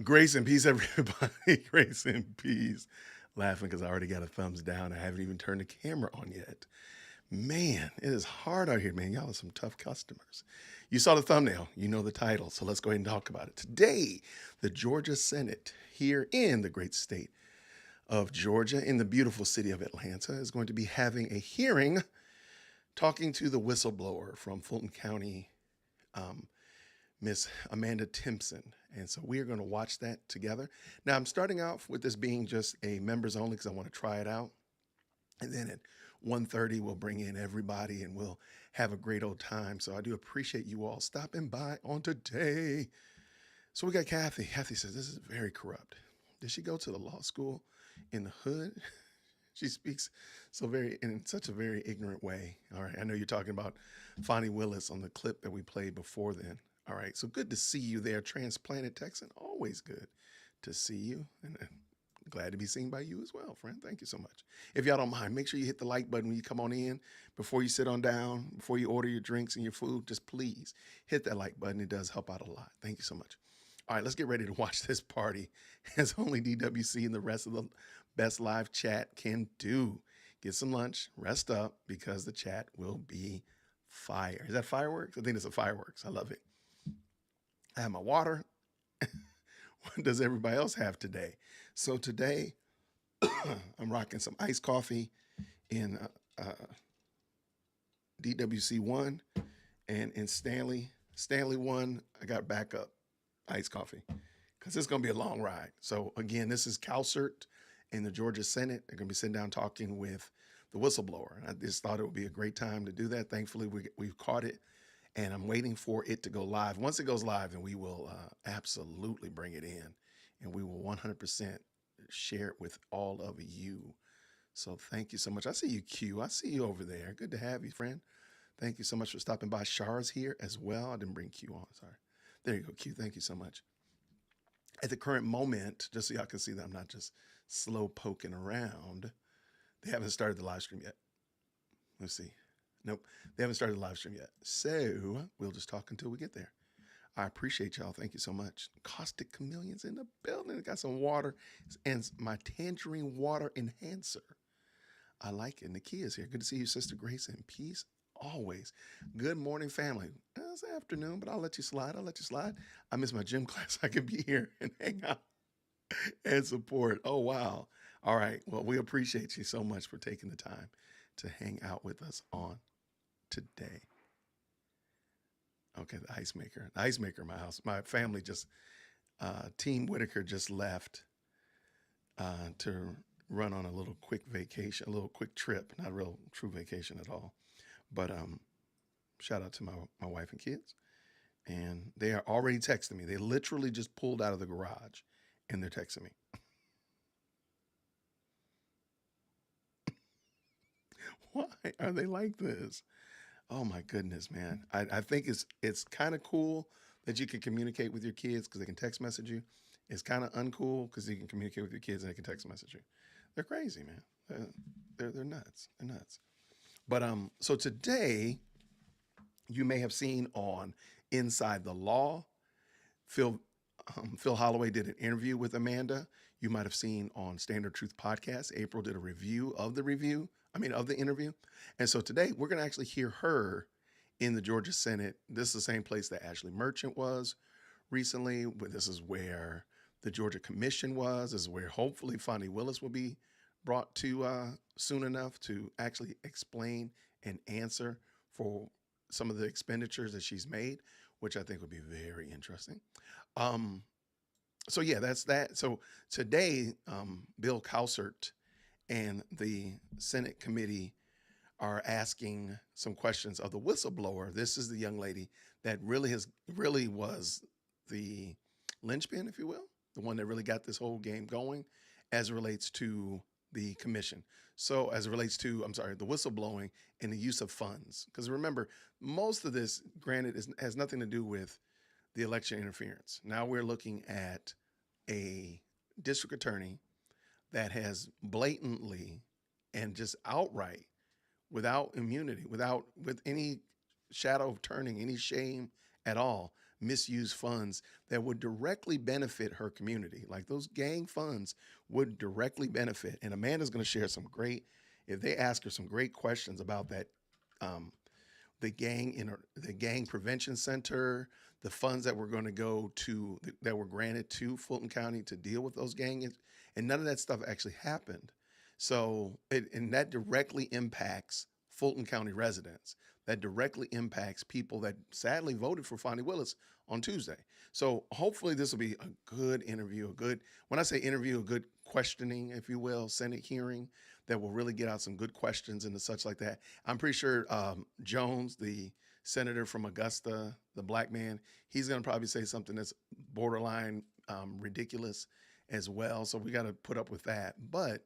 Grace and peace, everybody. Grace and peace. Laughing because I already got a thumbs down. I haven't even turned the camera on yet. Man, it is hard out here, man. Y'all are some tough customers. You saw the thumbnail, you know the title, so let's go ahead and talk about it. Today, the Georgia Senate here in the great state of Georgia, in the beautiful city of Atlanta, is going to be having a hearing talking to the whistleblower from Fulton County, Miss Amanda Timpson. And so we are going to watch that together. Now, I'm starting off with this being just a members only because I want to try it out. And then at 1:30, we'll bring in everybody and we'll have a great old time. So I do appreciate you all stopping by on today. So we got Kathy. Kathy says, this is very corrupt. Did she go to the law school in the hood? She speaks in such a very ignorant way. All right. I know you're talking about Fani Willis on the clip that we played before then. All right. So good to see you there, transplanted Texan. Always good to see you. And glad to be seen by you as well, friend. Thank you so much. If y'all don't mind, make sure you hit the like button when you come on in, before you sit on down, before you order your drinks and your food. Just please hit that like button. It does help out a lot. Thank you so much. All right, let's get ready to watch this party as only DWC and the rest of the best live chat can do. Get some lunch, rest up, because the chat will be fire. Is that fireworks? I think it's a fireworks. I love it. I have my water. What does everybody else have today? So today, I'm rocking some iced coffee in DWC 1, and in Stanley 1, I got backup iced coffee because it's going to be a long ride. So again, this is CalCert in the Georgia Senate. They're going to be sitting down talking with the whistleblower. And I just thought it would be a great time to do that. Thankfully, we've caught it, and I'm waiting for it to go live. Once it goes live, then we will absolutely bring it in, and we will 100% share it with all of you. So thank you so much. I see you, Q. I see you over there. Good to have you, friend. Thank you so much for stopping by. Char's here as well. I didn't bring Q on. Sorry. There you go, Q. Thank you so much. At the current moment, just so y'all can see that I'm not just slow poking around, they haven't started the live stream yet. Let's see. Nope, they haven't started the live stream yet. So we'll just talk until we get there. I appreciate y'all. Thank you so much. Caustic Chameleon's in the building. I got some water and my tangerine water enhancer. I like it. Nakia's here. Good to see you, Sister Grace, and peace always. Good morning, family. It's afternoon, but I'll let you slide. I missed my gym class. I can be here and hang out and support. Oh, wow. All right. Well, we appreciate you so much for taking the time to hang out with us on today. Okay, the ice maker. The ice maker in my house. My family just, Team Whitaker just left to run on a little quick vacation, a little quick trip. Not a real true vacation at all. But shout out to my wife and kids. And they are already texting me. They literally just pulled out of the garage and they're texting me. Why are they like this? Oh my goodness, man. I think it's kind of cool that you can communicate with your kids because they can text message you. It's kind of uncool because you can communicate with your kids and they can text message you. They're crazy, man. They're nuts. They're nuts. But so today, you may have seen on Inside the Law, Phil Holloway did an interview with Amanda. You might have seen on Standard Truth Podcast, April did a review of the interview. And so today, we're going to actually hear her in the Georgia Senate. This is the same place that Ashley Merchant was recently. This is where the Georgia Commission was. This is where hopefully Fani Willis will be brought to soon enough to actually explain and answer for some of the expenditures that she's made, which I think would be very interesting. So yeah, that's that. So today, Bill CalCert and the Senate committee are asking some questions of the whistleblower. This is the young lady that really was the linchpin, if you will, the one that really got this whole game going as it relates to the commission. So as it relates to, the whistleblowing and the use of funds. Because remember, most of this, granted, has nothing to do with the election interference. Now we're looking at a district attorney that has blatantly and just outright, without immunity, with any shadow of turning, any shame at all, misuse funds that would directly benefit her community. Like those gang funds would directly benefit. And Amanda's going to share some great, if they ask her some great questions about that, um, the gang prevention center, the funds that were going to go to that were granted to Fulton County to deal with those gangs, and none of that stuff actually happened. So, and that directly impacts Fulton County residents. That directly impacts people that sadly voted for Fani Willis on Tuesday. So hopefully this will be a good interview, when I say interview, a good questioning, if you will, Senate hearing that will really get out some good questions and such like that. I'm pretty sure Jones, the senator from Augusta, the black man, he's going to probably say something that's borderline ridiculous as well. So we got to put up with that. But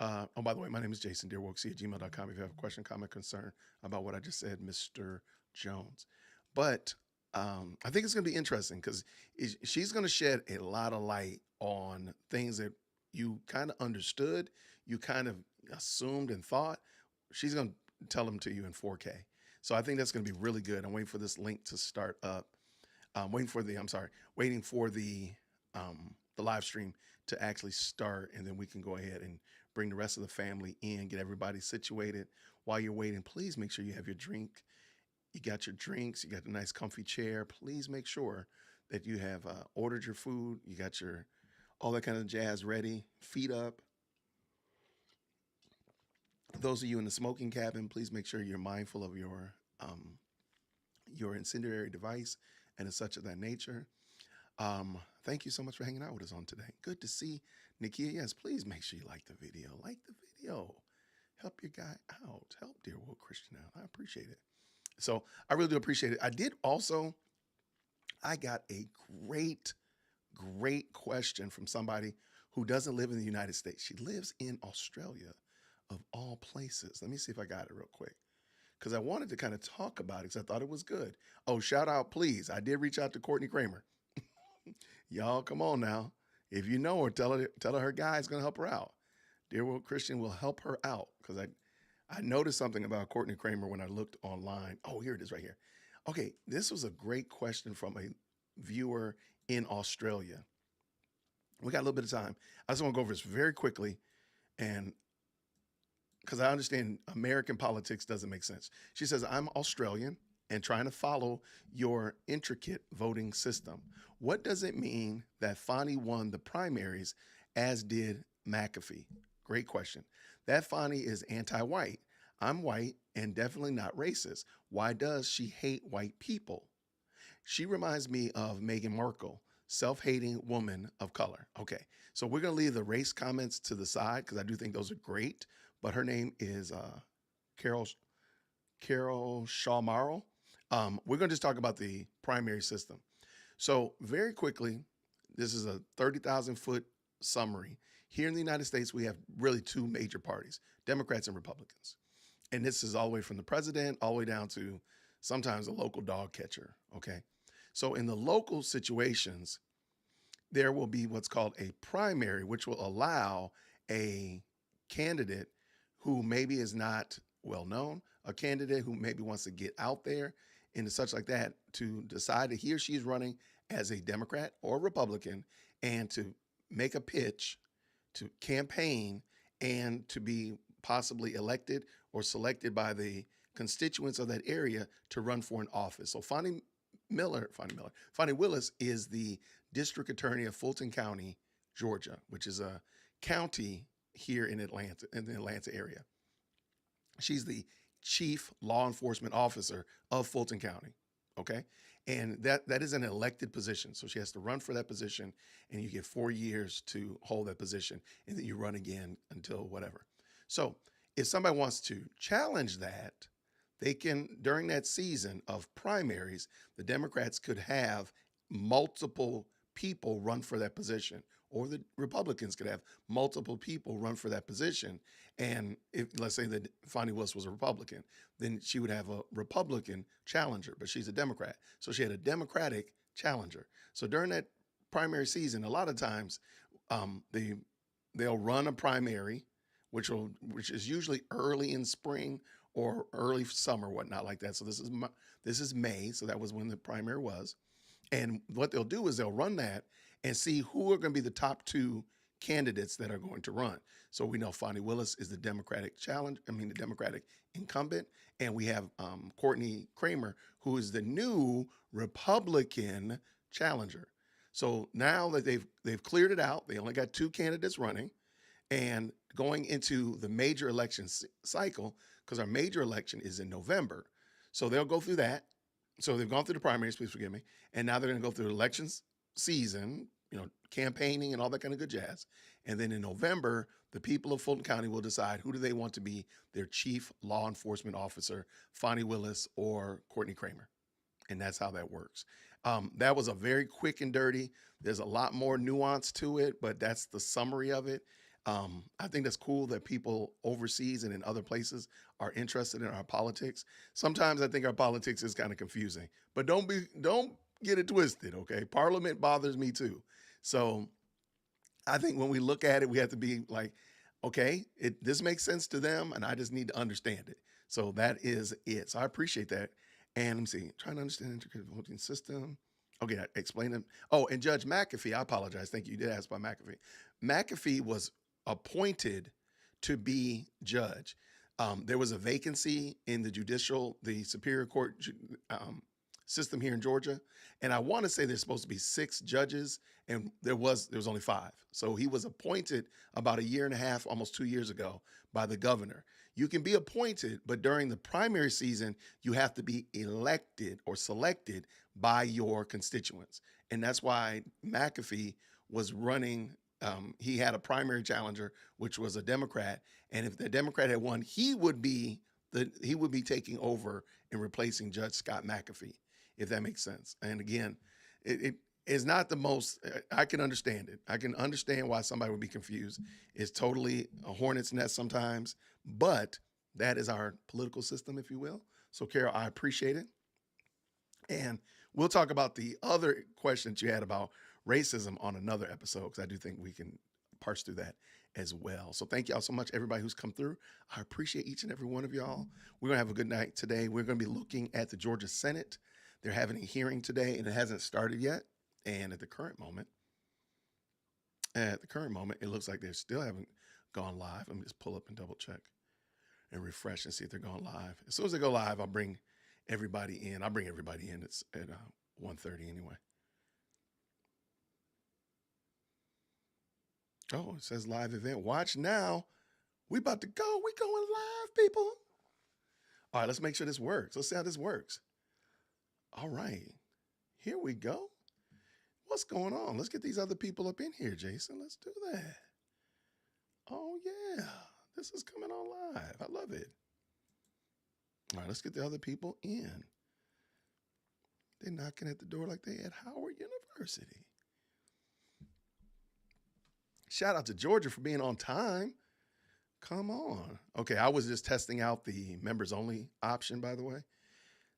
oh, by the way, my name is Jason dearwokec@gmail.com. If you have a question, comment, concern about what I just said, Mr. Jones. But I think it's going to be interesting because she's going to shed a lot of light on things that you kind of understood, you kind of assumed and thought. She's going to tell them to you in 4K. So I think that's going to be really good. I'm waiting for this link to start up. Waiting for the live stream to actually start, and then we can go ahead and bring the rest of the family in, get everybody situated. While you're waiting, please make sure you have your drink. You got your drinks, you got a nice comfy chair. Please make sure that you have ordered your food. You got all that kind of jazz ready, feet up. Those of you in the smoking cabin, please make sure you're mindful of your incendiary device and such of that nature. Thank you so much for hanging out with us on today. Good to see Nikia. Yes, please make sure you like the video. Like the video. Help your guy out. Help Dear Woke Christian out. I appreciate it. So I really do appreciate it. I got a great question from somebody who doesn't live in the United States. She lives in Australia, of all places. Let me see if I got it real quick, because I wanted to kind of talk about it because I thought it was good. Oh, shout out, please. I did reach out to Courtney Kramer. Y'all, come on now. If you know her, tell her guy's going to help her out. Dear World Christian will help her out, because I noticed something about Courtney Kramer when I looked online. Oh, here it is right here. Okay, this was a great question from a viewer in Australia. We got a little bit of time. I just want to go over this very quickly, and because I understand American politics doesn't make sense. She says, I'm Australian and trying to follow your intricate voting system. What does it mean that Fani won the primaries, as did McAfee? Great question. That Fani is anti-white. I'm white and definitely not racist. Why does she hate white people? She reminds me of Meghan Markle, self-hating woman of color. Okay, so we're going to leave the race comments to the side because I do think those are great. But her name is Carol Shawmarl. We're going to just talk about the primary system. So very quickly, this is a 30,000-foot summary. Here in the United States, we have really two major parties, Democrats and Republicans. And this is all the way from the president all the way down to sometimes a local dog catcher, okay? So in the local situations, there will be what's called a primary, which will allow a candidate who maybe is not well known, a candidate who maybe wants to get out there and such like that, to decide that he or she is running as a Democrat or Republican, and to make a pitch, to campaign, and to be possibly elected or selected by the constituents of that area to run for an office. So Fani Willis is the district attorney of Fulton County, Georgia, which is a county here in Atlanta, in the Atlanta area. She's the chief law enforcement officer of Fulton County, okay? And that is an elected position. So she has to run for that position, and you get 4 years to hold that position, and then you run again until whatever. So if somebody wants to challenge that, they can, during that season of primaries, the Democrats could have multiple people run for that position, or the Republicans could have multiple people run for that position. And if, let's say that Fani Willis was a Republican, then she would have a Republican challenger, but she's a Democrat. So she had a Democratic challenger. So during that primary season, a lot of times they'll run a primary, which is usually early in spring or early summer, whatnot like that. So this is May. So that was when the primary was. And what they'll do is they'll run that and see who are going to be the top two candidates that are going to run. So we know Fani Willis is the the Democratic incumbent, and we have Courtney Kramer, who is the new Republican challenger. So now that they've cleared it out, they only got two candidates running, and going into the major election cycle, because our major election is in November. So they'll go through that. So they've gone through the primaries, please forgive me, and now they're going to go through the elections season, campaigning and all that kind of good jazz. And then in November, the people of Fulton County will decide who do they want to be their chief law enforcement officer, Fani Willis or Courtney Kramer. And that's how that works. That was a very quick and dirty. There's a lot more nuance to it, but that's the summary of it. I think that's cool that people overseas and in other places are interested in our politics. Sometimes I think our politics is kind of confusing, but don't get it twisted, okay? Parliament bothers me too. So I think when we look at it, we have to be like, okay, this makes sense to them, and I just need to understand it. So that is it. So I appreciate that. And let me see, trying to understand the intricate voting system. Okay, I explained them. Oh, and Judge McAfee, I apologize. Thank you. You did ask about McAfee. McAfee was appointed to be judge. There was a vacancy in the Superior Court system here in Georgia, and I want to say there's supposed to be 6 judges, and there was only 5. So he was appointed about a year and a half, almost 2 years ago, by the governor. You can be appointed, but during the primary season, you have to be elected or selected by your constituents, and that's why McAfee was running. He had a primary challenger, which was a Democrat, and if the Democrat had won, he would be taking over and replacing Judge Scott McAfee, if that makes sense. And again, it is not the most. I can understand it. I can understand why somebody would be confused. It's totally a hornet's nest sometimes, but that is our political system, if you will. So, Carol, I appreciate it, and we'll talk about the other questions you had about racism on another episode, because I do think we can parse through that as well. So thank y'all so much, everybody who's come through. I appreciate each and every one of y'all. We're going to have a good night today. We're going to be looking at the Georgia Senate. They're having a hearing today, and it hasn't started yet. And at the current moment, it looks like they still haven't gone live. Let me just pull up and double check and refresh and see if they're going live. As soon as they go live, I'll bring everybody in. I'll bring everybody in. It's at 1:30 anyway. Oh, it says live event. Watch now. We about to go. We going live, people. All right, let's make sure this works. Let's see how this works. All right. Here we go. What's going on? Let's get these other people up in here, Jason. Let's do that. Oh, yeah. This is coming on live. I love it. All right, let's get the other people in. They're knocking at the door like they at Howard University. Shout out to Georgia for being on time. Come on. Okay, I was just testing out the members only option, by the way.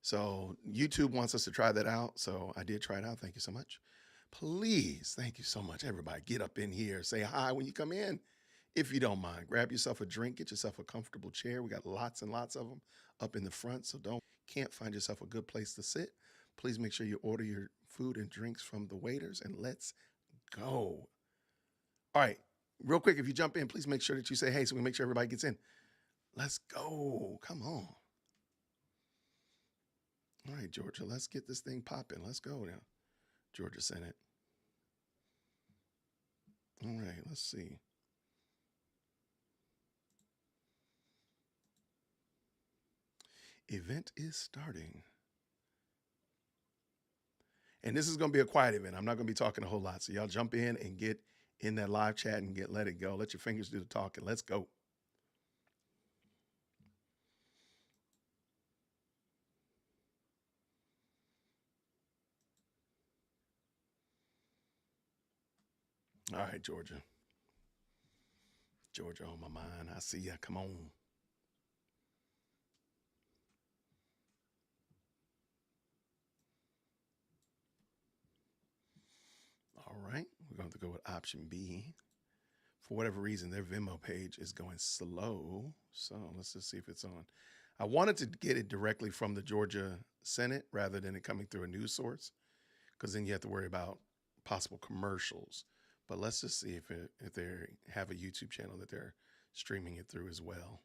So YouTube wants us to try that out. So I did try it out. Thank you so much. Please, thank you so much. Everybody get up in here. Say hi when you come in. If you don't mind, grab yourself a drink, get yourself a comfortable chair. We got lots and lots of them up in the front. So can't find yourself a good place to sit. Please make sure you order your food and drinks from the waiters, and let's go. All right, real quick, if you jump in, please make sure that you say hey so we make sure everybody gets in. Let's go. Come on. All right, Georgia, let's get this thing popping. Let's go now. Georgia Senate. All right, let's see. Event is starting. And this is going to be a quiet event. I'm not going to be talking a whole lot. So y'all jump in and get in that live chat and let it go. Let your fingers do the talking. Let's go. All right, Georgia. Georgia on my mind. I see ya. Come on. All right. We're going to go with option B. For whatever reason, their Venmo page is going slow. So let's just see if it's on. I wanted to get it directly from the Georgia Senate rather than it coming through a news source, because then you have to worry about possible commercials. But let's just see if they have a YouTube channel that they're streaming it through as well.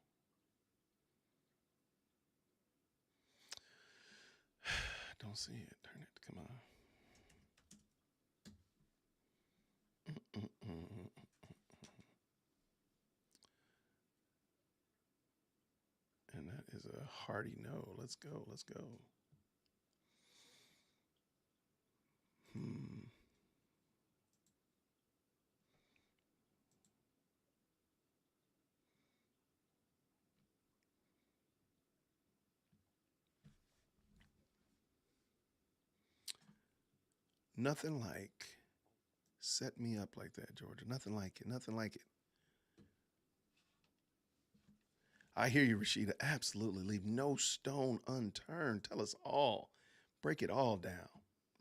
Don't see it. Turn it. Come on. And that is a hearty no. Let's go. Let's go. Nothing like set me up like that, Georgia. Nothing like it. Nothing like it. I hear you, Rashida. Absolutely. Leave no stone unturned. Tell us all. Break it all down.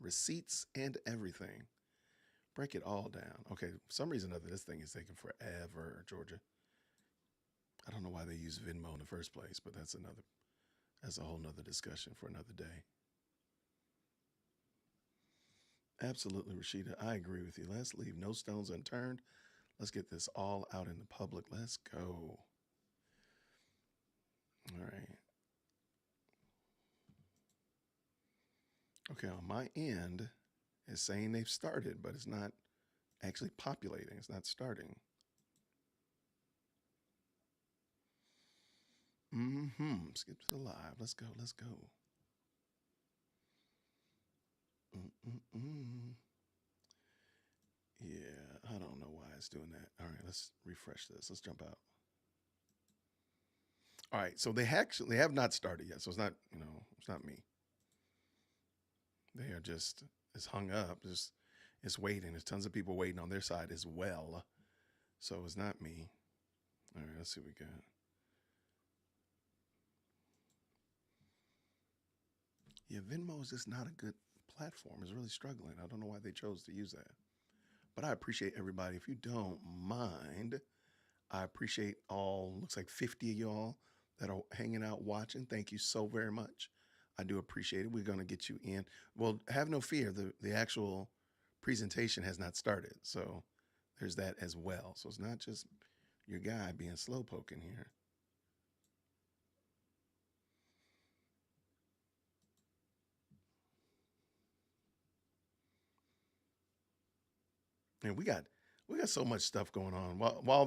Receipts and everything. Break it all down. Okay, for some reason or other, this thing is taking forever, Georgia. I don't know why they use Venmo in the first place, but that's a whole nother discussion for another day. Absolutely, Rashida. I agree with you. Let's leave no stones unturned. Let's get this all out in the public. Let's go. All right. Okay, on my end, it's saying they've started, but it's not actually populating. It's not starting. Skip to the live. Let's go. Let's go. Yeah, I don't know why it's doing that. All right, let's refresh this. Let's jump out. All right, so they have not started yet. So it's not, it's not me. They are just, it's hung up. It's waiting. There's tons of people waiting on their side as well. So it's not me. All right, let's see what we got. Yeah, Venmo is just not a good platform. It's really struggling. I don't know why they chose to use that. But I appreciate everybody. If you don't mind, I appreciate all, looks like 50 of y'all that are hanging out watching. Thank you so very much. I do appreciate it. We're going to get you in. Well, have no fear. The actual presentation has not started. So there's that as well. So it's not just your guy being slow poking here. And we got so much stuff going on while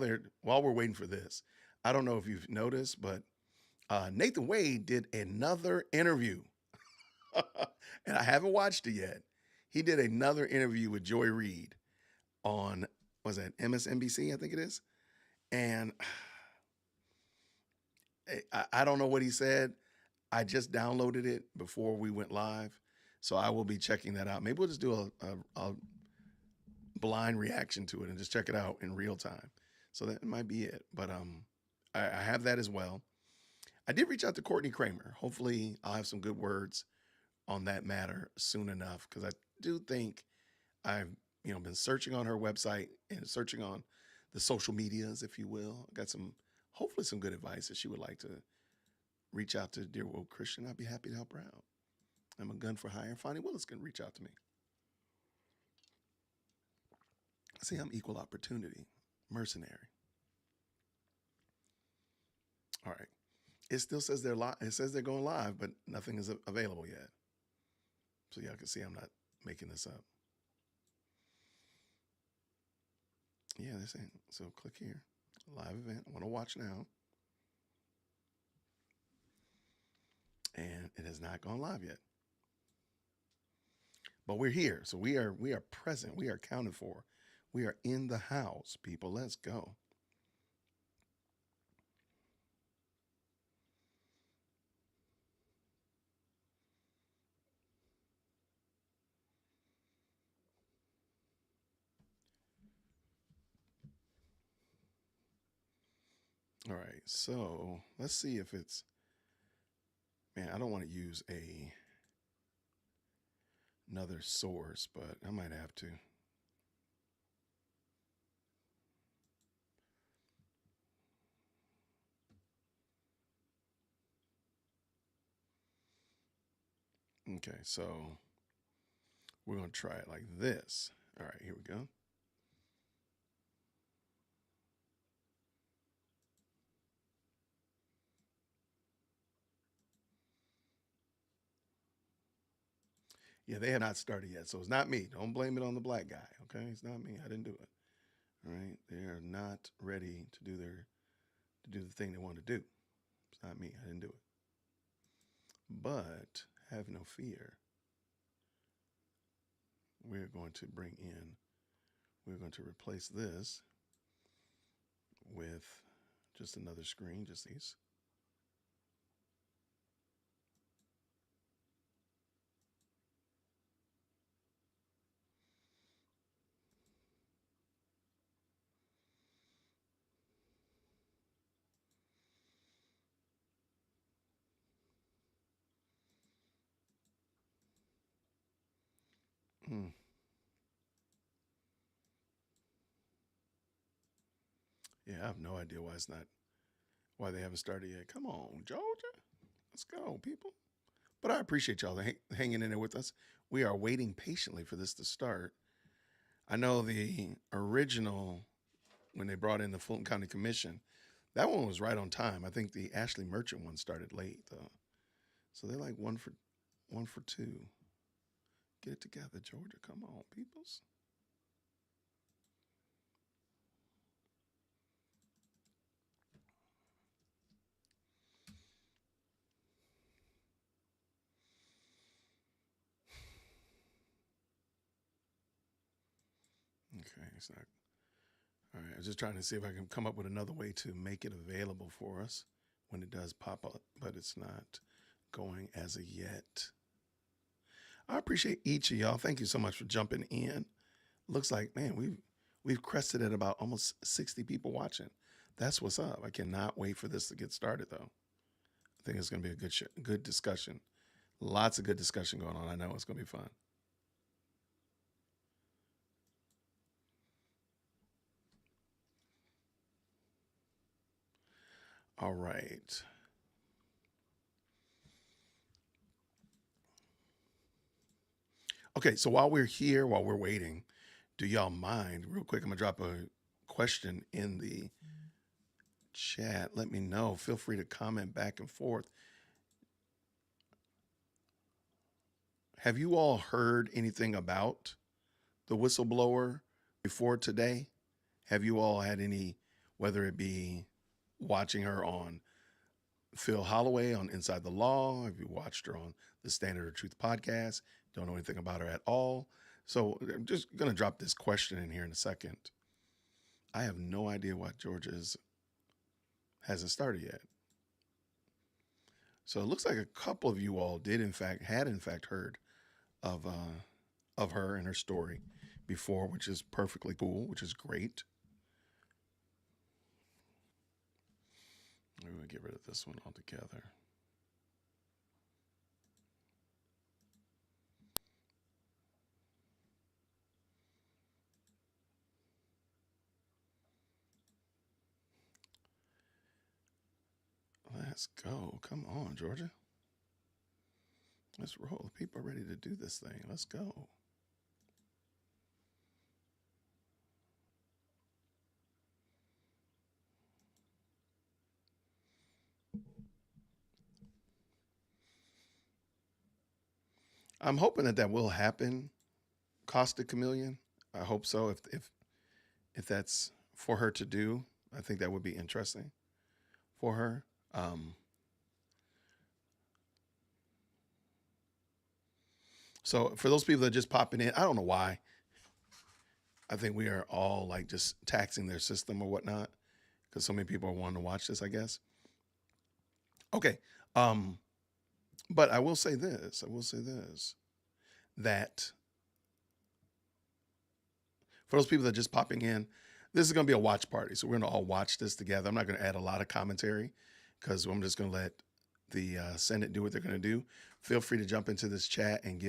we're waiting for this. I don't know if you've noticed, but Nathan Wade did another interview. And I haven't watched it yet. He did another interview with Joy Reid on, was that MSNBC, I think it is? And I don't know what he said. I just downloaded it before we went live. So I will be checking that out. Maybe we'll just do a blind reaction to it and just check it out in real time. So that might be it. But I have that as well. I did reach out to Courtney Kramer. Hopefully I'll have some good words on that matter soon enough, because I do think I've been searching on her website and searching on the social medias, if you will. I got hopefully some good advice that she would like to reach out to Dear Woke Christian. I'd be happy to help her out. I'm a gun for hire. Fani Willis can reach out to me. See, I'm equal opportunity, mercenary. All right. It still says they're live. It says they're going live, but nothing is available yet. So y'all can see I'm not making this up. Yeah, they're saying, so click here. Live event. I want to watch now. And it has not gone live yet. But we're here. So we are present. We are accounted for. We are in the house, people. Let's go. All right, so let's see if it's, man, I don't want to use another source, but I might have to. Okay, so We're going to try it like this. All right, here we go. Yeah, they have not started yet, so it's not me. Don't blame it on the black guy, okay? It's not me. I didn't do it. All right, they are not ready to do the thing they want to do. It's not me. I didn't do it. But have no fear. We're going to replace this with just another screen, just these. Hmm. Yeah, I have no idea why they haven't started yet. Come on, Georgia. Let's go, people. But I appreciate y'all hanging in there with us. We are waiting patiently for this to start. I know the original, when they brought in the Fulton County Commission, that one was right on time. I think the Ashley Merchant one started late, though. So they're like one for two. Get it together, Georgia. Come on, peoples. Okay, it's not. All right, I was just trying to see if I can come up with another way to make it available for us when it does pop up, but it's not going as of yet. I appreciate each of y'all. Thank you so much for jumping in. Looks like, man, we've crested at about almost 60 people watching. That's what's up. I cannot wait for this to get started, though. I think it's going to be a good discussion. Lots of good discussion going on. I know it's going to be fun. All right. Okay, so while we're here, while we're waiting, do y'all mind, real quick, I'm going to drop a question in the chat. Let me know. Feel free to comment back and forth. Have you all heard anything about the whistleblower before today? Have you all had any, whether it be watching her on Phil Holloway on Inside the Law? Have you watched her on the Standard of Truth podcast? Don't know anything about her at all. So I'm just going to drop this question in here in a second. I have no idea why Georgia hasn't started yet. So it looks like a couple of you all had in fact heard of her and her story before, which is perfectly cool, which is great. We're going to get rid of this one altogether. Let's go. Come on, Georgia. Let's roll. People are ready to do this thing. Let's go. I'm hoping that will happen, Costa Chameleon. I hope so. If that's for her to do, I think that would be interesting for her. So for those people that are just popping in, I don't know why. I think we are all like just taxing their system or whatnot because so many people are wanting to watch this, I guess. Okay. But I will say this. That for those people that are just popping in, this is going to be a watch party. So we're going to all watch this together. I'm not going to add a lot of commentary because I'm just going to let the Senate do what they're going to do. Feel free to jump into this chat and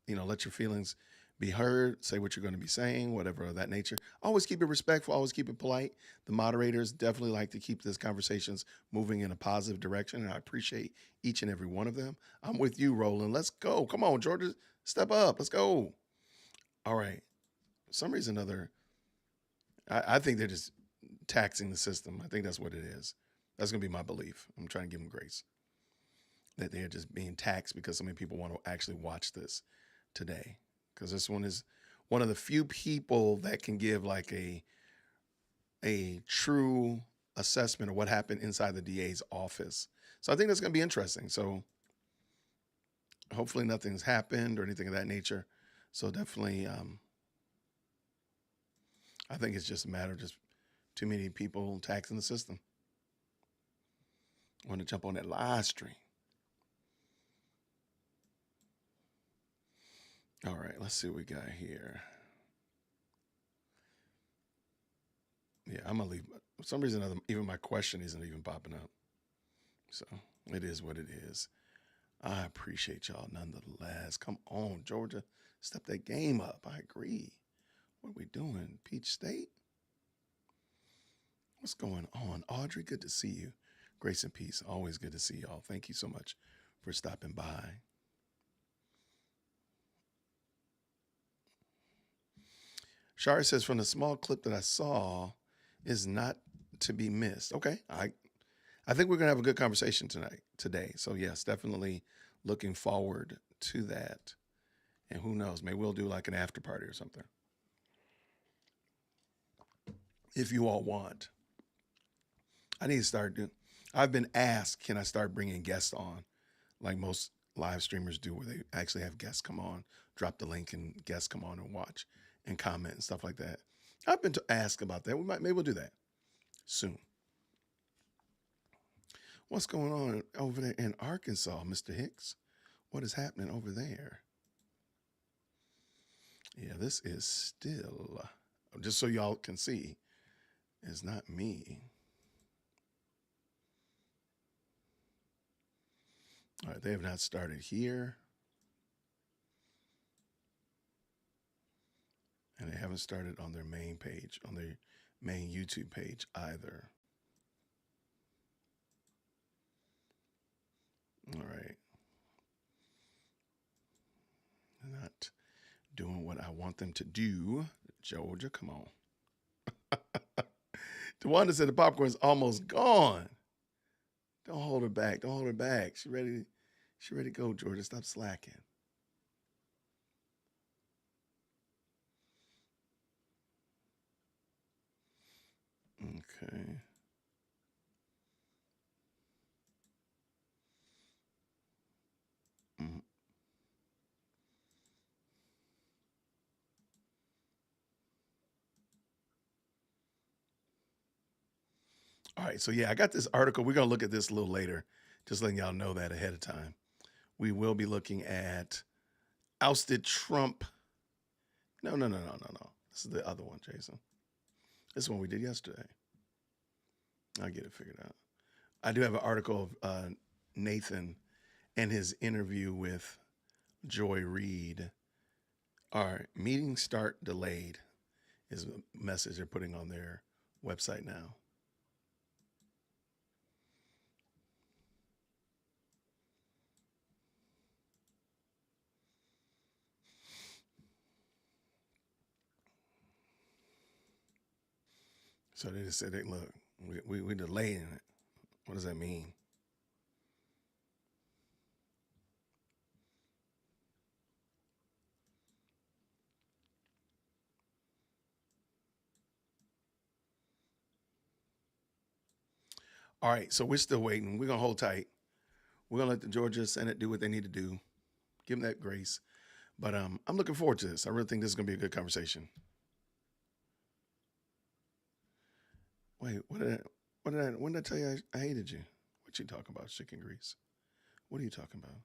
let your feelings be heard, say what you're going to be saying, whatever of that nature. Always keep it respectful, always keep it polite. The moderators definitely like to keep these conversations moving in a positive direction, and I appreciate each and every one of them. I'm with you, Roland. Let's go. Come on, Georgia. Step up. Let's go. All right. For some reason or other, I think they're just taxing the system. I think that's what it is. That's going to be my belief. I'm trying to give them grace that they're just being taxed because so many people want to actually watch this today. Because this one is one of the few people that can give like a true assessment of what happened inside the DA's office. So I think that's going to be interesting. So hopefully nothing's happened or anything of that nature. So definitely, I think it's just a matter of just too many people taxing the system. I want to jump on that live stream. All right, let's see what we got here. Yeah, I'm going to leave. For some reason, even my question isn't even popping up. So it is what it is. I appreciate y'all nonetheless. Come on, Georgia. Step that game up. I agree. What are we doing? Peach State? What's going on? Audrey, good to see you. Grace and peace. Always good to see y'all. Thank you so much for stopping by. Shari says, from the small clip that I saw, is not to be missed. Okay. I think we're going to have a good conversation today. So yes, definitely looking forward to that. And who knows, maybe we'll do like an after party or something. If you all want. I need to start doing, I've been asked, can I start bringing guests on like most live streamers do, where they actually have guests come on, drop the link and guests come on and watch and comment and stuff like that. I've been asked about that. Maybe we'll do that soon. What's going on over there in Arkansas, Mr. Hicks? What is happening over there? Yeah, this is still, just so y'all can see, it's not me. All right, they have not started here. And they haven't started on their main page, on their main YouTube page either. All right. Not doing what I want them to do. Georgia, come on. DeWanda said the popcorn's almost gone. Don't hold her back. Don't hold her back. She ready to go, Georgia. Stop slacking. Okay. Mm. All right. So yeah, I got this article. We're going to look at this a little later. Just letting y'all know that ahead of time. We will be looking at ousted Trump. No. This is the other one, Jason. This is one we did yesterday. I'll get it figured out. I do have an article of Nathan and his interview with Joy Reid. Our meeting start delayed is a message they're putting on their website now. So they just said, hey, look, we delaying it. What does that mean? All right, so we're still waiting. We're going to hold tight. We're going to let the Georgia Senate do what they need to do. Give them that grace. But I'm looking forward to this. I really think this is going to be a good conversation. Wait, when did I tell you I hated you? What you talking about, chicken grease? What are you talking about?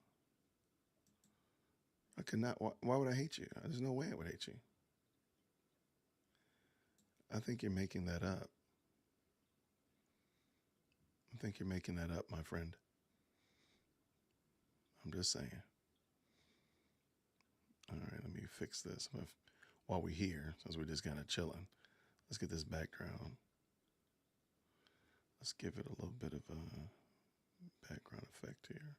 I could not. Why would I hate you? There's no way I would hate you. I think you're making that up. I think you're making that up, my friend. I'm just saying. All right, let me fix this while we're here, since we're just kind of chilling. Let's get this background. Let's give it a little bit of a background effect here.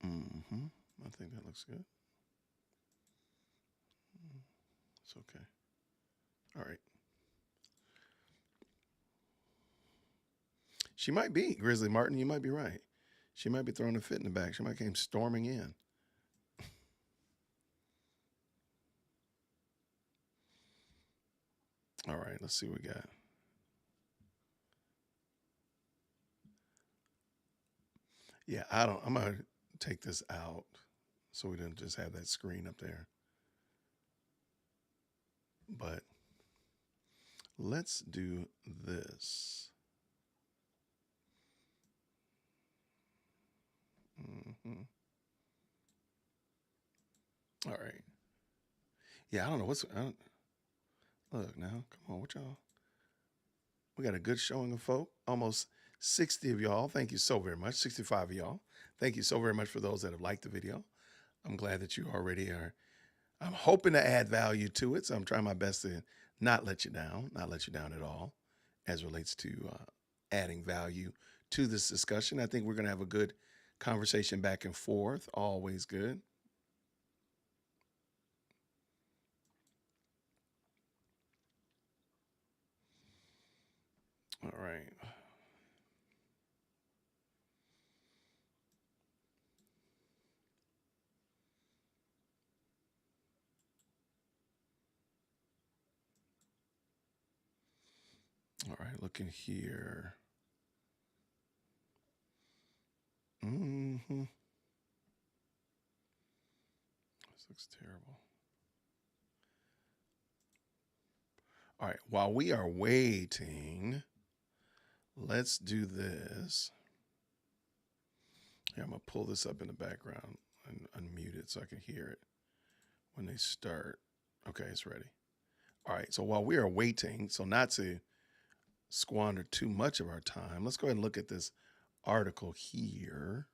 Mm-hmm. I think that looks good. It's okay. All right. She might be, Grizzly Martin. You might be right. She might be throwing a fit in the back. She might came storming in. All right, let's see what we got. Yeah, I'm going to take this out so we don't just have that screen up there. But let's do this. Mm-hmm. All right. Yeah, I don't know look now. Come on, what y'all? We got a good showing of folk. Almost 60 of y'all. Thank you so very much. 65 of y'all. Thank you so very much for those that have liked the video. I'm glad that you already are. I'm hoping to add value to it, so I'm trying my best to not let you down at all as relates to adding value to this discussion. I think we're going to have a good conversation back and forth. Always good. All right. All right, looking here. Mm-hmm. This looks terrible. All right, while we are waiting, let's do this. Here, I'm going to pull this up in the background and unmute it so I can hear it when they start. Okay, it's ready. All right, so while we are waiting, so not to squander too much of our time, let's go ahead and look at this article here.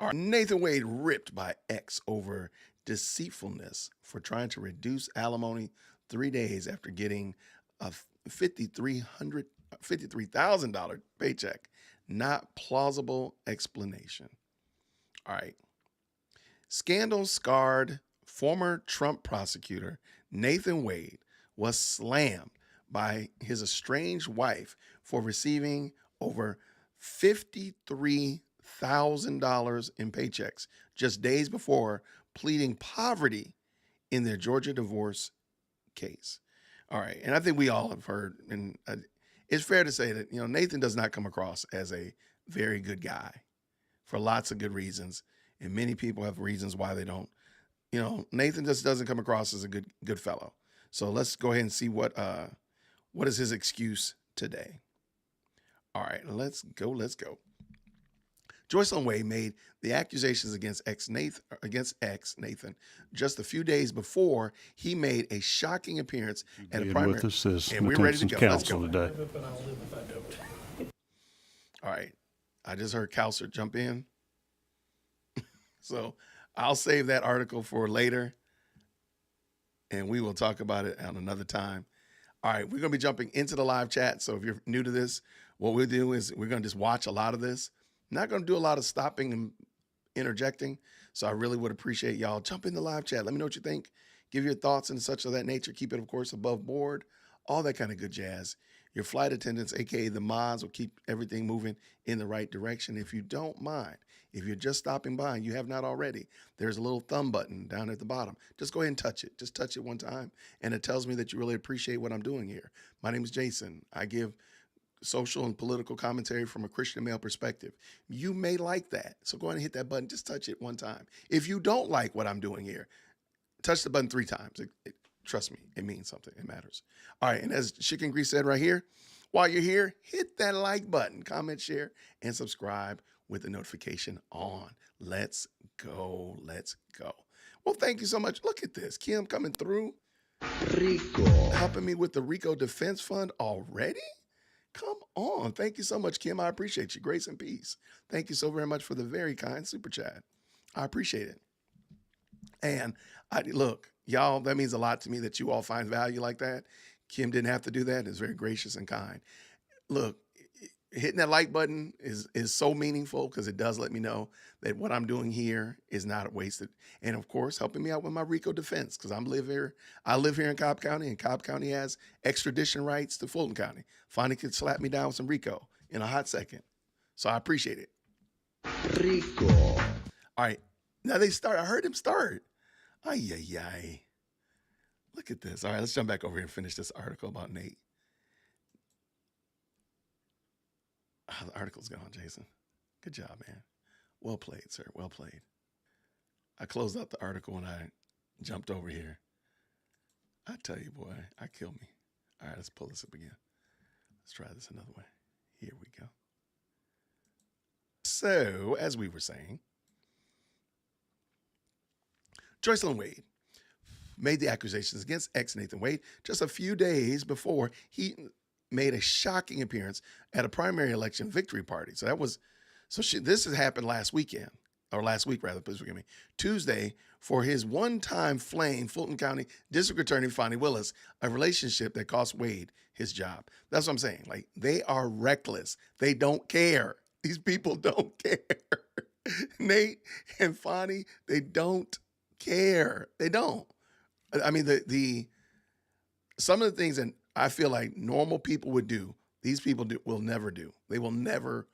All right, Nathan Wade ripped by ex over deceitfulness for trying to reduce alimony 3 days after getting a $53,000 paycheck. Not plausible explanation. All right. Scandal scarred former Trump prosecutor Nathan Wade was slammed by his estranged wife for receiving over $53,000 in paychecks just days before pleading poverty in their Georgia divorce case. All right. And I think we all have heard, and it's fair to say that, Nathan does not come across as a very good guy for lots of good reasons. And many people have reasons why they don't. Nathan just doesn't come across as a good fellow. So let's go ahead and see what is his excuse today. All right, let's go. Joycelyn Wade made the accusations against ex Nathan just a few days before he made a shocking appearance at a primary. With us as and we're ready to go. Counsel Let's go. today. All right, I just heard Counselor jump in. So I'll save that article for later, and we will talk about it on another time. All right, we're going to be jumping into the live chat. So if you're new to this, what we'll do is we're going to just watch a lot of this. I'm not going to do a lot of stopping and interjecting. So I really would appreciate y'all jump in the live chat. Let me know what you think. Give your thoughts and such of that nature. Keep it, of course, above board. All that kind of good jazz. Your flight attendants, aka the mods, will keep everything moving in the right direction. If you don't mind, if you're just stopping by and you have not already, there's a little thumb button down at the bottom. Just go ahead and touch it. Just touch it one time, and it tells me that you really appreciate what I'm doing here. My name is Jason. I give social and political commentary from a Christian male perspective. You may like that, so go ahead and hit that button. Just touch it one time. If you don't like what I'm doing here, touch the button 3 times. Trust me, it means something. It matters. All right, and as Chicken Grease said right here, while you're here, hit that like button, comment, share, and subscribe with the notification on. Let's go. Well, thank you so much. Look at this. Kim coming through. Rico. Helping me with the Rico Defense Fund already? Come on. Thank you so much, Kim. I appreciate you. Grace and peace. Thank you so very much for the very kind super chat. I appreciate it. And look, y'all, that means a lot to me that you all find value like that. Kim didn't have to do that. It's very gracious and kind. Look, hitting that like button is so meaningful because it does let me know that what I'm doing here is not wasted. And of course, helping me out with my RICO defense because I live here in Cobb County, and Cobb County has extradition rights to Fulton County. Fani could slap me down with some RICO in a hot second. So I appreciate it. Rico. All right. Now they start. I heard him start. Ay, ay, ay. Look at this. All right, let's jump back over here and finish this article about Nate. Oh, the article's gone, Jason. Good job, man. Well played, sir. Well played. I closed out the article when I jumped over here. I tell you, boy, I kill me. All right, let's pull this up again. Let's try this another way. Here we go. So, as we were saying, Joycelyn Wade made the accusations against ex-Nathan Wade just a few days before he made a shocking appearance at a primary election victory party. So this has happened last week, please forgive me, Tuesday, for his one-time flame Fulton County District Attorney Fani Willis, a relationship that cost Wade his job. That's what I'm saying. Like, they are reckless. They don't care. These people don't care. Nate and Fani, they don't care. They don't. I mean, some of the things that I feel like normal people would do, these people will never do. They will never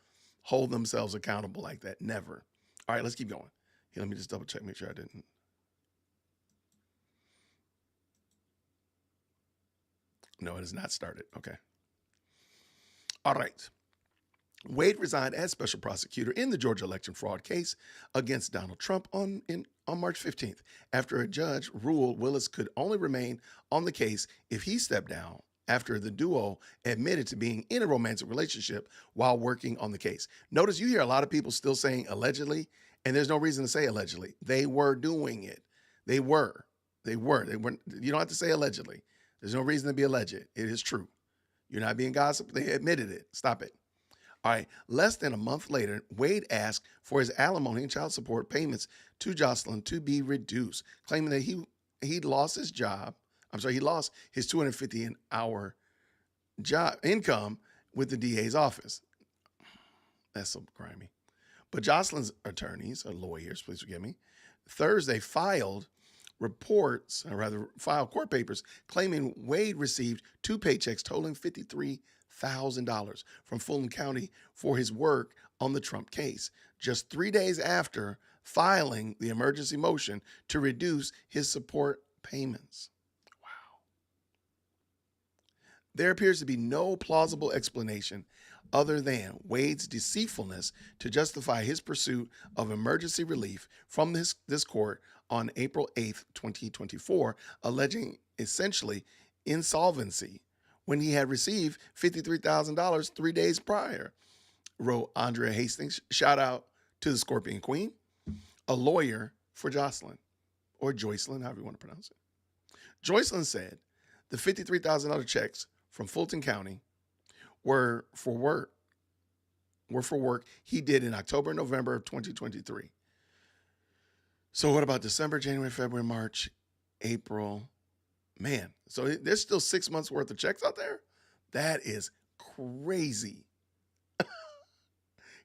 hold themselves accountable like that. Never. All right, let's keep going. Here, let me just double check, make sure I didn't. No, it has not started. Okay. All right. Wade resigned as special prosecutor in the Georgia election fraud case against Donald Trump on March 15th, after a judge ruled Willis could only remain on the case if he stepped down after the duo admitted to being in a romantic relationship while working on the case. Notice you hear a lot of people still saying allegedly, and there's no reason to say allegedly. They were doing it. They were. You don't have to say allegedly. There's no reason to be alleged. It is true. You're not being gossip. They admitted it. Stop it. All right, less than a month later, Wade asked for his alimony and child support payments to Joycelyn to be reduced, claiming that he lost his job. He lost his $250 an hour job income with the DA's office. That's so grimy. But Joycelyn's attorneys, or lawyers, please forgive me, Thursday filed court papers claiming Wade received two paychecks totaling $53,000 from Fulton County for his work on the Trump case, just 3 days after filing the emergency motion to reduce his support payments. Wow. There appears to be no plausible explanation other than Wade's deceitfulness to justify his pursuit of emergency relief from this court on April 8th, 2024, alleging essentially insolvency when he had received $53,000 3 days prior, wrote Andrea Hastings. Shout out to the Scorpion Queen, a lawyer for Joycelyn, or Joycelyn, however you want to pronounce it. Joycelyn said the $53,000 checks from Fulton County were for work he did in October and November of 2023. So what about December, January, February, March, April? Man, so there's still 6 months worth of checks out there? That is crazy.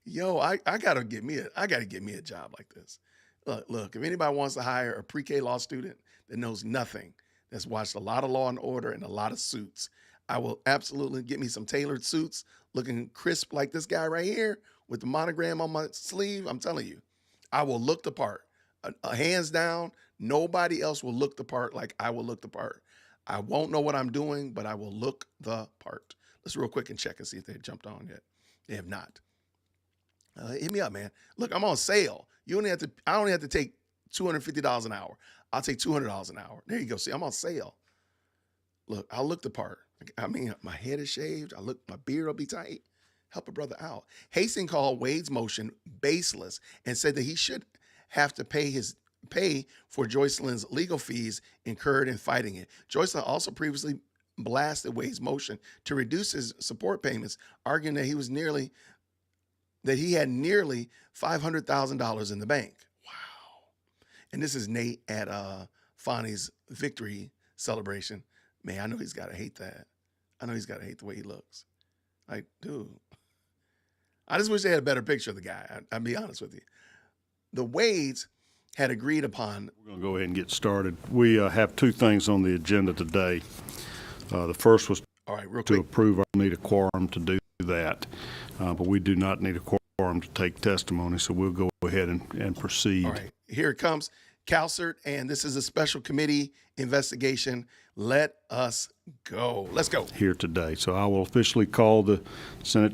Yo, I gotta get me a job like this. Look, if anybody wants to hire a pre-K law student that knows nothing, that's watched a lot of Law and Order and a lot of Suits, I will absolutely get me some tailored suits looking crisp like this guy right here with the monogram on my sleeve. I'm telling you, I will look the part. Hands down, nobody else will look the part like I will look the part. I won't know what I'm doing, but I will look the part. Let's real quick and check and see if they jumped on yet. They have not. Hit me up, man. Look, I'm on sale. I only have to take $250 an hour. I'll take $200 an hour. There you go. See, I'm on sale. Look, I'll look the part. I mean, my head is shaved. My beard will be tight. Help a brother out. Hastings called Wade's motion baseless and said that he should have to pay for Joycelyn's legal fees incurred in fighting it. Joycelyn also previously blasted Wade's motion to reduce his support payments, arguing that he had nearly $500,000 in the bank. Wow. And this is Nate at Fani's victory celebration. Man, I know he's got to hate that. I know he's got to hate the way he looks. Like, dude, I just wish they had a better picture of the guy. I'll be honest with you. The Wades had agreed upon. We're going to go ahead and get started. We have two things on the agenda today. The first was All right, real to quick. approve our need a quorum to do that, but we do not need a quorum to take testimony, so we'll go ahead and proceed. All right, here it comes. CalCert, and this is a special committee investigation. Let us go. Let's go. Here today. So I will officially call the Senate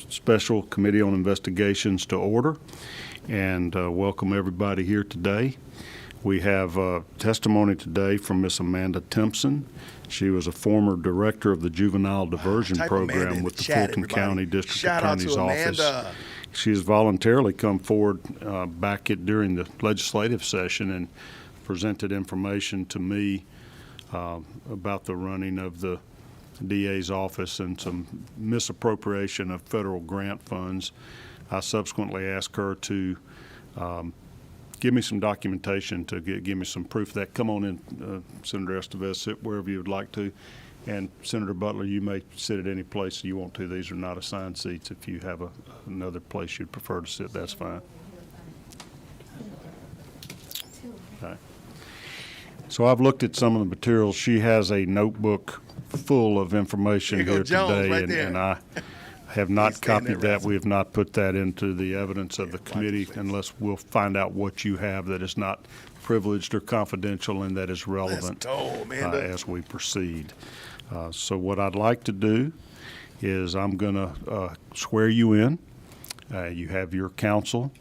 Special Committee on Investigations to order and welcome everybody here today. We have testimony today from Miss Amanda Timpson. She was a former director of the Juvenile Diversion Program with the Fulton County District Attorney's Office. She has voluntarily come forward during the legislative session and presented information to me about the running of the DA's office and some misappropriation of federal grant funds. I subsequently asked her to give me some documentation to give me some proof of that. Come on in, Senator Estevez, sit wherever you would like to. And Senator Butler, you may sit at any place you want to. These are not assigned seats. If you have another place you'd prefer to sit, that's fine. Okay. So I've looked at some of the materials. She has a notebook full of information here today, right and I have not copied that. We have not put that into the evidence of the committee unless we'll find out what you have that is not privileged or confidential and that is relevant as we proceed. So what I'd like to do is I'm going to swear you in. You have your counsel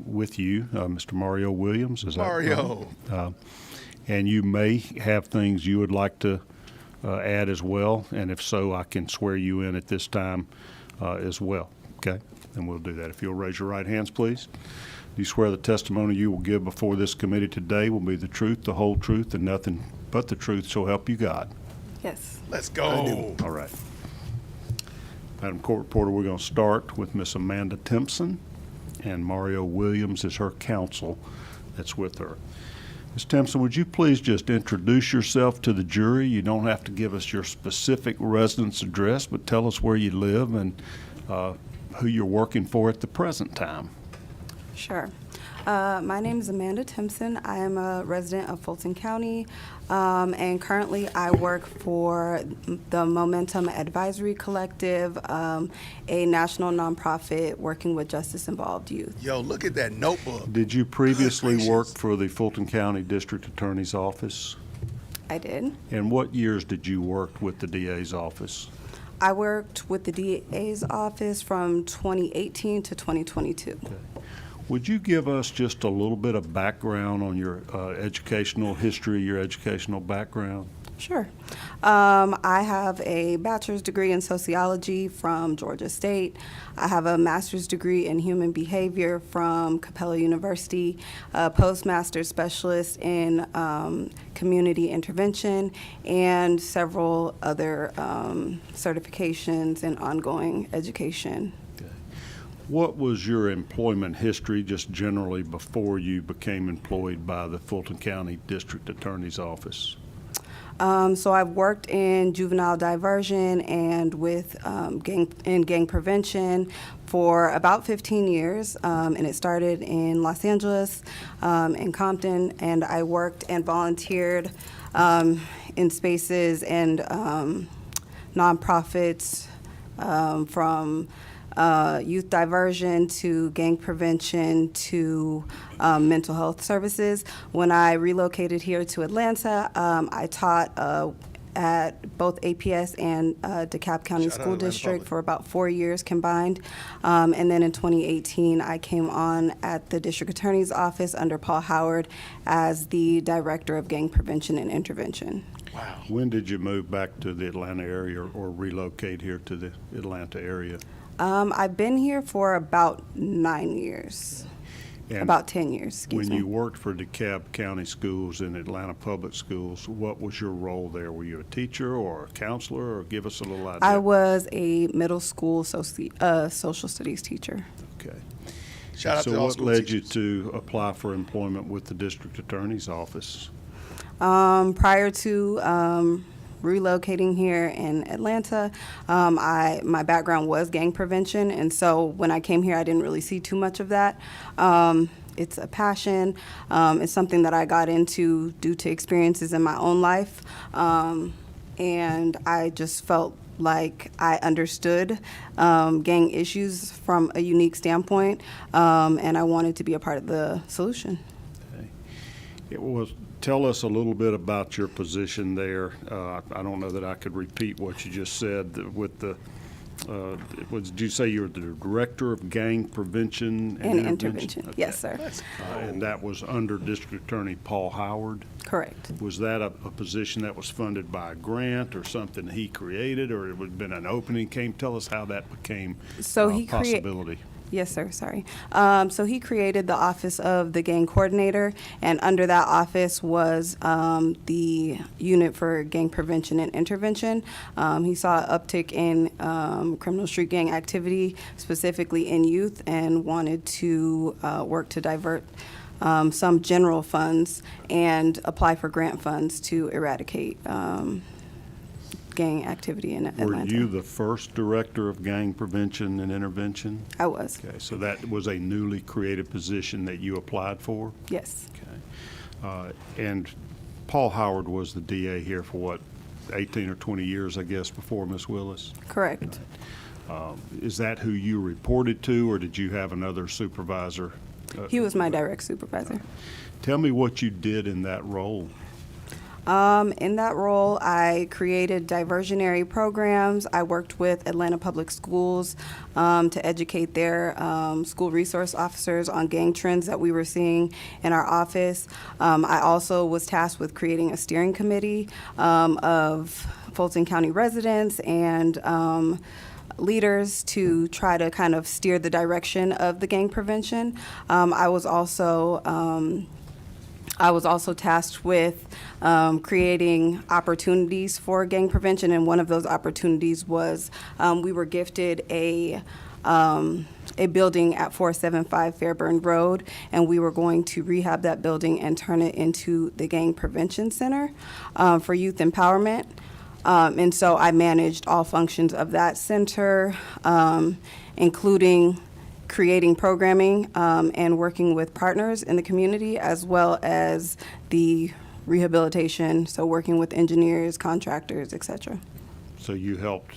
with you, Mr. Mario Williams. Is that Mario. right? And you may have things you would like to add as well, and if so, I can swear you in at this time as well. Okay, and we'll do that. If you'll raise your right hands, please. Do you swear the testimony you will give before this committee today will be the truth, the whole truth, and nothing but the truth, so help you God? Yes. Let's go. All right. Madam Court Reporter, we're going to start with Miss Amanda Timpson, and Mario Williams is her counsel that's with her. Ms. Timpson, would you please just introduce yourself to the jury? You don't have to give us your specific residence address, but tell us where you live and who you're working for at the present time. Sure. My name is Amanda Timpson. I am a resident of Fulton County, and currently I work for the Momentum Advisory Collective, a national nonprofit working with justice-involved youth. Yo, look at that notebook. Did you previously work for the Fulton County District Attorney's Office? I did. And what years did you work with the DA's office? I worked with the DA's office from 2018 to 2022. Okay. Would you give us just a little bit of background on your educational history, your educational background? Sure. I have a bachelor's degree in sociology from Georgia State. I have a master's degree in human behavior from Capella University, a postmaster's specialist in community intervention, and several other certifications in ongoing education. What was your employment history just generally before you became employed by the Fulton County District Attorney's Office? So I've worked in juvenile diversion and with gang prevention for about 15 years, and it started in Los Angeles, in Compton, and I worked and volunteered in spaces and nonprofits from youth diversion to gang prevention to mental health services. When I relocated here to Atlanta, I taught at both APS and DeKalb County School District for about 4 years combined. And then in 2018, I came on at the District Attorney's Office under Paul Howard as the Director of Gang Prevention and Intervention. Wow. When did you move back to the Atlanta area or relocate here to the Atlanta area? I've been here for about 9 years. And about 10 years, when you worked for DeKalb County Schools and Atlanta Public Schools, what was your role there? Were you a teacher or a counselor, or give us a little idea? I was a middle school social studies teacher. Okay. Shout out to all what school led teachers. you to apply for employment with the District Attorney's Office? Prior to relocating here in Atlanta, my background was gang prevention, and so when I came here, I didn't really see too much of that. It's a passion. It's something that I got into due to experiences in my own life, and I just felt like I understood gang issues from a unique standpoint, and I wanted to be a part of the solution. Tell us a little bit about your position there. I don't know that I could repeat what you just said with the, did you say you're the Director of Gang Prevention and Intervention? Okay. Yes, sir. And that was under District Attorney Paul Howard? Correct. Was that a position that was funded by a grant or something he created, or it would have been an opening? Tell us how that became a possibility. Yes, sir. Sorry. So he created the Office of the Gang Coordinator, and under that office was the Unit for Gang Prevention and Intervention. He saw an uptick in criminal street gang activity, specifically in youth, and wanted to work to divert some general funds and apply for grant funds to eradicate gang activity in Atlanta. Were you the first Director of Gang Prevention and Intervention? I was. Okay, so that was a newly created position that you applied for? Yes. Okay. And Paul Howard was the DA here for what, 18 or 20 years, I guess, before Ms. Willis? Correct. Is that who you reported to, or did you have another supervisor? He was my direct supervisor. Tell me what you did in that role. In that role, I created diversionary programs. I worked with Atlanta Public Schools to educate their school resource officers on gang trends that we were seeing in our office. I also was tasked with creating a steering committee of Fulton County residents and leaders to try to kind of steer the direction of the gang prevention. I was also tasked with creating opportunities for gang prevention, and one of those opportunities was we were gifted a building at 475 Fairburn Road, and we were going to rehab that building and turn it into the Gang Prevention Center for youth empowerment. And so I managed all functions of that center, including creating programming and working with partners in the community, as well as the rehabilitation, so working with engineers, contractors, et cetera. So you helped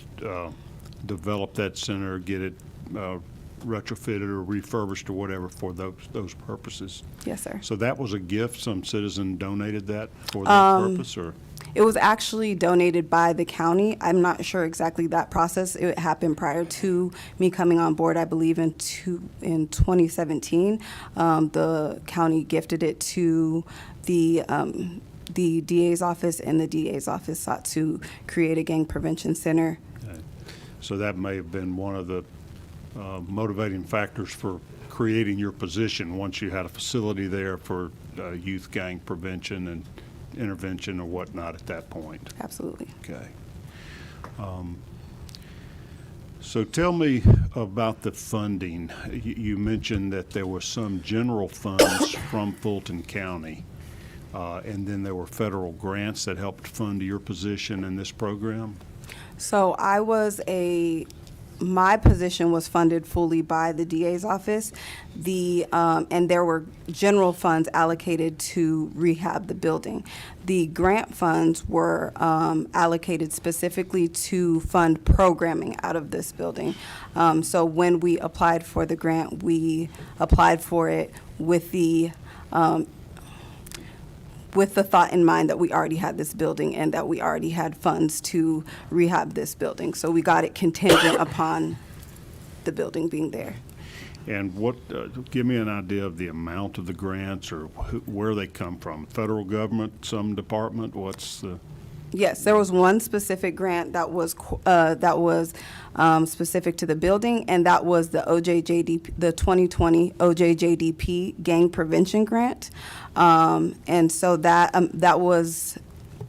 develop that center, get it retrofitted or refurbished or whatever for those purposes? Yes, sir. So that was a gift? Some citizen donated that for that purpose, or? It was actually donated by the county. I'm not sure exactly that process. It happened prior to me coming on board, I believe in 2017. The county gifted it to the DA's office, and the DA's office sought to create a gang prevention center. Okay. So that may have been one of the motivating factors for creating your position once you had a facility there for youth gang prevention and intervention or whatnot at that point. Absolutely. Okay. So tell me about the funding. You mentioned that there were some general funds from Fulton County, and then there were federal grants that helped fund your position in this program? So my position was funded fully by the DA's office. And there were general funds allocated to rehab the building. The grant funds were allocated specifically to fund programming out of this building. So when we applied for the grant, we applied for it with the thought in mind that we already had this building and that we already had funds to rehab this building. So we got it contingent upon the building being there. And give me an idea of the amount of the grants, or where they come from. Federal government, some department, what's the? Yes, there was one specific grant that was specific to the building, and that was the the 2020 OJJDP Gang Prevention Grant. And so that was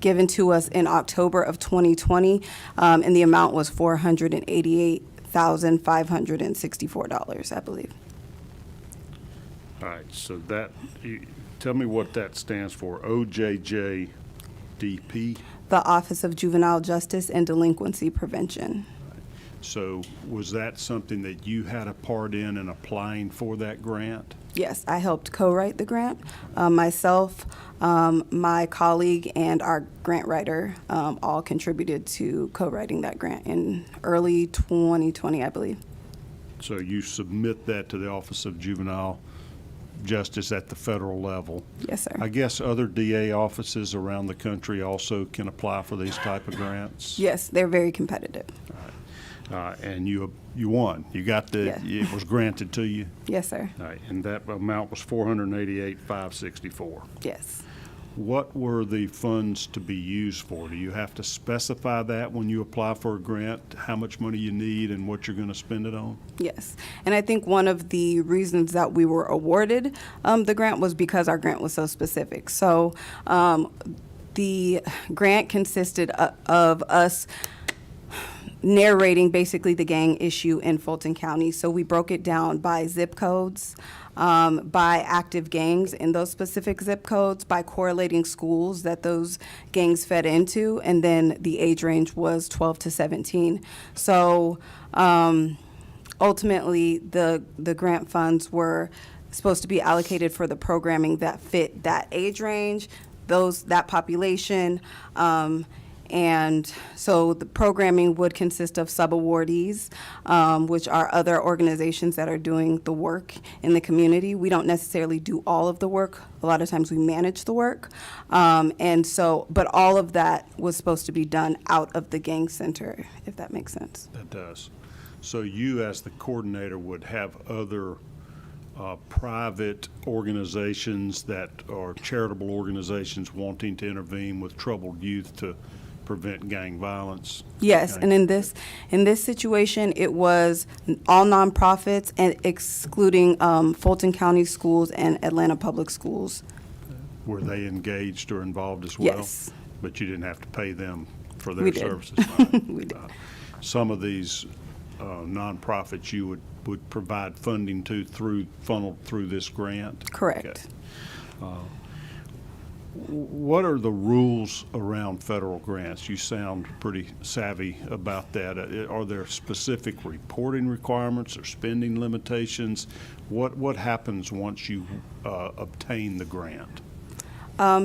given to us in October of 2020, and the amount was $488,564, I believe. All right, so tell me what that stands for, OJJ. OJDP? The Office of Juvenile Justice and Delinquency Prevention. So was that something that you had a part in applying for that grant? Yes, I helped co-write the grant. Myself, my colleague, and our grant writer all contributed to co-writing that grant in early 2020, I believe. So you submit that to the Office of Juvenile Justice at the federal level. Yes, sir. I guess other DA offices around the country also can apply for these type of grants? Yes, they're very competitive. And you won. You got Yeah. it was granted to you? Yes, sir. All right, and that amount was $488,564. Yes. What were the funds to be used for? Do you have to specify that when you apply for a grant, how much money you need and what you're going to spend it on? Yes, and I think one of the reasons that we were awarded the grant was because our grant was so specific. So the grant consisted of us narrating basically the gang issue in Fulton County. So we broke it down by zip codes, by active gangs in those specific zip codes, by correlating schools that those gangs fed into, and then the age range was 12 to 17. So ultimately, the grant funds were supposed to be allocated for the programming that fit that age range, that population. And so the programming would consist of sub-awardees, which are other organizations that are doing the work in the community. We don't necessarily do all of the work. A lot of times we manage the work. But all of that was supposed to be done out of the gang center, if that makes sense. That does. So you, as the coordinator, would have other private organizations that are charitable organizations wanting to intervene with troubled youth to prevent gang violence? Yes, Okay. and in this situation, it was all nonprofits and excluding Fulton County schools and Atlanta Public Schools. Were they engaged or involved as well? Yes. But you didn't have to pay them for their We did. services? Right. We did. Some of these nonprofits you would provide funding to funneled through this grant? Correct. Okay. What are the rules around federal grants? You sound pretty savvy about that. Are there specific reporting requirements or spending limitations? What happens once you obtain the grant?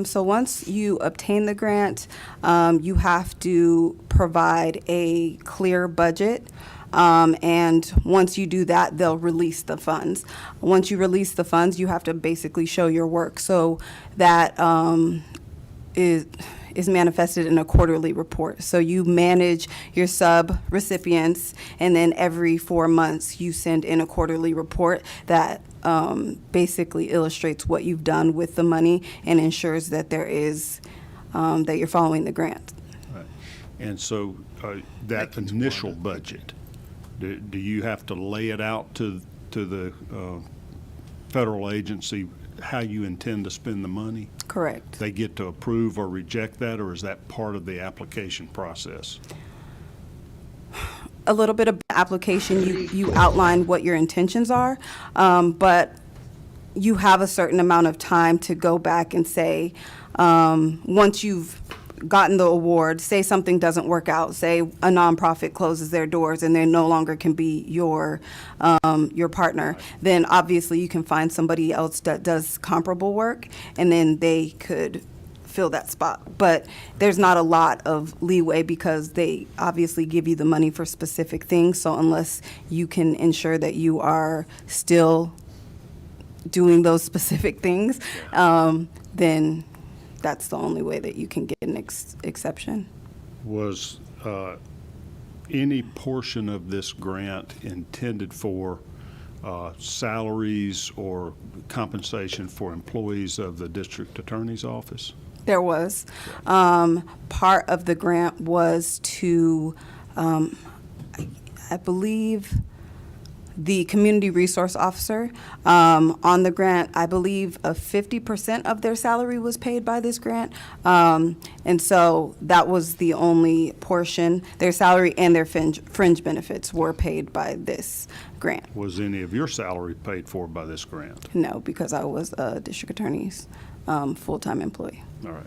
So once you obtain the grant, you have to provide a clear budget. And once you do that, they'll release the funds. Once you release the funds, you have to basically show your work. So that is manifested in a quarterly report. So you manage your sub-recipients, and then every 4 months you send in a quarterly report that basically illustrates what you've done with the money and ensures that there is that you're following the grant. Right. And so that initial budget, do you have to lay it out to the federal agency how you intend to spend the money? Correct. They get to approve or reject that, or is that part of the application process? A little bit of application, you outline what your intentions are, but you have a certain amount of time to go back and say, once you've gotten the award, say something doesn't work out, say a nonprofit closes their doors and they no longer can be your partner, then obviously you can find somebody else that does comparable work, and then they could fill that spot. But there's not a lot of leeway because they obviously give you the money for specific things. So unless you can ensure that you are still doing those specific things, then that's the only way that you can get an exception. Was any portion of this grant intended for salaries or compensation for employees of the district attorney's office? There was. Part of the grant was to, I believe, the community resource officer. On the grant, I believe 50% of their salary was paid by this grant. And so that was the only portion. Their salary and their fringe benefits were paid by this grant. Was any of your salary paid for by this grant? No, because I was a district attorney's full-time employee. All right.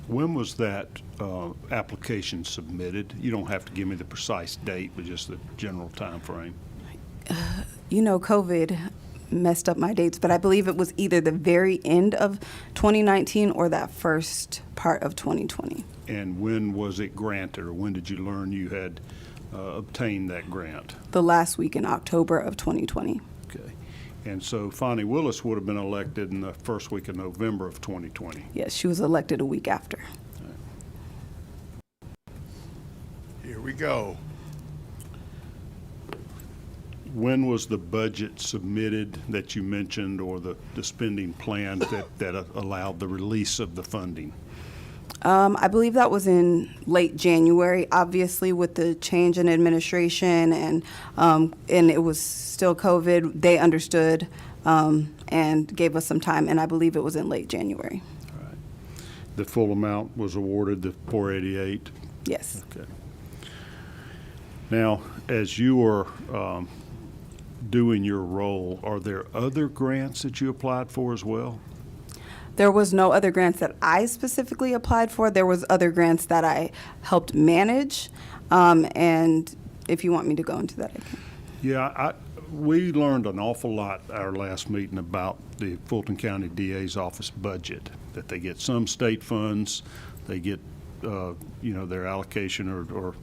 When was that application submitted? You don't have to give me the precise date, but just the general time frame. You know, COVID messed up my dates, but I believe it was either the very end of 2019 or that first part of 2020. And when was it granted, or when did you learn you had obtained that grant? The last week in October of 2020. Okay. And so Fani Willis would have been elected in the first week of November of 2020. Yes, she was elected a week after. Here we go. When was the budget submitted that you mentioned, or the spending plan that allowed the release of the funding? I believe that was in late January, obviously with the change in administration and it was still COVID. They understood and gave us some time, and I believe it was in late January. All right. The full amount was awarded, the 488? Yes. Okay. Now, as you are doing your role, are there other grants that you applied for as well? There was no other grants that I specifically applied for. There was other grants that I helped manage, and if you want me to go into that, I can. Yeah, we learned an awful lot at our last meeting about the Fulton County DA's office budget, that they get some state funds, they get, their allocation or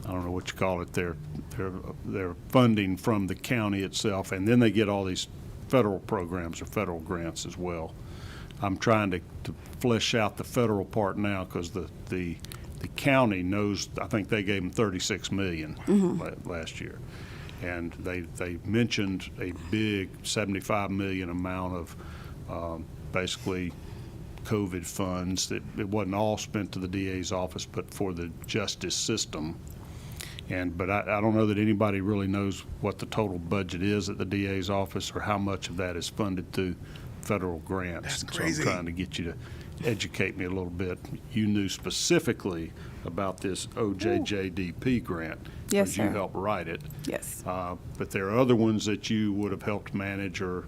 I don't know what you call it, their funding from the county itself, and then they get all these federal programs or federal grants as well. I'm trying to flesh out the federal part now, because the county knows, I think they gave them $36 million last year. And they mentioned a big $75 million amount of basically COVID funds that it wasn't all spent to the DA's office, but for the justice system. But I don't know that anybody really knows what the total budget is at the DA's office, or how much of that is funded through federal grants. That's crazy. So I'm trying to get you to educate me a little bit. You knew specifically about this OJJDP grant. Yes, because you sir. helped write it. Yes. But there are other ones that you would have helped manage or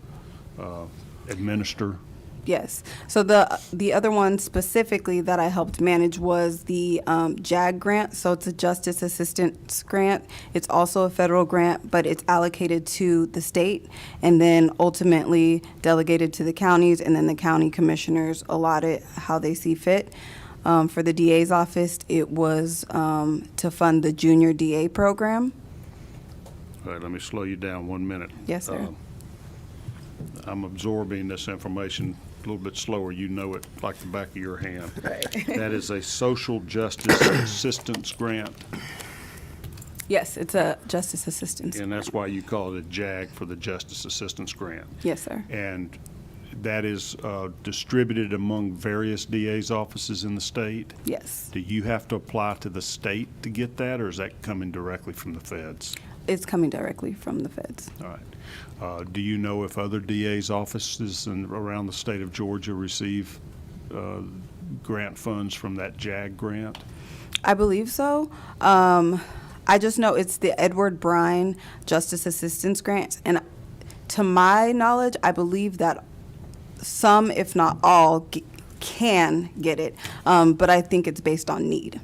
administer. Yes. So the other one specifically that I helped manage was the JAG grant. So it's a Justice Assistance Grant. It's also a federal grant, but it's allocated to the state and then ultimately delegated to the counties, and then the county commissioners allot it how they see fit. For the DA's office, it was to fund the junior DA program. All right, let me slow you down 1 minute. Yes, sir. I'm absorbing this information a little bit slower. You know it like the back of your hand. Right. That is a social justice assistance grant. Yes, it's a justice assistance. And that's why you call it a JAG, for the Justice Assistance Grant. Yes, sir. And that is distributed among various DA's offices in the state? Yes. Do you have to apply to the state to get that, or is that coming directly from the feds? It's coming directly from the feds. All right. Do you know if other DA's offices around the state of Georgia receive grant funds from that JAG grant? I believe so. I just know it's the Edward Brine Justice Assistance Grant. And to my knowledge, I believe that some, if not all, can get it. But I think it's based on need.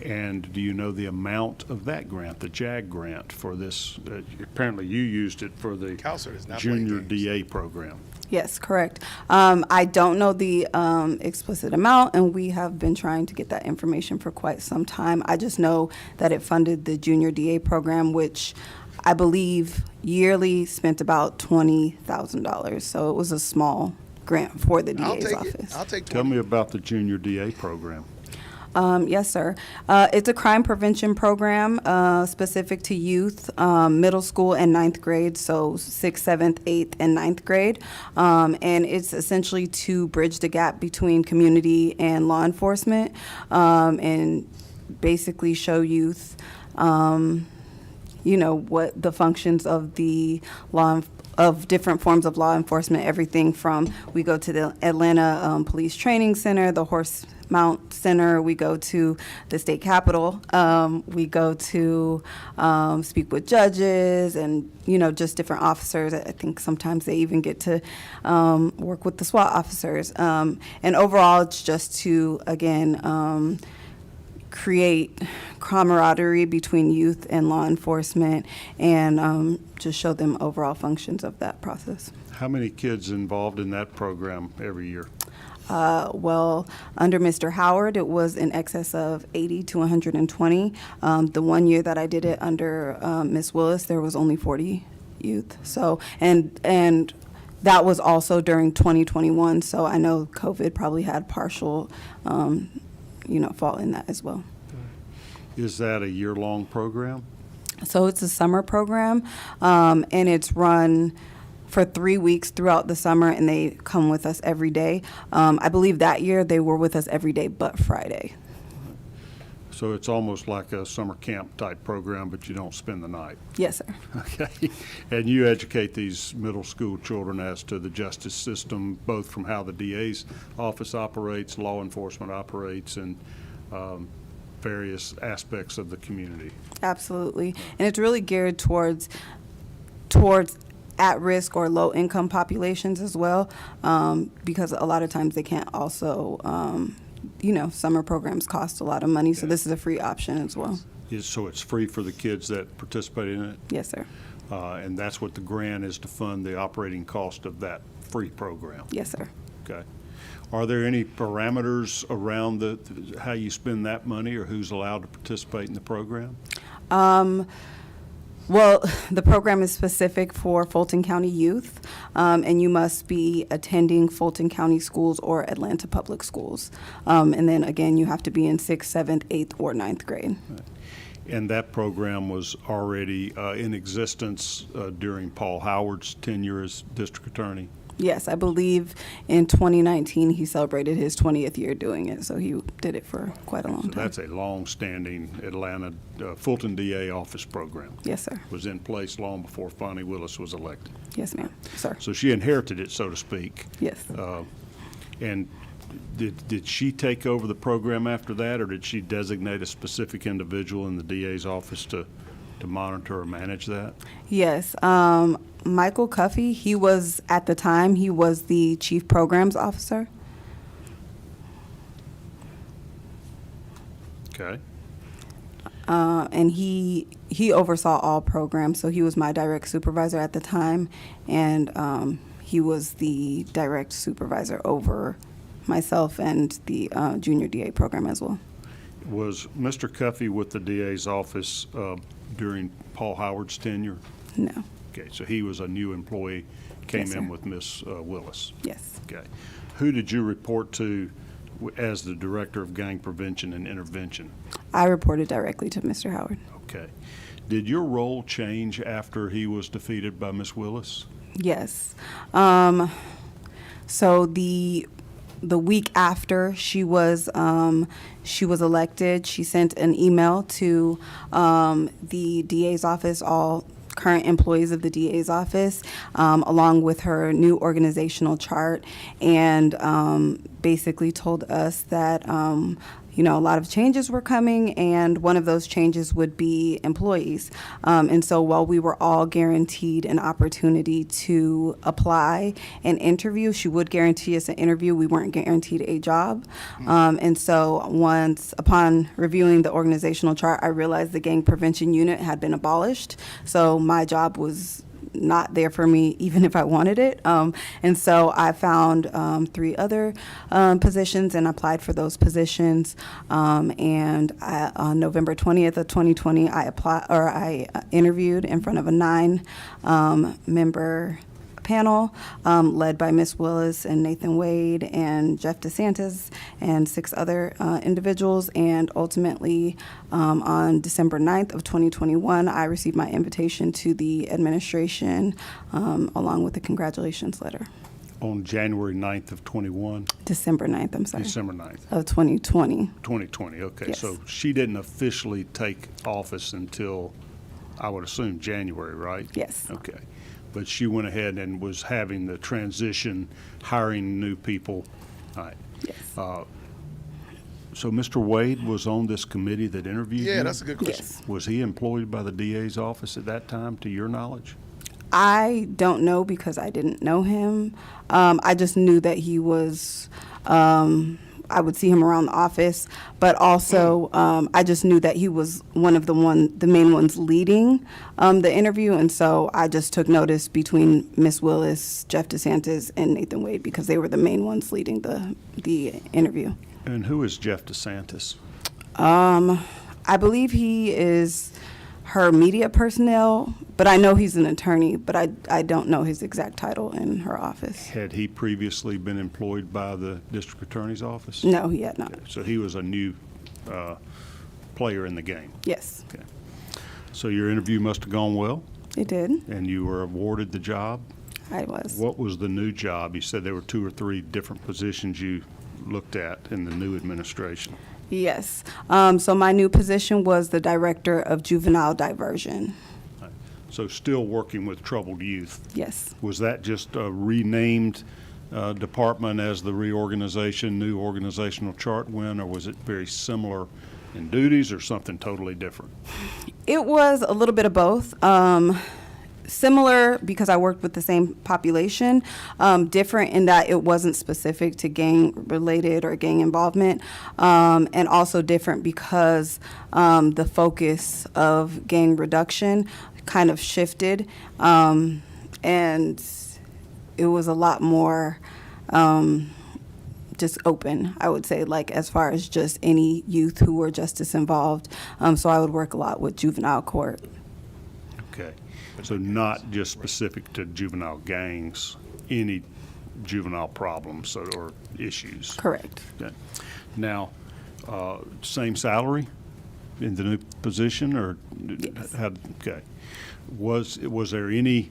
And do you know the amount of that grant, the JAG grant, for this? Apparently you used it for the Counselor is not junior playing games. DA program. Yes, correct. I don't know the explicit amount, and we have been trying to get that information for quite some time. I just know that it funded the junior DA program, which I believe yearly spent about $20,000. So it was a small grant for the I'll DA's take office. it. I'll take Tell 20. me about the junior DA program. Yes, sir. It's a crime prevention program specific to youth, middle school and ninth grade, so 6th, 7th, 8th, and ninth grade. And it's essentially to bridge the gap between community and law enforcement, and basically show youth, what the functions of the of different forms of law enforcement, everything from, we go to the Atlanta Police Training Center, the Mount Center. We go to the state capitol. We go to speak with judges and, just different officers. I think sometimes they even get to work with the SWAT officers. And overall, it's just to, again, create camaraderie between youth and law enforcement and just show them overall functions of that process. How many kids involved in that program every year? Well, under Mr. Howard, it was in excess of 80 to 120. The one year that I did it under Ms. Willis, there was only 40 youth. So, and that was also during 2021. So I know COVID probably had partial, fault in that as well. Is that a year-long program? So it's a summer program, and it's run for 3 weeks throughout the summer, and they come with us every day. I believe that year they were with us every day but Friday. So it's almost like a summer camp type program, but you don't spend the night. Yes, sir. Okay. And you educate these middle school children as to the justice system, both from how the DA's office operates, law enforcement operates, and various aspects of the community. Absolutely. And it's really geared towards at-risk or low-income populations as well, because a lot of times they can't also, summer programs cost a lot of money, so this is a free option as well. So it's free for the kids that participate in it? Yes, sir. And that's what the grant is, to fund the operating cost of that free program? Yes, sir. Okay. Are there any parameters around how you spend that money, or who's allowed to participate in the program? Well, the program is specific for Fulton County youth, and you must be attending Fulton County schools or Atlanta Public Schools. And then again, you have to be in 6th, 7th, 8th, or 9th grade. And that program was already in existence during Paul Howard's tenure as district attorney? Yes, I believe in 2019 he celebrated his 20th year doing it, so he did it for quite a long time. That's a long-standing Atlanta Fulton DA office program. Yes, sir. Was in place long before Fani Willis was elected. Yes, ma'am. Sir. So she inherited it, so to speak. Yes. And did she take over the program after that, or did she designate a specific individual in the DA's office to monitor or manage that? Yes. Michael Cuffey, at the time, he was the chief programs officer. Okay. And he oversaw all programs, so he was my direct supervisor at the time, and he was the direct supervisor over myself and the junior DA program as well. Was Mr. Cuffey with the DA's office during Paul Howard's tenure? No. Okay, so he was a new employee, came Yes, in sir. with Miss Willis. Yes. Okay. Who did you report to as the Director of Gang Prevention and Intervention? I reported directly to Mr. Howard. Okay. Did your role change after he was defeated by Miss Willis? Yes. So the week after she was elected, she sent an email to the DA's office, all current employees of the DA's office, along with her new organizational chart, and basically told us that a lot of changes were coming, and one of those changes would be employees. And so while we were all guaranteed an opportunity to apply and interview, she would guarantee us an interview. We weren't guaranteed a job. And so upon reviewing the organizational chart, I realized the gang prevention unit had been abolished. So my job was not there for me, even if I wanted it. And so I found 3 other positions and applied for those positions. And on November 20th of 2020, I interviewed in front of a 9-member panel led by Ms. Willis and Nathan Wade and Jeff DeSantis and 6 other individuals. And ultimately, on December 9th of 2021, I received my invitation to the administration along with a congratulations letter. On January 9th of 21? December 9th, I'm sorry. December 9th. Of 2020. 2020, okay. Yes. So she didn't officially take office until, I would assume, January, right? Yes. Okay. But she went ahead and was having the transition, hiring new people. All right. Yes. So Mr. Wade was on this committee that interviewed you? Yeah, that's a good question. Yes. Was he employed by the DA's office at that time, to your knowledge? I don't know because I didn't know him. I just knew that he was, I would see him around the office, but also I just knew that he was one of the main ones leading the interview, and so I just took notice between Miss Willis, Jeff DeSantis, and Nathan Wade because they were the main ones leading the interview. And who is Jeff DeSantis? I believe he is her media personnel, but I know he's an attorney, but I don't know his exact title in her office. Had he previously been employed by the district attorney's office? No, he had not. So he was a new player in the game. Yes, Okay. So your interview must have gone well, it did. and you were awarded the job. I was. What was the new job? You said there were 2 or 3 different positions you looked at in the new administration. Yes. So my new position was the Director of Juvenile Diversion. So still working with troubled youth. Yes. Was that just a renamed department as the reorganization, new organizational chart went, or was it very similar in duties or something totally different? It was a little bit of both. Similar because I worked with the same population, different in that it wasn't specific to gang-related or gang involvement, and also different because the focus of gang reduction kind of shifted, and it was a lot more just open, I would say, like as far as just any youth who were justice involved. So I would work a lot with juvenile court. Okay. So not just specific to juvenile gangs, any juvenile problems or issues? Correct. Okay. Now, same salary in the new position, or Yes. okay? Was there any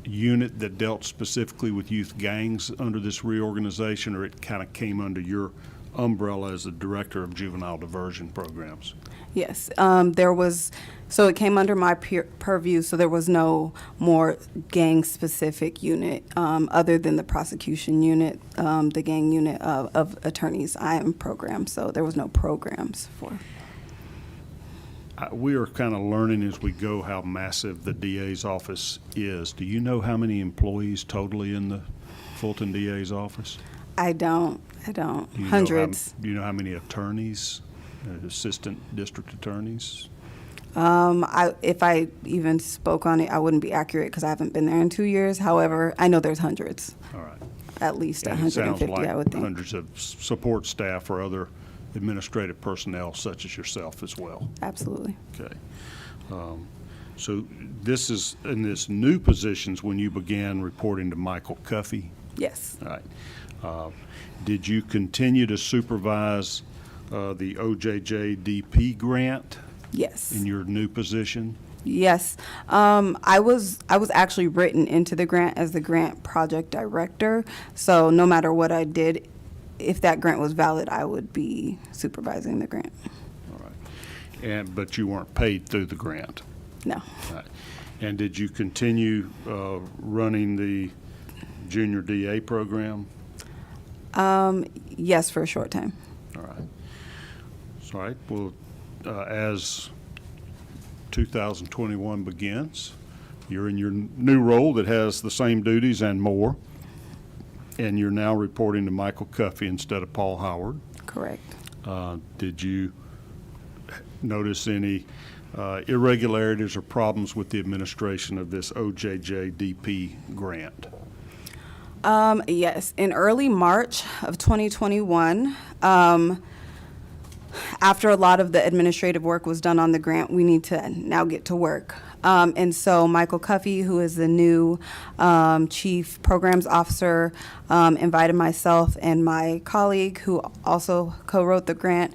unit that dealt specifically with youth gangs under this reorganization, or it kind of came under your umbrella as the Director of Juvenile Diversion Programs? Yes, there was, so it came under my purview, so there was no more gang-specific unit other than the prosecution unit, the gang unit of attorneys I am programmed, so there was no programs for. We are kind of learning as we go how massive the DA's office is. Do you know how many employees totally in the Fulton DA's office? I don't. Do you know Hundreds. do you know how many attorneys, assistant district attorneys? If I even spoke on it, I wouldn't be accurate because I haven't been there in 2 years. However, I know there's hundreds, All right. at least And it 150, sounds like I would think. hundreds of support staff or other administrative personnel such as yourself as well. Absolutely. Okay. So this is in this new positions when you began reporting to Michael Cuffey. Yes. All right. Did you continue to supervise the OJJDP grant Yes. in your new position? Yes. I was actually written into the grant as the grant project director. So no matter what I did, if that grant was valid, I would be supervising the grant. All right. But you weren't paid through the grant? No. All right. And did you continue running the junior DA program? Yes, for a short time. All right. All right. Well, as 2021 begins, you're in your new role that has the same duties and more, and you're now reporting to Michael Cuffey instead of Paul Howard. Correct. Did you notice any irregularities or problems with the administration of this OJJDP grant? Yes. In early March of 2021, after a lot of the administrative work was done on the grant, we need to now get to work. And so Michael Cuffey, who is the new chief programs officer, invited myself and my colleague, who also co-wrote the grant,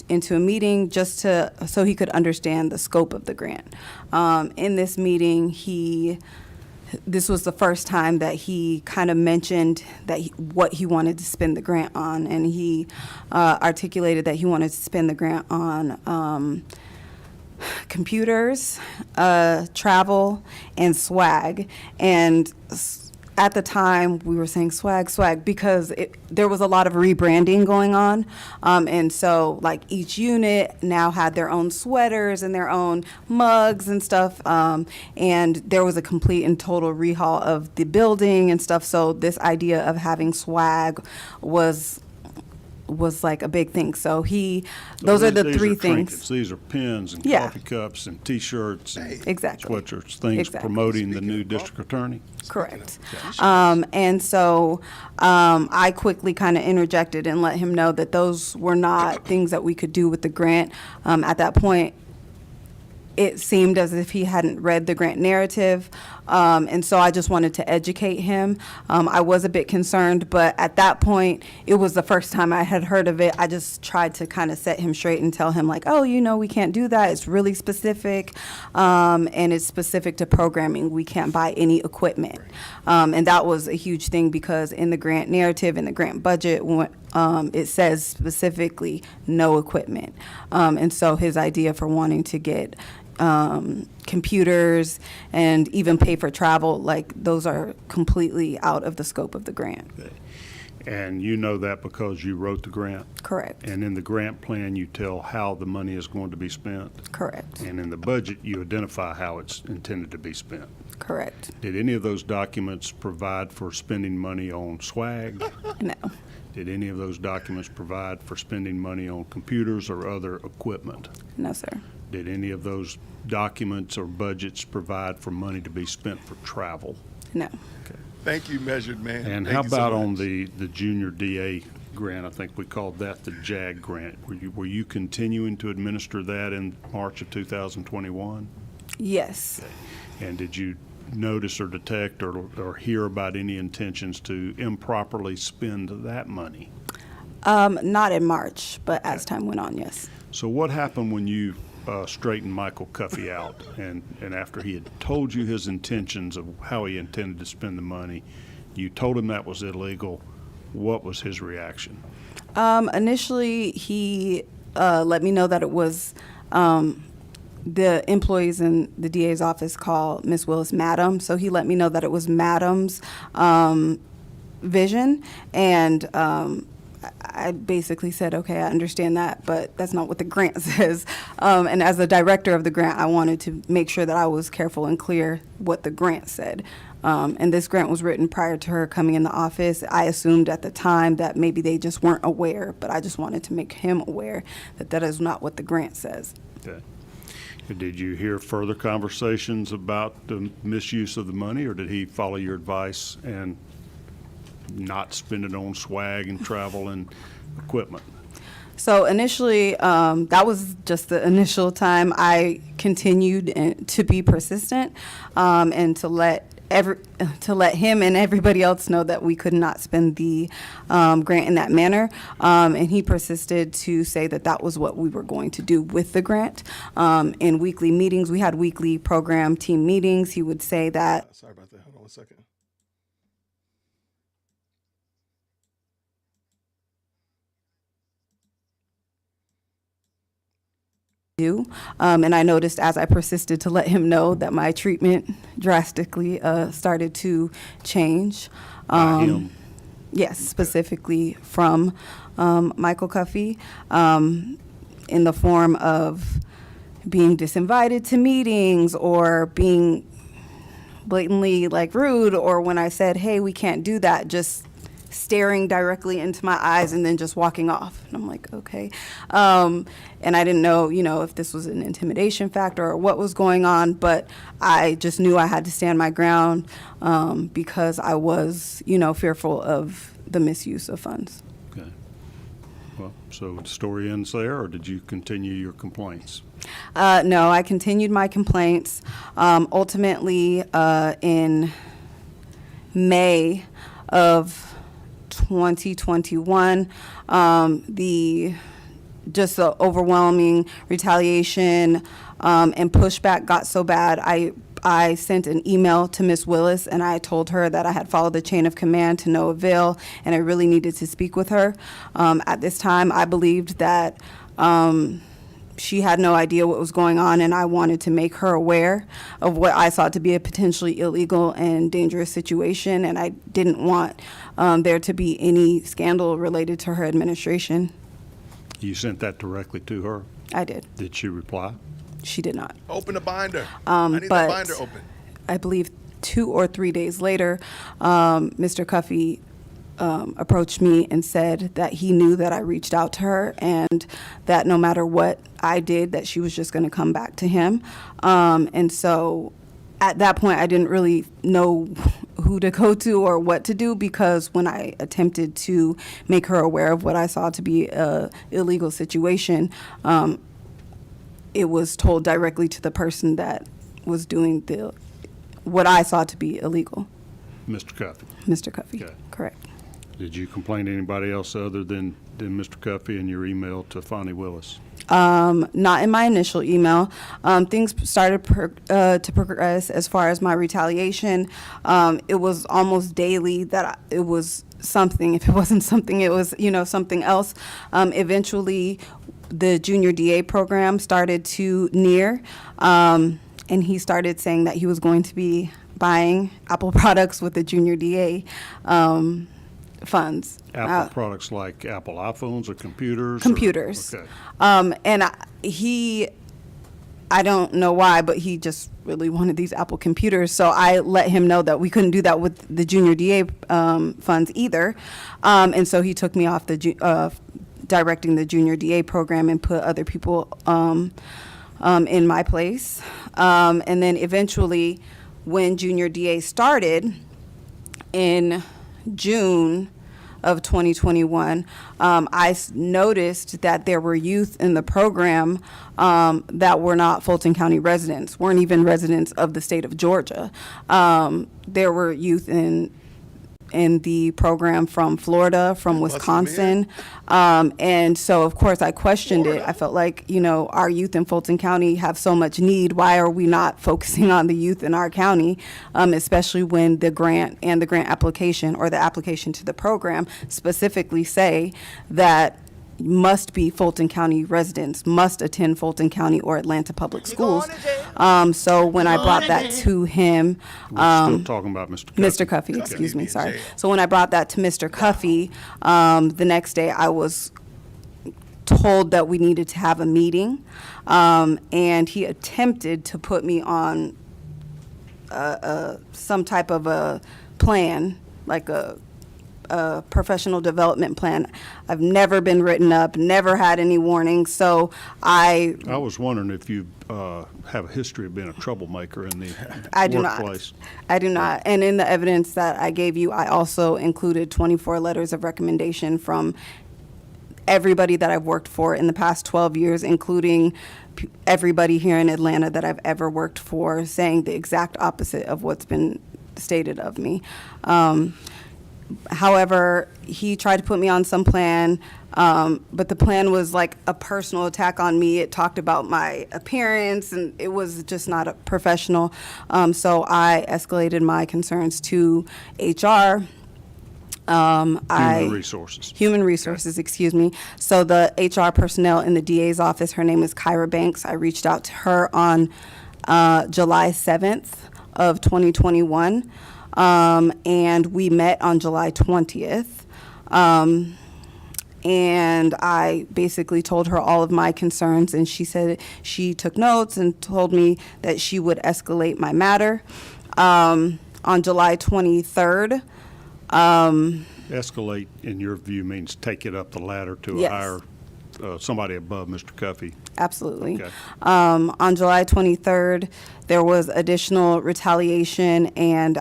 into a meeting just so he could understand the scope of the grant. In this meeting, this was the first time that he kind of mentioned that what he wanted to spend the grant on, and he articulated that he wanted to spend the grant on computers, travel, and swag. And at the time, we were saying swag because there was a lot of rebranding going on. And so, like, each unit now had their own sweaters and their own mugs and stuff. And there was a complete and total rehaul of the building and stuff. So this idea of having swag was like a big thing. So those are the three things. Trinkets. These are pens and Yeah. coffee cups and T-shirts and Exactly. sweatshirts, things Exactly. promoting the new district attorney. Correct. And so I quickly kind of interjected and let him know that those were not things that we could do with the grant. At that point, it seemed as if he hadn't read the grant narrative, and so I just wanted to educate him. I was a bit concerned, but at that point, it was the first time I had heard of it. I just tried to kind of set him straight and tell him, like, oh, we can't do that. It's really specific, and it's specific to programming. We can't buy any equipment. And that was a huge thing because in the grant narrative, in the grant budget, it says specifically no equipment. And so his idea for wanting to get computers and even pay for travel, like, those are completely out of the scope of the grant. Okay. And you know that because you wrote the grant? Correct. And in the grant plan, you tell how the money is going to be spent? Correct. And in the budget, you identify how it's intended to be spent? Correct. Did any of those documents provide for spending money on swag? No. Did any of those documents provide for spending money on computers or other equipment? No, sir. Did any of those documents or budgets provide for money to be spent for travel? No. Thank you, Measured Man. And Thank how you so about on much. the junior DA grant? I think we called that the JAG grant. Were you continuing to administer that in March of 2021? Yes. And did you notice or detect or hear about any intentions to improperly spend that money? Not in March, but as time went on, yes. So what happened when you straightened Michael Cuffey out and after he had told you his intentions of how he intended to spend the money, you told him that was illegal? What was his reaction? Initially, he let me know that it was the employees in the DA's office call Miss Willis Madam. So he let me know that it was Madam's vision. And I basically said, okay, I understand that, but that's not what the grant says. And as the director of the grant, I wanted to make sure that I was careful and clear what the grant said. And this grant was written prior to her coming in the office. I assumed at the time that maybe they just weren't aware, but I just wanted to make him aware that that is not what the grant says. Okay. Did you hear further conversations about the misuse of the money, or did he follow your advice and not spend it on swag and travel and equipment? So initially, that was just the initial time. I continued to be persistent and to let him and everybody else know that we could not spend the grant in that manner. And he persisted to say that that was what we were going to do with the grant. In weekly meetings, we had weekly program team meetings. He would say that. Sorry about that. Hold on one second. And I noticed as I persisted to let him know that my treatment drastically started to change. By him? Yes, specifically from Michael Cuffey, in the form of being disinvited to meetings or being blatantly like rude, or when I said, hey, we can't do that, just staring directly into my eyes and then just walking off. And I'm like, okay. And I didn't know, if this was an intimidation factor or what was going on, but I just knew I had to stand my ground because I was, fearful of the misuse of funds. Okay. Well, so the story ends there, or did you continue your complaints? No, I continued my complaints. Ultimately, in May of 2021, the overwhelming retaliation and pushback got so bad, I sent an email to Ms. Willis and I told her that I had followed the chain of command to no avail and I really needed to speak with her. At this time, I believed that she had no idea what was going on, and I wanted to make her aware of what I thought to be a potentially illegal and dangerous situation, and I didn't want there to be any scandal related to her administration. You sent that directly to her? I did. Did she reply? She did not. Open the binder. I need the but binder open. I believe 2 or 3 days later, Mr. Cuffey approached me and said that he knew that I reached out to her and that no matter what I did, that she was just going to come back to him. And so at that point, I didn't really know who to go to or what to do, because when I attempted to make her aware of what I saw to be a illegal situation, it was told directly to the person that was doing what I saw to be illegal. Mr. Cuffey? Mr. Cuffey, Okay. correct. Did you complain to anybody else other than Mr. Cuffey in your email to Fani Willis? Not in my initial email. Things started to progress as far as my retaliation. It was almost daily that it was something. If it wasn't something, it was, something else. Eventually, the junior DA program started to near, and he started saying that he was going to be buying Apple products with the junior DA funds. Apple products like Apple iPhones or computers? Computers. Okay. And I don't know why, but he just really wanted these Apple computers. So I let him know that we couldn't do that with the junior DA funds either. And so he took me off the directing the junior DA program and put other people in my place. And then eventually, when junior DA started in June of 2021, I noticed that there were youth in the program that were not Fulton County residents, weren't even residents of the state of Georgia. There were youth in the program from Florida, from Wisconsin. And so, of course, I questioned it. I felt like, our youth in Fulton County have so much need. Why are we not focusing on the youth in our county, especially when the grant and the grant application or the application to the program specifically say that must be Fulton County residents, must attend Fulton County or Atlanta Public Schools. So when I brought that to him, We're still talking about Mr. Cuffey. Mr. Cuffey, excuse me, sorry. So when I brought that to Mr. Cuffey, the next day I was told that we needed to have a meeting, and he attempted to put me on some type of a plan, like a professional development plan. I've never been written up, never had any warnings, so I was wondering if you have a history of being a troublemaker in the I do workplace. not. I do not. And in the evidence that I gave you, I also included 24 letters of recommendation from everybody that I've worked for in the past 12 years, including everybody here in Atlanta that I've ever worked for, saying the exact opposite of what's been stated of me. However, he tried to put me on some plan, but the plan was like a personal attack on me. It talked about my appearance, and it was just not a professional. So I escalated my concerns to HR. Human Resources. Human Resources, excuse me. So the HR personnel in the DA's office, her name is Kyra Banks. I reached out to her on July 7th of 2021. And we met on July 20th. And I basically told her all of my concerns, and she said she took notes and told me that she would escalate my matter. On July 23rd. Escalate, in your view, means take it up the ladder to Yes. a higher, somebody above Mr. Cuffey. Absolutely. Okay. On July 23rd, there was additional retaliation, and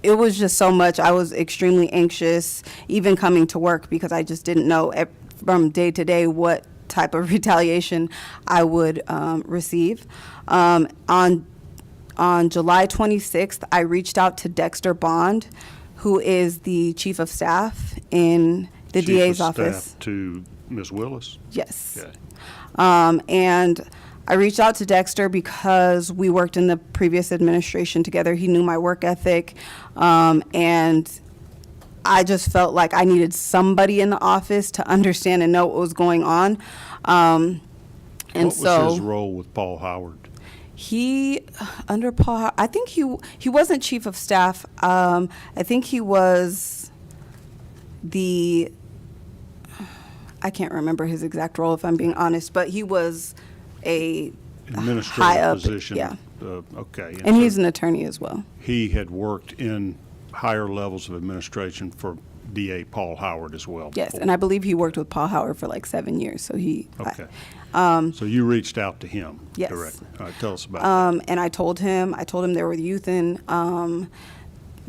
it was just so much. I was extremely anxious, even coming to work, because I just didn't know from day to day what type of retaliation I would receive. On July 26th, I reached out to Dexter Bond, who is the chief of staff in the Chief DA's of office. Staff to Ms. Willis? Yes. Okay. And I reached out to Dexter because we worked in the previous administration together. He knew my work ethic, and I just felt like I needed somebody in the office to understand and know what was going on. And What so was his role with Paul Howard? he, under Paul, I think he wasn't chief of staff. I think he was I can't remember his exact role if I'm being honest, but he was a Administrative high up position. Yeah, Okay. and so he's an attorney as well. he had worked in higher levels of administration for DA Paul Howard as well. Yes, before. and I believe he worked with Paul Howard for like 7 years. So Okay. So you reached out to him Yes. directly. All right, tell us about that. and I told him there were youth in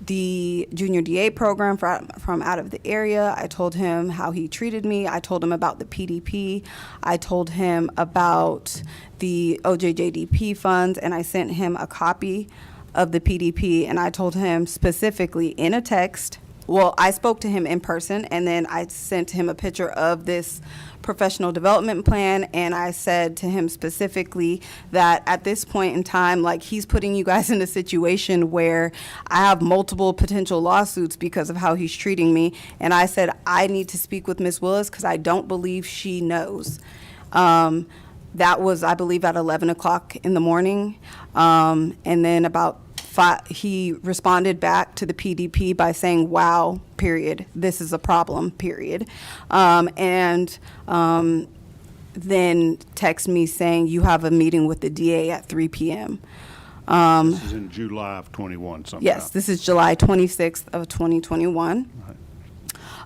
the junior DA program from out of the area. I told him how he treated me. I told him about the PDP. I told him about the OJJDP funds, and I sent him a copy of the PDP, and I told him specifically in a text. Well, I spoke to him in person, and then I sent him a picture of this professional development plan, and I said to him specifically that at this point in time, like, he's putting you guys in a situation where I have multiple potential lawsuits because of how he's treating me, and I said I need to speak with Ms. Willis because I don't believe she knows. That was, I believe, at 11 o'clock in the morning, and then about he responded back to the PDP by saying, wow, period, this is a problem, period. And then text me saying, you have a meeting with the DA at 3 p.m. This is in July of 21 sometime. Yes, this is July 26th of 2021.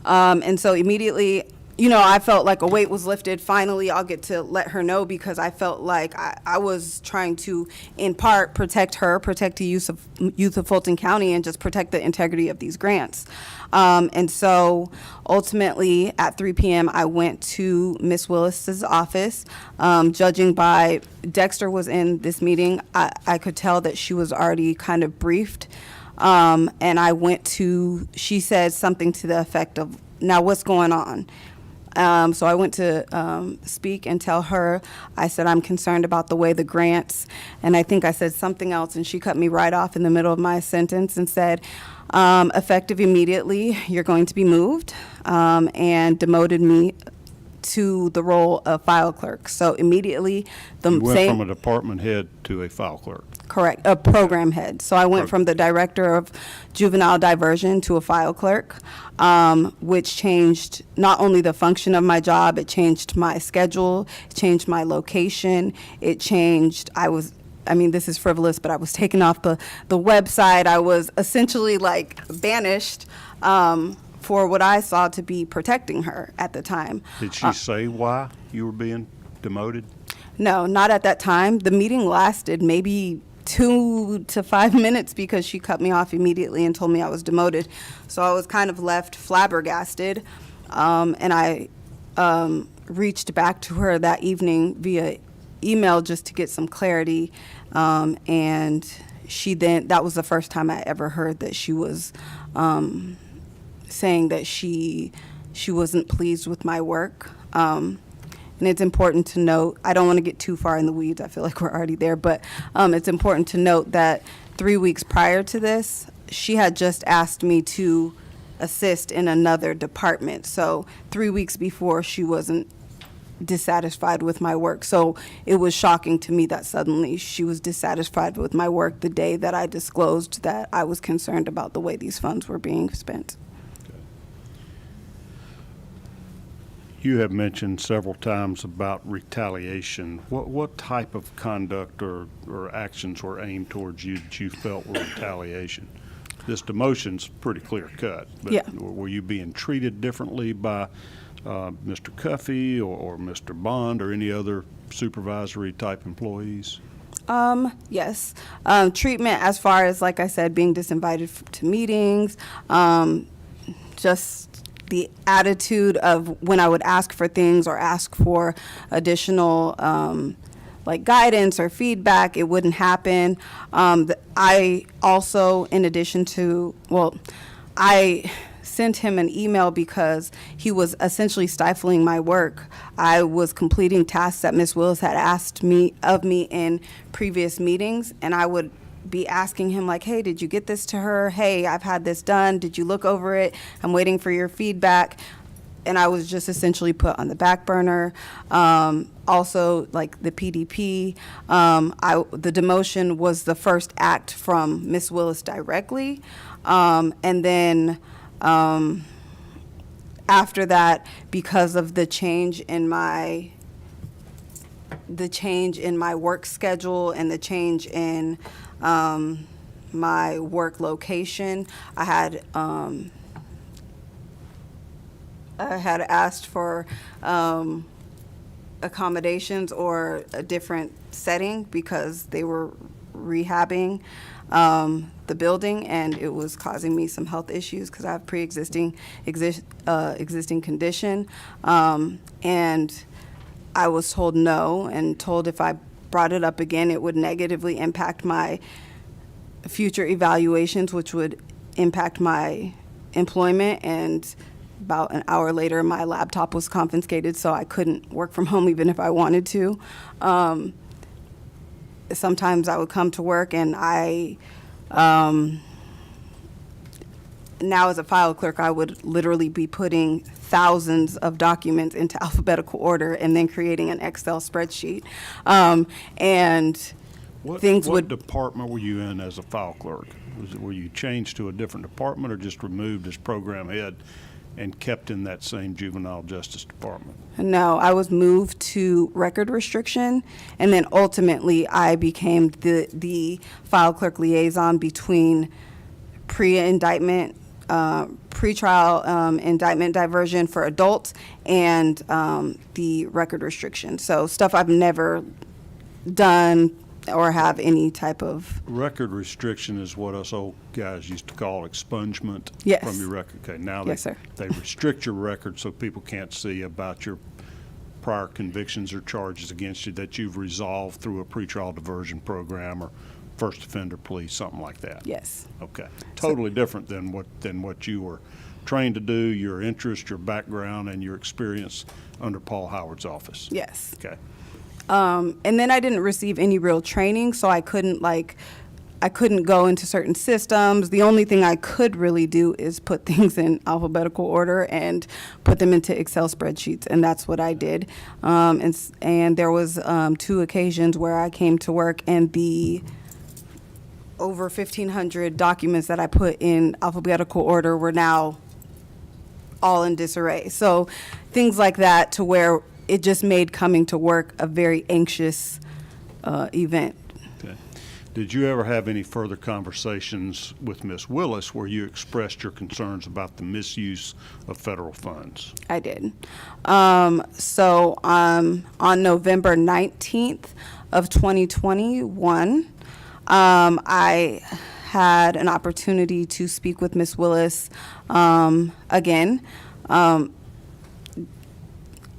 And so immediately, I felt like a weight was lifted. Finally, I'll get to let her know because I felt like I was trying to, in part, protect her, protect the youth of Fulton County, and just protect the integrity of these grants. And so ultimately, at 3 p.m., I went to Ms. Willis's office. Judging by Dexter was in this meeting, I could tell that she was already kind of briefed. And she said something to the effect of, now what's going on? So I went to speak and tell her, I said, I'm concerned about the way the grants, and I think I said something else, and she cut me right off in the middle of my sentence and said, effective immediately, you're going to be moved, and demoted me to the role of file clerk. So immediately, You went from a department head to a file clerk. Correct, a program head. So I went from the director of juvenile diversion to a file clerk, which changed not only the function of my job, it changed my schedule, it changed my location, it changed, this is frivolous, but I was taken off the website. I was essentially like banished for what I saw to be protecting her at the time. Did she say why you were being demoted? No, not at that time. The meeting lasted maybe 2 to 5 minutes because she cut me off immediately and told me I was demoted. So I was kind of left flabbergasted, and I reached back to her that evening via email just to get some clarity, and that was the first time I ever heard that she was saying that she wasn't pleased with my work. And it's important to note, I don't want to get too far in the weeds, I feel like we're already there, but it's important to note that 3 weeks prior to this, she had just asked me to assist in another department. So 3 weeks before, she wasn't dissatisfied with my work. So it was shocking to me that suddenly she was dissatisfied with my work the day that I disclosed that I was concerned about the way these funds were being spent. You have mentioned several times about retaliation. What type of conduct or actions were aimed towards you that you felt were retaliation? This demotion's pretty clear cut, but Yeah. were you being treated differently by Mr. Cuffey or Mr. Bond or any other supervisory type employees? Yes. Treatment as far as, like I said, being disinvited to meetings, just the attitude of when I would ask for things or ask for additional like guidance or feedback, it wouldn't happen. I also, in addition to, I sent him an email because he was essentially stifling my work. I was completing tasks that Ms. Willis had asked of me in previous meetings, and I would be asking him like, hey, did you get this to her? Hey, I've had this done. Did you look over it? I'm waiting for your feedback. And I was just essentially put on the back burner. Also, like the PDP, the demotion was the first act from Miss Willis directly. And then after that, because of the change in my work schedule and the change in my work location, I had asked for accommodations or a different setting because they were rehabbing the building, and it was causing me some health issues because I have existing condition. And I was told no, and told if I brought it up again, it would negatively impact my future evaluations, which would impact my employment. And about an hour later, my laptop was confiscated, so I couldn't work from home even if I wanted to. Sometimes I would come to work, and now as a file clerk, I would literally be putting thousands of documents into alphabetical order and then creating an Excel spreadsheet. And What would. department were you in as a file clerk? Were you changed to a different department or just removed as program head and kept in that same juvenile justice department? No, I was moved to record restriction, and then ultimately I became the file clerk liaison between pre-indictment, pretrial indictment diversion for adults and the record restriction. So stuff I've never done or have any type of. Record restriction is what us old guys used to call expungement. Yes. From your record. Okay, now Yes, sir. they restrict your record so people can't see about your prior convictions or charges against you that you've resolved through a pretrial diversion program or first offender plea, something like that. Yes. Okay, totally different than what you were trained to do, your interest, your background, and your experience under Paul Howard's office. Yes. Okay. And then I didn't receive any real training, so I couldn't go into certain systems. The only thing I could really do is put things in alphabetical order and put them into Excel spreadsheets, and that's what I did. And there was 2 occasions where I came to work, and the over 1,500 documents that I put in alphabetical order were now all in disarray. So things like that, to where it just made coming to work a very anxious event. Okay. Did you ever have any further conversations with Ms. Willis where you expressed your concerns about the misuse of federal funds? I did. So on November 19th of 2021, I had an opportunity to speak with Ms. Willis again.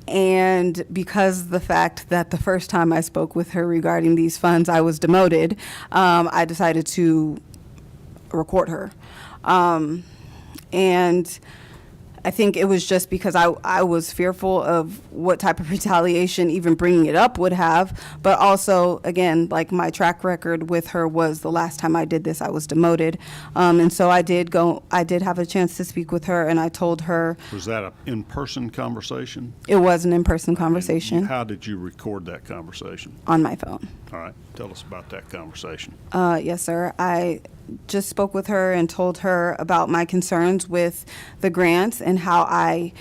And because the fact that the first time I spoke with her regarding these funds, I was demoted, I decided to record her. And I think it was just because I was fearful of what type of retaliation even bringing it up would have. But also, again, like my track record with her was the last time I did this, I was demoted. And so I did have a chance to speak with her, and I told her. Was that an in-person conversation? It was an in-person conversation. And how did you record that conversation? On my phone. All right. Tell us about that conversation. Yes, sir. I just spoke with her and told her about my concerns with the grants and how I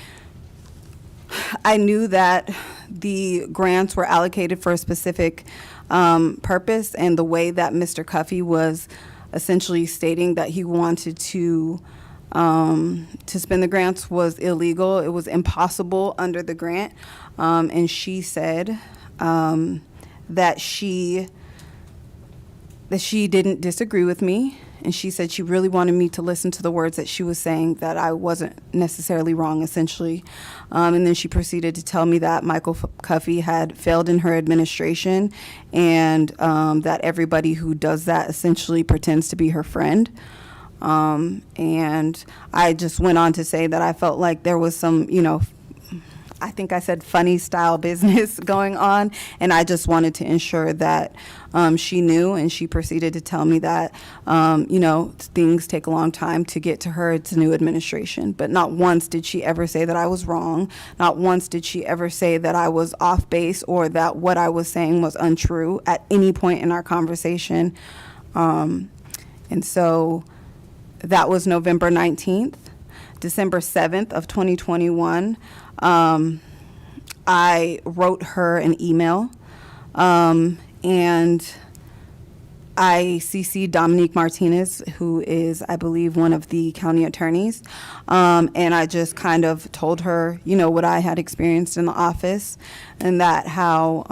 knew that the grants were allocated for a specific purpose, and the way that Mr. Cuffey was essentially stating that he wanted to spend the grants was illegal. It was impossible under the grant. And she said that she didn't disagree with me, and she said she really wanted me to listen to the words that she was saying, that I wasn't necessarily wrong, essentially. And then she proceeded to tell me that Michael Cuffey had failed in her administration, and that everybody who does that essentially pretends to be her friend. And I just went on to say that I felt like there was some, I think I said funny style business going on, and I just wanted to ensure that she knew, and she proceeded to tell me that, things take a long time to get to her. It's a new administration. But not once did she ever say that I was wrong. Not once did she ever say that I was off base or that what I was saying was untrue at any point in our conversation. And so that was November 19th. December 7th of 2021, I wrote her an email, and I CC'd Dominique Martinez, who is, I believe, one of the county attorneys, and I just kind of told her, what I had experienced in the office, and that how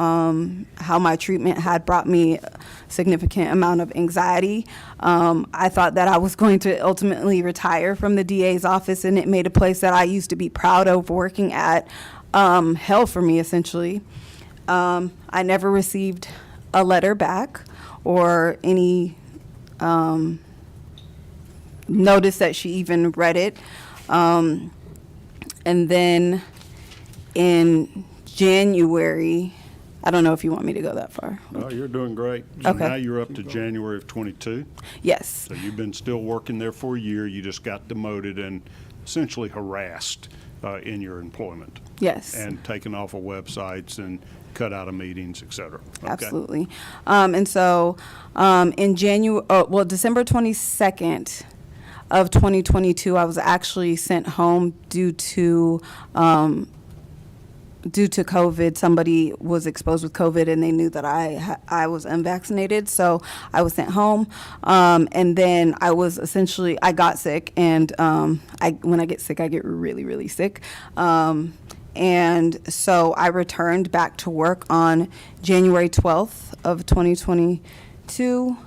my treatment had brought me a significant amount of anxiety. I thought that I was going to ultimately retire from the DA's office, and it made a place that I used to be proud of working at hell for me, essentially. I never received a letter back or any notice that she even read it. And then in January, I don't know if you want me to go that far. Oh, you're doing great. So Okay. now you're up to January of 22. Yes, So you've been still working there for a year. You just got demoted and essentially harassed in your employment yes. and taken off of websites and cut out of meetings, et cetera. Okay. Absolutely. And so in December 22nd of 2022, I was actually sent home due to COVID. Somebody was exposed with COVID, and they knew that I was unvaccinated, so I was sent home. And then I got sick, and when I get sick, I get really, really sick. And so I returned back to work on January 12th of 2022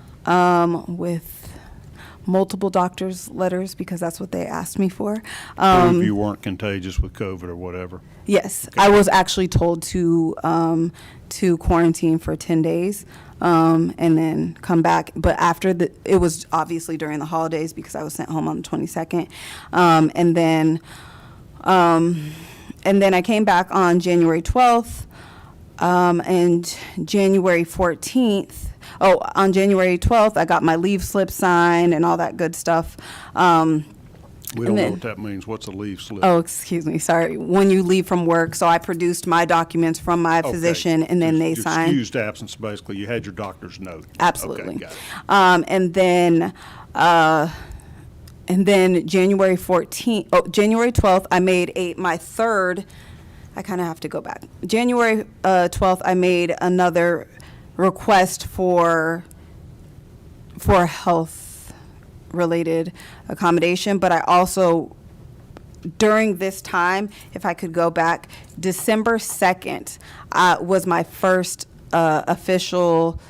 with multiple doctor's letters, because that's what they asked me for. Prove you weren't contagious with COVID or whatever. Yes, I was actually told to quarantine for 10 days and then come back. But it was obviously during the holidays because I was sent home on the 22nd. And then I came back on January 12th and January 14th. On January 12th, I got my leave slip signed and all that good stuff. We don't know what that means. What's a leave slip? Oh, excuse me. Sorry. When you leave from work. So I produced my documents from my physician, and then they Your signed. excused absence, basically. You had your doctor's note. Absolutely. Okay, got it. And then January 12th, I made my third. I kind of have to go back. January 12th, I made another request for health-related accommodation, but I also, during this time, if I could go back, December 2nd was my first official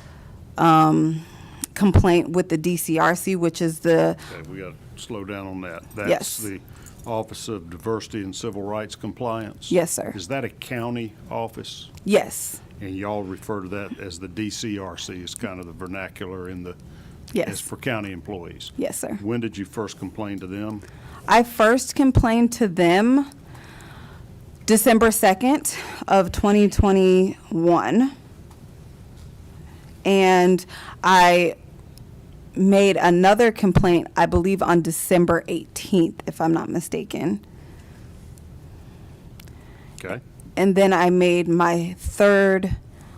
complaint with the DCRC, which is the... Okay, we got to slow down on that. That's Yes. the Office of Diversity and Civil Rights Compliance? Yes, sir. Is that a county office? Yes. And y'all refer to that as the DCRC, is kind of the vernacular in the, Yes. as for county employees. Yes, sir. When did you first complain to them? I first complained to them December 2nd of 2021. And I made another complaint, I believe, on December 18th, if I'm not mistaken. Okay. And then I made my third,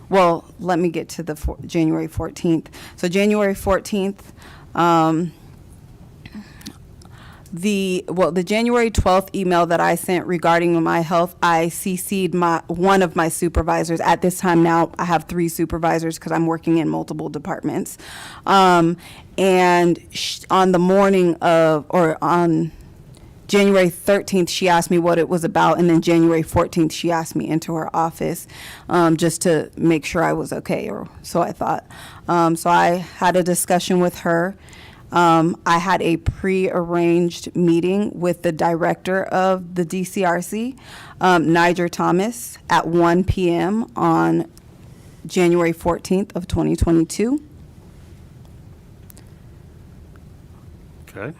let me get to the January 14th. So January 14th, the January 12th email that I sent regarding my health, I CC'd one of my supervisors. At this time now, I have 3 supervisors because I'm working in multiple departments. And on the morning on January 13th, she asked me what it was about, and then January 14th, she asked me into her office just to make sure I was okay, or so I thought. So I had a discussion with her. I had a pre-arranged meeting with the director of the DCRC, Niger Thomas, at 1 p.m. on January 14th of 2022. Okay.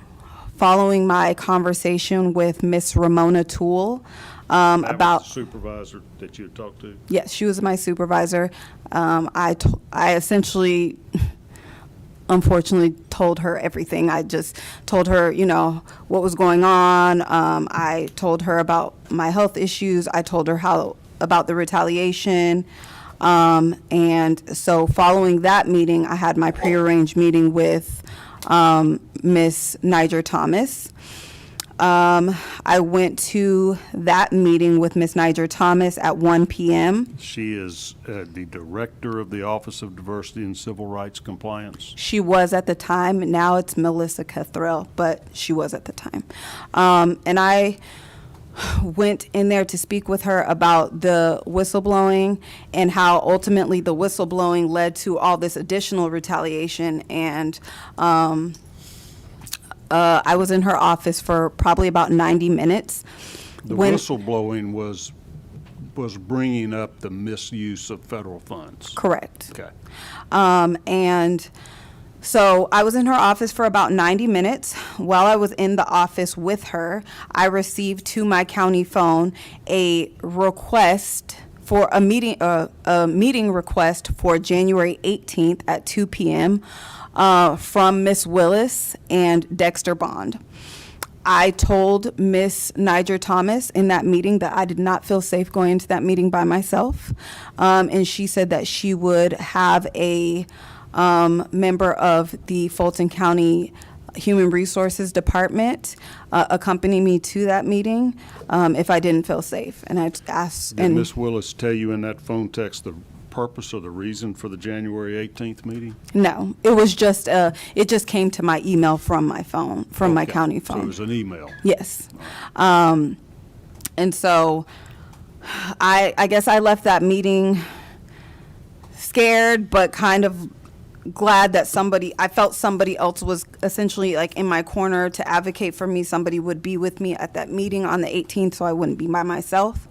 Following my conversation with Miss Ramona Toole, That was about the supervisor that you had talked to? Yes, she was my supervisor. I essentially, unfortunately, told her everything. I just told her, what was going on. I told her about my health issues. I told her about the retaliation. And so following that meeting, I had my prearranged meeting with Miss Niger Thomas. I went to that meeting with Miss Niger Thomas at 1 p.m. She is the director of the Office of Diversity and Civil Rights Compliance. She was at the time. Now it's Melissa Cathrell, but she was at the time. And I went in there to speak with her about the whistleblowing and how ultimately the whistleblowing led to all this additional retaliation. And I was in her office for probably about 90 minutes. The whistleblowing was bringing up the misuse of federal funds. Correct. Okay. And so I was in her office for about 90 minutes. While I was in the office with her, I received to my county phone a request for a meeting request for January 18th at 2 p.m. From Miss Willis and Dexter Bond. I told Miss Niger Thomas in that meeting that I did not feel safe going into that meeting by myself, and she said that she would have a member of the Fulton County Human Resources Department accompany me to that meeting if I didn't feel safe. And I asked. Did Ms. Willis tell you in that phone text the purpose or the reason for the January 18th meeting? No, it was just it just came to my email from my phone, from my county phone. So it was an email. Yes. And so I guess I left that meeting scared, but kind of glad that I felt somebody else was essentially like in my corner to advocate for me. Somebody would be with me at that meeting on the 18th, so I wouldn't be by myself.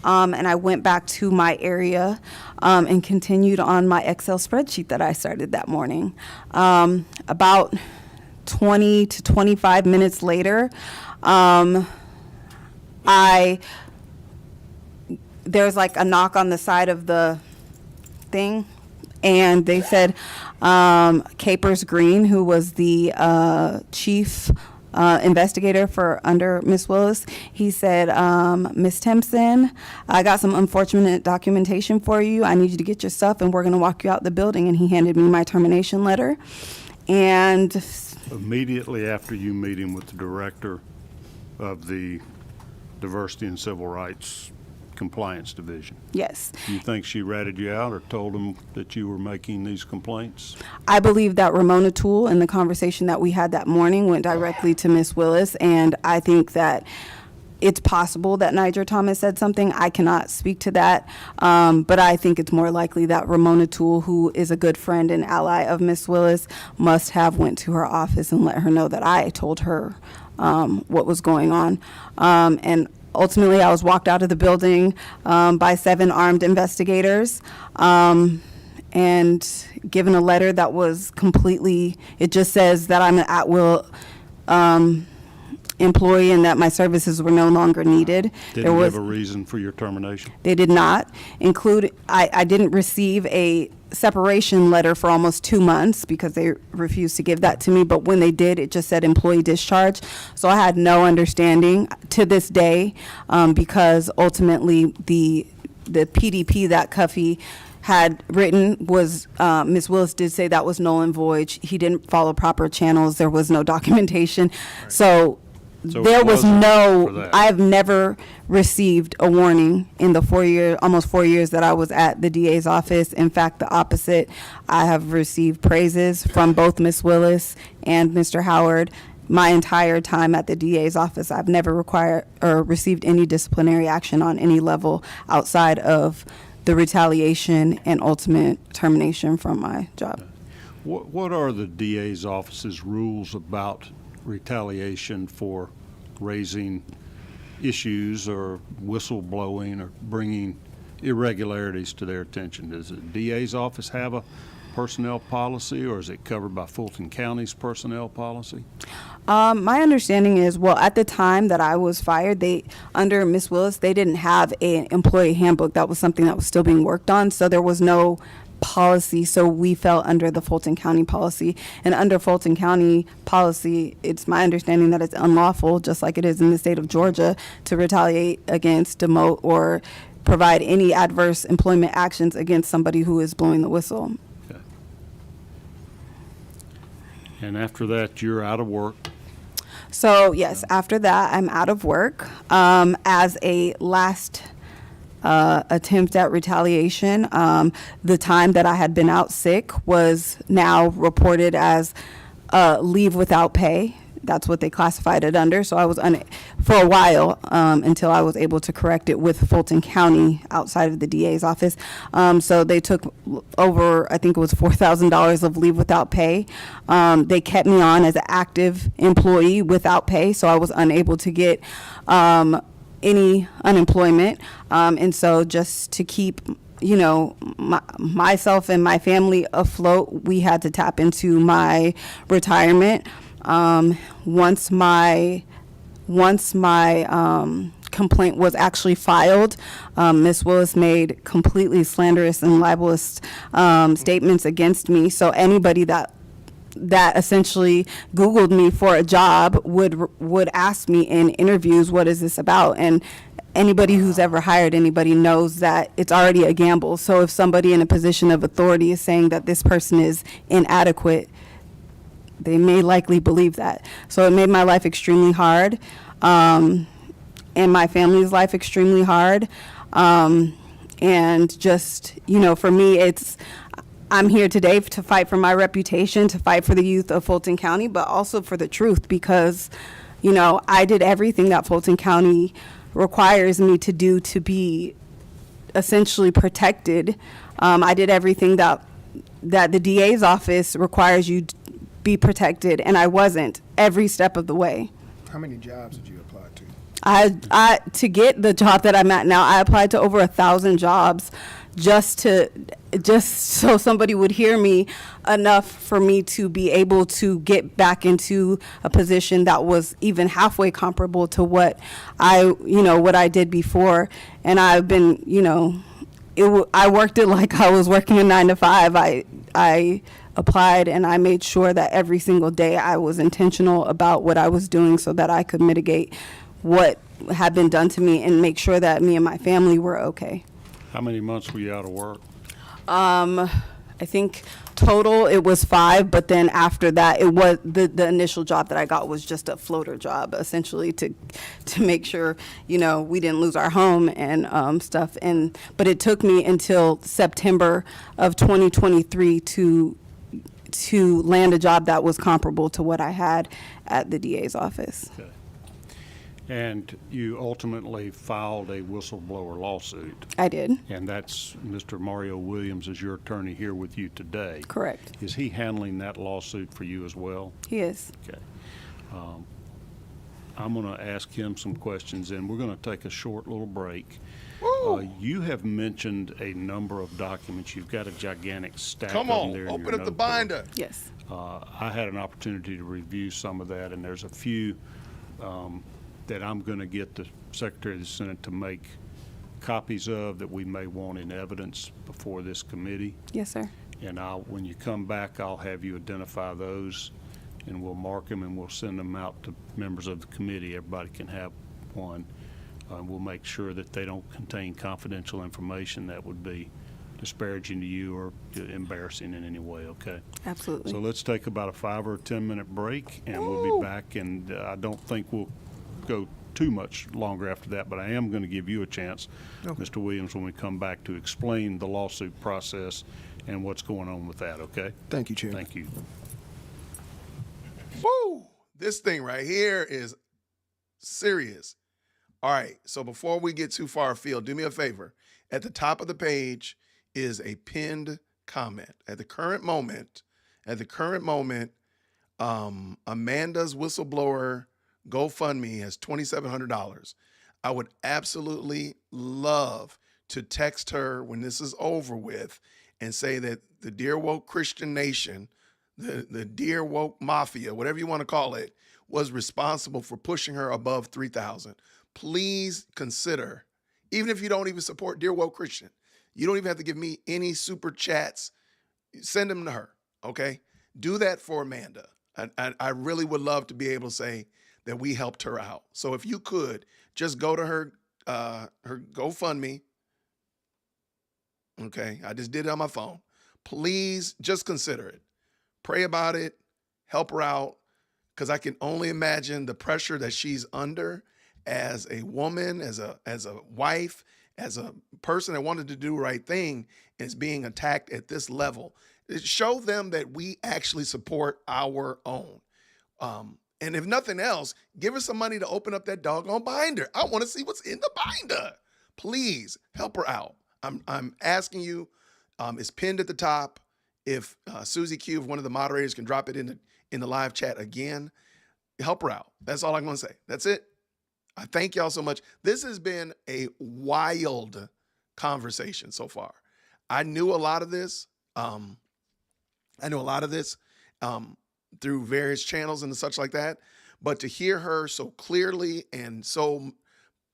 And I went back to my area and continued on my Excel spreadsheet that I started that morning. About 20 to 25 minutes later, there's like a knock on the side of the thing, and they said Capers Green, who was the chief investigator for under Miss Willis, he said, Miss Timpson, I got some unfortunate documentation for you. I need you to get your stuff, and we're going to walk you out the building. And he handed me my termination letter. And immediately after you meeting with the director of the Diversity and Civil Rights Compliance Division. yes, You think she ratted you out or told them that you were making these complaints? I believe that Ramona Toole, in the conversation that we had that morning, went directly to Miss Willis, and I think that it's possible that Niger Thomas said something. I cannot speak to that, but I think it's more likely that Ramona Toole, who is a good friend and ally of Miss Willis, must have went to her office and let her know that I told her what was going on. And ultimately, I was walked out of the building by 7 armed investigators and given a letter that was completely, it just says that I'm an at-will employee and that my services were no longer needed. Didn't give a reason for your termination? They did not include, I didn't receive a separation letter for almost 2 months because they refused to give that to me, but when they did, it just said employee discharge. So I had no understanding to this day because ultimately the PDP that Cuffey had written was, Ms. Willis did say that was null and void. He didn't follow proper channels. There was no documentation. So there was I have never received a warning in the almost 4 years that I was at the DA's office. In fact, the opposite. I have received praises from both Ms. Willis and Mr. Howard my entire time at the DA's office. I've never required or received any disciplinary action on any level outside of the retaliation and ultimate termination from my job. What are the DA's office's rules about retaliation for raising issues or whistleblowing or bringing irregularities to their attention? Does the DA's office have a personnel policy, or is it covered by Fulton County's personnel policy? My understanding is, well, at the time that I was fired, under Miss Willis, they didn't have an employee handbook. That was something that was still being worked on. So there was no policy. So we fell under the Fulton County policy. And under Fulton County policy, it's my understanding that it's unlawful, just like it is in the state of Georgia, to retaliate against, demote, or provide any adverse employment actions against somebody who is blowing the whistle. Okay. And after that, you're out of work. So yes, after that, I'm out of work. As a last attempt at retaliation, the time that I had been out sick was now reported as leave without pay. That's what they classified it under. So I was for a while until I was able to correct it with Fulton County outside of the DA's office. So they took over, I think it was $4,000 of leave without pay. They kept me on as an active employee without pay, so I was unable to get any unemployment. And so just to keep myself and my family afloat, we had to tap into my retirement. Once my complaint was actually filed, Ms. Willis made completely slanderous and libelous statements against me. So anybody that essentially Googled me for a job would ask me in interviews, what is this about? And anybody who's ever hired anybody knows that it's already a gamble. So if somebody in a position of authority is saying that this person is inadequate, they may likely believe that. So it made my life extremely hard, and my family's life extremely hard. And just, for me, I'm here today to fight for my reputation, to fight for the youth of Fulton County, but also for the truth, because, I did everything that Fulton County requires me to do to be essentially protected. I did everything that the DA's office requires you to be protected, and I wasn't every step of the way. How many jobs did you apply to? I to get the job that I'm at now, I applied to over 1,000 jobs just so somebody would hear me enough for me to be able to get back into a position that was even halfway comparable to what I did before. And I've been, I worked it like I was working a 9 to 5. I applied and I made sure that every single day I was intentional about what I was doing so that I could mitigate what had been done to me and make sure that me and my family were okay. How many months were you out of work? I think total it was 5, but then after that it was the initial job that I got was just a floater job, essentially to make sure we didn't lose our home and stuff. But it took me until September of 2023 to land a job that was comparable to what I had at the DA's office. Okay. And you ultimately filed a whistleblower lawsuit. I did. And that's Mr. Mario Williams is your attorney here with you today. Correct. Is he handling that lawsuit for you as well? He is. Okay. I'm going to ask him some questions, and we're going to take a short little break. You have mentioned a number of documents. You've got a gigantic stack Come of them on, there in open your up the notebook. binder. Yes. I had an opportunity to review some of that, and there's a few that I'm going to get the Secretary of the Senate to make copies of that we may want in evidence before this committee. Yes, sir. And when you come back, I'll have you identify those, and we'll mark them, and we'll send them out to members of the committee. Everybody can have one. We'll make sure that they don't contain confidential information that would be disparaging to you or embarrassing in any way, okay? Absolutely. So let's take about a 5 or 10 minute break, and we'll be back. And I don't think we'll go too much longer after that, but I am going to give you a chance, Mr. Williams, when we come back to explain the lawsuit process and what's going on with that, okay? Thank you, Chairman. Thank you. Woo! This thing right here is serious. All right, so before we get too far afield, do me a favor. At the top of the page is a pinned comment. At the current moment, Amanda's Whistleblower GoFundMe has $2,700. I would absolutely love to text her when this is over with and say that the Dear Woke Christian Nation, the Dear Woke Mafia, whatever you want to call it, was responsible for pushing her above 3,000. Please consider, even if you don't even support Dear Woke Christian, you don't even have to give me any super chats. Send them to her, okay? Do that for Amanda. I really would love to be able to say that we helped her out. So if you could, just go to her GoFundMe. Okay, I just did it on my phone. Please just consider it. Pray about it. Help her out, because I can only imagine the pressure that she's under as a woman, as a wife, as a person that wanted to do the right thing, is being attacked at this level. Show them that we actually support our own. And if nothing else, give her some money to open up that doggone binder. I want to see what's in the binder. Please help her out. I'm asking you. It's pinned at the top. If Susie Q, if one of the moderators can drop it in the live chat again, help her out. That's all I'm going to say. That's it. I thank y'all so much. This has been a wild conversation so far. I knew a lot of this. Through various channels and such like that. But to hear her so clearly and so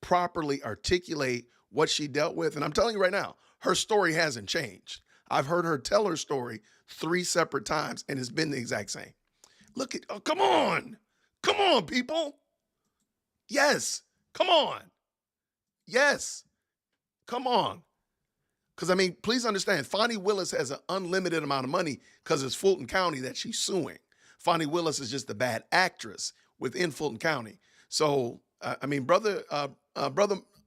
properly articulate what she dealt with, and I'm telling you right now, her story hasn't changed. I've heard her tell her story 3 separate times, and it's been the exact same. Look at, oh, come on, people. Yes, come on. Yes, come on. Because, I mean, please understand, Fani Willis has an unlimited amount of money because it's Fulton County that she's suing. Fani Willis is just a bad actress within Fulton County. So, I mean, brother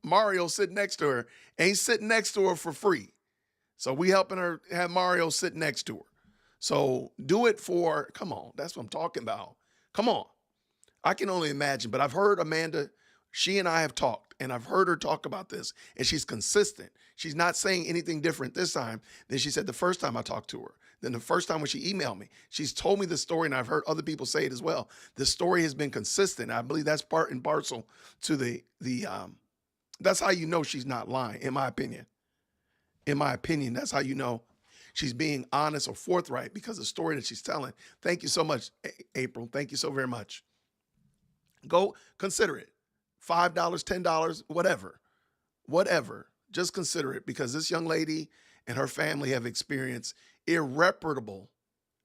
Mario sitting next to her ain't sitting next to her for free. So we helping her have Mario sit next to her. So do it for, come on, that's what I'm talking about. Come on. I can only imagine, but I've heard Amanda, she and I have talked, and I've heard her talk about this, and she's consistent. She's not saying anything different this time than she said the first time I talked to her, than the first time when she emailed me. She's told me the story, and I've heard other people say it as well. The story has been consistent. I believe that's part and parcel to that's how you know she's not lying, in my opinion. In my opinion, that's how you know she's being honest or forthright, because the story that she's telling. Thank you so much, April. Thank you so very much. Go consider it. $5, $10, whatever. Just consider it, because this young lady and her family have experienced irreparable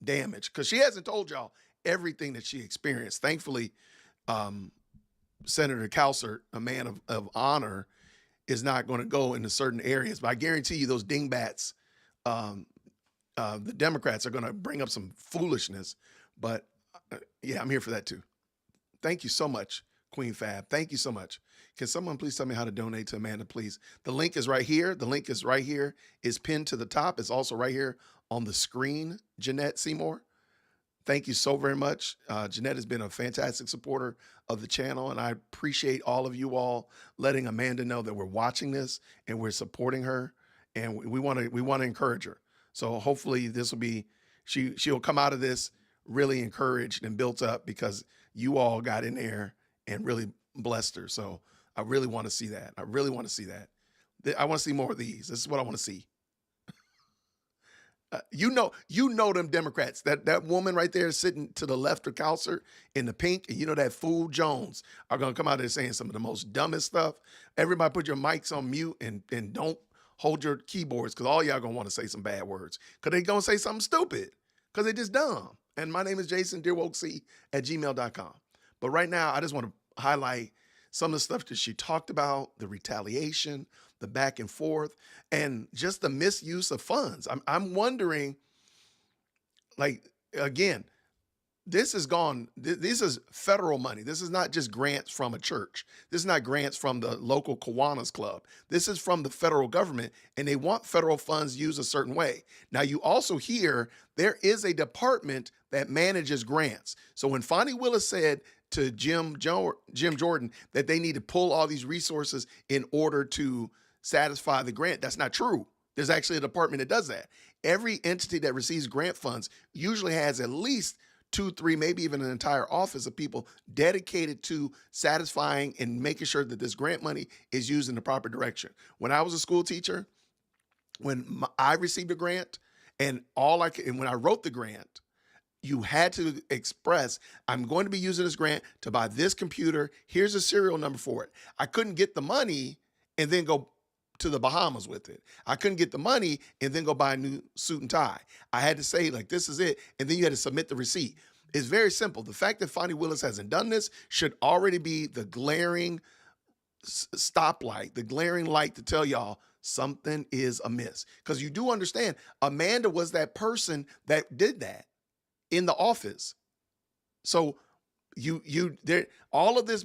damage, because she hasn't told y'all everything that she experienced. Thankfully, Senator Calcert, a man of honor, is not going to go into certain areas. But I guarantee you those dingbats, the Democrats, are going to bring up some foolishness. But yeah, I'm here for that too. Thank you so much, Queen Fab. Thank you so much. Can someone please tell me how to donate to Amanda, please? The link is right here. The link is right here. It's pinned to the top. It's also right here on the screen, Jeanette Seymour. Thank you so very much. Jeanette has been a fantastic supporter of the channel, and I appreciate all of you all letting Amanda know that we're watching this and we're supporting her, and we want to encourage her. So hopefully this will be, she'll come out of this really encouraged and built up, because you all got in there and really blessed her. So I really want to see that. I really want to see that. I want to see more of these. This is what I want to see. You know them Democrats, that woman right there sitting to the left of Calcert in the pink, and you know that fool Jones are going to come out there saying some of the most dumbest stuff. Everybody put your mics on mute and don't hold your keyboards, because all y'all going to want to say some bad words, because they going to say something stupid, because they just dumb. And my name is Jason, dearwokec@gmail.com. But right now, I just want to highlight some of the stuff that she talked about, the retaliation, the back and forth, and just the misuse of funds. I'm wondering, like, again, this is federal money. This is not just grants from a church. This is not grants from the local Kiwanis Club. This is from the federal government, and they want federal funds used a certain way. Now, you also hear there is a department that manages grants. So when Fani Willis said to Jim Jordan that they need to pull all these resources in order to satisfy the grant, that's not true. There's actually a department that does that. Every entity that receives grant funds usually has at least 2, 3, maybe even an entire office of people dedicated to satisfying and making sure that this grant money is used in the proper direction. When I was a school teacher, when I received a grant, and when I wrote the grant, You had to express, I'm going to be using this grant to buy this computer. Here's a serial number for it. I couldn't get the money and then go to the Bahamas with it. I couldn't get the money and then go buy a new suit and tie. I had to say, like, this is it. And then you had to submit the receipt. It's very simple. The fact that Fani Willis hasn't done this should already be the glaring stoplight, the glaring light to tell y'all something is amiss. Because you do understand, Amanda was that person that did that in the office. So there, all this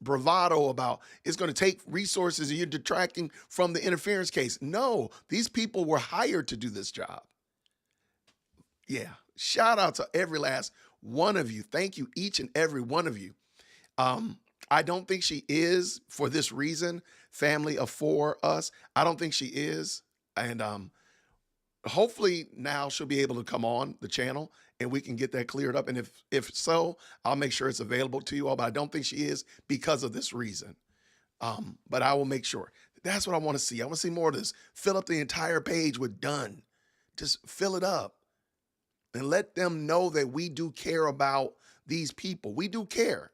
bravado about it's going to take resources and you're detracting from the interference case. No, these people were hired to do this job. Yeah. Shout out to every last one of you. Thank you, each and every one of you. I don't think she is, for this reason, family of four us. I don't think she is. And hopefully now she'll be able to come on the channel and we can get that cleared up. And if so, I'll make sure it's available to you all. But I don't think she is because of this reason. But I will make sure. That's what I want to see. I want to see more of this. Fill up the entire page with done. Just fill it up. And let them know that we do care about these people. We do care.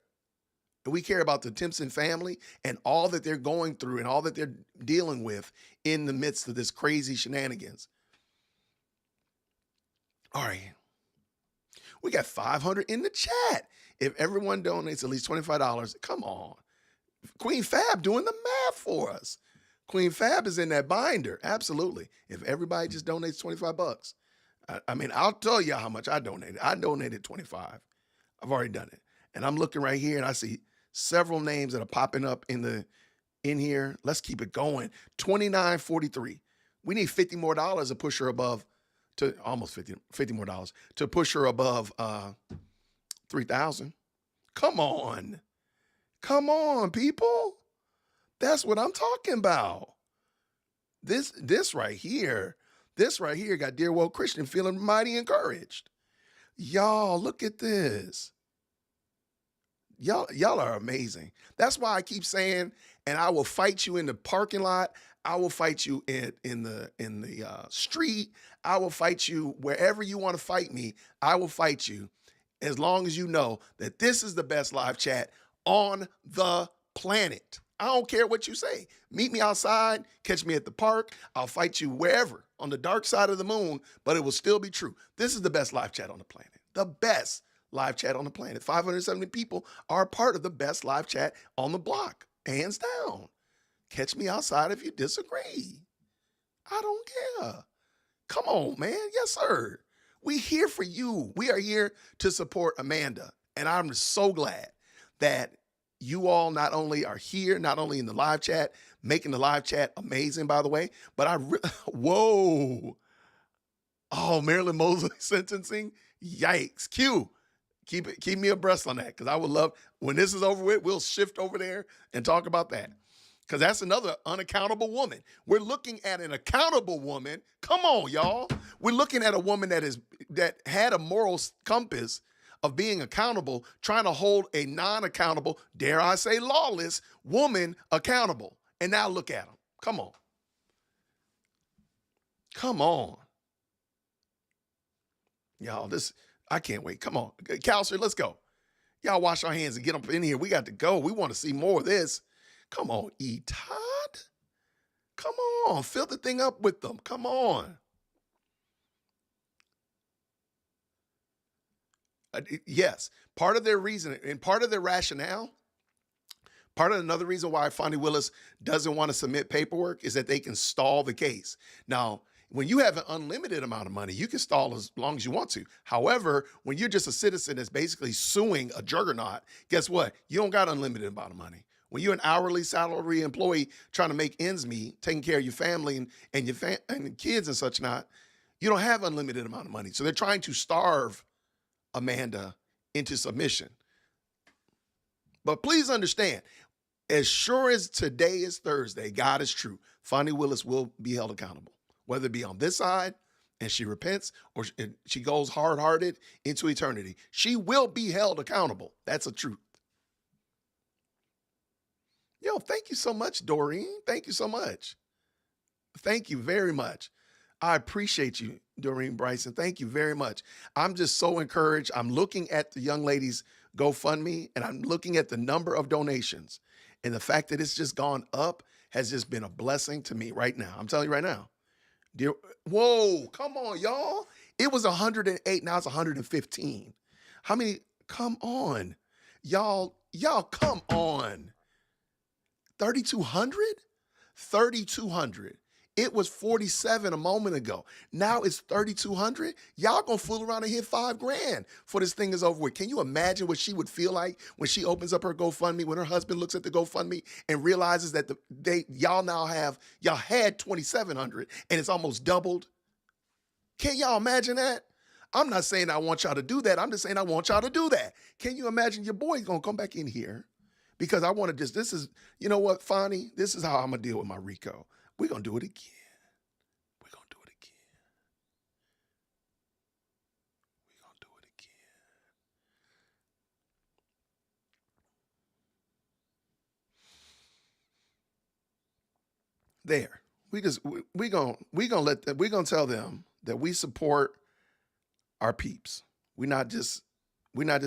And we care about the Timpson family and all that they're going through and all that they're dealing with in the midst of this crazy shenanigans. All right. We got 500 in the chat. If everyone donates at least $25, come on. Queen Fab doing the math for us. Queen Fab is in that binder. Absolutely. If everybody just donates $25. I mean, I'll tell you how much I donated. I donated 25. I've already done it. And I'm looking right here and I see several names that are popping up in here. Let's keep it going. $29.43. We need $50 more to push her above to almost $50 more to push her above 3,000. Come on. Come on, people. That's what I'm talking about. This right here. This right here got Dear Woke Christian feeling mighty encouraged. Y'all, look at this. Y'all are amazing. That's why I keep saying, and I will fight you in the parking lot. I will fight you in the street. I will fight you wherever you want to fight me. I will fight you as long as you know that this is the best live chat on the planet. I don't care what you say. Meet me outside, catch me at the park. I'll fight you wherever on the dark side of the moon, but it will still be true. This is the best live chat on the planet. The best live chat on the planet. 570 people are a part of the best live chat on the block, hands down. Catch me outside if you disagree. I don't care. Come on, man. Yes, sir. We here for you. We are here to support Amanda. And I'm so glad that you all not only are here, not only in the live chat, making the live chat amazing, by the way, but whoa. Oh, Marilyn Mosley sentencing. Yikes. Q. Keep me abreast on that, because I would love, when this is over with, we'll shift over there and talk about that. Because that's another unaccountable woman. We're looking at an accountable woman. Come on, y'all. We're looking at a woman that had a moral compass of being accountable, trying to hold a non-accountable, dare I say lawless, woman accountable. And now look at them. Come on. Come on. Y'all, I can't wait. Come on. Counselor, let's go. Y'all wash our hands and get up in here. We got to go. We want to see more of this. Come on, E. Todd. Come on. Fill the thing up with them. Come on. Yes, part of their reason and part of their rationale, part of another reason why Fani Willis doesn't want to submit paperwork is that they can stall the case. Now, when you have an unlimited amount of money, you can stall as long as you want to. However, when you're just a citizen that's basically suing a juggernaut, guess what? You don't got unlimited amount of money. When you're an hourly salary employee trying to make ends meet, taking care of your family and your and kids and such not, you don't have unlimited amount of money. So they're trying to starve Amanda into submission. But please understand, as sure as today is Thursday, God is true, Fani Willis will be held accountable, whether it be on this side and she repents or she goes hard-hearted into eternity. She will be held accountable. That's a truth. Yo, thank you so much, Doreen. Thank you so much. Thank you very much. I appreciate you, Doreen Bryson. Thank you very much. I'm just so encouraged. I'm looking at the young lady's GoFundMe and I'm looking at the number of donations. And the fact that it's just gone up has just been a blessing to me right now. I'm telling you right now. Dear, whoa, come on, y'all. It was 108, now it's 115. How many? Come on. Y'all, come on. 3,200? 3,200. It was 47 a moment ago. Now it's 3,200. Y'all gonna fool around and hit $5,000 for this thing is over with. Can you imagine what she would feel like when she opens up her GoFundMe, when her husband looks at the GoFundMe and realizes that y'all had 2,700 and it's almost doubled? Can y'all imagine that? I'm not saying I want y'all to do that. I'm just saying I want y'all to do that. Can you imagine your boy's gonna come back in here? Because I want to this is, you know what, Fani? This is how I'm gonna deal with my Rico. We're going to do it again. We're going to do it again. We're going to do it again. There. We're going to tell them that we support our peeps. We're not just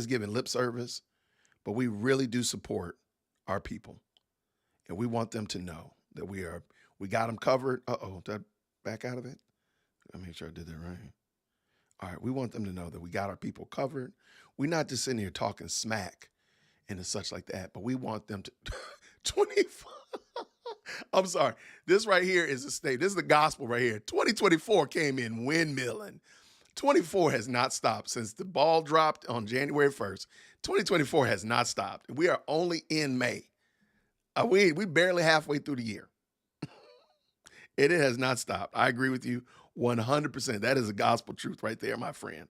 giving lip service, but we really do support our people. And we want them to know that we got them covered. Did I back out of it? Let me make sure I did that right. All right, we want them to know that we got our people covered. We're not just sitting here talking smack and such like that, but we want them to 25. I'm sorry. This right here is the state. This is the gospel right here. 2024 came in windmilling. 24 has not stopped since the ball dropped on January 1st. 2024 has not stopped. We are only in May. We barely halfway through the year. It has not stopped. I agree with you 100%. That is a gospel truth right there, my friend.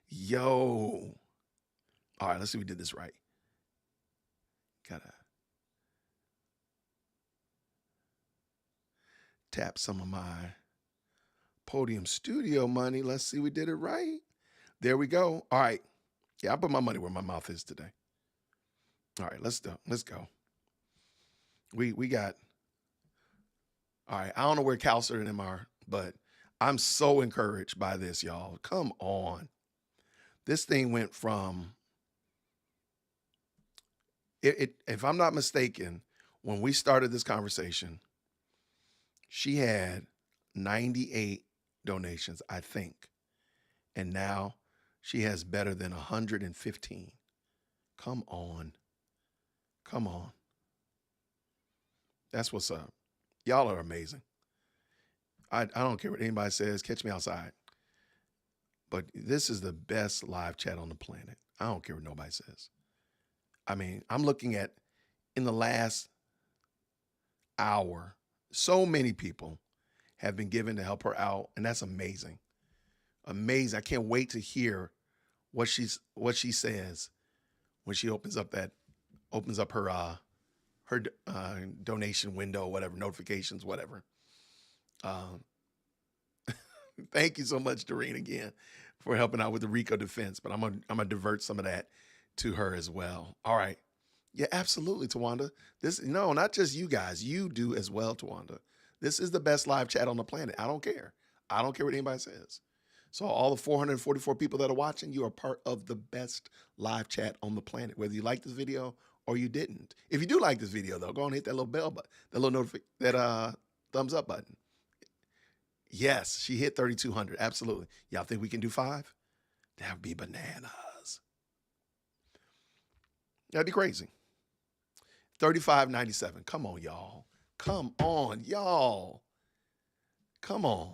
Yo. All right, let's see if we did this right. Gotta tap some of my Podium Studio money. Let's see, we did it right. There we go. All right. Yeah, I put my money where my mouth is today. All right, let's go. We got, all right, I don't know where Counselor and them are, but I'm so encouraged by this, y'all. Come on. This thing went from, if I'm not mistaken, when we started this conversation, she had 98 donations, I think. And now she has better than 115. Come on. Come on. That's what's up. Y'all are amazing. I don't care what anybody says. Catch me outside. But this is the best live chat on the planet. I don't care what nobody says. I mean, I'm looking at, in the last hour, so many people have been given to help her out, and that's amazing. Amazing. I can't wait to hear what she says when she opens up her donation window, whatever, notifications, whatever. Thank you so much, Doreen, again, for helping out with the RICO defense. But I'm gonna divert some of that to her as well. All right. Yeah, absolutely, Tawanda. No, not just you guys. You do as well, Tawanda. This is the best live chat on the planet. I don't care. I don't care what anybody says. So all the 444 people that are watching, you are part of the best live chat on the planet, whether you like this video or you didn't. If you do like this video, though, go and hit that little bell button, that little thumbs up button. Yes, she hit 3,200. Absolutely. Y'all think we can do 5? That would be bananas. That'd be crazy. 35.97. Come on, y'all. Come on, y'all. Come on.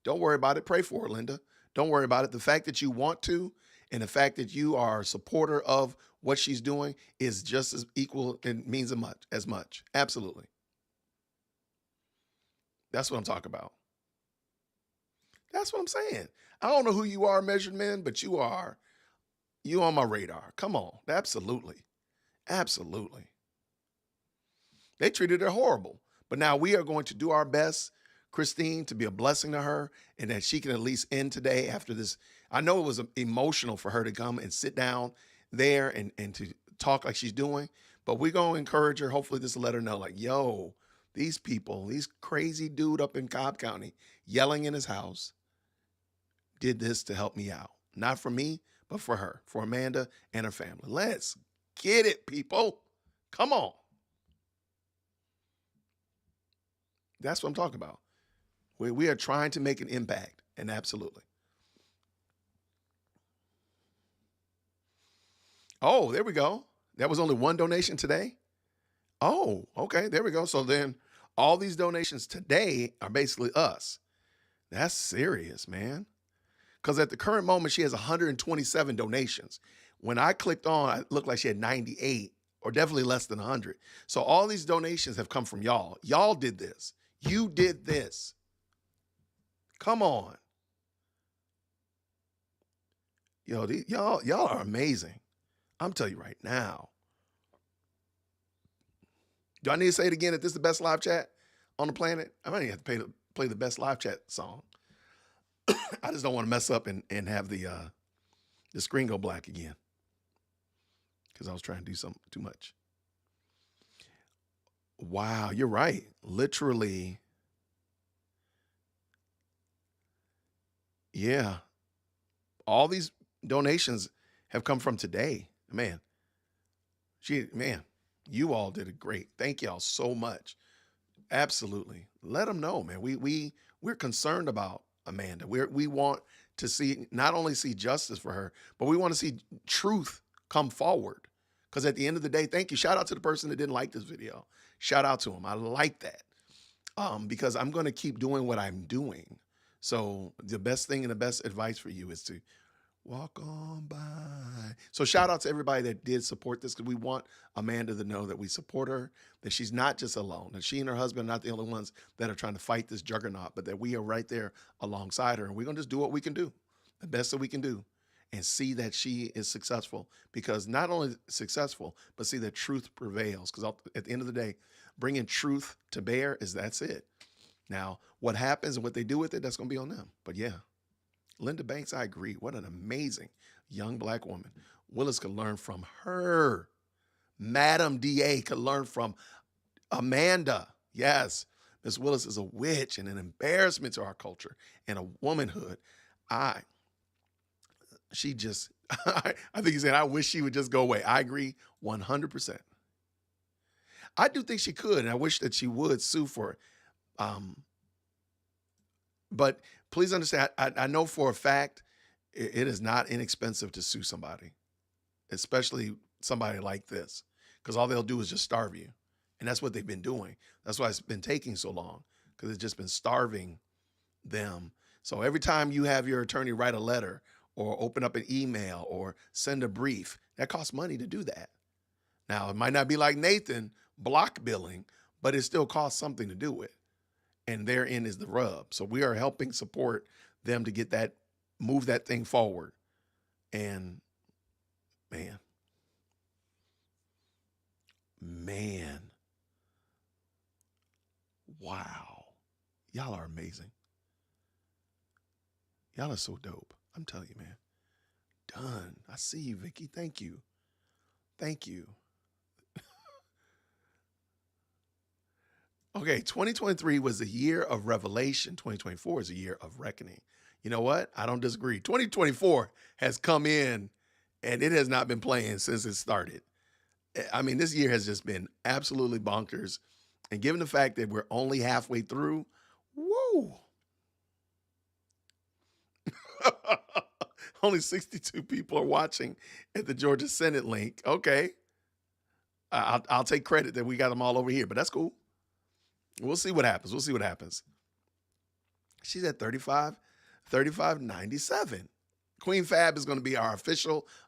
Don't worry about it. Pray for it, Linda. Don't worry about it. The fact that you want to and the fact that you are a supporter of what she's doing is just as equal and means as much. Absolutely. That's what I'm talking about. That's what I'm saying. I don't know who you are, Measured Men, but you on my radar. Come on. Absolutely. Absolutely. They treated her horrible. But now we are going to do our best, Christine, to be a blessing to her and that she can at least end today after this. I know it was emotional for her to come and sit down there and to talk like she's doing, but we're going to encourage her. Hopefully this will let her know, like, yo, these people, these crazy dude up in Cobb County yelling in his house, did this to help me out. Not for me, but for her, for Amanda and her family. Let's get it, people. Come on. That's what I'm talking about. We are trying to make an impact, and absolutely. Oh, there we go. That was only one donation today? Oh, okay, there we go. So then all these donations today are basically us. That's serious, man. Because at the current moment, she has 127 donations. When I clicked on, it looked like she had 98 or definitely less than 100. So all these donations have come from y'all. Y'all did this. You did this. Come on. Yo, y'all are amazing. I'm telling you right now. Do I need to say it again that this is the best live chat on the planet? I might even have to play the best live chat song. I just don't want to mess up and have the screen go black again because I was trying to do something too much. Wow, you're right. Literally, yeah. All these donations have come from today. Man, you all did it great. Thank y'all so much. Absolutely. Let them know, man. We're concerned about Amanda. We want to not only see justice for her, but we want to see truth come forward. Because at the end of the day, thank you. Shout out to the person that didn't like this video. Shout out to him. I like that. Because I'm going to keep doing what I'm doing. So the best thing and the best advice for you is to walk on by. So shout out to everybody that did support this, because we want Amanda to know that we support her, that she's not just alone, that she and her husband are not the only ones that are trying to fight this juggernaut, but that we are right there alongside her. And we're going to just do what we can do, the best that we can do, and see that she is successful. Because not only successful, but see that truth prevails. Because at the end of the day, bringing truth to bear that's it. Now, what happens and what they do with it, that's going to be on them. But yeah. Linda Banks, I agree. What an amazing young Black woman. Willis could learn from her. Madam DA could learn from Amanda. Yes, Miss Willis is a witch and an embarrassment to our culture and a womanhood. I think he said, I wish she would just go away. I agree 100%. I do think she could, and I wish that she would sue for it. But please understand, I know for a fact it is not inexpensive to sue somebody, especially somebody like this, because all they'll do is just starve you. And that's what they've been doing. That's why it's been taking so long, because it's just been starving them. So every time you have your attorney write a letter or open up an email or send a brief, that costs money to do that. Now, it might not be like Nathan, block billing, but it still costs something to do it. And therein is the rub. So we are helping support them to get that, move that thing forward. And man, wow. Y'all are amazing. Y'all are so dope. I'm telling you, man. Done. I see you, Vicky. Thank you. Thank you. Okay, 2023 was a year of revelation. 2024 is a year of reckoning. You know what? I don't disagree. 2024 has come in and it has not been playing since it started. I mean, this year has just been absolutely bonkers. And given the fact that we're only halfway through, woo! Only 62 people are watching at the Georgia Senate link. Okay. I'll take credit that we got them all over here, but that's cool. We'll see what happens. We'll see what happens. She's at 35.97. Queen Fab is going to be our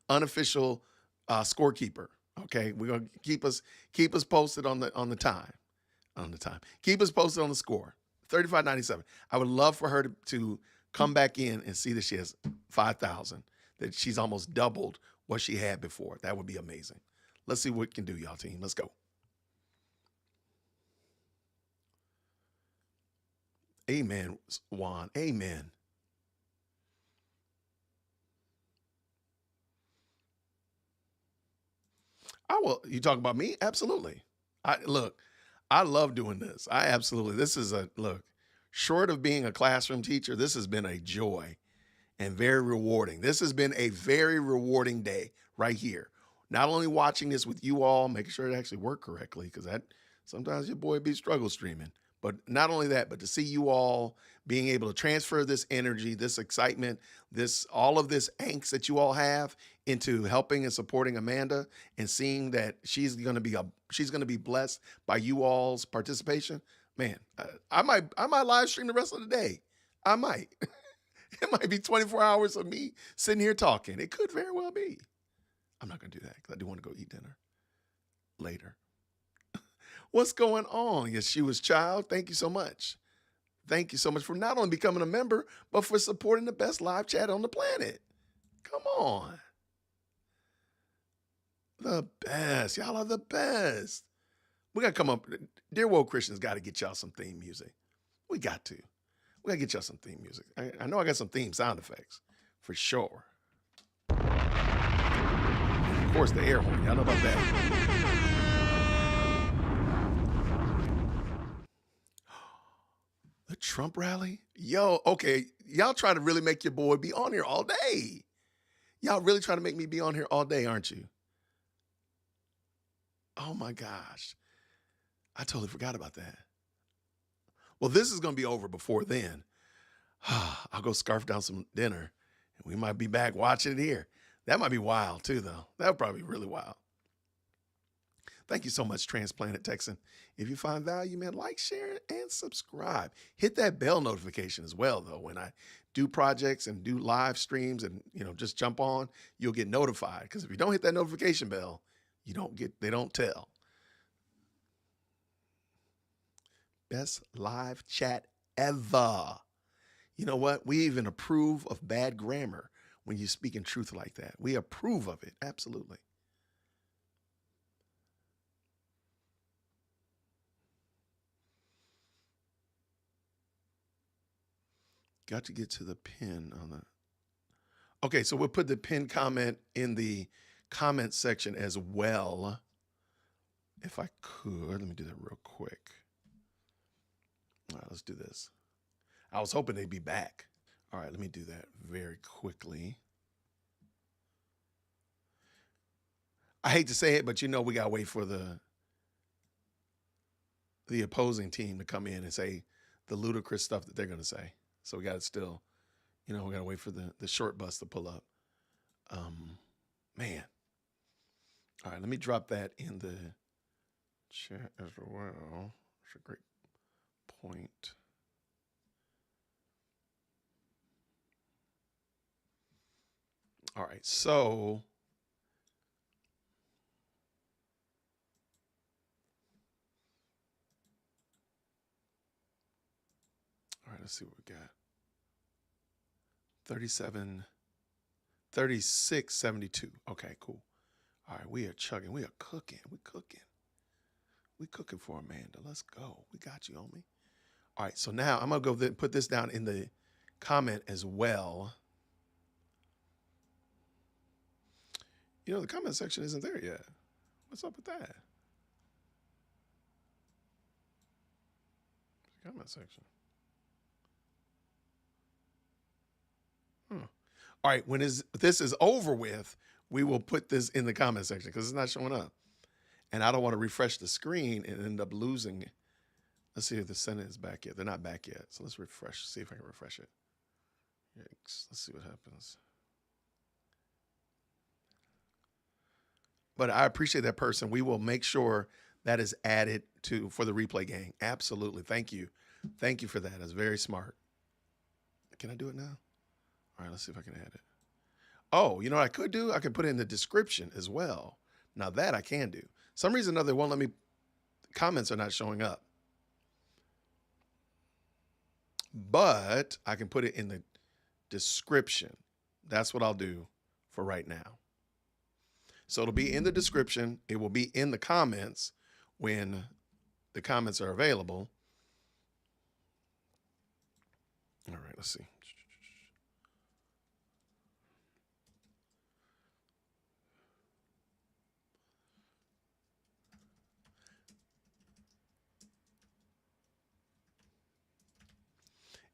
unofficial scorekeeper. Okay, we're going to keep us posted on the time. Keep us posted on the score. 35.97. I would love for her to come back in and see that she has 5,000. That she's almost doubled what she had before. That would be amazing. Let's see what we can do, y'all team. Let's go. Amen, Juan. Amen. You talking about me? Absolutely. I love doing this. I absolutely, this is a, look, short of being a classroom teacher, this has been a joy and very rewarding. This has been a very rewarding day right here. Not only watching this with you all, making sure it actually worked correctly, because that sometimes your boy be struggle streaming. But not only that, but to see you all being able to transfer this energy, this excitement, this all of this angst that you all have into helping and supporting Amanda, and seeing that she's going to be blessed by you all's participation. Man, I might live stream the rest of the day. I might. It might be 24 hours of me sitting here talking. It could very well be. I'm not going to do that because I do want to go eat dinner later. What's going on? Yes, she was child. Thank you so much. Thank you so much for not only becoming a member, but for supporting the best live chat on the planet. Come on. The best. Y'all are the best. We got to come up. Dear Woke Christians got to get y'all some theme music. We got to. We got to get y'all some theme music. I know I got some theme sound effects for sure. Of course, the air horn. Y'all know about that. The Trump rally? Yo, okay. Y'all try to really make your boy be on here all day. Y'all really try to make me be on here all day, aren't you? Oh my gosh. I totally forgot about that. Well, this is going to be over before then. I'll go scarf down some dinner, and we might be back watching it here. That might be wild too, though. That would probably be really wild. Thank you so much, Transplanted Texan. If you find value, man, like, share, and subscribe. Hit that bell notification as well, though. When I do projects and do live streams and, just jump on, you'll get notified. Because if you don't hit that notification bell, they don't tell. Best live chat ever. You know what? We even approve of bad grammar when you speak in truth like that. We approve of it. Absolutely. Got to get to the pin on the. Okay, so we'll put the pin comment in the comment section as well. If I could, let me do that real quick. All right, let's do this. I was hoping they'd be back. All right, let me do that very quickly. I hate to say it, but we got to wait for the opposing team to come in and say the ludicrous stuff that they're going to say. So we got to still, we got to wait for the short bus to pull up. Man. All right, let me drop that in the chat as well. That's a great point. All right, so all right, let's see what we got. 3672. Okay, cool. All right, we are chugging. We are cooking. We cooking for Amanda. Let's go. We got you, homie. All right, so now I'm going to go put this down in the comment as well. The comment section isn't there yet. What's up with that? Comment section. All right, when this is over with, we will put this in the comment section because it's not showing up. And I don't want to refresh the screen and end up losing. Let's see if the Senate is back yet. They're not back yet. So let's refresh, see if I can refresh it. Yikes. Let's see what happens. But I appreciate that person. We will make sure that is added for the replay gang. Absolutely. Thank you. Thank you for that. That's very smart. Can I do it now? All right, let's see if I can add it. Oh, you know what I could do? I could put it in the description as well. Now that I can do. Some reason or another, won't let me, comments are not showing up. But I can put it in the description. That's what I'll do for right now. So it'll be in the description. It will be in the comments when the comments are available. All right, let's see.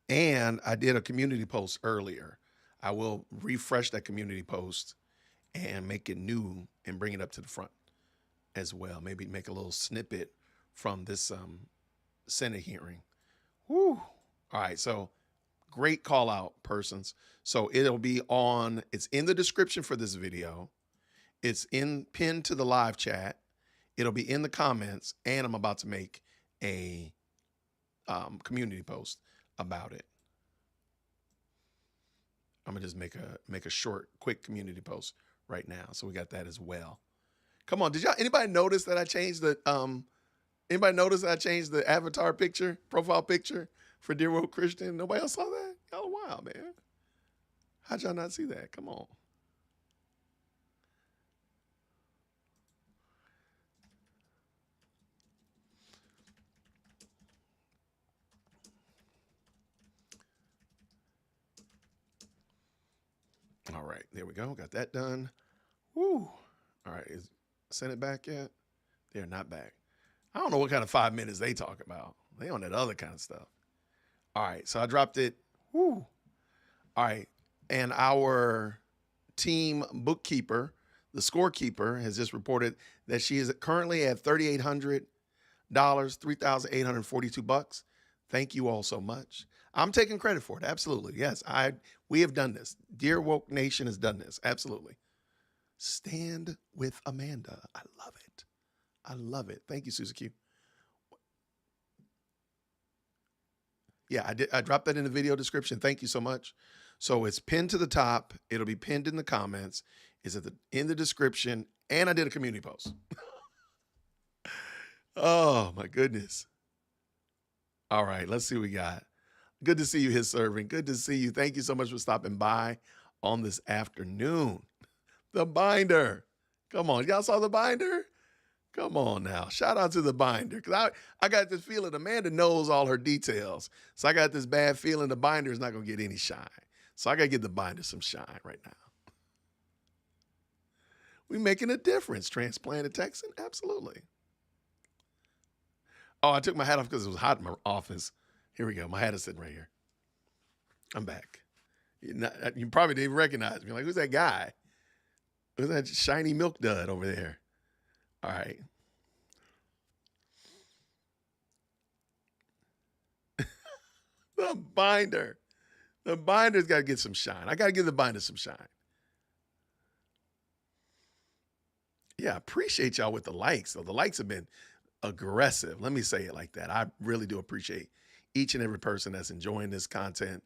And I did a community post earlier. I will refresh that community post and make it new and bring it up to the front as well. Maybe make a little snippet from this Senate hearing. Woo. All right, so great call out, persons. So it'll be on, it's in the description for this video. It's pinned to the live chat. It'll be in the comments, and I'm about to make a community post about it. I'm gonna just make a short, quick community post right now. So we got that as well. Come on, anybody notice that I changed the avatar picture, profile picture for Dear World Christian? Nobody else saw that? Y'all wild, man. How'd y'all not see that? Come on. All right, there we go. Got that done. Woo. All right, send it back yet? They're not back. I don't know what kind of 5 minutes they talk about. They on that other kind of stuff. All right, so I dropped it. Woo. All right, and our team bookkeeper, the scorekeeper, has just reported that she is currently at $3,800, $3,842. Thank you all so much. I'm taking credit for it. Absolutely. Yes, we have done this. Dear Woke Nation has done this. Absolutely. Stand with Amanda. I love it. I love it. Thank you, Susie Q. Yeah, I dropped that in the video description. Thank you so much. So it's pinned to the top. It'll be pinned in the comments. It's in the description. And I did a community post. Oh, my goodness. All right, let's see what we got. Good to see you, His Servant. Good to see you. Thank you so much for stopping by on this afternoon. The binder. Come on. Y'all saw the binder? Come on now. Shout out to the binder. Because I got this feeling Amanda knows all her details. So I got this bad feeling the binder is not going to get any shine. So I got to give the binder some shine right now. We making a difference. Transplanted Texan? Absolutely. Oh, I took my hat off because it was hot in my office. Here we go. My hat is sitting right here. I'm back. You probably didn't even recognize me. Like, who's that guy? Who's that shiny milk dud over there? All right. The binder. The binder's got to get some shine. I got to give the binder some shine. Yeah, I appreciate y'all with the likes. So the likes have been aggressive. Let me say it like that. I really do appreciate each and every person that's enjoying this content.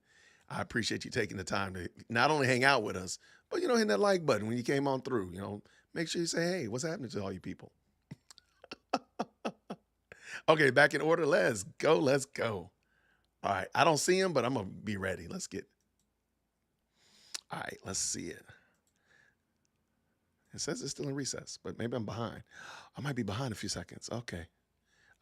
I appreciate you taking the time to not only hang out with us, but, hitting that like button when you came on through. Make sure you say, hey, what's happening to all you people? Okay, back in order. Let's go. Let's go. All right. I don't see him, but I'm going to be ready. All right. Let's see it. It says it's still in recess, but maybe I'm behind. I might be behind a few seconds. Okay.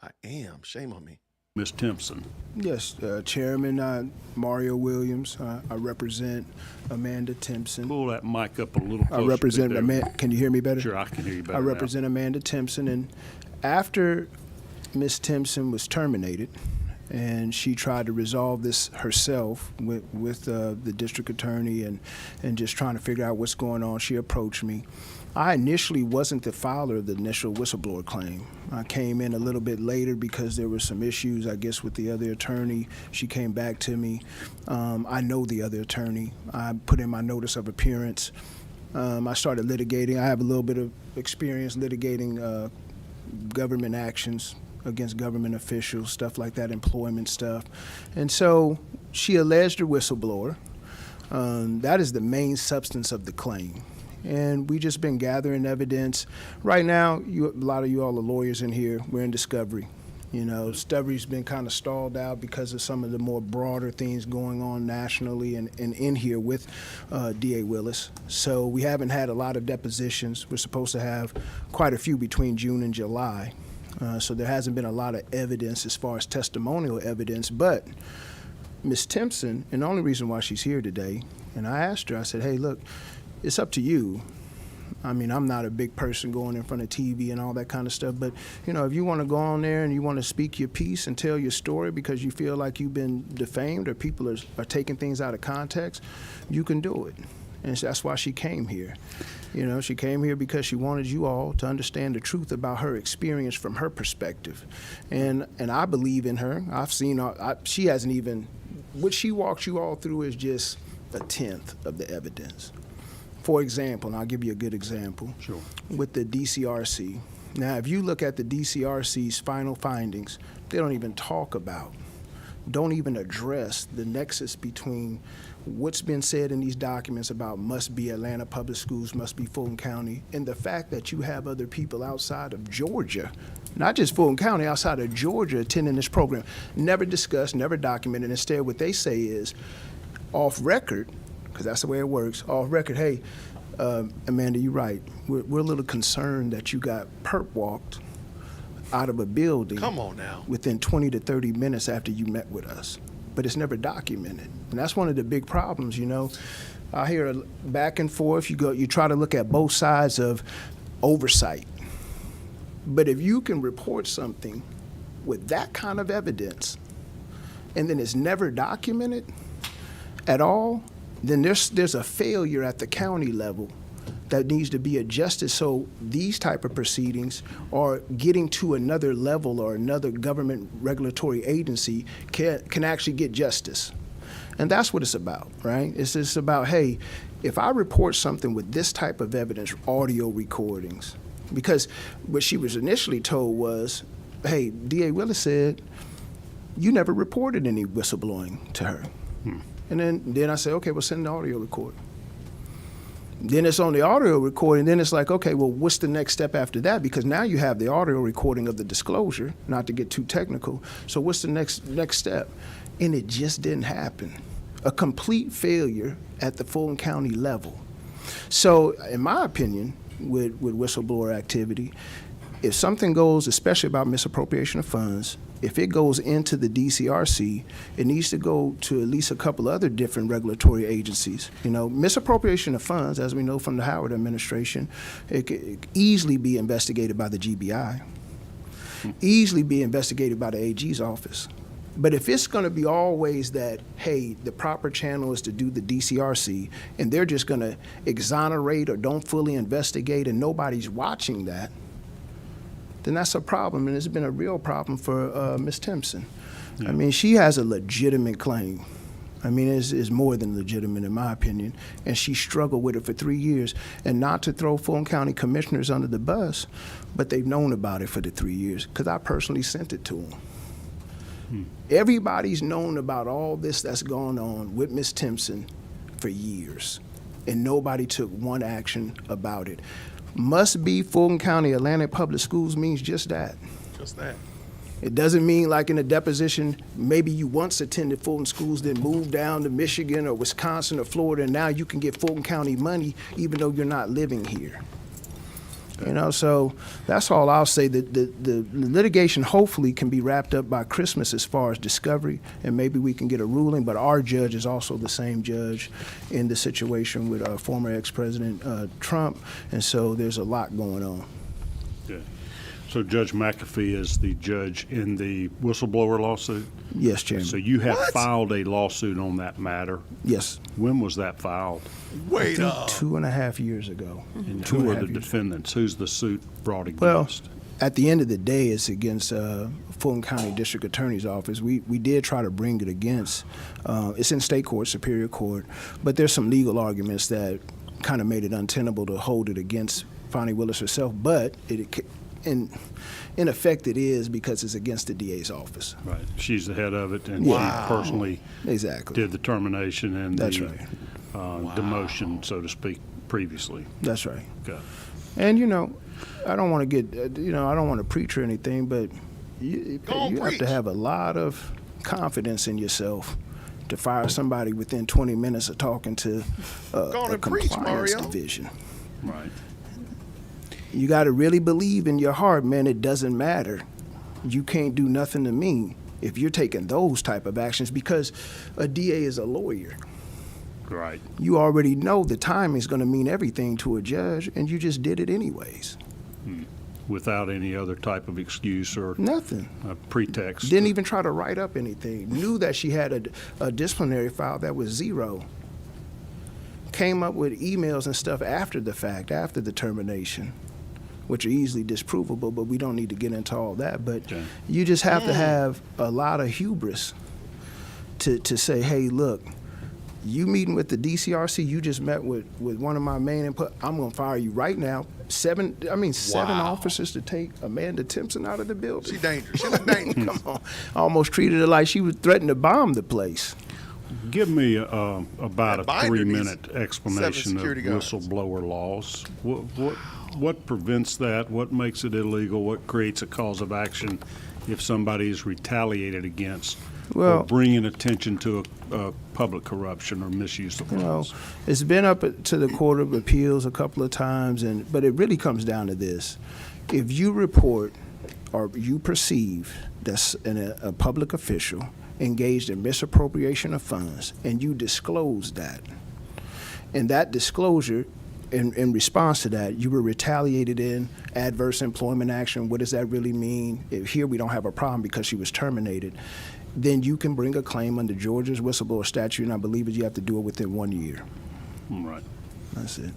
I am. Shame on me. Ms. Timpson. Yes, Chairman Mario Williams. I represent Amanda Timpson. Pull that mic up a little closer. I represent Amanda. Can you hear me better? Sure, I can hear you better. I represent Amanda Timpson, and after Ms. Timpson was terminated, and she tried to resolve this herself with the district attorney and just trying to figure out what's going on, she approached me. I initially wasn't the filer of the initial whistleblower claim. I came in a little bit later because there were some issues, I guess, with the other attorney. She came back to me. I know the other attorney. I put in my notice of appearance. I started litigating. I have a little bit of experience litigating government actions against government officials, stuff like that, employment stuff. And so she alleged her whistleblower. That is the main substance of the claim. And we just been gathering evidence. Right now, a lot of you all are lawyers in here. We're in discovery. Discovery's been kind of stalled out because of some of the more broader things going on nationally and in here with DA Willis. So we haven't had a lot of depositions. We're supposed to have quite a few between June and July. So there hasn't been a lot of evidence as far as testimonial evidence. But Ms. Timpson, and the only reason why she's here today, and I asked her, I said, hey, look, it's up to you. I mean, I'm not a big person going in front of TV and all that kind of stuff, but, you know, if you want to go on there and you want to speak your piece and tell your story because you feel like you've been defamed or people are taking things out of context, you can do it. And that's why she came here. You know, she came here because she wanted you all to understand the truth about her experience from her perspective. And I believe in her. I've seen her. She hasn't even, what she walks you all through is just a tenth of the evidence. For example, and I'll give you a good example. Sure. With the DCRC. Now, if you look at the DCRC's final findings, they don't even talk about, don't even address the nexus between what's been said in these documents about must be Atlanta Public Schools, must be Fulton County, and the fact that you have other people outside of Georgia, not just Fulton County, outside of Georgia attending this program. Never discussed, never documented. Instead, what they say is, off record, because that's the way it works, off record, hey, Amanda, you're right. We're a little concerned that you got perp walked out of a building. Come on now. Within 20 to 30 minutes after you met with us. But it's never documented. And that's one of the big problems, you know. I hear back and forth, you try to look at both sides of oversight. But if you can report something with that kind of evidence and then it's never documented at all, then there's a failure at the county level that needs to be adjusted so these type of proceedings are getting to another level or another government regulatory agency can actually get justice. And that's what it's about, right? It's just about, hey, if I report something with this type of evidence, audio recordings, because what she was initially told was, hey, D.A. Willis said, you never reported any whistleblowing to her. And then I say, okay, well, send the audio recording. Then it's on the audio recording. Then it's like, okay, well, what's the next step after that? Because now you have the audio recording of the disclosure, not to get too technical. So what's the next step? And it just didn't happen. A complete failure at the Fulton County level. So in my opinion, with whistleblower activity, if something goes, especially about misappropriation of funds, if it goes into the DCRC, it needs to go to at least a couple other different regulatory agencies. You know, misappropriation of funds, as we know from the Howard administration, it could easily be investigated by the GBI, easily be investigated by the AG's office. But if it's going to be always that, hey, the proper channel is to do the DCRC, and they're just going to exonerate or don't fully investigate and nobody's watching that, then that's a problem, and it's been a real problem for Ms. Timpson. Yeah. I mean, she has a legitimate claim. I mean, it's more than legitimate in my opinion, and she struggled with it for 3 years. And not to throw Fulton County commissioners under the bus, but they've known about it for the 3 years, because I personally sent it to them. Everybody's known about all this that's gone on with Ms. Timpson for years, and nobody took one action about it. Must be Fulton County Atlanta Public Schools means just that. Just that. It doesn't mean like in a deposition, maybe you once attended Fulton schools, then moved down to Michigan or Wisconsin or Florida, and now you can get Fulton County money even though you're not living here. You know, so that's all I'll say. The litigation hopefully can be wrapped up by Christmas as far as discovery, and maybe we can get a ruling, but our judge is also the same judge in the situation with former ex-President Trump, and so there's a lot going on. Yeah. So Judge McAfee is the judge in the whistleblower lawsuit? Yes, Chairman. So you have filed a lawsuit on that matter? Yes. When was that filed? Wait up. 2.5 years ago. And who are the defendants? Who's the suit brought against? Well, at the end of the day, it's against Fulton County District Attorney's Office. We did try to bring it against. It's in state court, Superior Court, but there's some legal arguments that kind of made it untenable to hold it against Fani Willis herself, but in effect it is because it's against the DA's office. Right. She's the head of it, and Wow. she personally did the termination and That's the right. demotion, so to speak, previously. That's right. Okay. And, you know, I don't want to get, I don't want to preach or anything, but you have to have a lot of confidence in yourself to fire somebody within 20 minutes of talking to a compliance division. Right. You got to really believe in your heart, man, it doesn't matter. You can't do nothing to me if you're taking those type of actions, because a DA is a lawyer. Right. You already know the timing is going to mean everything to a judge, and you just did it anyways. Without any other type of excuse or Nothing. pretext. Didn't even try to write up anything. Knew that she had a disciplinary file that was 0. Came up with emails and stuff after the fact, after the termination, which are easily disprovable, but we don't need to get into all that. But Okay. you just have to have a lot of hubris to say, hey, look, you meeting with the DCRC, you just met with one of my main input, I'm going to fire you right now. 7 Wow. officers to take Amanda Timpson out of the building. She dangerous. She look dangerous. Come on. Almost treated her like she was threatening to bomb the place. Give me about That a binder needs 3-minute explanation of security guards. whistleblower laws. What prevents that? What makes it illegal? What creates a cause of action if somebody is retaliated against Well- or bringing attention to a public corruption or misuse of You know, funds? it's been up to the Court of Appeals a couple of times, but it really comes down to this. If you report or you perceive that a public official engaged in misappropriation of funds, and you disclose that, and that disclosure, in response to that, you were retaliated in adverse employment action. What does that really mean? If here we don't have a problem because she was terminated, then you can bring a claim under Georgia's whistleblower statute, and I believe you have to do it within 1 year. Right. That's it.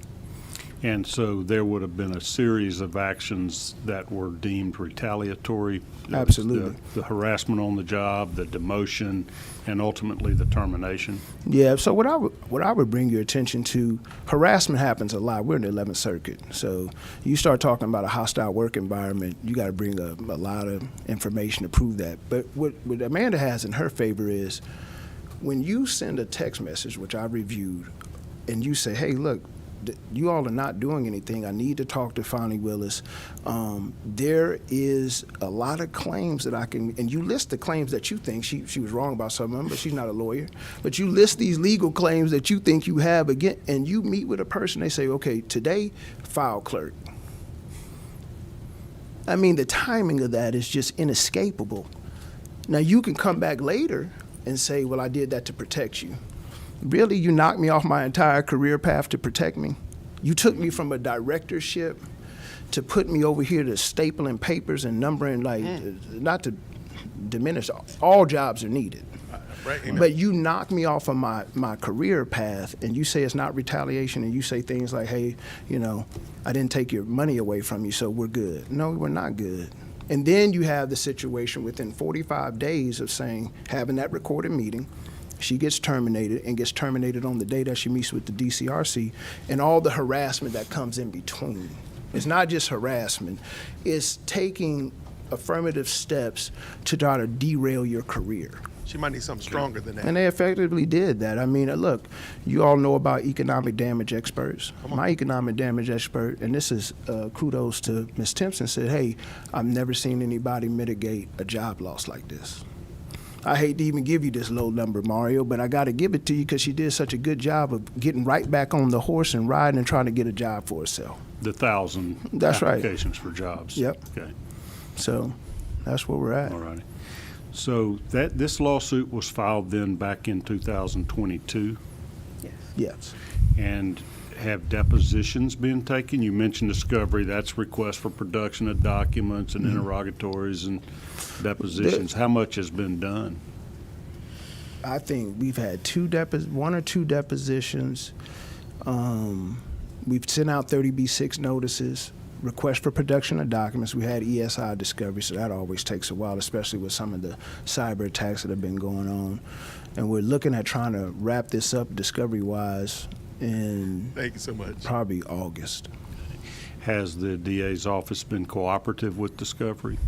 And so there would have been a series of actions that were deemed retaliatory. Absolutely. The harassment on the job, the demotion, and ultimately the termination. Yeah. So what I would bring your attention to, harassment happens a lot. We're in the 11th Circuit, so you start talking about a hostile work environment, you got to bring a lot of information to prove that. But what Amanda has in her favor is when you send a text message, which I reviewed, and you say, "Hey, look, you all are not doing anything. I need to talk to Fani Willis. There is a lot of claims that I can," and you list the claims that you think she was wrong about some of them, but she's not a lawyer. But you list these legal claims that you think you have again, and you meet with a person, they say, okay, today, file clerk. I mean, the timing of that is just inescapable. Now, you can come back later and say, well, I did that to protect you. Really, you knocked me off my entire career path to protect me? You took me from a directorship to put me over here to stapling papers and numbering, like, not to diminish, all jobs are needed. Right. But you knocked me off of my career path, and you say it's not retaliation, and you say things like, hey, you know, I didn't take your money away from you, so we're good. No, we're not good. And then you have the situation within 45 days of having that recorded meeting, she gets terminated and gets terminated on the day that she meets with the DCRC, and all the harassment that comes in between. It's not just harassment, it's taking affirmative steps to try to derail your career. She might need something stronger than that. And they effectively did that. I mean, look, you all know about economic damage experts. My economic damage expert, and this is kudos to Ms. Timpson, said, hey, I've never seen anybody mitigate a job loss like this. I hate to even give you this low number, Mario, but I got to give it to you because she did such a good job of getting right back on the horse and riding and trying to get a job for herself. The 1,000 That's right. applications for jobs. Yep. Okay. So that's where we're at. All righty. So this lawsuit was filed then back in 2022, Yes. and have depositions been taken? You mentioned discovery. That's request for production of documents and interrogatories and depositions. How much has been done? I think we've had one or two depositions. We've sent out 30B6 notices, request for production of documents. We had ESI discovery, so that always takes a while, especially with some of the cyber attacks that have been going on. And we're looking at trying to wrap this up discovery-wise in Thank you so much. probably August. Has the DA's office been cooperative with discovery?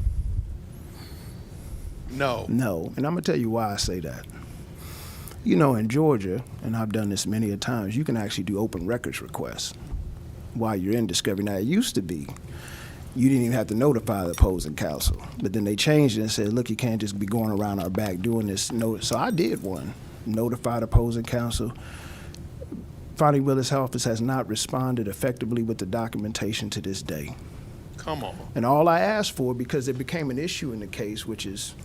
No. No, and I'm gonna tell you why I say that. You know, in Georgia, and I've done this many a times, you can actually do open records requests while you're in discovery. Now, it used to be you didn't even have to notify the opposing counsel, but then they changed it and said, look, you can't just be going around our back doing this. So I did one, notified opposing counsel. Fani Willis' office has not responded effectively with the documentation to this day. Come on. And all I asked for, because it became an issue in the case, which is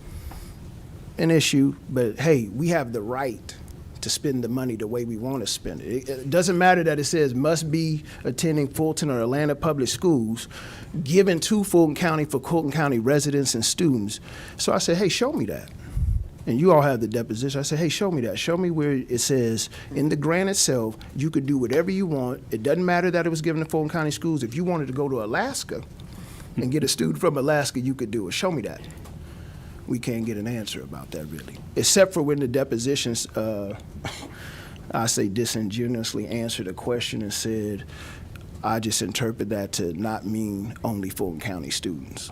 an issue, but hey, we have the right to spend the money the way we want to spend it. It doesn't matter that it says must be attending Fulton or Atlanta public schools, given to Fulton County for Fulton County residents and students. So I said, hey, show me that. And you all have the deposition. I said, hey, show me that. Show me where it says in the grant itself, you could do whatever you want. It doesn't matter that it was given to Fulton County schools. If you wanted to go to Alaska and get a student from Alaska, you could do it. Show me that. We can't get an answer about that, really. Except for when the depositions, I say disingenuously answered a question and said, I just interpret that to not mean only Fulton County students.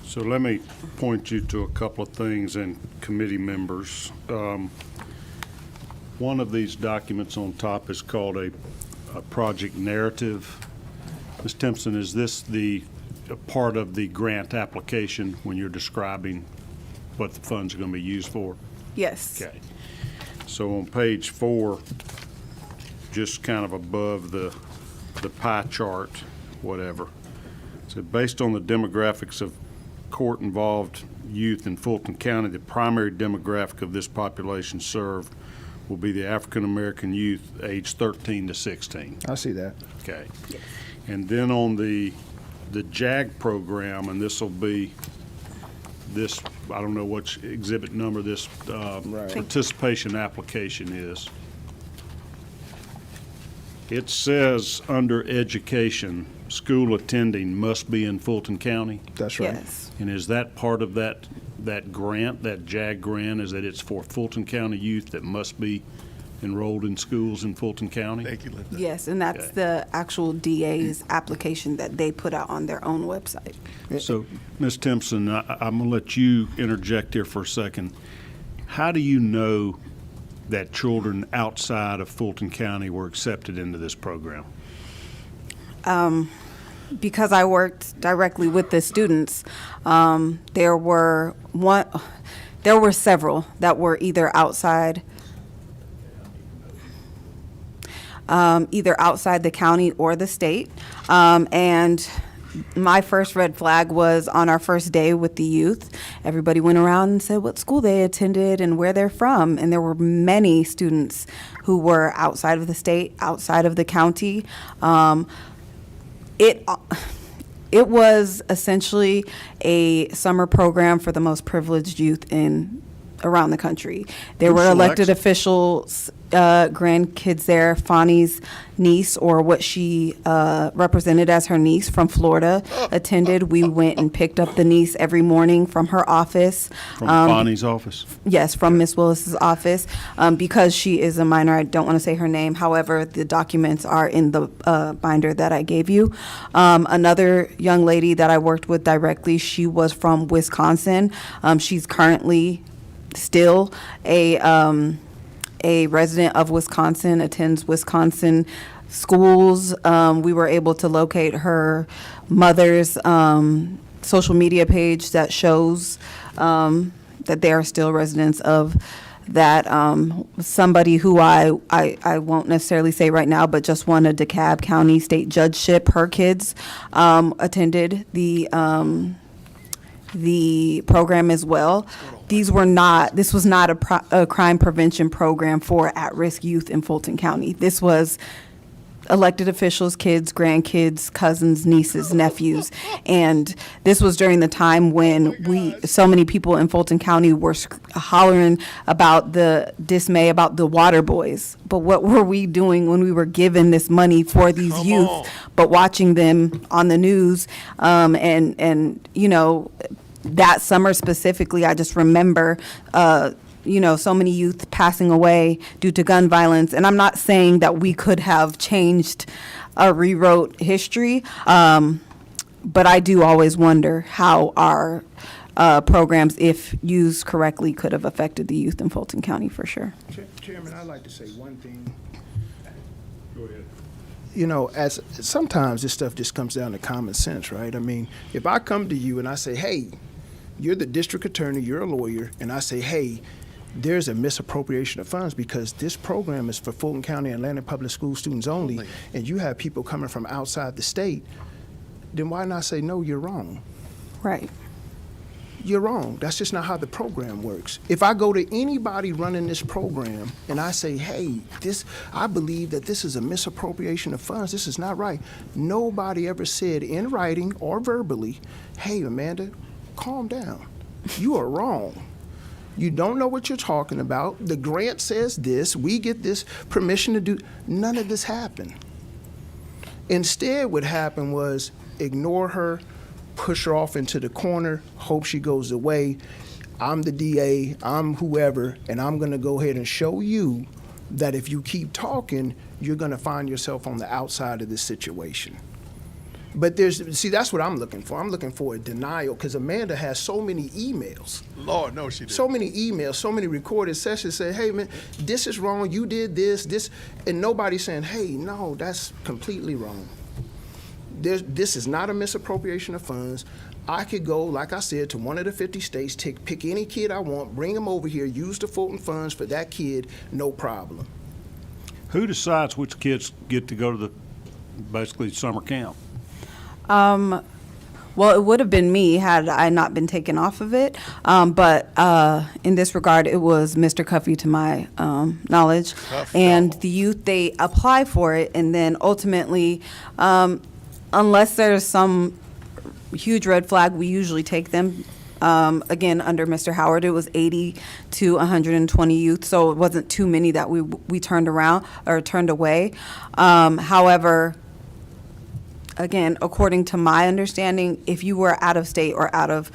So let me point you to a couple of things, and committee members. One of these documents on top is called a project narrative. Ms. Timpson, is this a part of the grant application when you're describing what the funds are going to be used for? Yes. Okay. So on page 4, just kind of above the pie chart, whatever, so based on the demographics of court-involved youth in Fulton County, the primary demographic of this population served will be the African-American youth aged 13 to 16. I see that. Okay. And then on the JAG program, and this will be this, I don't know what exhibit number this participation application is. It says under education, school attending must be in Fulton County. That's right. Yes. And is that part of that grant, that JAG grant, is that it's for Fulton County youth that must be enrolled in schools in Fulton County? Thank you, Linda. Yes, and that's Okay. the actual DA's application that they put out on their own website. So, Ms. Timpson, I'm going to let you interject here for a second. How do you know that children outside of Fulton County were accepted into this program? Because I worked directly with the students, there were several that were either outside the county or the state. And my first red flag was on our first day with the youth. Everybody went around and said what school they attended and where they're from. And there were many students who were outside of the state, outside of the county. It was essentially a summer program for the most privileged youth around the country. There were elected officials, grandkids there. Fani's niece, or what she represented as her niece from Florida, attended. We went and picked up the niece every morning from her office. From Fani's office? Yes, from Ms. Willis's office. Because she is a minor, I don't want to say her name. However, the documents are in the binder that I gave you. Another young lady that I worked with directly, she was from Wisconsin. She's currently still a resident of Wisconsin, attends Wisconsin schools. We were able to locate her mother's social media page that shows that they are still residents of that. Somebody who I won't necessarily say right now, but just won a DeKalb County state judgeship. Her kids attended the program as well. This was not a crime prevention program for at-risk youth in Fulton County. This was elected officials, kids, grandkids, cousins, nieces, nephews. And this was during the time when so many people in Fulton County were hollering about the dismay about the water boys. But what were we doing when we were given this money for these youth, but watching them on the news? And you know, that summer specifically, I just remember, so many youth passing away due to gun violence. And I'm not saying that we could have changed or rewrote history, but I do always wonder how our programs, if used correctly, could have affected the youth in Fulton County for sure. Chairman, I'd like to say one thing. Go ahead. You know, as sometimes this stuff just comes down to common sense, right? I mean, if I come to you and I say, hey, you're the district attorney, you're a lawyer, and I say, hey, there's a misappropriation of funds because this program is for Fulton County and Atlanta Public School students only, and you have people coming from outside the state, then why not say, no, you're wrong? Right. you're wrong. That's just not how the program works. If I go to anybody running this program and I say, hey, I believe that this is a misappropriation of funds, this is not right. Nobody ever said in writing or verbally, hey, Amanda, calm down. You are wrong. You don't know what you're talking about. The grant says this. We get this permission to do. None of this happened. Instead, what happened was ignore her, push her off into the corner, hope she goes away. I'm the DA, I'm whoever, and I'm going to go ahead and show you that if you keep talking, you're going to find yourself on the outside of this situation. But that's what I'm looking for. I'm looking for a denial, because Amanda has so many emails. Lord, no, she did. So many emails, so many recorded sessions say, hey, man, this is wrong, you did this, and nobody's saying, hey, no, that's completely wrong. This is not a misappropriation of funds. I could go, like I said, to one of the 50 states, pick any kid I want, bring them over here, use the Fulton funds for that kid, no problem. Who decides which kids get to go to the, basically, summer camp? Well, it would have been me had I not been taken off of it. But in this regard, it was Mr. Cuffey, to my knowledge. And the youth, they apply for it, and then ultimately, unless there's some huge red flag, we usually take them. Again, under Mr. Howard, it was 80 to 120 youth, so it wasn't too many that we turned around or turned away. However, again, according to my understanding, if you were out of state or out of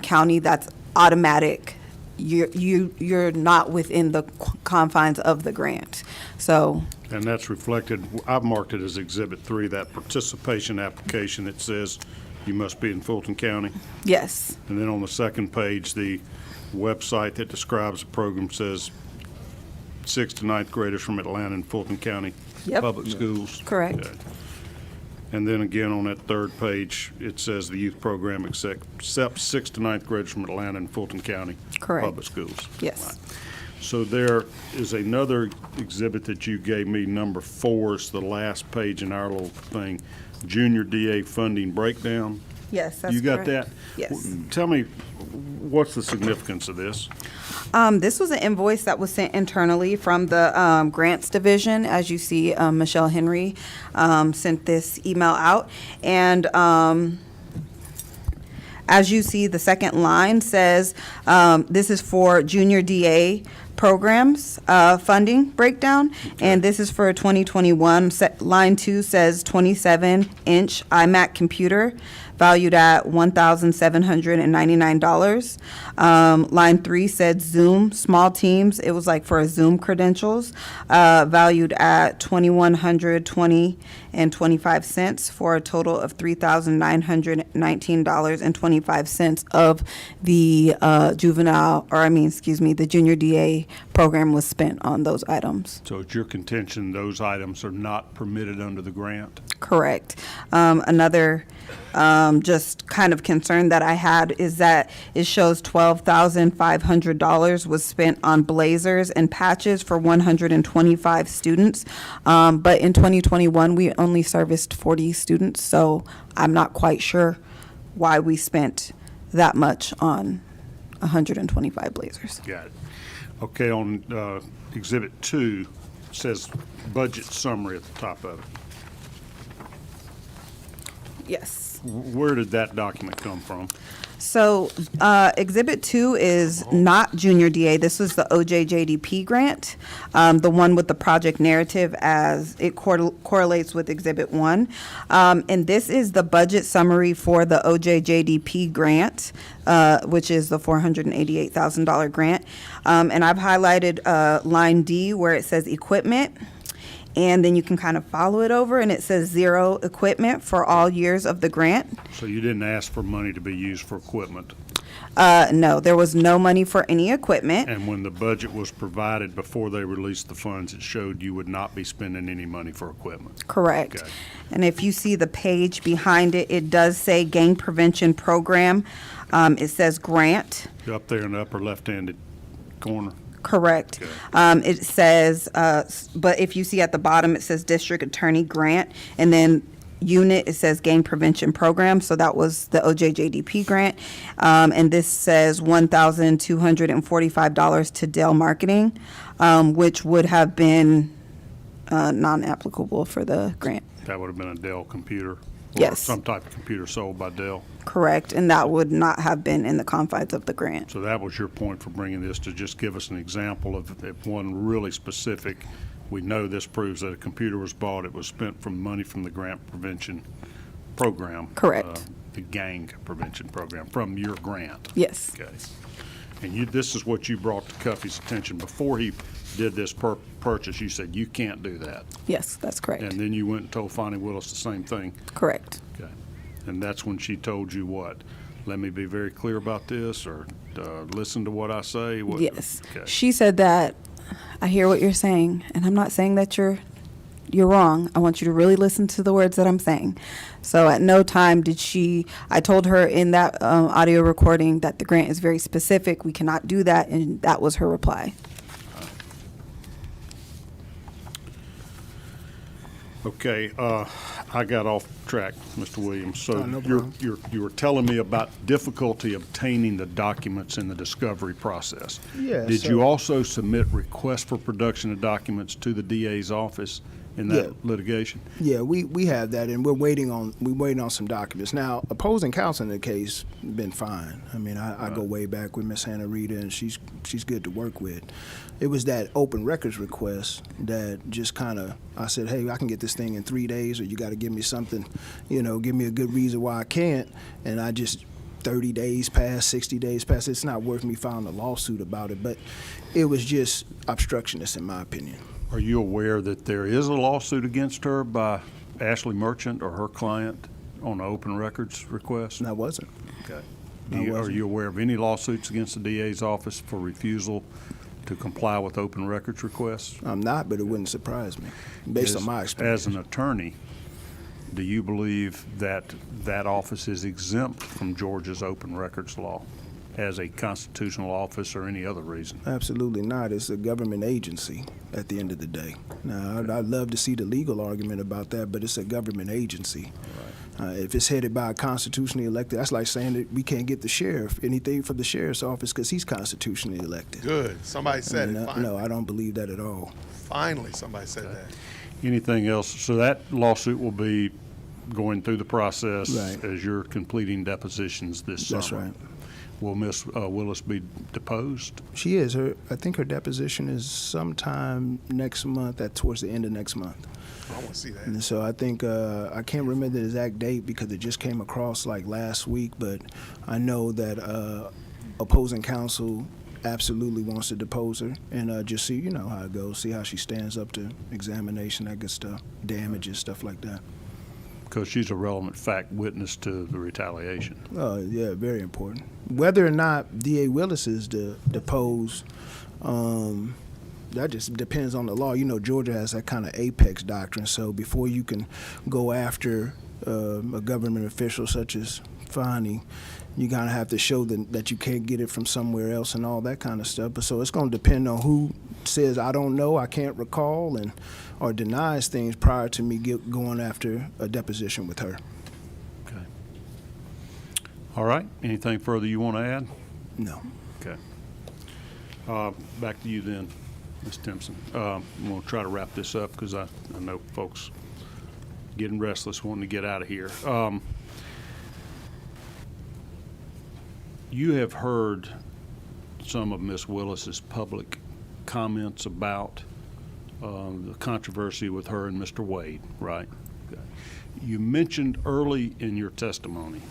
county, that's automatic. You're not within the confines of the grant. So. And that's reflected, I've marked it as Exhibit 3, that participation application that says you must be in Fulton County. Yes. And then on the second page, the website that describes the program says 6th to 9th graders from Atlanta and Fulton County Public Schools. Correct. Okay. And then again, on that third page, it says the youth program accepts 6th to 9th graders from Atlanta and Fulton County Public Schools. Yes. Right. So there is another exhibit that you gave me, number 4, is the last page in our little thing, junior DA funding breakdown. Yes, that's You got correct. that? Yes. Tell me, what's the significance of this? This was an invoice that was sent internally from the grants division. As you see, Michelle Henry sent this email out. And as you see, the second line says this is for junior DA programs funding breakdown, and this is for 2021. Line 2 says 27-inch iMac computer valued at $1,799. Line 3 said Zoom small teams. It was like for Zoom credentials, valued at $2,120.25 for a total of $3,919.25 of the the junior DA program was spent on those items. So it's your contention those items are not permitted under the grant? Correct. Another just kind of concern that I had is that it shows $12,500 was spent on blazers and patches for 125 students. But in 2021, we only serviced 40 students, so I'm not quite sure why we spent that much on 125 blazers. Got it. Okay, on Exhibit 2, it says budget summary at the top of it. Yes. Where did that document come from? So Exhibit 2 is not junior DA. This was the OJJDP grant, the one with the project narrative as it correlates with Exhibit 1. And this is the budget summary for the OJJDP grant, which is the $488,000 grant. And I've highlighted line D where it says equipment. And then you can kind of follow it over, and it says 0 equipment for all years of the grant. So you didn't ask for money to be used for equipment? No, there was no money for any equipment. And when the budget was provided before they released the funds, it showed you would not be spending any money for equipment? Correct. Okay. And if you see the page behind it, it does say gang prevention program. It says grant. Up there in the upper left-handed corner? Correct. Okay. It says, but if you see at the bottom, it says district attorney grant, and then unit, it says gang prevention program. So that was the OJJDP grant. And this says $1,245 to Dell Marketing, which would have been non-applicable for the grant. That would have been a Dell computer? Or Yes. some type of computer sold by Dell? Correct. And that would not have been in the confines of the grant. So that was your point for bringing this, to just give us an example of if one really specific. We know this proves that a computer was bought, it was spent from money from the grant prevention program. Correct. The gang prevention program, from your grant. Yes. Okay. And this is what you brought to Cuffey's attention before he did this purchase. You said, you can't do that. Yes, that's correct. And then you went and told Fani Willis the same thing. Correct. Okay. And that's when she told you what? Let me be very clear about this, or listen to what I say? What? Yes. Okay. She said that, I hear what you're saying, and I'm not saying that you're wrong. I want you to really listen to the words that I'm saying. So at no time did I told her in that audio recording that the grant is very specific. We cannot do that, and that was her reply. Okay, I got off track, Mr. Williams. So No problem. you were telling me about difficulty obtaining the documents in the discovery process. Yeah, Did so- you also submit requests for production of documents to the DA's office in that Yeah. litigation? Yeah, we have that, and we're waiting on some documents. Now, opposing counsel in the case been fine. I mean, I go way back with Miss Hannah Rita, and she's good to work with. It was that open records request that just kind of, I said, hey, I can get this thing in 3 days, or you got to give me something, give me a good reason why I can't. And I just 30 days passed, 60 days passed. It's not worth me filing a lawsuit about it, but it was just obstructionist in my opinion. Are you aware that there is a lawsuit against her by Ashley Merchant or her client on an open records request? And I wasn't. Okay. I Are wasn't. you aware of any lawsuits against the DA's office for refusal to comply with open records requests? I'm not, but it wouldn't surprise me, based on my experience. As an attorney, do you believe that that office is exempt from Georgia's open records law as a constitutional office or any other reason? Absolutely not. It's a government agency at the end of the day. Now, I'd love to see the legal argument about that, but it's a government agency. If it's headed by a constitutionally elected, that's like saying that we can't get the sheriff, anything from the sheriff's office, because he's constitutionally elected. Good. Somebody said it. Finally. No, I don't believe that at all. Finally, somebody said that. Anything else? So that lawsuit will be going through the process Right. as you're completing depositions this summer. That's right. Will Ms. Willis be deposed? She is. I think her deposition is sometime next month, towards the end of next month. I want to see that. And so I think, I can't remember the exact date because it just came across like last week, but I know that opposing counsel absolutely wants to depose her and just see, how it goes, see how she stands up to examination, that good stuff, damages, stuff like that. Because she's a relevant fact witness to the retaliation. Oh, yeah, very important. Whether or not D.A. Willis is deposed, that just depends on the law. Georgia has that kind of apex doctrine, so before you can go after a government official such as Fani, you kind of have to show that you can't get it from somewhere else and all that kind of stuff. But so it's going to depend on who says, I don't know, I can't recall, or denies things prior to me going after a deposition with her. Okay. All right. Anything further you want to add? No. Okay. Back to you then, Ms. Timpson. I'm going to try to wrap this up because I know folks getting restless, wanting to get out of here. You have heard some of Ms. Willis's public comments about the controversy with her and Mr. Wade, right? Okay. You mentioned early in your testimony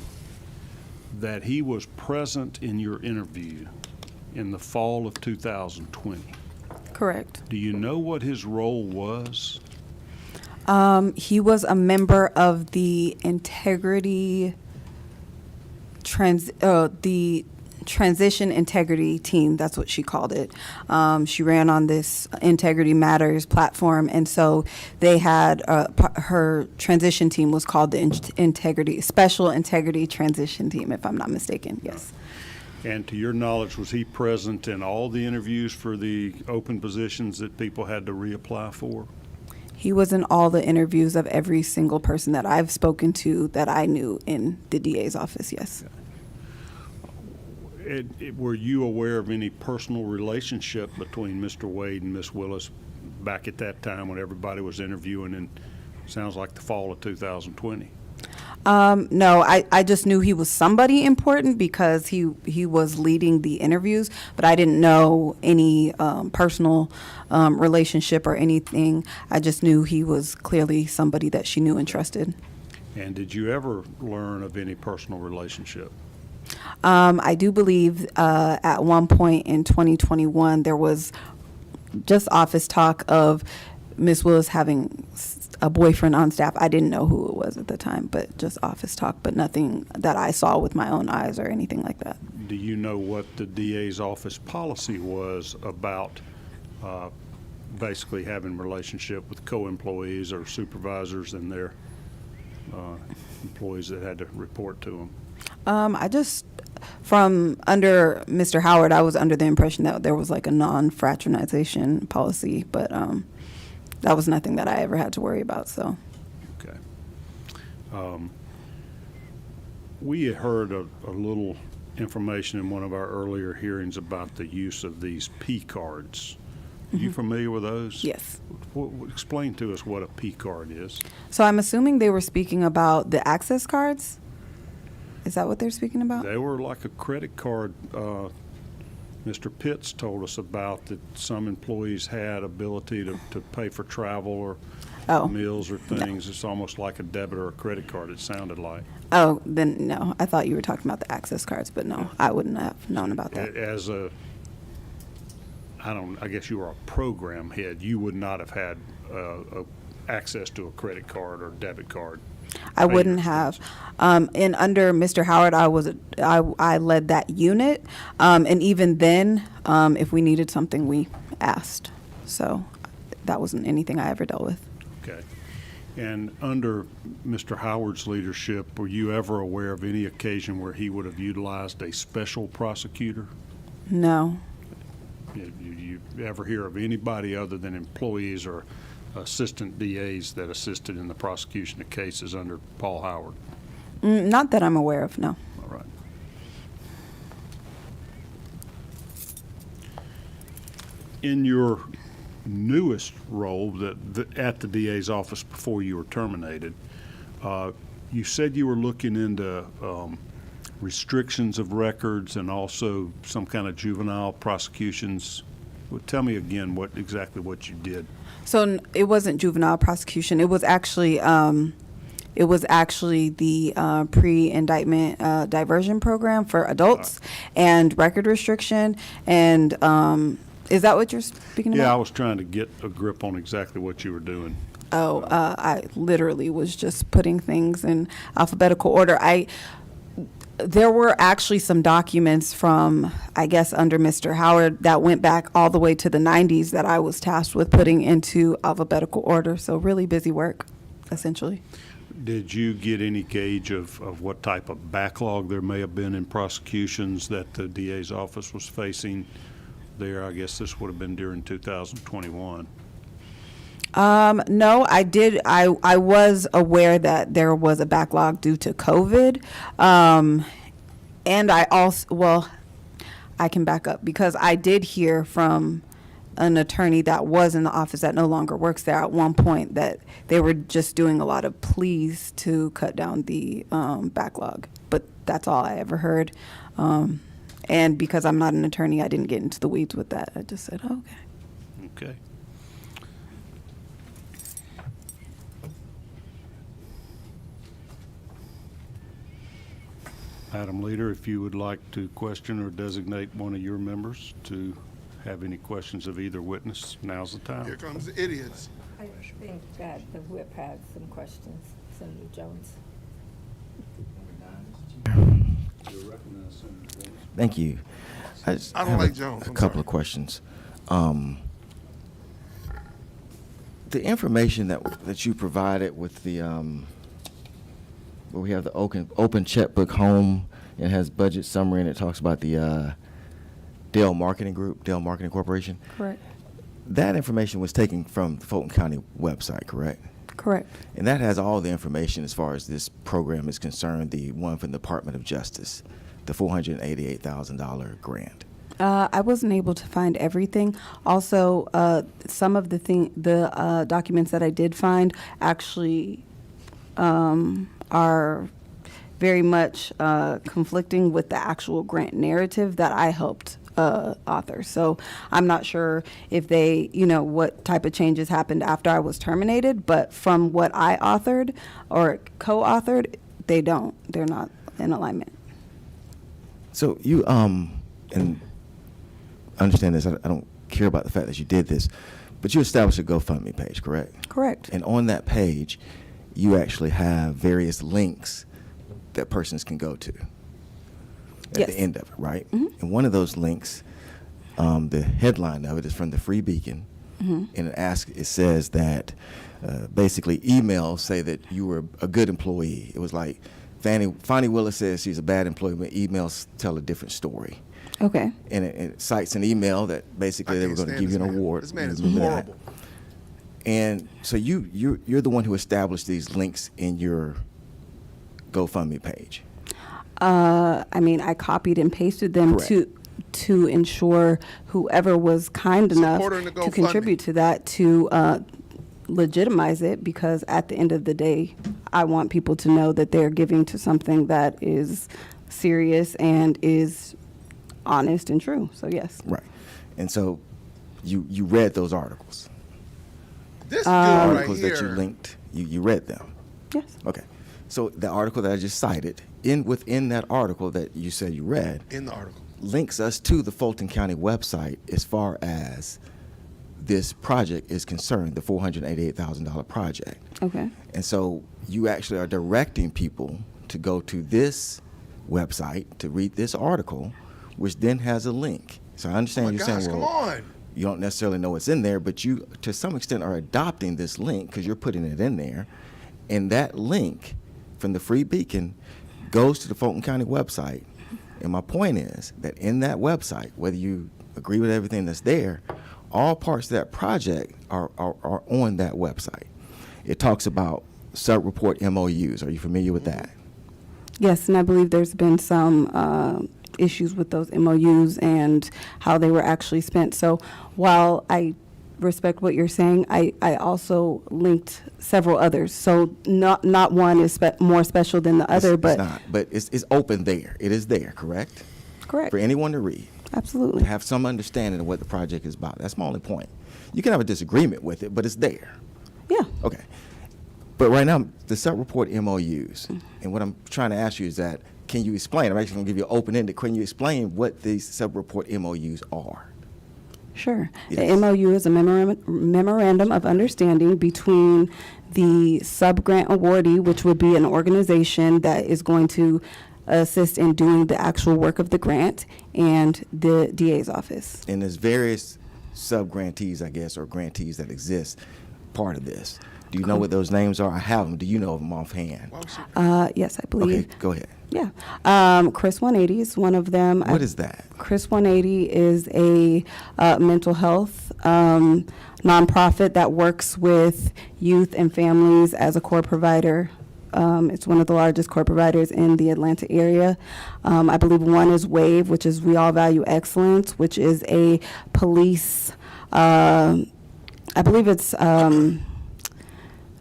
that he was present in your interview in the fall of 2020. Correct. Do you know what his role was? He was a member of the transition integrity team. That's what she called it. She ran on this Integrity Matters platform, and so they had her transition team was called the Special Integrity Transition Team, if I'm not mistaken. Yes. And to your knowledge, was he present in all the interviews for the open positions that people had to reapply for? He was in all the interviews of every single person that I've spoken to that I knew in the DA's office, yes. Were you aware of any personal relationship between Mr. Wade and Miss Willis back at that time when everybody was interviewing in, sounds like the fall of 2020? No, I just knew he was somebody important because he was leading the interviews, but I didn't know any personal relationship or anything. I just knew he was clearly somebody that she knew and trusted. And did you ever learn of any personal relationship? I do believe at one point in 2021 there was just office talk of Miss Willis having a boyfriend on staff. I didn't know who it was at the time, but just office talk, but nothing that I saw with my own eyes or anything like that. Do you know what the DA's office policy was about basically having relationship with co-employees or supervisors and their employees that had to report to them? I just, from under Mr. Howard, I was under the impression that there was like a non-fraternization policy, but that was nothing that I ever had to worry about, so. Okay. We had heard a little information in one of our earlier hearings about the use of these P cards. Are you familiar with those? Yes. Explain to us what a P card is. So I'm assuming they were speaking about the access cards? Is that what they're speaking about? They were like a credit card. Mr. Pitts told us about that some employees had ability to pay for travel or meals or things. It's almost like a debit or a credit card, it sounded like. Oh, then no. I thought you were talking about the access cards, but no, I wouldn't have known about that. As I guess you were a program head, you would not have had access to a credit card or debit card. I wouldn't have. And under Mr. Howard, I led that unit. And even then, if we needed something, we asked. So that wasn't anything I ever dealt with. Okay. And under Mr. Howard's leadership, were you ever aware of any occasion where he would have utilized a special prosecutor? No. You ever hear of anybody other than employees or assistant DAs that assisted in the prosecution of cases under Paul Howard? Not that I'm aware of, no. All right. In your newest role at the DA's office before you were terminated, you said you were looking into restrictions of records and also some kind of juvenile prosecutions. Well, tell me again exactly what you did. So it wasn't juvenile prosecution. It was actually the pre-indictment diversion program for adults and record restriction. And is that what you're speaking about? Yeah, I was trying to get a grip on exactly what you were doing. I literally was just putting things in alphabetical order. There were actually some documents from, I guess, under Mr. Howard that went back all the way to the 90s that I was tasked with putting into alphabetical order. So really busy work, essentially. Did you get any gauge of what type of backlog there may have been in prosecutions that the DA's office was facing there? I guess this would have been during 2021. No, I did. I was aware that there was a backlog due to COVID. And I also, I can back up because I did hear from an attorney that was in the office that no longer works there at one point that they were just doing a lot of pleas to cut down the backlog. But that's all I ever heard. And because I'm not an attorney, I didn't get into the weeds with that. I just said, oh, okay. Okay. Madam Leader, if you would like to question or designate one of your members to have any questions of either witness, now's the time. Here comes the idiots. I think that the whip had some questions. Senator Jones. Thank you. I don't have like Jones. a I'm couple sorry. of questions. The information that you provided with the where we have the open checkbook home, it has budget summary and it talks about the Dell Marketing Group, Dell Marketing Corporation. Correct. that information was taken from the Fulton County website, correct? Correct. And that has all the information as far as this program is concerned, the one from the Department of Justice, the $488,000 grant. I wasn't able to find everything. Also, some of the documents that I did find actually are very much conflicting with the actual grant narrative that I helped author. So I'm not sure if they, what type of changes happened after I was terminated, but from what I authored or co-authored, they're not in alignment. So you, and understand this, I don't care about the fact that you did this, but you established a GoFundMe page, correct? Correct. And on that page, you actually have various links that persons can go to at Yes. the end of it, right? Mm-hmm. And one of those links, the headline of it is from the Free Beacon, Mm-hmm. and it says that basically emails say that you were a good employee. It was like Fani Willis says she's a bad employee, but emails tell a different story. Okay. And it cites an email that basically they were going to give you an award. This man is Remember that? horrible. And so you're the one who established these links in your GoFundMe page. I copied and pasted them Correct. to ensure whoever was kind enough Supporter in the to GoFundMe. contribute to that to legitimize it, because at the end of the day, I want people to know that they're giving to something that is serious and is honest and true. So yes. Right. And so you read those articles. This dude right Articles here. that you linked, you read them. Yes. Okay. So the article that I just cited, within that article that you said you read, in the article. links us to the Fulton County website as far as this project is concerned, the $488,000 project. Okay. And so you actually are directing people to go to this website to read this article, which then has a link. So I understand Oh my you're gosh, saying, come well, on. you don't necessarily know what's in there, but you, to some extent, are adopting this link because you're putting it in there. And that link from the Free Beacon goes to the Fulton County website. And my point is that in that website, whether you agree with everything that's there, all parts of that project are on that website. It talks about sub-report MOUs. Are you familiar with that? Yes, and I believe there's been some issues with those MOUs and how they were actually spent. So while I respect what you're saying, I also linked several others. So not one is more special than the other, but It's not, but it's open there. It is there, correct? correct. For anyone to read, Absolutely. to have some understanding of what the project is about. That's my only point. You can have a disagreement with it, but it's there. Yeah. Okay. But right now, the sub-report MOUs, and what I'm trying to ask you is that, can you explain? I'm actually going to give you an open-ended. Can you explain what these sub-report MOUs are? Sure. Yes. The MOU is a memorandum of understanding between the sub-grant awardee, which would be an organization that is going to assist in doing the actual work of the grant, and the DA's office. And there's various sub-grantees, I guess, or grantees that exist part of this. Do you know what those names are? I have them. Do you know them offhand? Why was she- Yes, I believe. Okay, go ahead. Yeah. Chris 180 is one of them. What is that? Chris 180 is a mental health nonprofit that works with youth and families as a core provider. It's one of the largest core providers in the Atlanta area. I believe one is WAVE, which is We All Value Excellence, which is a police, I believe it's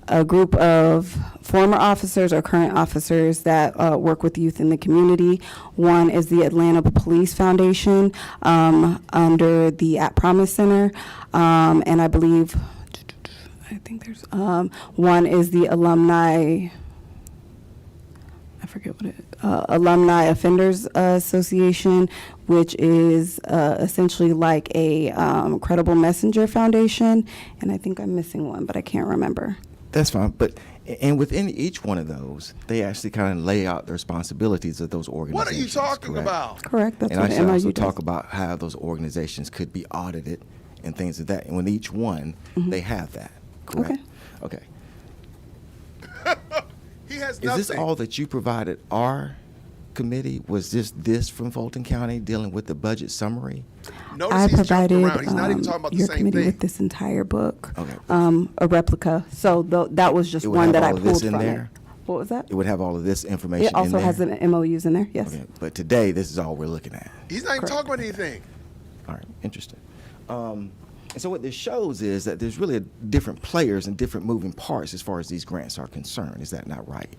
a group of former officers or current officers that work with youth in the community. One is the Atlanta Police Foundation under the At Promise Center, and I think there's one is the alumni. I forget what it. Alumni Offenders Association, which is essentially like a Credible Messenger Foundation, and I think I'm missing one, but I can't remember. That's fine, but and within each one of those, they actually kind of lay out the responsibilities of those What are organizations. you talking correct? about? Correct. That's And what I the should MOU also does. talk about how those organizations could be audited and things of that. And with each one, they have that. Correct. Okay. He has Is nothing. this all that you provided our committee was this from Fulton County dealing with the budget summary? Notice I he's jumped provided around. He's not even talking about the your same committee thing. with this entire book, Okay. a replica. So that was just It would one have that I all of this pulled in from there? it. What was that? It would have all of this information It also in there? has an MOUs in there. Yes. Okay, but today, this is all we're looking at. He's not even talking about anything. All right, interesting. And so what this shows is that there's really different players and different moving parts as far as these grants are concerned. Is that not right?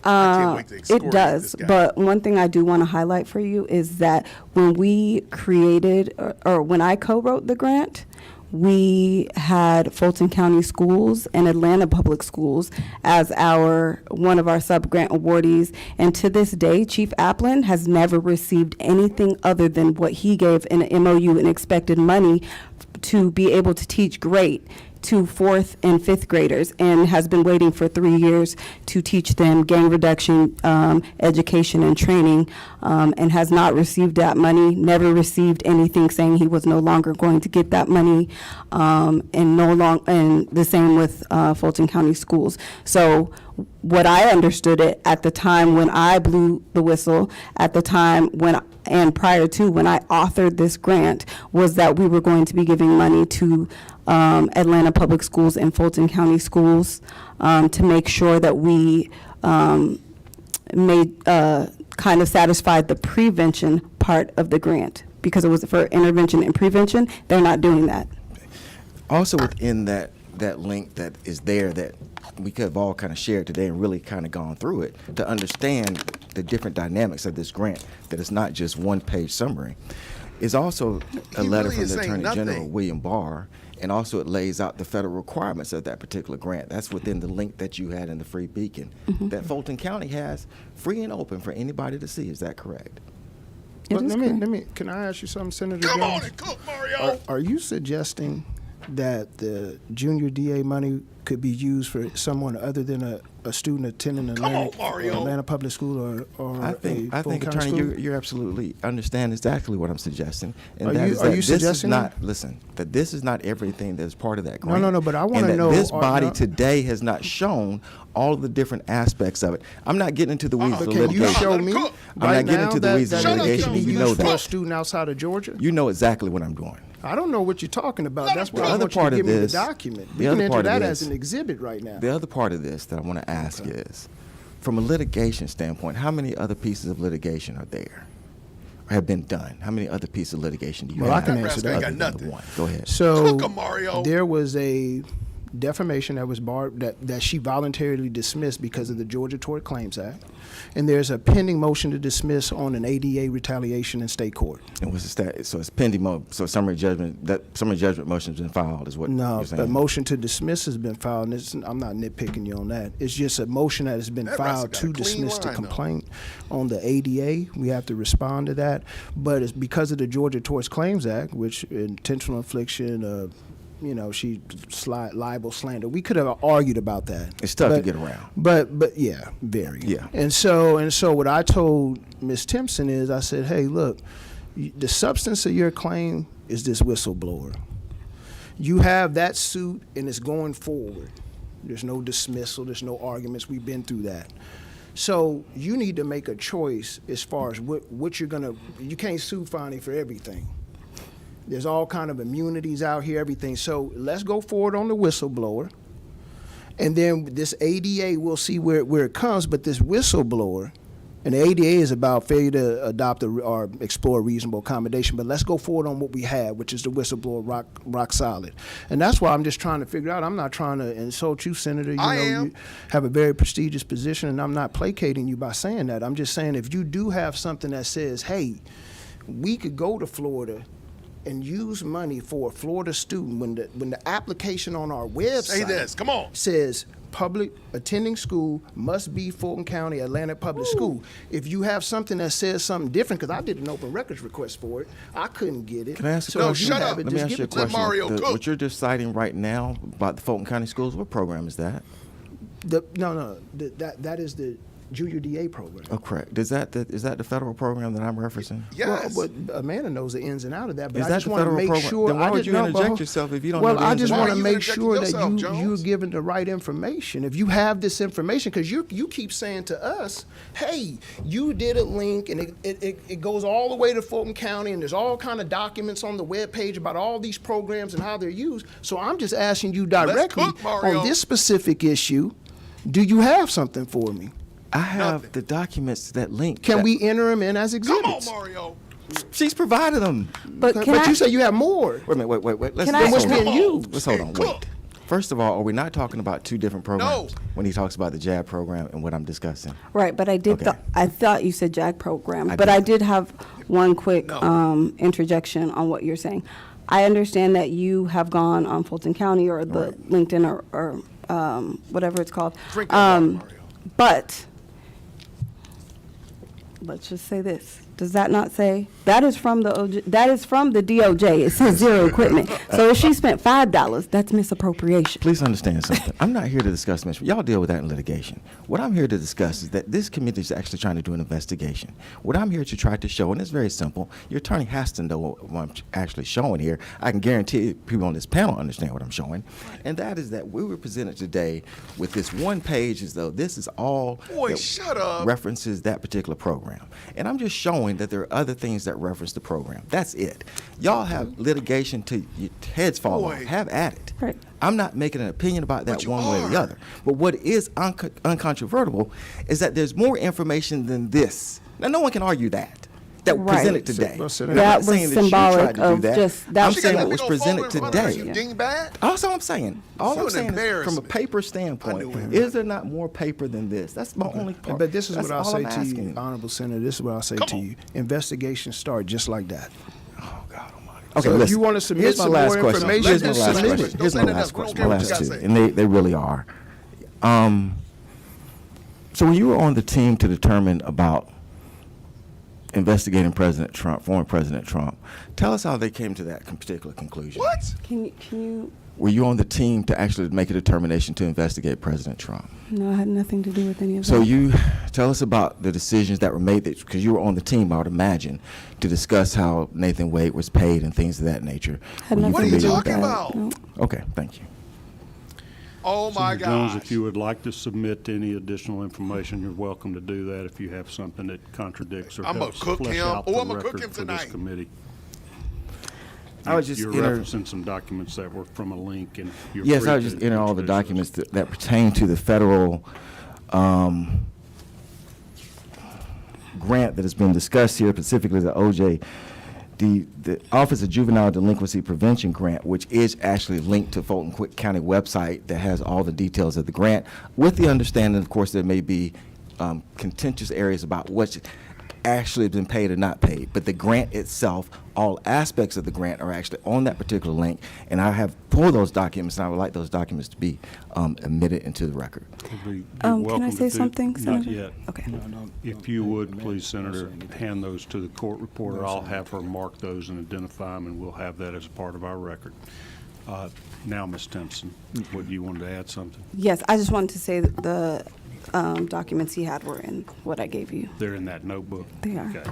I can't wait to excoriate It does, this guy. but one thing I do want to highlight for you is that when we created, or when I co-wrote the grant, we had Fulton County Schools and Atlanta Public Schools as one of our sub-grant awardees, and to this day, Chief Applin has never received anything other than what he gave in an MOU and expected money to be able to teach great to 4th and 5th graders, and has been waiting for 3 years to teach them gang reduction education and training, and has not received that money, never received anything saying he was no longer going to get that money, and the same with Fulton County Schools. So what I understood it at the time when I blew the whistle, at the time and prior to when I authored this grant, was that we were going to be giving money to Atlanta Public Schools and Fulton County Schools to make sure that we kind of satisfied the prevention part of the grant, because it was for intervention and prevention. They're not doing that. Also within that link that is there that we could have all kind of shared today and really kind of gone through it to understand the different dynamics of this grant, that it's not just one-page summary, is also a He letter really from is the saying Attorney General, nothing. William Barr, and also it lays out the federal requirements of that particular grant. That's within the link that you had in the Free Beacon that Fulton County has free and open for anybody to see. Is that correct? But let me. Can I ask you something, Senator Come on Jones? and cook, Mario. Are you suggesting that the junior DA money could be used for someone other than a student attending Atlanta Public School or I think, a Fulton County Attorney, school? you're absolutely understand exactly what I'm suggesting. And Are that you- is are that you this suggesting is not, that? listen, that this is not everything that's part of that No, grant. no, no, but I wanna and that know, this are- body no- today has not shown all of the different aspects of it. I'm not getting into the weeds of But can you litigation. show me Cook. I'm right not getting now into the that, weeds of that it litigation. can be You used know for a that. student outside of Georgia? You know exactly what I'm doing. I don't know what you're talking about. That's why The I other want you part to of give me the this- document. the We can other enter part of that this- as an exhibit right now. The other part of this that I want to ask is, from a litigation standpoint, how many other pieces of litigation are there? Or have been done? How many other pieces of litigation do you Well, I have? can That answer rascal ain't that. got other than the nothing. one? Go ahead. So Cook 'em, Mario. there was a defamation that was barred that she voluntarily dismissed because of the Georgia Tort Claims Act, and there's a pending motion to dismiss on an ADA retaliation in state court. And what's the status? So it's pending. So summary judgment. That summary judgment motion's been filed. Is what No, you're saying? a motion to dismiss has been filed, and I'm not nitpicking you on that. It's just a motion that has been That filed rascal to got a clean dismiss the line, though. complaint on the ADA. We have to respond to that, but it's because of the Georgia Tort Claims Act, which intentional infliction of, she libel, slander. We could have argued about that. It's tough to But- get around. But yeah, very. Yeah. And so what I told Ms. Timpson is, I said, hey, look, the substance of your claim is this whistleblower. You have that suit and it's going forward. There's no dismissal, there's no arguments. We've been through that. So you need to make a choice as far as what you're gonna. You can't sue Fani for everything. There's all kind of immunities out here, everything. So let's go forward on the whistleblower, and then this ADA, we'll see where it comes. But this whistleblower, and the ADA is about failure to adopt or explore reasonable accommodation. But let's go forward on what we have, which is the whistleblower rock solid. And that's why I'm just trying to figure out. I'm not trying to insult you, Senator. You have a very prestigious position, and I'm not placating you by saying that. I'm just saying if you do have something that says, hey, we could go to Florida and use money for a Florida student when the application on our website Say this. Come on. says public attending school must be Fulton County Atlanta Public School. If you have something that says something different, because I did an open records request for it, I couldn't get it. Can I ask a No, question? shut up. Let me ask you a Let question. Mario cook. What you're just citing right now about the Fulton County schools, what program is that? That is the junior DA program. Oh, correct. Is that the federal program that I'm referencing? Yes. Well, but Amanda knows the ins and out of that. But Is I that just the want to federal make program? sure. Then why I would just you know, interject but- yourself if you don't well, know the I ins just and want outs? to Why are you make interjecting sure yourself, that Jones? you're given the right information. If you have this information, because you keep saying to us, "Hey, you did a link, and it goes all the way to Fulton County, and there's all kind of documents on the webpage about all these programs and how they're used." So I'm just asking you directly cook, Mario. on this specific issue. Do you have something for me? I have the documents that link. Can that- we enter them in as Come on, exhibits? Mario. She's provided them. But can But I, you say you have more. Wait a minute. Wait. Can I- Then what's hold on. being used? Let's hold on. Cook. Wait. First of all, are we not talking about two different programs No. when he talks about the JAB program and what I'm discussing? right, but I did, Okay. I thought you said JAG program, I but did. I did have one quick No. interjection on what you're saying. I understand that you have gone on Fulton County or the LinkedIn or whatever it's called. Drink your water, Mario. But let's just say this. Does that not say that is from the that is from the DOJ? It says zero equipment. So if she spent $5, that's misappropriation. Please understand something. I'm not here to discuss this. Y'all deal with that in litigation. What I'm here to discuss is that this committee is actually trying to do an investigation. What I'm here to try to show, and it's very simple, your attorney has to know what I'm actually showing here. I can guarantee people on this panel understand what I'm showing. And that is that we were presented today with this one page as though this is all Boy, that shut up. references that particular program. And I'm just showing that there are other things that reference the program. That's it. Y'all have litigation to your heads fall off. Boy. Have at it. Right. I'm not making an opinion about that But you one way or the are. other. But what is uncontrovertible is that there's more information than this. Now, no one can argue that Right. presented today. Well, so And I'm that not was saying that you symbolic tried to do of that. just- that I'm was She got saying that what was big old folder presented in front of her, today. You dingbat. That's all I'm saying. All You I'm an saying is, from a embarrassment. paper I standpoint, knew it. is there not more paper than this? That's my only part. But this is That's what I'll all say I'm to you, asking. Honorable Senator. This is what I'll say Come to on. you. Investigations start just like that. Oh, God almighty. So Okay, if listen. you wanna submit Here's my some last more question. information, Here's my just last submit question. it. Here's Don't my say last nothing. We don't question. care My what you last two, gotta say. and they really are. So when you were on the team to determine about investigating President Trump, former President Trump, tell us how they came to that particular conclusion. What? Can you? Were you on the team to actually make a determination to investigate President Trump? No, it had nothing to do with any of that. So you tell us about the decisions that were made, because you were on the team, I would imagine, to discuss how Nathan Wade was paid and things of that nature. Had Were nothing What are you to do familiar with with talking that. about? No. Okay, thank you. Oh my Senator Jones, gosh. if you would like to submit any additional information, you're welcome to do that if you have something that contradicts or I'm gonna helps cook flesh him. out Oh, the I'm gonna cook record him for this tonight. committee. I was just You're enter- referencing some documents that were from a link, and you're Yes, free I was to just entering all the introduce those. documents that pertain to the federal grant that has been discussed here, specifically the OJ, the Office of Juvenile Delinquency Prevention Grant, which is actually linked to Fulton County website that has all the details of the grant, with the understanding, of course, there may be contentious areas about what's actually been paid or not paid. But the grant itself, all aspects of the grant are actually on that particular link, and I have pulled those documents, and I would like those documents to be admitted into the record. You're Can welcome I to say do- something, Not Senator? yet. Okay. If you would, please, Senator, hand those to the court reporter. I'll have her mark those and identify them, and we'll have that as a part of our record. Now, Ms. Timpson, what, you wanted to add something? Yes, I just wanted to say that the documents he had were in what I gave you. They're in that notebook? They are. Okay.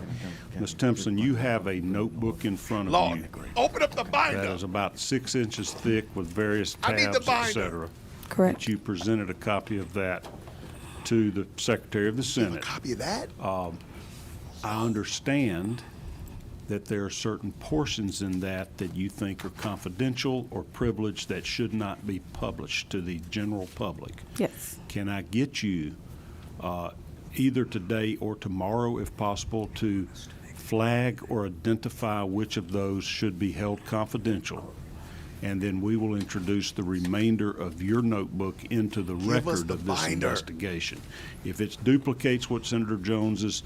Ms. Timpson, you have a notebook in front of Lord, you open up the that binder. is about 6 inches thick with various I need the tabs, et binder. cetera. Correct. That you presented a copy of that to the Secretary of the You have a Senate. copy of that? I understand that there are certain portions in that you think are confidential or privileged that should not be published to the general public. Yes. Can I get you, either today or tomorrow, if possible, to flag or identify which of those should be held confidential? And then we will introduce the remainder of your notebook into the us record the of this binder. investigation. If it duplicates what Senator Jones is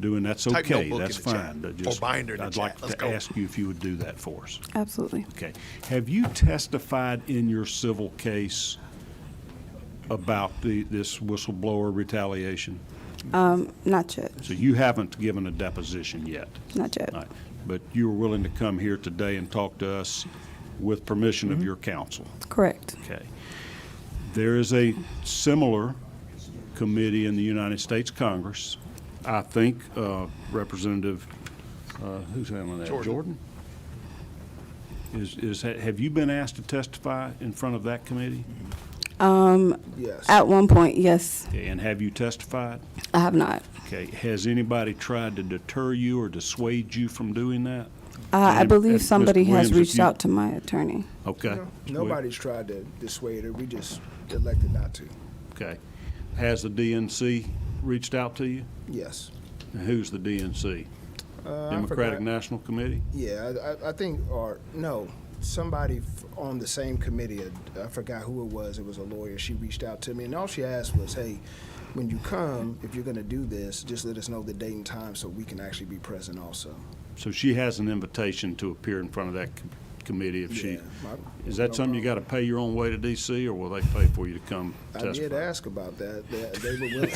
doing, that's Type okay, notebook that's in the chat. fine. Or binder in the I'd chat. like Let's to go. ask you if you would do that for us. Absolutely. Okay. Have you testified in your civil case about this whistleblower retaliation? Not yet. So you haven't given a deposition yet? Not yet. All right. But you were willing to come here today and talk to us with permission of your counsel? Correct. Okay. There is a similar committee in the United States Congress. I think Representative, who's handling that? Jordan? Have you been asked to testify in front of that committee? Yes. At one point, yes. Okay, and have you testified? I have not. Okay, has anybody tried to deter you or dissuade you from doing that? I And- believe and Mr. somebody has Williams, if reached you- out to my attorney. Okay. Nobody's tried to dissuade her. We just elected not to. Okay. Has the DNC reached out to you? Yes. And who's the DNC? I Democratic forgot. National Committee? Yeah, I think, or no, somebody on the same committee, I forgot who it was a lawyer, she reached out to me, and all she asked was, hey, when you come, if you're gonna do this, just let us know the date and time so we can actually be present also. So she has an invitation to appear in front of that committee if she, Yeah, is that no something you got to pay your own way to DC, or will they pay for you to come I testify? did ask about that. They were willing,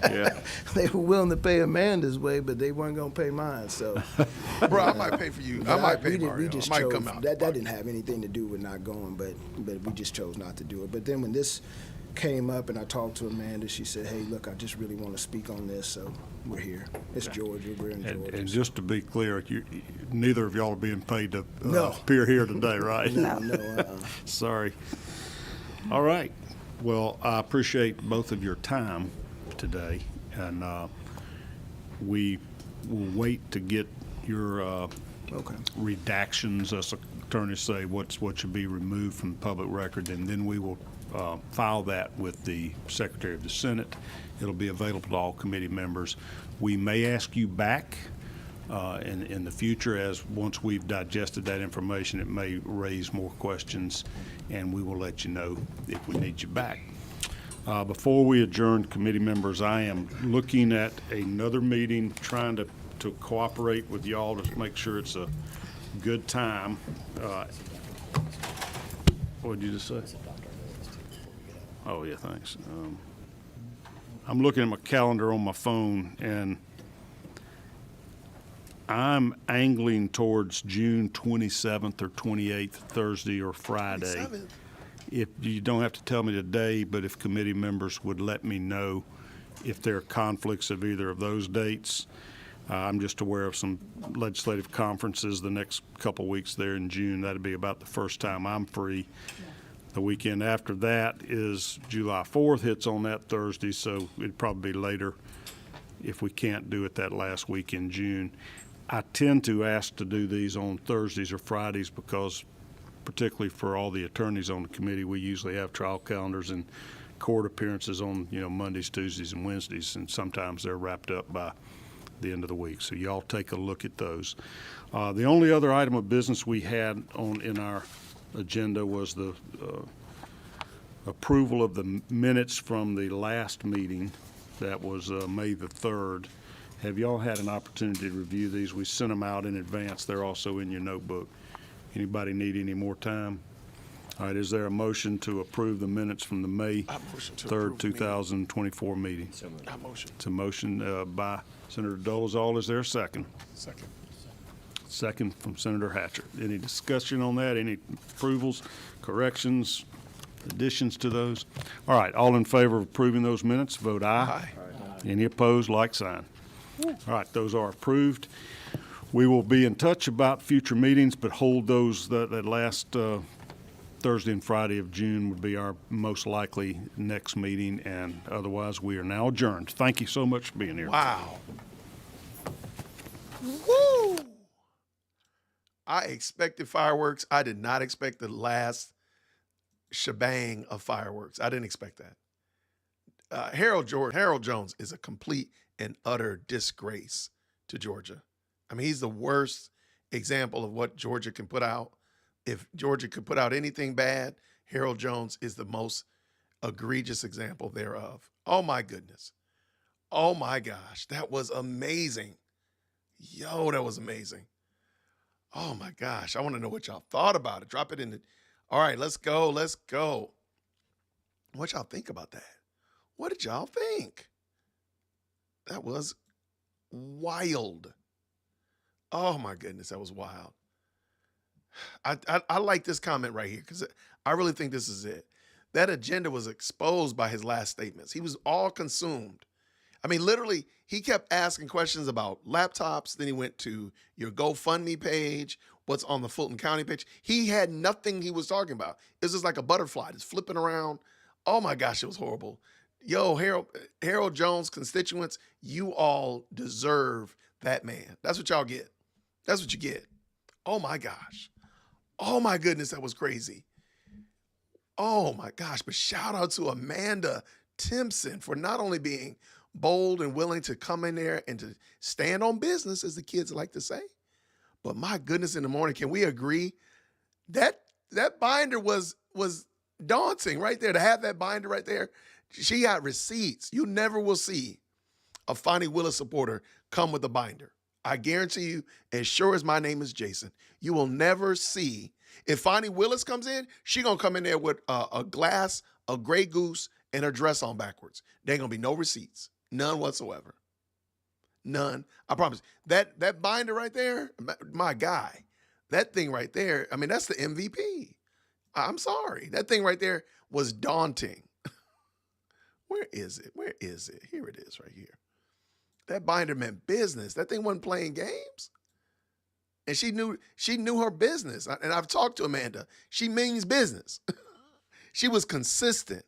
Yeah. they were willing to pay Amanda's way, but they weren't gonna pay mine, so. Bro, I might pay for you. I might pay Mario. I just might chose, come out. that didn't have anything to do with not going, but we just chose not to do it. But then when this came up and I talked to Amanda, she said, hey, look, I just really want to speak on this, so we're here. It's Georgia, we're in Georgia. And just to be clear, neither of y'all are being paid to No. appear here today, right? No, Sorry. All right. Well, I appreciate both of your time today, and we will wait to get your Okay. redactions, as attorneys say, what should be removed from the public record, and then we will file that with the Secretary of the Senate. It'll be available to all committee members. We may ask you back in the future, as once we've digested that information, it may raise more questions, and we will let you know if we need you back. Before we adjourn, committee members, I am looking at another meeting, trying to cooperate with y'all to make sure it's a good time. What did you just say? Oh, yeah, thanks. I'm looking at my calendar on my phone, and I'm angling towards June 27th or 28th, Thursday or Friday. 27th. If you don't have to tell me today, but if committee members would let me know if there are conflicts of either of those dates. I'm just aware of some legislative conferences the next couple weeks there in June. That'd be about the first time I'm free. The weekend after that is July 4th, hits on that Thursday, so it'd probably be later if we can't do it that last week in June. I tend to ask to do these on Thursdays or Fridays because, particularly for all the attorneys on the committee, we usually have trial calendars and court appearances on, Mondays, Tuesdays, and Wednesdays, and sometimes they're wrapped up by the end of the week. So y'all take a look at those. The only other item of business we had in our agenda was the approval of the minutes from the last meeting. That was May the 3rd. Have y'all had an opportunity to review these? We sent them out in advance. They're also in your notebook. Anybody need any more time? All right, is there a motion to approve the minutes from the May I motion to 3rd, approve the meeting. 2024 meeting? I motion. It's a motion by Senator Dolezal. Is there a second? Second. Second from Senator Hatcher. Any discussion on that? Any approvals, corrections, additions to those? All right, all in favor of approving those minutes, vote aye. Aye. Any opposed, like sign. All right, those are approved. We will be in touch about future meetings, but hold those, that last Thursday and Friday of June would be our most likely next meeting, and otherwise, we are now adjourned. Thank you so much for being here. Wow. Woo! I expected fireworks. I did not expect the last shebang of fireworks. I didn't expect that. Harold Jones is a complete and utter disgrace to Georgia. I mean, he's the worst example of what Georgia can put out. If Georgia could put out anything bad, Harold Jones is the most egregious example thereof. Oh, my goodness. Oh, my gosh. That was amazing. Yo, that was amazing. Oh, my gosh. I want to know what y'all thought about it. Drop it in the... All right, let's go. Let's go. What y'all think about that? What did y'all think? That was wild. Oh, my goodness. That was wild. I like this comment right here because I really think this is it. That agenda was exposed by his last statements. He was all consumed. I mean, literally, he kept asking questions about laptops. Then he went to your GoFundMe page, what's on the Fulton County page. He had nothing he was talking about. It was just like a butterfly, just flipping around. Oh my gosh, it was horrible. Yo, Harold Jones constituents, you all deserve that man. That's what y'all get. That's what you get. Oh my gosh. Oh my goodness, that was crazy. Oh my gosh, but shout out to Amanda Timpson for not only being bold and willing to come in there and to stand on business, as the kids like to say, but my goodness, in the morning, can we agree that that binder was daunting right there, to have that binder right there. She got receipts. You never will see a Fani Willis supporter come with a binder. I guarantee you, as sure as my name is Jason, you will never see. If Fani Willis comes in, she gonna come in there with a glass, a Grey Goose, and her dress on backwards. There ain't gonna be no receipts, none whatsoever, none. I promise. That binder right there, my guy, that thing right there. I mean, that's the MVP. I'm sorry, that thing right there was daunting. Where is it? Where is it? Here it is, right here. That binder meant business. That thing wasn't playing games. And she knew her business. And I've talked to Amanda. She means business. She was consistent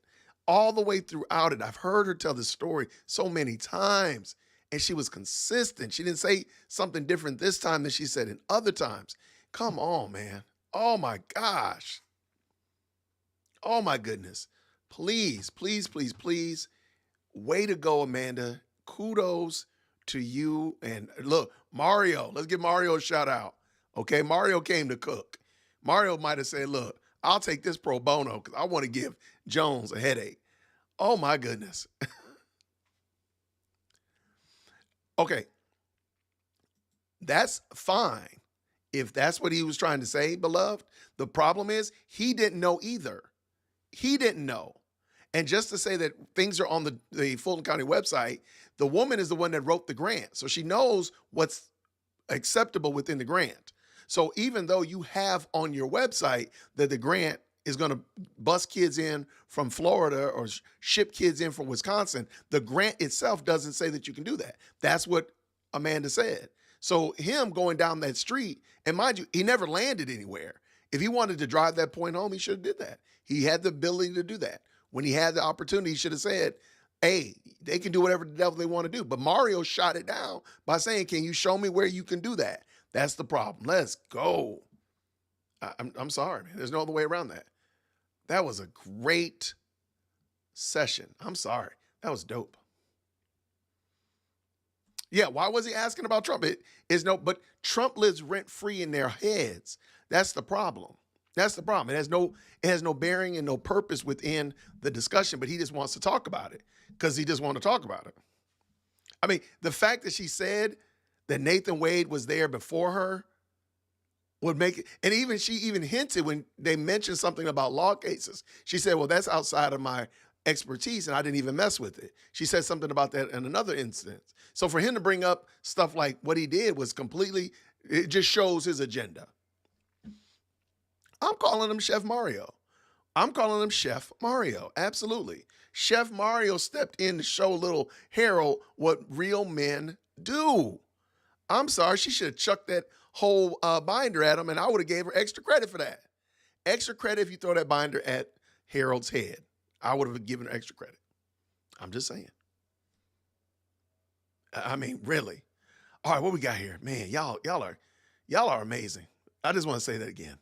all the way throughout it. I've heard her tell this story so many times, and she was consistent. She didn't say something different this time than she said in other times. Come on, man. Oh my gosh. Oh my goodness. Please, please, please, please. Way to go, Amanda. Kudos to you. And look, Mario, let's give Mario a shout out. Okay, Mario came to cook. Mario might have said, look, I'll take this pro bono because I want to give Jones a headache. Oh my goodness. Okay, that's fine if that's what he was trying to say, beloved. The problem is he didn't know either. He didn't know. And just to say that things are on the Fulton County website, the woman is the one that wrote the grant. So she knows what's acceptable within the grant. So even though you have on your website that the grant is going to bus kids in from Florida or ship kids in from Wisconsin, the grant itself doesn't say that you can do that. That's what Amanda said. So him going down that street, and mind you, he never landed anywhere. If he wanted to drive that point home, he should have did that. He had the ability to do that. When he had the opportunity, he should have said, hey, they can do whatever the devil they want to do. But Mario shot it down by saying, can you show me where you can do that? That's the problem. Let's go. I'm sorry, man. There's no other way around that. That was a great session. I'm sorry. That was dope. Yeah, why was he asking about Trump? But Trump lives rent-free in their heads. That's the problem. That's the problem. It has no bearing and no purpose within the discussion, but he just wants to talk about it because he just wants to talk about it. I mean, the fact that she said that Nathan Wade was there before her would make it, and she even hinted when they mentioned something about law cases. She said, well, that's outside of my expertise, and I didn't even mess with it. She said something about that in another instance. So for him to bring up stuff like what he did was completely, it just shows his agenda. I'm calling him Chef Mario. I'm calling him Chef Mario. Absolutely. Chef Mario stepped in to show little Harold what real men do. I'm sorry, she should have chucked that whole binder at him, and I would have gave her extra credit for that. Extra credit if you throw that binder at Harold's head. I would have given her extra credit. I'm just saying. I mean, really. All right, what we got here? Man, y'all are amazing. I just want to say that again.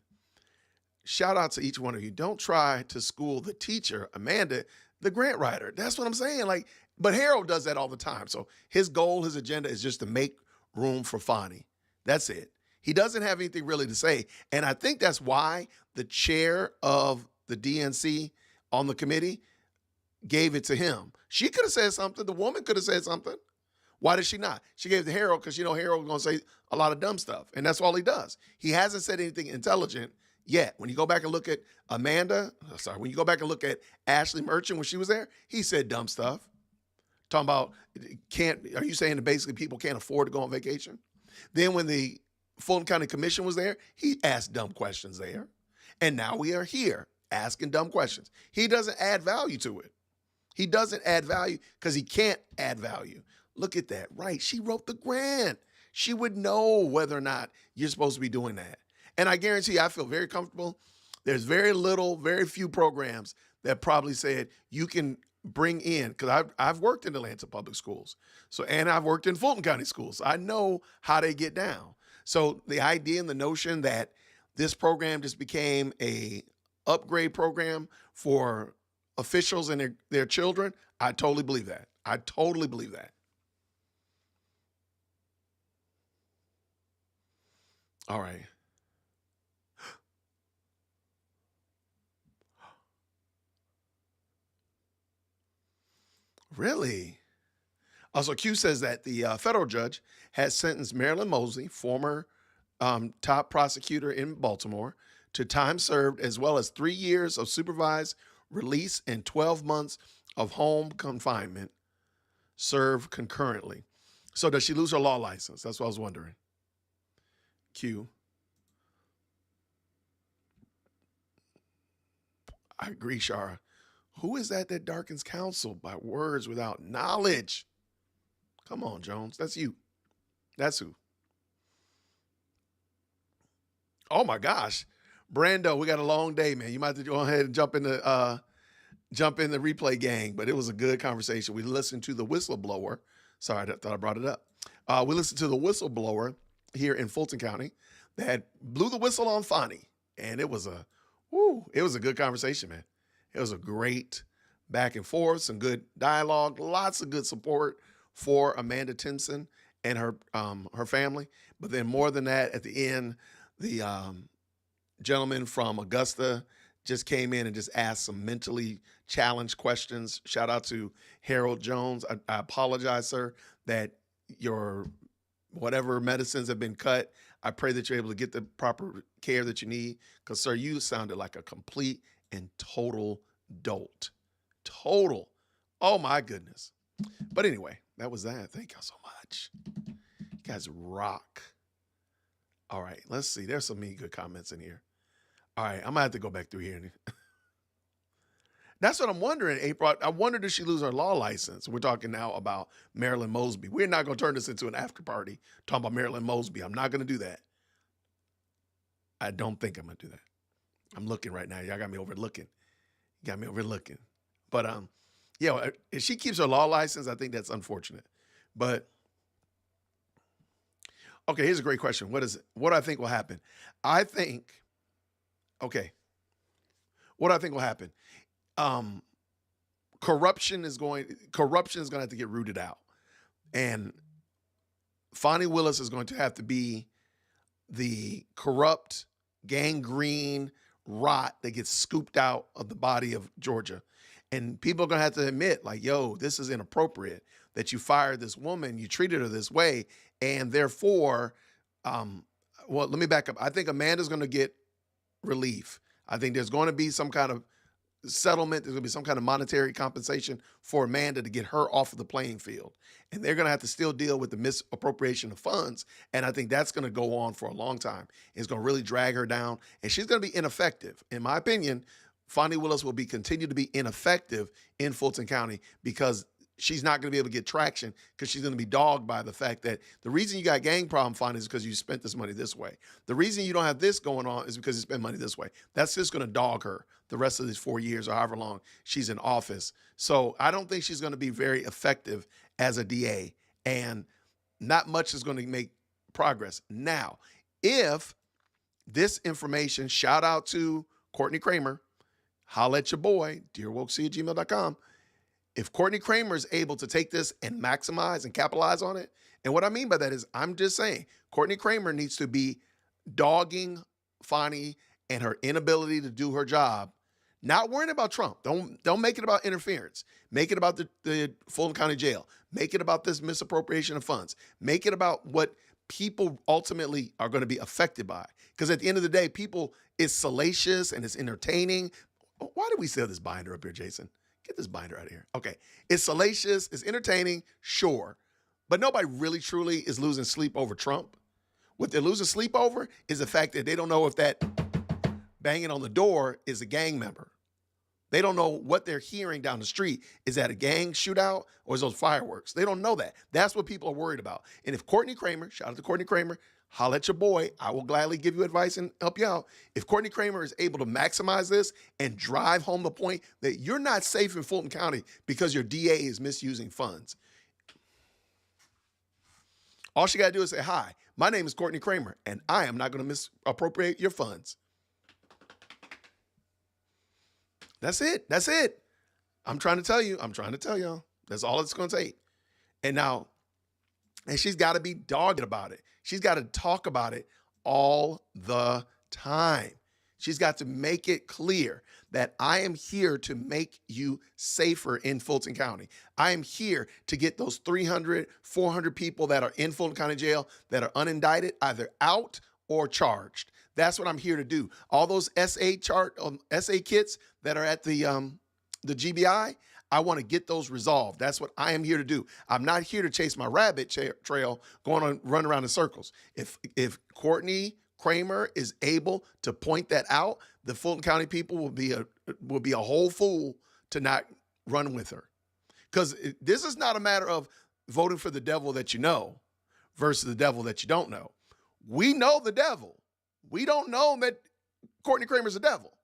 Shout out to each one of you. Don't try to school the teacher, Amanda, the grant writer. That's what I'm saying. But Harold does that all the time. So his goal, his agenda is just to make room for Fani. That's it. He doesn't have anything really to say. And I think that's why the chair of the DNC on the committee gave it to him. She could have said something. The woman could have said something. Why did she not? She gave it to Harold because, Harold was going to say a lot of dumb stuff. And that's all he does. He hasn't said anything intelligent yet. When you go back and look at when you go back and look at Ashley Merchant when she was there, he said dumb stuff. Talking about, are you saying that basically people can't afford to go on vacation? Then when the Fulton County Commission was there, he asked dumb questions there. And now we are here. asking dumb questions. He doesn't add value to it. He doesn't add value because he can't add value. Look at that. Right. She wrote the grant. She would know whether or not you're supposed to be doing that. And I guarantee you, I feel very comfortable. There's very few programs that probably said you can bring in, because I've worked in Atlanta public schools. And I've worked in Fulton County schools. So I know how they get down. So the idea and the notion that this program just became a upgrade program for officials and their children, I totally believe that. I totally believe that. All right. Really? Also, Q says that the federal judge has sentenced Marilyn Mosley, former top prosecutor in Baltimore, to time served as well as 3 years of supervised release and 12 months of home confinement served concurrently. So does she lose her law license? That's what I was wondering. Q. I agree, Shara. Who is that darkens counsel by words without knowledge? Come on, Jones. That's you. That's who. Oh my gosh. Brando, we got a long day, man. You might have to go ahead and jump in the replay gang, but it was a good conversation. We listened to the Whistleblower. Sorry, I thought I brought it up. We listened to the Whistleblower here in Fulton County that blew the whistle on Fani. And it was a good conversation, man. It was a great back and forth, some good dialogue, lots of good support for Amanda Timpson and her family. But then more than that, at the end, the gentleman from Augusta just came in and just asked some mentally challenged questions. Shout out to Harold Jones. I apologize, sir, that your whatever medicines have been cut. I pray that you're able to get the proper care that you need. Because, sir, you sounded like a complete and total dolt. Total. Oh, my goodness. But anyway, that was that. Thank y'all so much. You guys rock. All right, let's see. There's some many good comments in here. All right, I'm going to have to go back through here. That's what I'm wondering, April. I wonder, does she lose her law license? We're talking now about Marilyn Mosby. We're not going to turn this into an after party talking about Marilyn Mosby. I'm not going to do that. I don't think I'm going to do that. I'm looking right now. Y'all got me overlooking. You got me overlooking. But, yeah, if she keeps her law license, I think that's unfortunate. But, okay, here's a great question. What do I think will happen? What do I think will happen? Corruption is going to have to get rooted out. And Fani Willis is going to have to be the corrupt, gangrene rot that gets scooped out of the body of Georgia. And people are going to have to admit, like, yo, this is inappropriate that you fired this woman, you treated her this way, and therefore, let me back up. I think Amanda's going to get relief. I think there's going to be some kind of settlement. There's going to be some kind of monetary compensation for Amanda to get her off of the playing field. And they're going to have to still deal with the misappropriation of funds. And I think that's going to go on for a long time. It's going to really drag her down. And she's going to be ineffective. In my opinion, Fani Willis will continue to be ineffective in Fulton County because she's not going to be able to get traction because she's going to be dogged by the fact that the reason you got gang problem Fani is because you spent this money this way. The reason you don't have this going on is because you spent money this way. That's just going to dog her the rest of these 4 years or however long she's in office. So I don't think she's going to be very effective as a DA, and not much is going to make progress. Now, if this information, shout out to Courtney Kramer, holla at your boy, dearwokec@gmail.com. If Courtney Kramer is able to take this and maximize and capitalize on it, and what I mean by that is I'm just saying Courtney Kramer needs to be dogging Fani and her inability to do her job, not worrying about Trump. Don't make it about interference. Make it about the Fulton County Jail. Make it about this misappropriation of funds. Make it about what people ultimately are going to be affected by. Because at the end of the day, it's salacious and it's entertaining. Why do we sell this binder up here, Jason? Get this binder out of here. Okay. It's salacious. It's entertaining. Sure. But nobody really, truly is losing sleep over Trump. What they're losing sleep over is the fact that they don't know if that banging on the door is a gang member. They don't know what they're hearing down the street. Is that a gang shootout or is those fireworks? They don't know that. That's what people are worried about. And if Courtney Kramer, shout out to Courtney Kramer, holla at your boy. I will gladly give you advice and help you out. If Courtney Kramer is able to maximize this and drive home the point that you're not safe in Fulton County because your DA is misusing funds, all she got to do is say, hi, my name is Courtney Kramer, and I am not going to misappropriate your funds. That's it. That's it. I'm trying to tell y'all. That's all it's going to take. And she's got to be dogged about it. She's got to talk about it all the time. She's got to make it clear that I am here to make you safer in Fulton County. I am here to get those 300, 400 people that are in Fulton County Jail that are unindicted, either out or charged. That's what I'm here to do. All those SA kits that are at the GBI, I want to get those resolved. That's what I am here to do. I'm not here to chase my rabbit trail, run around in circles. If Courtney Kramer is able to point that out, the Fulton County people will be a whole fool to not run with her. Because this is not a matter of voting for the devil that you know versus the devil that you don't know. We know the devil. We don't know that Courtney Kramer's a devil.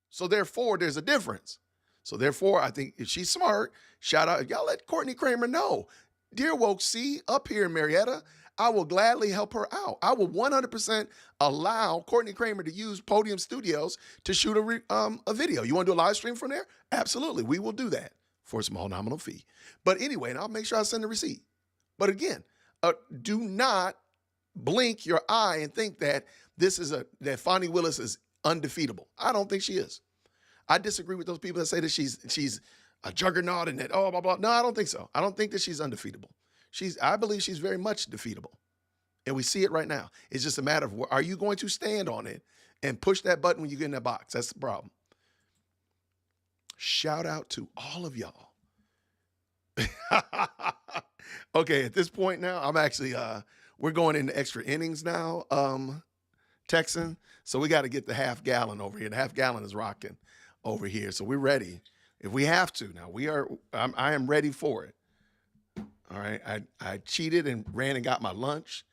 So therefore, there's a difference. So therefore, I think if she's smart, shout out, y'all let Courtney Kramer know. Dear Woke C, up here in Marietta, I will gladly help her out. I will 100% allow Courtney Kramer to use Podium Studios to shoot a video. You want to do a live stream from there? Absolutely. We will do that for a small nominal fee. But anyway, and I'll make sure I send the receipt. But again, do not blink your eye and think that that Fani Willis is undefeatable. I don't think she is. I disagree with those people that say that she's a juggernaut and that, blah, blah. No, I don't think so. I don't think that she's undefeatable. I believe she's very much defeatable. And we see it right now. It's just a matter of, are you going to stand on it and push that button when you get in that box? That's the problem. Shout out to all of y'all. Okay, at this point now, I'm actually, we're going into extra innings now, Texan. So we got to get the half gallon over here. The half gallon is rocking over here. So we're ready if we have to. Now I am ready for it. All right. I cheated and ran and got my lunch.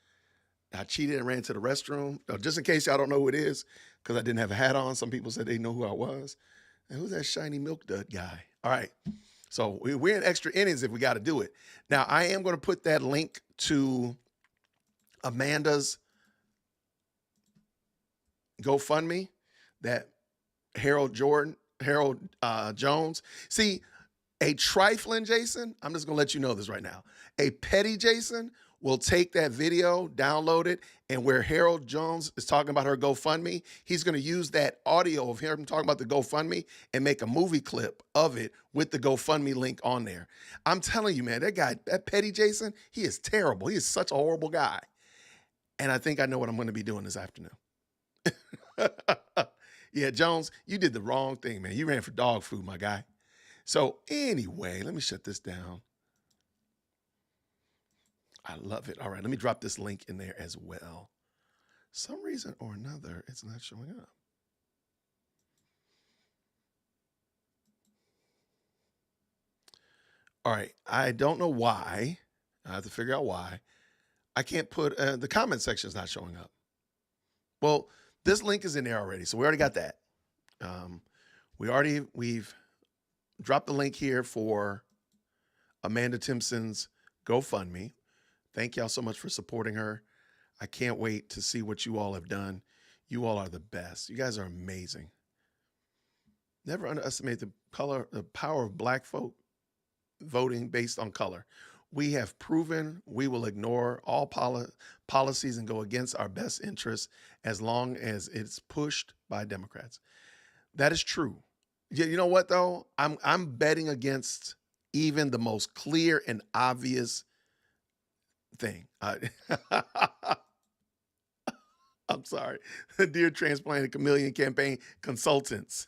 I cheated and ran to the restroom. Just in case y'all don't know who it is, because I didn't have a hat on. Some people said they know who I was. And who's that shiny milk dud guy? All right. So we're in extra innings if we got to do it. Now, I am going to put that link to Amanda's GoFundMe, that Harold Jones. See, a trifling Jason, I'm just going to let you know this right now. A petty Jason will take that video, download it, and where Harold Jones is talking about her GoFundMe, he's going to use that audio of him talking about the GoFundMe and make a movie clip of it with the GoFundMe link on there. I'm telling you, man, that petty Jason, he is terrible. He is such a horrible guy. And I think I know what I'm going to be doing this afternoon. Yeah, Jones, you did the wrong thing, man. You ran for dog food, my guy. So anyway, let me shut this down. I love it. All right, let me drop this link in there as well. Some reason or another, it's not showing up. All right, I don't know why. I have to figure out why. I can't put, the comment section is not showing up. Well, this link is in there already, so we already got that. We've dropped the link here for Amanda Timpson's GoFundMe. Thank y'all so much for supporting her. I can't wait to see what you all have done. You all are the best. You guys are amazing. Never underestimate the power of Black folk voting based on color. We have proven we will ignore all policies and go against our best interests as long as it's pushed by Democrats. That is true. You know what, though? I'm betting against even the most clear and obvious thing. I'm sorry. Dear Transplanted Chameleon Campaign Consultants.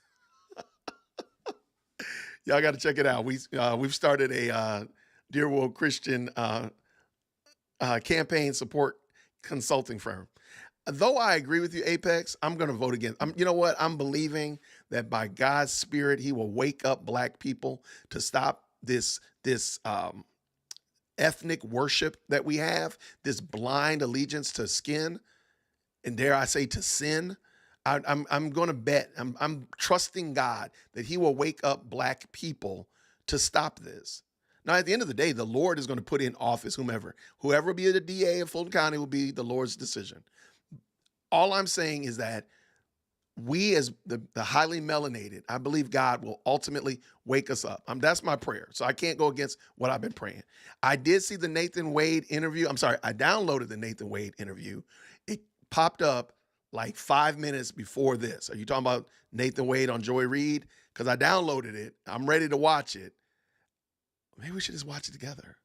Y'all got to check it out. We've started a Dear World Christian campaign support consulting firm. though I agree with you, Apex, I'm going to vote against. You know what? I'm believing that by God's Spirit, He will wake up Black people to stop this ethnic worship that we have, this blind allegiance to skin, and dare I say to sin. I'm going to bet. I'm trusting God that He will wake up Black people to stop this. Now, at the end of the day, the Lord is going to put in office whoever will be the DA of Fulton County will be the Lord's decision. All I'm saying is that we as the highly melanated, I believe God will ultimately wake us up. That's my prayer. So I can't go against what I've been praying. I did see the Nathan Wade interview. I downloaded the Nathan Wade interview. It popped up like 5 minutes before this. Are you talking about Nathan Wade on Joy Reid? Because I downloaded it. I'm ready to watch it. Maybe we should just watch it together.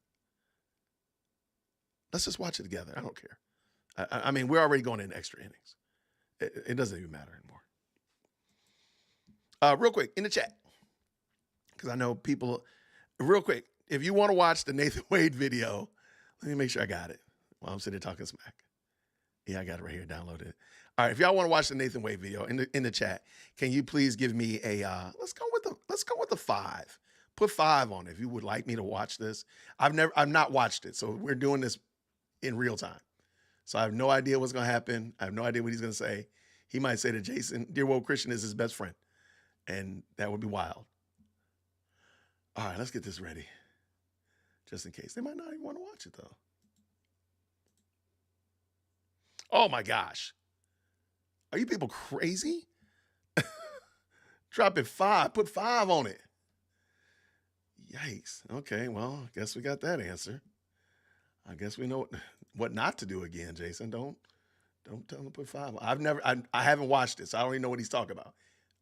Let's just watch it together. I don't care. I mean, we're already going in extra innings. It doesn't even matter anymore. Real quick, in the chat, because I know people, real quick, if you want to watch the Nathan Wade video, let me make sure I got it while I'm sitting there talking smack. Yeah, I got it right here, downloaded it. All right, if y'all want to watch the Nathan Wade video in the chat, can you please give me a, let's go with the 5. Put 5 on it if you would like me to watch this. I've not watched it, so we're doing this in real time. So I have no idea what's going to happen. I have no idea what he's going to say. He might say that Jason, Dear Woke Christian, is his best friend. And that would be wild. All right, let's get this ready. Just in case. They might not even want to watch it, though. Oh, my gosh. Are you people crazy? Drop it 5. Put 5 on it. Yikes. Okay, well, I guess we got that answer. I guess we know what not to do again, Jason. Don't tell him to put 5 on. I haven't watched it, so I don't even know what he's talking about.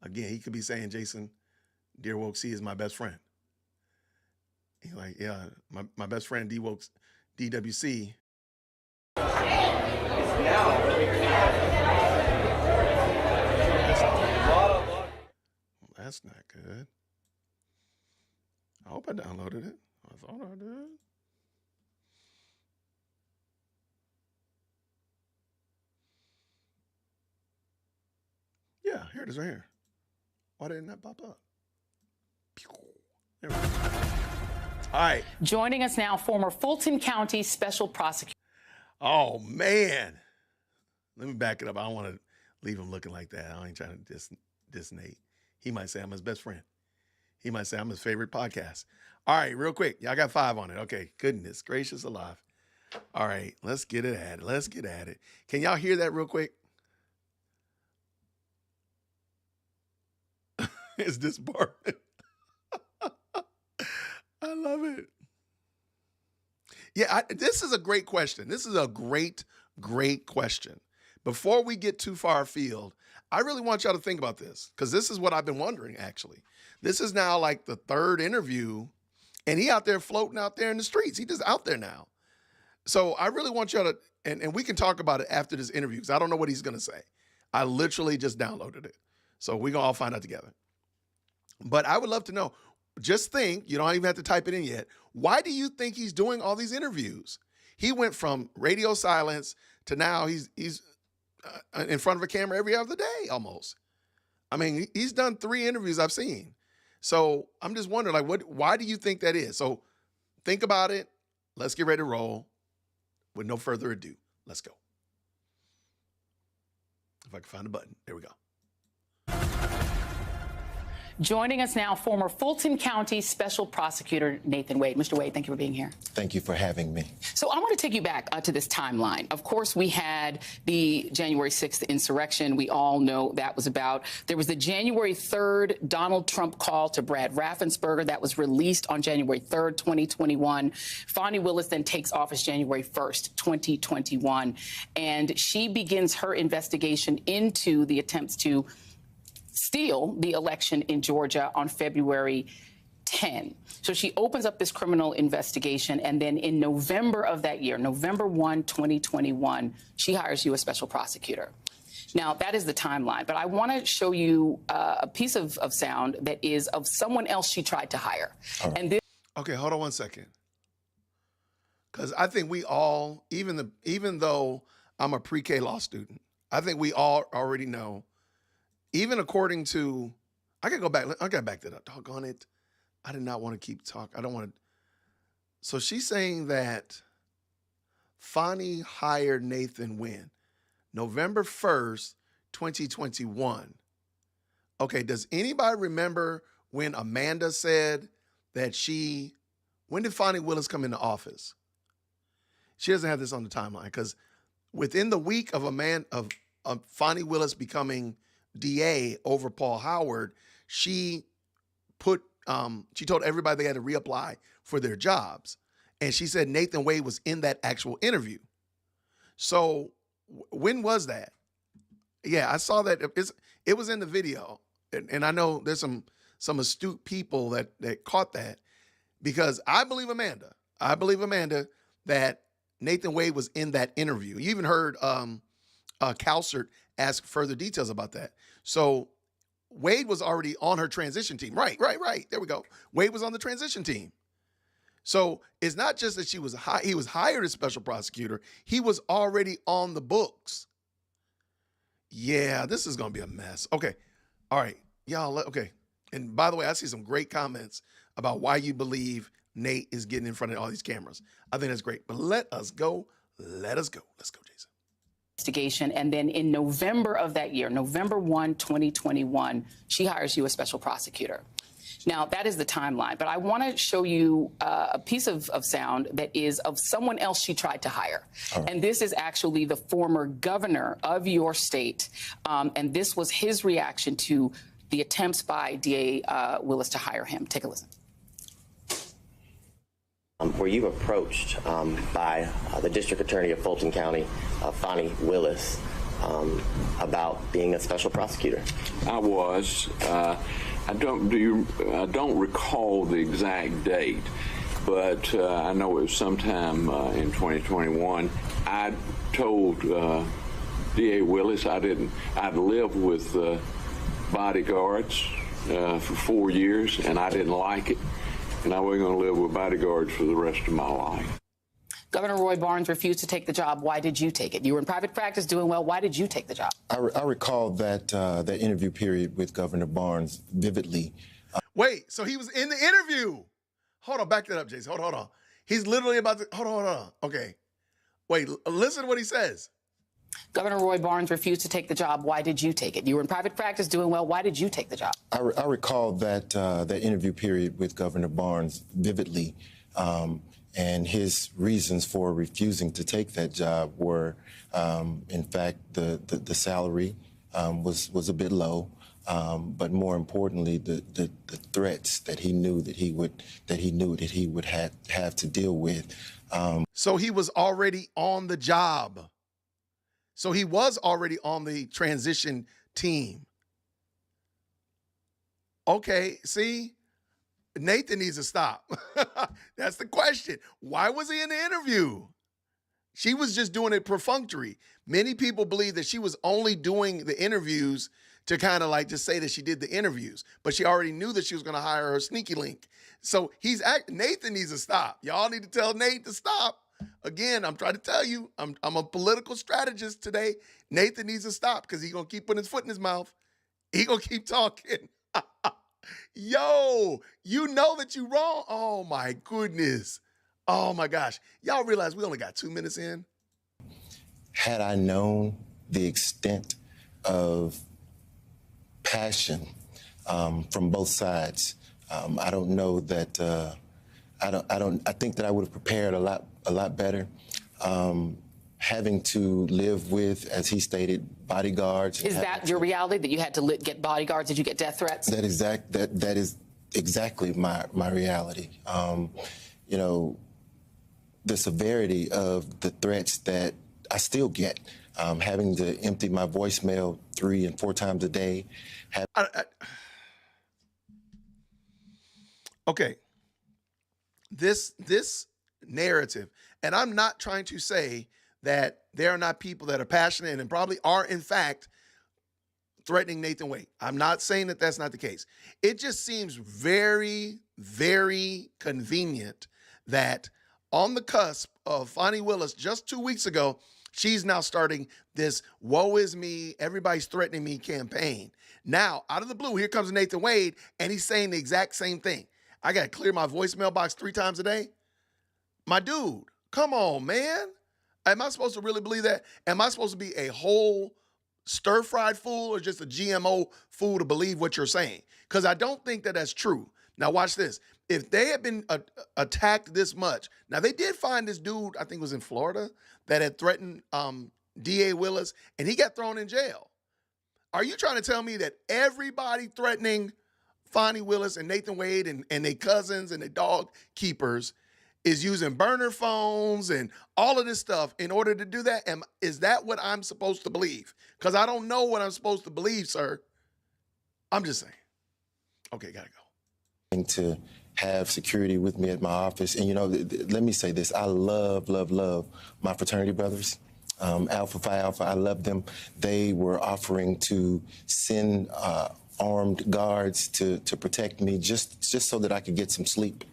Again, he could be saying, Jason, Dear Woke C is my best friend. He's like, yeah, my best friend DWC. That's not good. I hope I downloaded it. I thought I did. Yeah, here it is right here. Why didn't that pop up? There we go. All right. Joining us now, former Fulton County Special Prosecutor. Oh, man. Let me back it up. I don't want to leave him looking like that. I ain't trying to diss Nate. He might say I'm his best friend. He might say I'm his favorite podcast. All right, real quick. Y'all got 5 on it. Okay, goodness gracious alive. All right, let's get it at it. Let's get at it. Can y'all hear that real quick? It's disbarment. I love it. Yeah, this is a great question. This is a great question. Before we get too far afield, I really want y'all to think about this because this is what I've been wondering, actually. This is now like the 3rd interview, and he out there floating out there in the streets. He just out there now. So I really want y'all to, and we can talk about it after this interview because I don't know what he's going to say. I literally just downloaded it. So we're going to all find out together. But I would love to know, just think, you don't even have to type it in yet. Why do you think he's doing all these interviews? He went from radio silence to now he's in front of a camera every other day almost. I mean, he's done 3 interviews I've seen. So I'm just wondering, why do you think that is? So think about it. Let's get ready to roll. With no further ado, let's go. If I can find the button. There we go. Joining us now, former Fulton County Special Prosecutor Nathan Wade. Mr. Wade, thank you for being here. Thank you for having me. So I want to take you back to this timeline. Of course, we had the January 6th insurrection. We all know that was about. There was the January 3rd Donald Trump call to Brad Raffensperger that was released on January 3rd, 2021. Fani Willis then takes office January 1st, 2021, and she begins her investigation into the attempts to steal the election in Georgia on February 10. So she opens up this criminal investigation, and then in November of that year, November 1, 2021, she hires you as special prosecutor. Now, that is the timeline, but I want to show you a piece of sound that is of someone else she tried to hire. Right. And this Okay, hold on one second. Because I think we all, even though I'm a pre-K law student, I think we all already know. Even according to, I gotta go back. I gotta back that up. Doggone it. I did not want to keep talking. I don't want to. So she's saying that Fani hired Nathan when? November 1st, 2021. Okay, does anybody remember when Amanda said that when did Fani Willis come into office? She doesn't have this on the timeline because within the week of Fani Willis becoming DA over Paul Howard, she told everybody they had to reapply for their jobs. And she said Nathan Wade was in that actual interview. So when was that? Yeah, I saw that. It was in the video. And I know there's some astute people that caught that because I believe Amanda. I believe Amanda that Nathan Wade was in that interview. You even heard Calcert ask further details about that. So Wade was already on her transition team. Right. There we go. Wade was on the transition team. So it's not just that he was hired as special prosecutor. He was already on the books. Yeah, this is going to be a mess. Okay. All right. Y'all, okay. And by the way, I see some great comments about why you believe Nate is getting in front of all these cameras. I think that's great. But let us go. Let's go, Jason. Investigation, and then in November of that year, November 1, 2021, she hires you as special prosecutor. Now, that is the timeline, but I want to show you a piece of sound that is of someone else she tried to hire. Right. And this is actually the former governor of your state, and this was his reaction to the attempts by DA Willis to hire him. Take a listen. Were you approached by the district attorney of Fulton County, Fani Willis, about being a special prosecutor? I was. I don't recall the exact date, but I know it was sometime in 2021. I told DA Willis I'd lived with bodyguards for 4 years, and I didn't like it. And I wasn't going to live with bodyguards for the rest of my life. Governor Roy Barnes refused to take the job. Why did you take it? You were in private practice doing well. Why did you take the job? I recall that interview period with Governor Barnes vividly. Wait, so he was in the interview. Hold on, back that up, Jason. Hold on. He's literally about to, hold on. Okay. Wait, listen to what he says. Governor Roy Barnes refused to take the job. Why did you take it? You were in private practice doing well. Why did you take the job? I recall that interview period with Governor Barnes vividly, and his reasons for refusing to take that job were, in fact, the salary was a bit low, but more importantly, the threats that he knew that he would have to deal with. So he was already on the job. So he was already on the transition team. Okay, see? Nathan needs to stop. That's the question. Why was he in the interview? She was just doing it perfunctory. Many people believe that she was only doing the interviews to kind of like just say that she did the interviews, but she already knew that she was going to hire her sneaky link. So Nathan needs to stop. Y'all need to tell Nate to stop. Again, I'm trying to tell you, I'm a political strategist today. Nathan needs to stop because he's going to keep putting his foot in his mouth. He's going to keep talking. Yo, you know that you're wrong. Oh, my goodness. Oh, my gosh. Y'all realize we only got 2 minutes in? Had I known the extent of passion from both sides, I don't know that I think that I would have prepared a lot better. Having to live with, as he stated, bodyguards. Is that your reality, that you had to get bodyguards? Did you get death threats? That is exactly my reality. You know, the severity of the threats that I still get, having to empty my voicemail 3 and 4 times a day. Okay. This narrative, and I'm not trying to say that there are not people that are passionate and probably are, in fact, threatening Nathan Wade. I'm not saying that that's not the case. It just seems very, very convenient that on the cusp of Fani Willis just 2 weeks ago She's now starting this woe is me, everybody's threatening me campaign. Now, out of the blue, here comes Nathan Wade, and he's saying the exact same thing. I got to clear my voicemail box 3 times a day. My dude, come on, man. Am I supposed to really believe that? Am I supposed to be a whole stir-fried fool or just a GMO fool to believe what you're saying? Because I don't think that that's true. Now, watch this. If they had been attacked this much, now they did find this dude, I think it was in Florida, that had threatened D.A. Willis, and he got thrown in jail. Are you trying to tell me that everybody threatening Fani Willis and Nathan Wade and their cousins and their dog keepers is using burner phones and all of this stuff in order to do that? Is that what I'm supposed to believe? Because I don't know what I'm supposed to believe, sir. I'm just saying. Okay, gotta go. To have security with me at my office. And, you know, let me say this. I love my fraternity brothers. Alpha Phi Alpha, I love them. They were offering to send armed guards to protect me just so that I could get some sleep.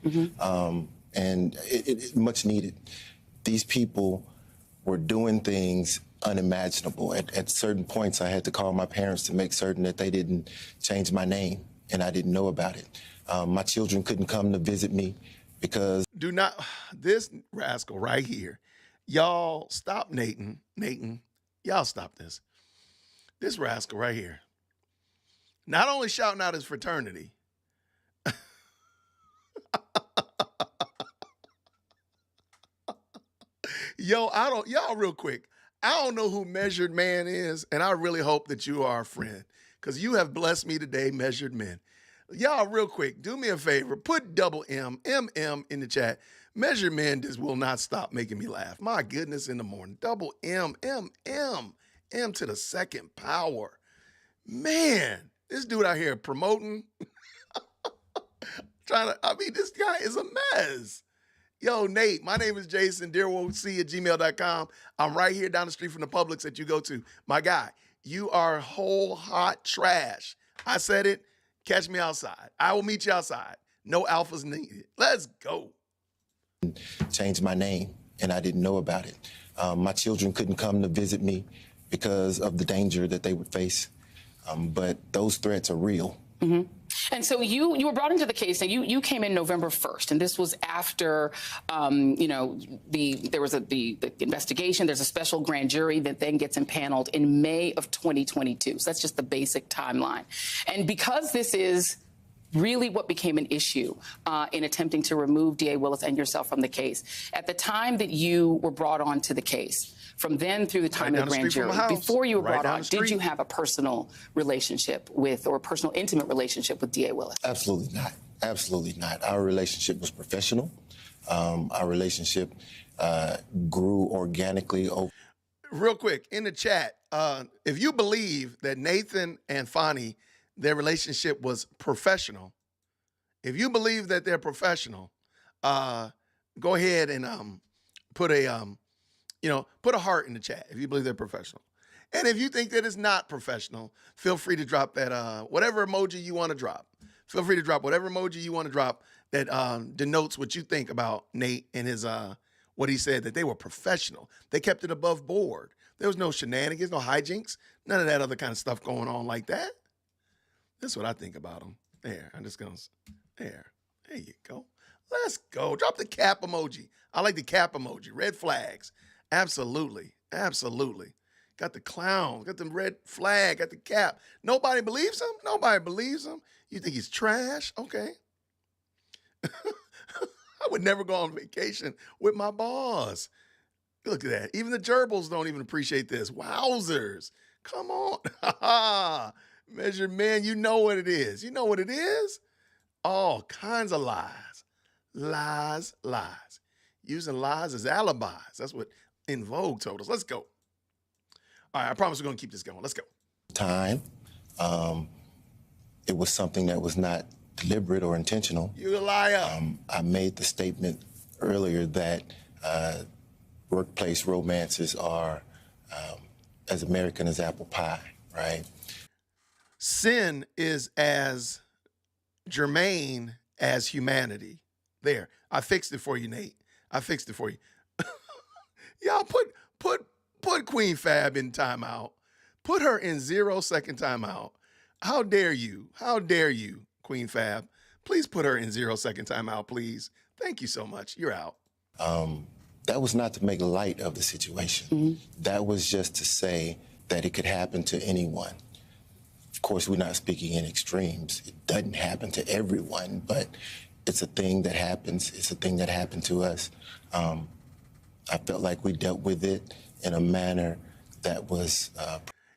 And it much needed. These people were doing things unimaginable. At certain points, I had to call my parents to make certain that they didn't change my name, and I didn't know about it. My children couldn't come to visit me because... Do not, this rascal right here, y'all stop Nathan, y'all stop this. This rascal right here, not only shouting out his fraternity, y'all real quick, I don't know who Measured Man is, and I really hope that you are a friend, because you have blessed me today, Measured Men. Y'all, real quick, do me a favor. Put double M, MM in the chat. Measured Men just will not stop making me laugh. My goodness, in the morning. Double M, M, M, M to the second power. Man, this dude out here promoting. This guy is a mess. Yo, Nate, my name is Jason, dearwolfc@gmail.com. I'm right here down the street from the Publix that you go to. My guy, you are whole hot trash. I said it. Catch me outside. I will meet you outside. No alphas needed. Let's go. Changed my name, and I didn't know about it. My children couldn't come to visit me because of the danger that they would face. But those threats are real. Mm-hmm. And so you were brought into the case, and you came in November 1st, and this was after, there was the investigation. There's a special grand jury that then gets impaneled in May of 2022. So that's just the basic timeline. And because this is really what became an issue in attempting to remove D.A. Willis and yourself from the case, at the time that you were brought on to the case, from then through the time of the grand jury, before you were brought on, did you have a personal relationship with, or a personal intimate relationship with D.A. Willis? Absolutely not. Absolutely not. Our relationship was professional. Our relationship grew organically over. Real quick, in the chat, if you believe that Nathan and Fani, their relationship was professional, if you believe that they're professional, go ahead and put a heart in the chat if you believe they're professional. And if you think that it's not professional, feel free to drop that whatever emoji you want to drop. Feel free to drop whatever emoji you want to drop that denotes what you think about Nate and his what he said, that they were professional. They kept it above board. There was no shenanigans, no hijinks, none of that other kind of stuff going on like that. That's what I think about them. There, I'm just going to, there you go. Let's go. Drop the cap emoji. I like the cap emoji. Red flags. Absolutely. Absolutely. Got the clown. Got the red flag. Got the cap. Nobody believes him? Nobody believes him? You think he's trash? Okay. I would never go on vacation with my boss. Look at that. Even the gerbils don't even appreciate this. Wowzers. Come on. Measured Man, you know what it is. You know what it is? All kinds of lies. Lies, lies. Using lies as alibis. That's what In Vogue told us. Let's go. All right, I promise we're going to keep this going. Let's go. Time. It was something that was not deliberate or intentional. You a liar. I made the statement earlier that workplace romances are as American as apple pie, right? Sin is as germane as humanity. There. I fixed it for you, Nate. I fixed it for you. Y'all put Put Queen Fab in timeout. Put her in 0-second timeout. How dare you? How dare you, Queen Fab? Please put her in 0-second timeout, please. Thank you so much. You're out. That was not to make light of the situation. That was just to say that it could happen to anyone. Of course, we're not speaking in extremes. It doesn't happen to everyone, but it's a thing that happens. It's a thing that happened to us. I felt like we dealt with it in a manner that was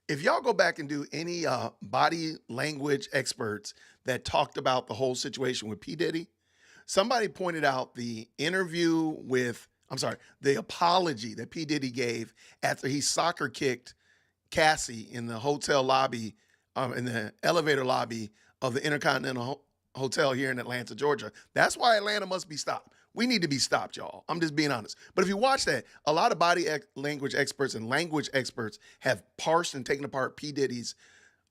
If y'all go back and do any body language experts that talked about the whole situation with P. Diddy, somebody pointed out the interview with, the apology that P. Diddy gave after he soccer kicked Cassie in the hotel lobby, in the elevator lobby of the Intercontinental Hotel here in Atlanta, Georgia. That's why Atlanta must be stopped. We need to be stopped, y'all. I'm just being honest. But if you watch that, a lot of body language experts and language experts have parsed and taken apart P. Diddy's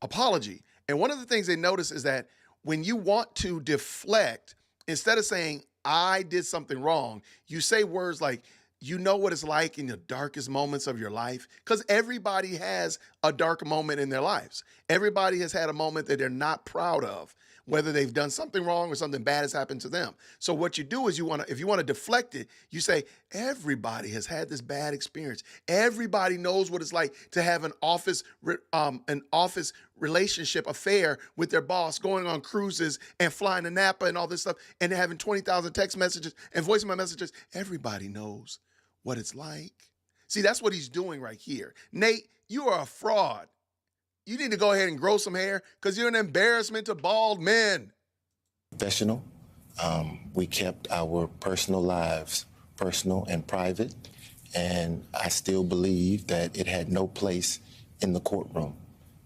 apology. And one of the things they notice is that when you want to deflect, instead of saying, I did something wrong, you say words like, you know what it's like in the darkest moments of your life? Because everybody has a dark moment in their lives. Everybody has had a moment that they're not proud of, whether they've done something wrong or something bad has happened to them. So what you do is if you want to deflect it, you say, everybody has had this bad experience. Everybody knows what it's like to have an office relationship affair with their boss, going on cruises and flying to Napa and all this stuff, and having 20,000 text messages and voicemail messages. Everybody knows what it's like. See, that's what he's doing right here. Nate, you are a fraud. You need to go ahead and grow some hair because you're an embarrassment to bald men. professional. We kept our personal lives personal and private, and I still believe that it had no place in the courtroom,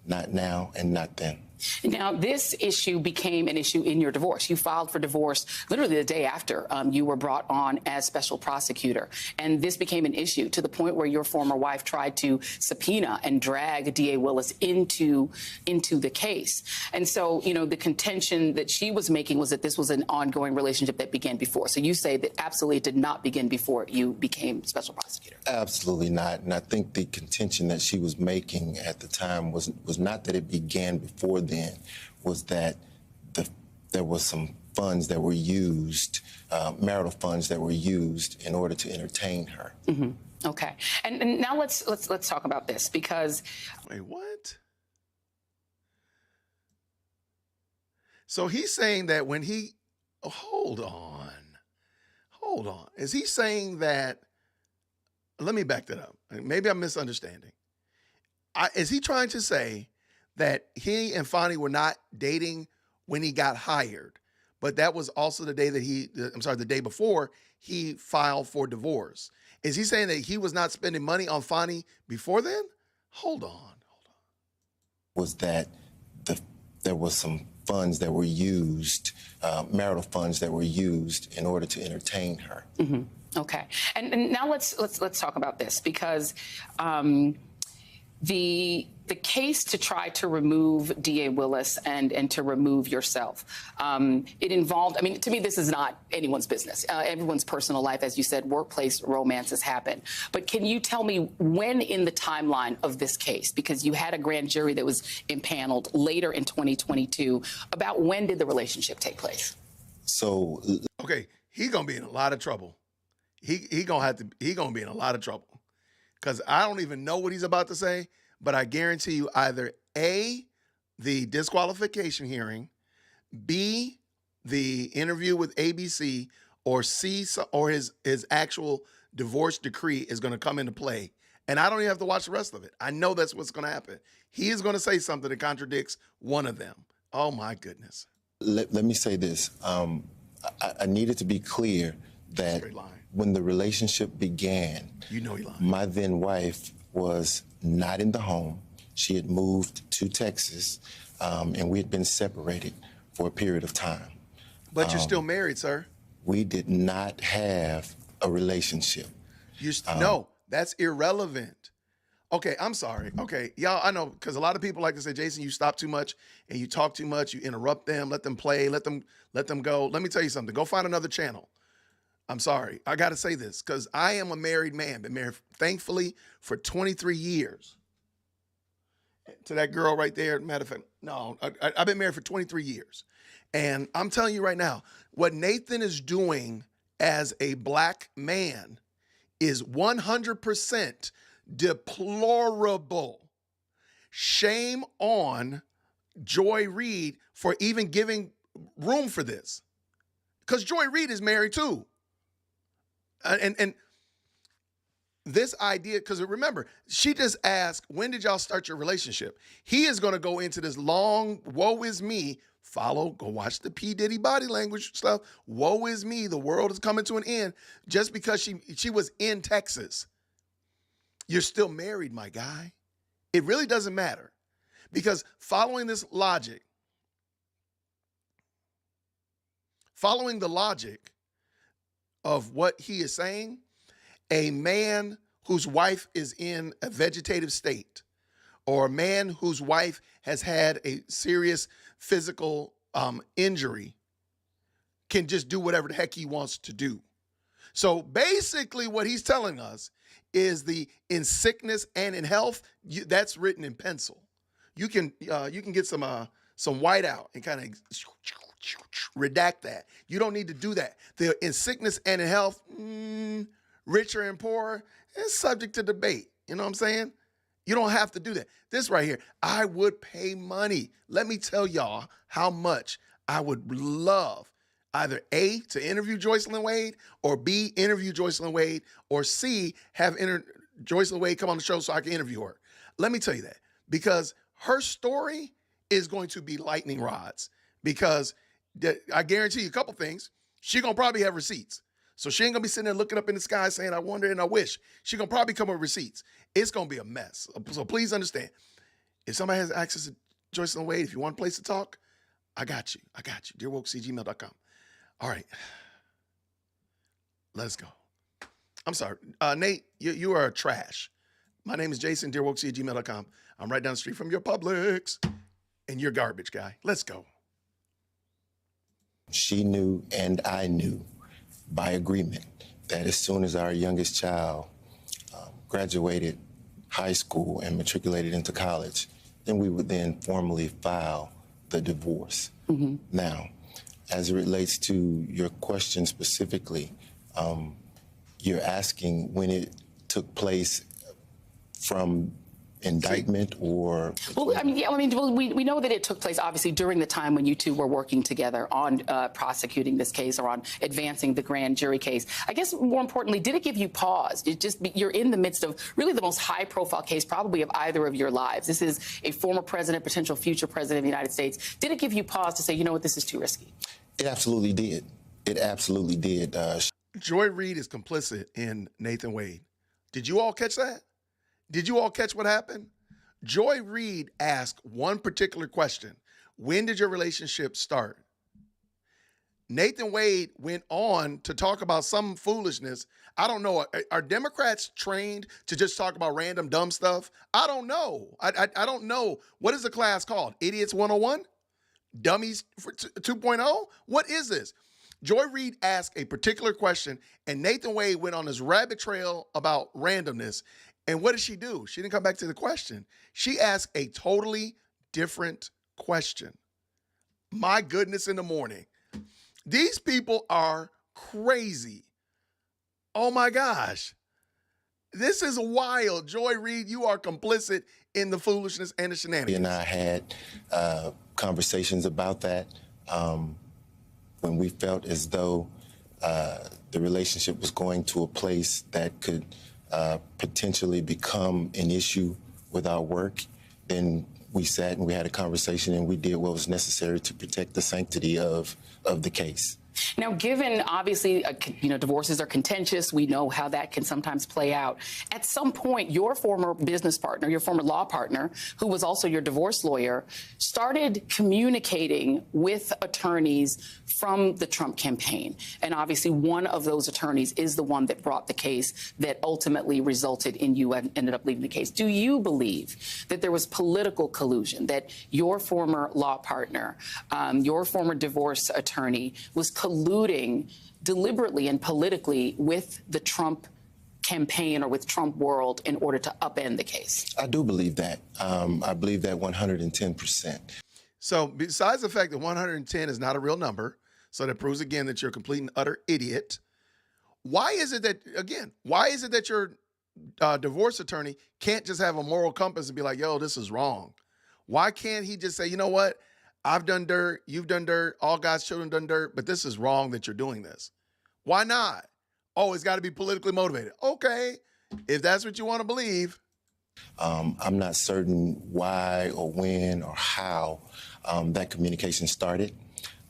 not now and not then. Now, this issue became an issue in your divorce. You filed for divorce literally the day after you were brought on as special prosecutor. And this became an issue to the point where your former wife tried to subpoena and drag D.A. Willis into the case. And so, you know, the contention that she was making was that this was an ongoing relationship that began before. So you say that absolutely it did not begin before you became special prosecutor. Absolutely not. And I think the contention that she was making at the time was not that it began before then, was that there was some funds that were used, marital funds that were used in order to entertain her. Mm-hmm. Okay. And now let's talk about this, because wait, what? So he's saying that when he hold on. Is he saying that? Let me back that up. Maybe I'm misunderstanding. Is he trying to say that he and Fani were not dating when he got hired, but that was also the day that the day before he filed for divorce? Is he saying that he was not spending money on Fani before then? Hold on. Was that there was some funds that were used, marital funds that were used in order to entertain her. Mm-hmm. Okay. And now let's talk about this, because the case to try to remove D.A. Willis and to remove yourself, it involved, I mean, to me, this is not anyone's business. Everyone's personal life, as you said, workplace romances happen. But can you tell me when in the timeline of this case, because you had a grand jury that was impaneled later in 2022, about when did the relationship take place? So, okay, he's gonna be in a lot of trouble. He gonna be in a lot of trouble, because I don't even know what he's about to say, but I guarantee you either A, the disqualification hearing, B, the interview with ABC, or C, or his actual divorce decree is going to come into play. And I don't even have to watch the rest of it. I know that's what's going to happen. He is going to say something that contradicts one of them. Oh, my goodness. Let me say this. I needed to be clear that when the relationship began, you know he lied. My then wife was not in the home. She had moved to Texas, and we had been separated for a period of time. But you're still married, sir. We did not have a relationship. No, that's irrelevant. Okay, I'm sorry. Okay, y'all, I know, because a lot of people like to say, Jason, you stop too much and you talk too much. You interrupt them, let them play, let them go. Let me tell you something. Go find another channel. I'm sorry. I got to say this because I am a married man, been married, thankfully, for 23 years. To that girl right there, matter of fact, no, I've been married for 23 years. And I'm telling you right now, what Nathan is doing as a black man is 100% deplorable. Shame on Joy Reid for even giving room for this. Because Joy Reid is married too. And this idea, because remember, she just asked, when did y'all start your relationship? He is going to go into this long, woe is me, go watch the P. Diddy body language stuff. Woe is me, the world is coming to an end just because she was in Texas. You're still married, my guy. It really doesn't matter. Because following the logic of what he is saying, a man whose wife is in a vegetative state, or a man whose wife has had a serious physical injury, can just do whatever the heck he wants to do. So basically what he's telling us is in sickness and in health, that's written in pencil. You can get some white out and kind of redact that. You don't need to do that. In sickness and in health, richer and poorer, it's subject to debate. You know what I'm saying? You don't have to do that. This right here, I would pay money. Let me tell y'all how much I would love either A, to interview Joycelyn Wade, or B, interview Joycelyn Wade, or C, have Joycelyn Wade come on the show so I can interview her. Let me tell you that, because her story is going to be lightning rods, because I guarantee you a couple things. She's going to probably have receipts. So she ain't going to be sitting there looking up in the sky saying, I wonder and I wish. She's going to probably come with receipts. It's going to be a mess. So please understand, if somebody has access to Joycelyn Wade, if you want a place to talk, I got you. DearWokeC@gmail.com. All right. Let's go. I'm sorry. Nate, you are trash. My name is Jason, DearWokeC@gmail.com. I'm right down the street from your Publix, and you're garbage guy. Let's go. She knew and I knew by agreement that as soon as our youngest child graduated high school and matriculated into college, then we would then formally file the divorce. Mm-hmm. Now, as it relates to your question specifically, you're asking when it took place from indictment or? Well, we know that it took place obviously during the time when you two were working together on prosecuting this case or on advancing the grand jury case. I guess more importantly, did it give you pause? You're in the midst of really the most high-profile case probably of either of your lives. This is a former president, potential future president of the United States. Did it give you pause to say, you know what, this is too risky? It absolutely did. It absolutely did. Joy Reid is complicit in Nathan Wade. Did you all catch that? Did you all catch what happened? Joy Reid asked one particular question. When did your relationship start? Nathan Wade went on to talk about some foolishness. I don't know. Are Democrats trained to just talk about random dumb stuff? I don't know. I don't know. What is the class called? Idiots 101? Dummies 2.0? What is this? Joy Reid asked a particular question, and Nathan Wade went on this rabbit trail about randomness. And what did she do? She didn't come back to the question. She asked a totally different question. My goodness, in the morning. These people are crazy. Oh my gosh. This is wild. Joy Reid, you are complicit in the foolishness and the shenanigans. And I had conversations about that when we felt as though the relationship was going to a place that could potentially become an issue with our work. Then we sat and we had a conversation and we did what was necessary to protect the sanctity of the case. Now, given obviously, divorces are contentious, we know how that can sometimes play out. At some point, your former business partner, your former law partner, who was also your divorce lawyer, started communicating with attorneys from the Trump campaign. And obviously, one of those attorneys is the one that brought the case that ultimately resulted in you ended up leaving the case. Do you believe that there was political collusion, that your former law partner, your former divorce attorney was colluding deliberately and politically with the Trump campaign or with Trump world in order to upend the case? I do believe that. I believe that 110%. So besides the fact that 110 is not a real number, so that proves again that you're a complete and utter idiot. Why is it that your divorce attorney can't just have a moral compass and be like, yo, this is wrong? Why can't he just say, you know what? I've done dirt, you've done dirt, all God's children done dirt, but this is wrong that you're doing this. Why not? Oh, it's got to be politically motivated. Okay, if that's what you want to believe. I'm not certain why or when or how that communication started.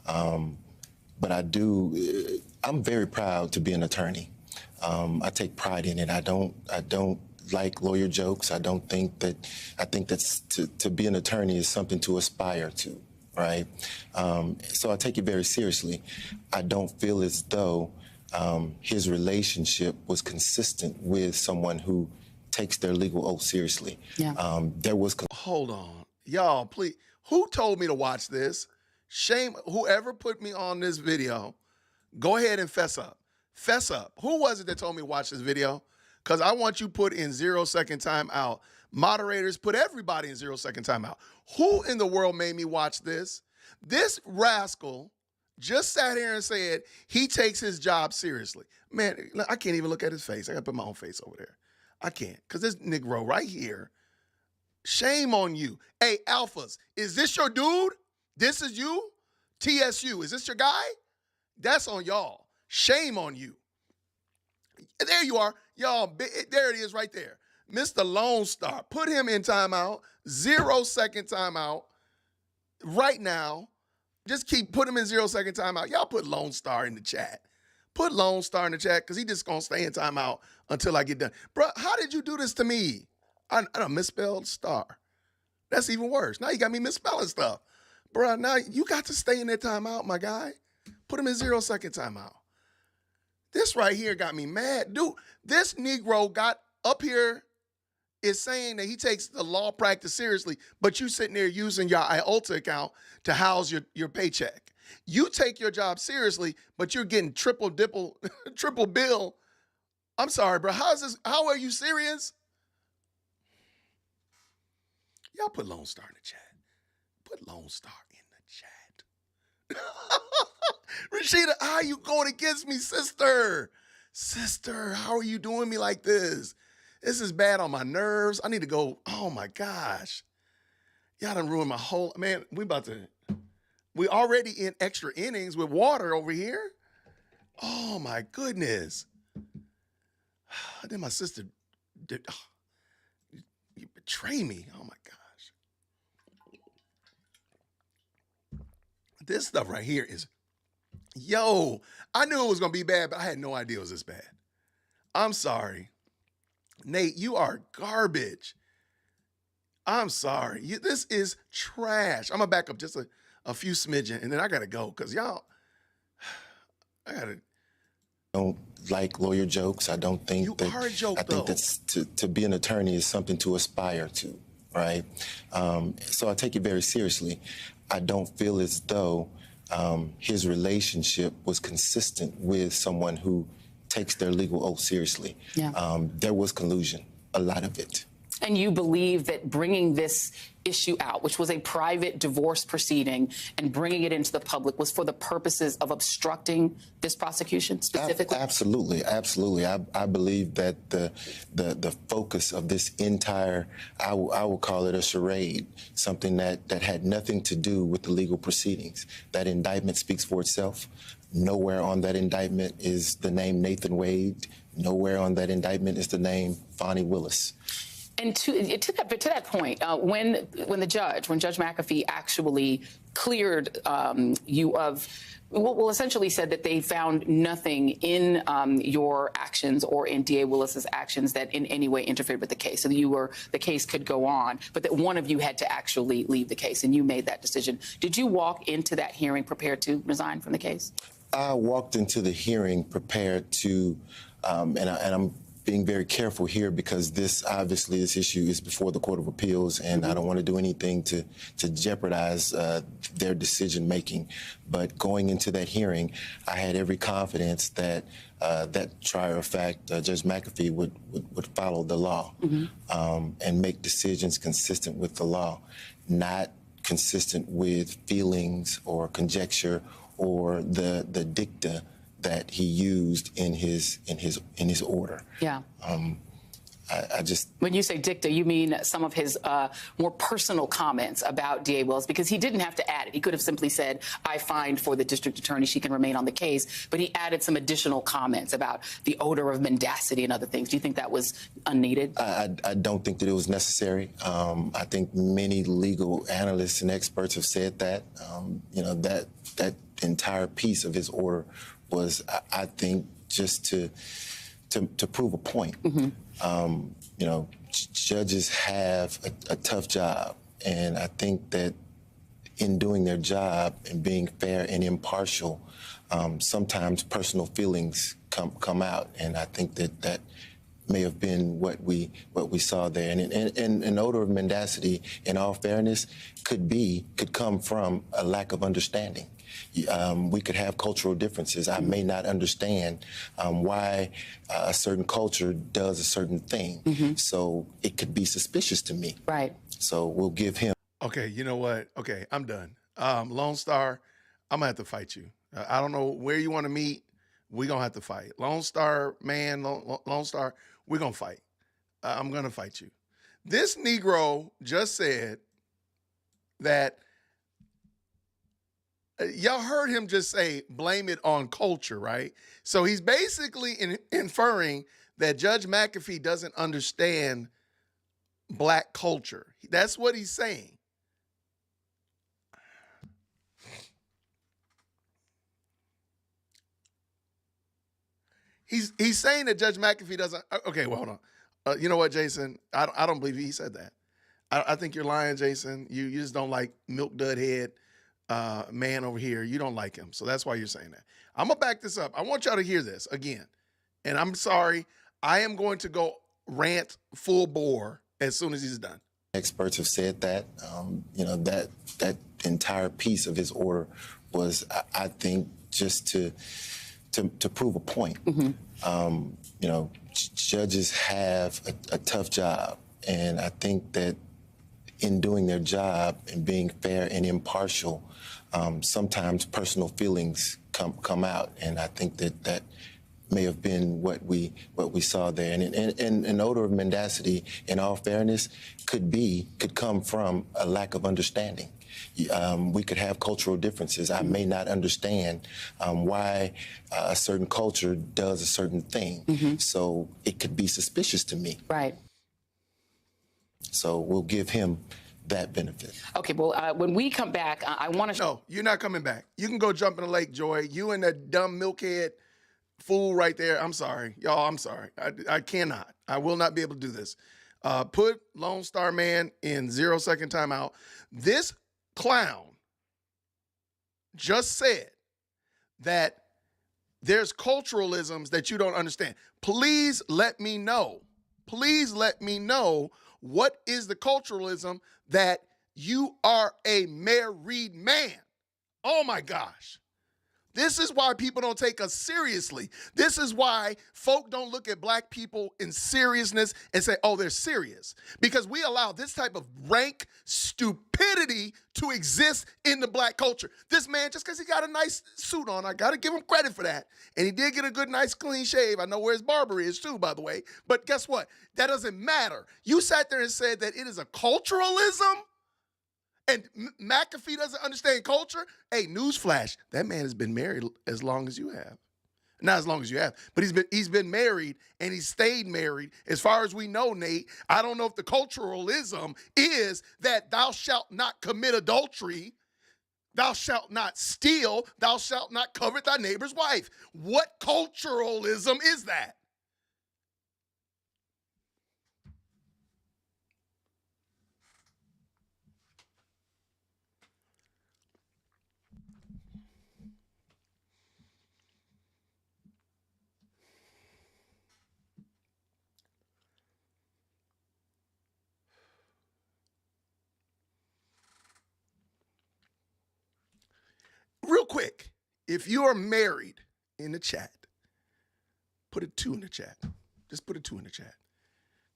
But I'm very proud to be an attorney. I take pride in it. I don't like lawyer jokes. I think that's to be an attorney is something to aspire to, right? So I take it very seriously. I don't feel as though his relationship was consistent with someone who takes their legal oath seriously. Yeah. Hold on. Y'all, please. Who told me to watch this? Shame, whoever put me on this video, go ahead and fess up. Fess up. Who was it that told me to watch this video? Because I want you put in 0-second timeout. Moderators, put everybody in 0-second timeout. Who in the world made me watch this? This rascal just sat here and said he takes his job seriously. Man, I can't even look at his face. I got to put my own face over there. I can't, because this Negro right here, shame on you. Hey, alphas, is this your dude? This is you? TSU, is this your guy? That's on y'all. Shame on you. There you are. Y'all, there it is right there. Mr. Lone Star, put him in timeout, 0-second timeout right now. Just put him in 0-second timeout. Y'all put Lone Star in the chat. Put Lone Star in the chat because he just going to stay in timeout until I get done. Bro, how did you do this to me? I done misspelled star. That's even worse. Now you got me misspelling stuff. Bro, now you got to stay in that timeout, my guy. Put him in 0-second timeout. This right here got me mad. Dude, this Negro got up here is saying that he takes the law practice seriously, but you sitting there using your IOTA account to house your paycheck. You take your job seriously, but you're getting triple bill. I'm sorry, bro. How are you serious? Y'all put Lone Star in the chat. Put Lone Star in the chat. Rashida, how are you going against me, sister? Sister, how are you doing me like this? This is bad on my nerves. I need to go. Oh my gosh. Y'all done ruined my whole, man, we already in extra innings with water over here. Oh my goodness. Then my sister did, you betray me. Oh my gosh. This stuff right here is, yo, I knew it was going to be bad, but I had no idea it was this bad. I'm sorry. Nate, you are garbage. I'm sorry. This is trash. I'm going to back up just a few smidgen, and then I got to go because y'all, I got to. Don't like lawyer jokes. I don't think you are a joke, I think that's to be an attorney is something to aspire to, right? So I take it very seriously. I don't feel as though his relationship was consistent with someone who takes their legal oath seriously. Yeah. There was collusion, a lot of it. And you believe that bringing this issue out, which was a private divorce proceeding, and bringing it into the public was for the purposes of obstructing this prosecution specifically? Absolutely, absolutely. I believe that the focus of this entire, I will call it a charade, something that had nothing to do with the legal proceedings. That indictment speaks for itself. Nowhere on that indictment is the name Nathan Wade. Nowhere on that indictment is the name Fani Willis. And to that point, when Judge McAfee actually cleared you of, well, essentially said that they found nothing in your actions or in DA Willis's actions that in any way interfered with the case, so that the case could go on, but that one of you had to actually leave the case, and you made that decision. Did you walk into that hearing prepared to resign from the case? I walked into the hearing prepared to, and being very careful here because this issue is before the Court of Appeals, and I don't want to do anything to jeopardize their decision making. But going into that hearing, I had every confidence that that trier of fact, Judge McAfee, would follow the law and make decisions consistent with the law, not consistent with feelings or conjecture or the dicta that he used in his order. Yeah. I just... When you say dicta, you mean some of his more personal comments about D.A. Willis, because he didn't have to add it. He could have simply said, I find for the district attorney she can remain on the case, but he added some additional comments about the odor of mendacity and other things. Do you think that was unneeded? I don't think that it was necessary. I think many legal analysts and experts have said that. That entire piece of his order was, I think, just to prove a point. Judges have a tough job, and I think that in doing their job and being fair and impartial, sometimes personal feelings come out, and I think that may have been what we saw there. And an odor of mendacity, in all fairness, could come from a lack of understanding. We could have cultural differences. I may not understand why a certain culture does a certain thing. So it could be suspicious to me. Right. So we'll give him. Okay, you know what? Okay, I'm done. Lone Star, I'm gonna have to fight you. I don't know where you want to meet. We're gonna have to fight. Lone Star, man, Lone Star, we're gonna fight. I'm gonna fight you. This Negro just said that y'all heard him just say, blame it on culture, right? So he's basically inferring that Judge McAfee doesn't understand black culture. That's what he's saying. He's saying that Judge McAfee doesn't. Okay, well, hold on. You know what, Jason? I don't believe he said that. I think you're lying, Jason. You just don't like milk dud head man over here. You don't like him, so that's why you're saying that. I'm gonna back this up. I want y'all to hear this again, and I'm sorry. I am going to go rant full bore as soon as he's done. Experts have said that. That entire piece of his order was, I think, just to prove a point. Judges have a tough job, and I think that in doing their job and being fair and impartial, sometimes personal feelings come out, and I think that may have been what we saw there. And an odor of mendacity, in all fairness, could come from a lack of understanding. We could have cultural differences. I may not understand why a certain culture does a certain thing. So it could be suspicious to me. Right. So we'll give him that benefit. Okay, well, when we come back, I want to... No, you're not coming back. You can go jump in the lake, Joy. You and that dumb milkhead fool right there. I'm sorry. Y'all, I'm sorry. I cannot. I will not be able to do this. Put Lone Star Man in 0-second timeout. This clown just said that there's culturalisms that you don't understand. Please let me know. Please let me know what is the culturalism that you are a married man. Oh my gosh. This is why people don't take us seriously. This is why folk don't look at black people in seriousness and say, oh, they're serious. Because we allow this type of rank stupidity to exist in the black culture. This man, just because he got a nice suit on, I got to give him credit for that. And he did get a good, nice, clean shave. I know where his barber is too, by the way. But guess what? That doesn't matter. You sat there and said that it is a culturalism? And McAfee doesn't understand culture? Hey, newsflash, that man has been married as long as you have. Not as long as you have, but he's been married and he stayed married. As far as we know, Nate, I don't know if the culturalism is that thou shalt not commit adultery, thou shalt not steal, thou shalt not covet thy neighbor's wife. What culturalism is that? If you are married in the chat, put a 2 in the chat. Just put a 2 in the chat.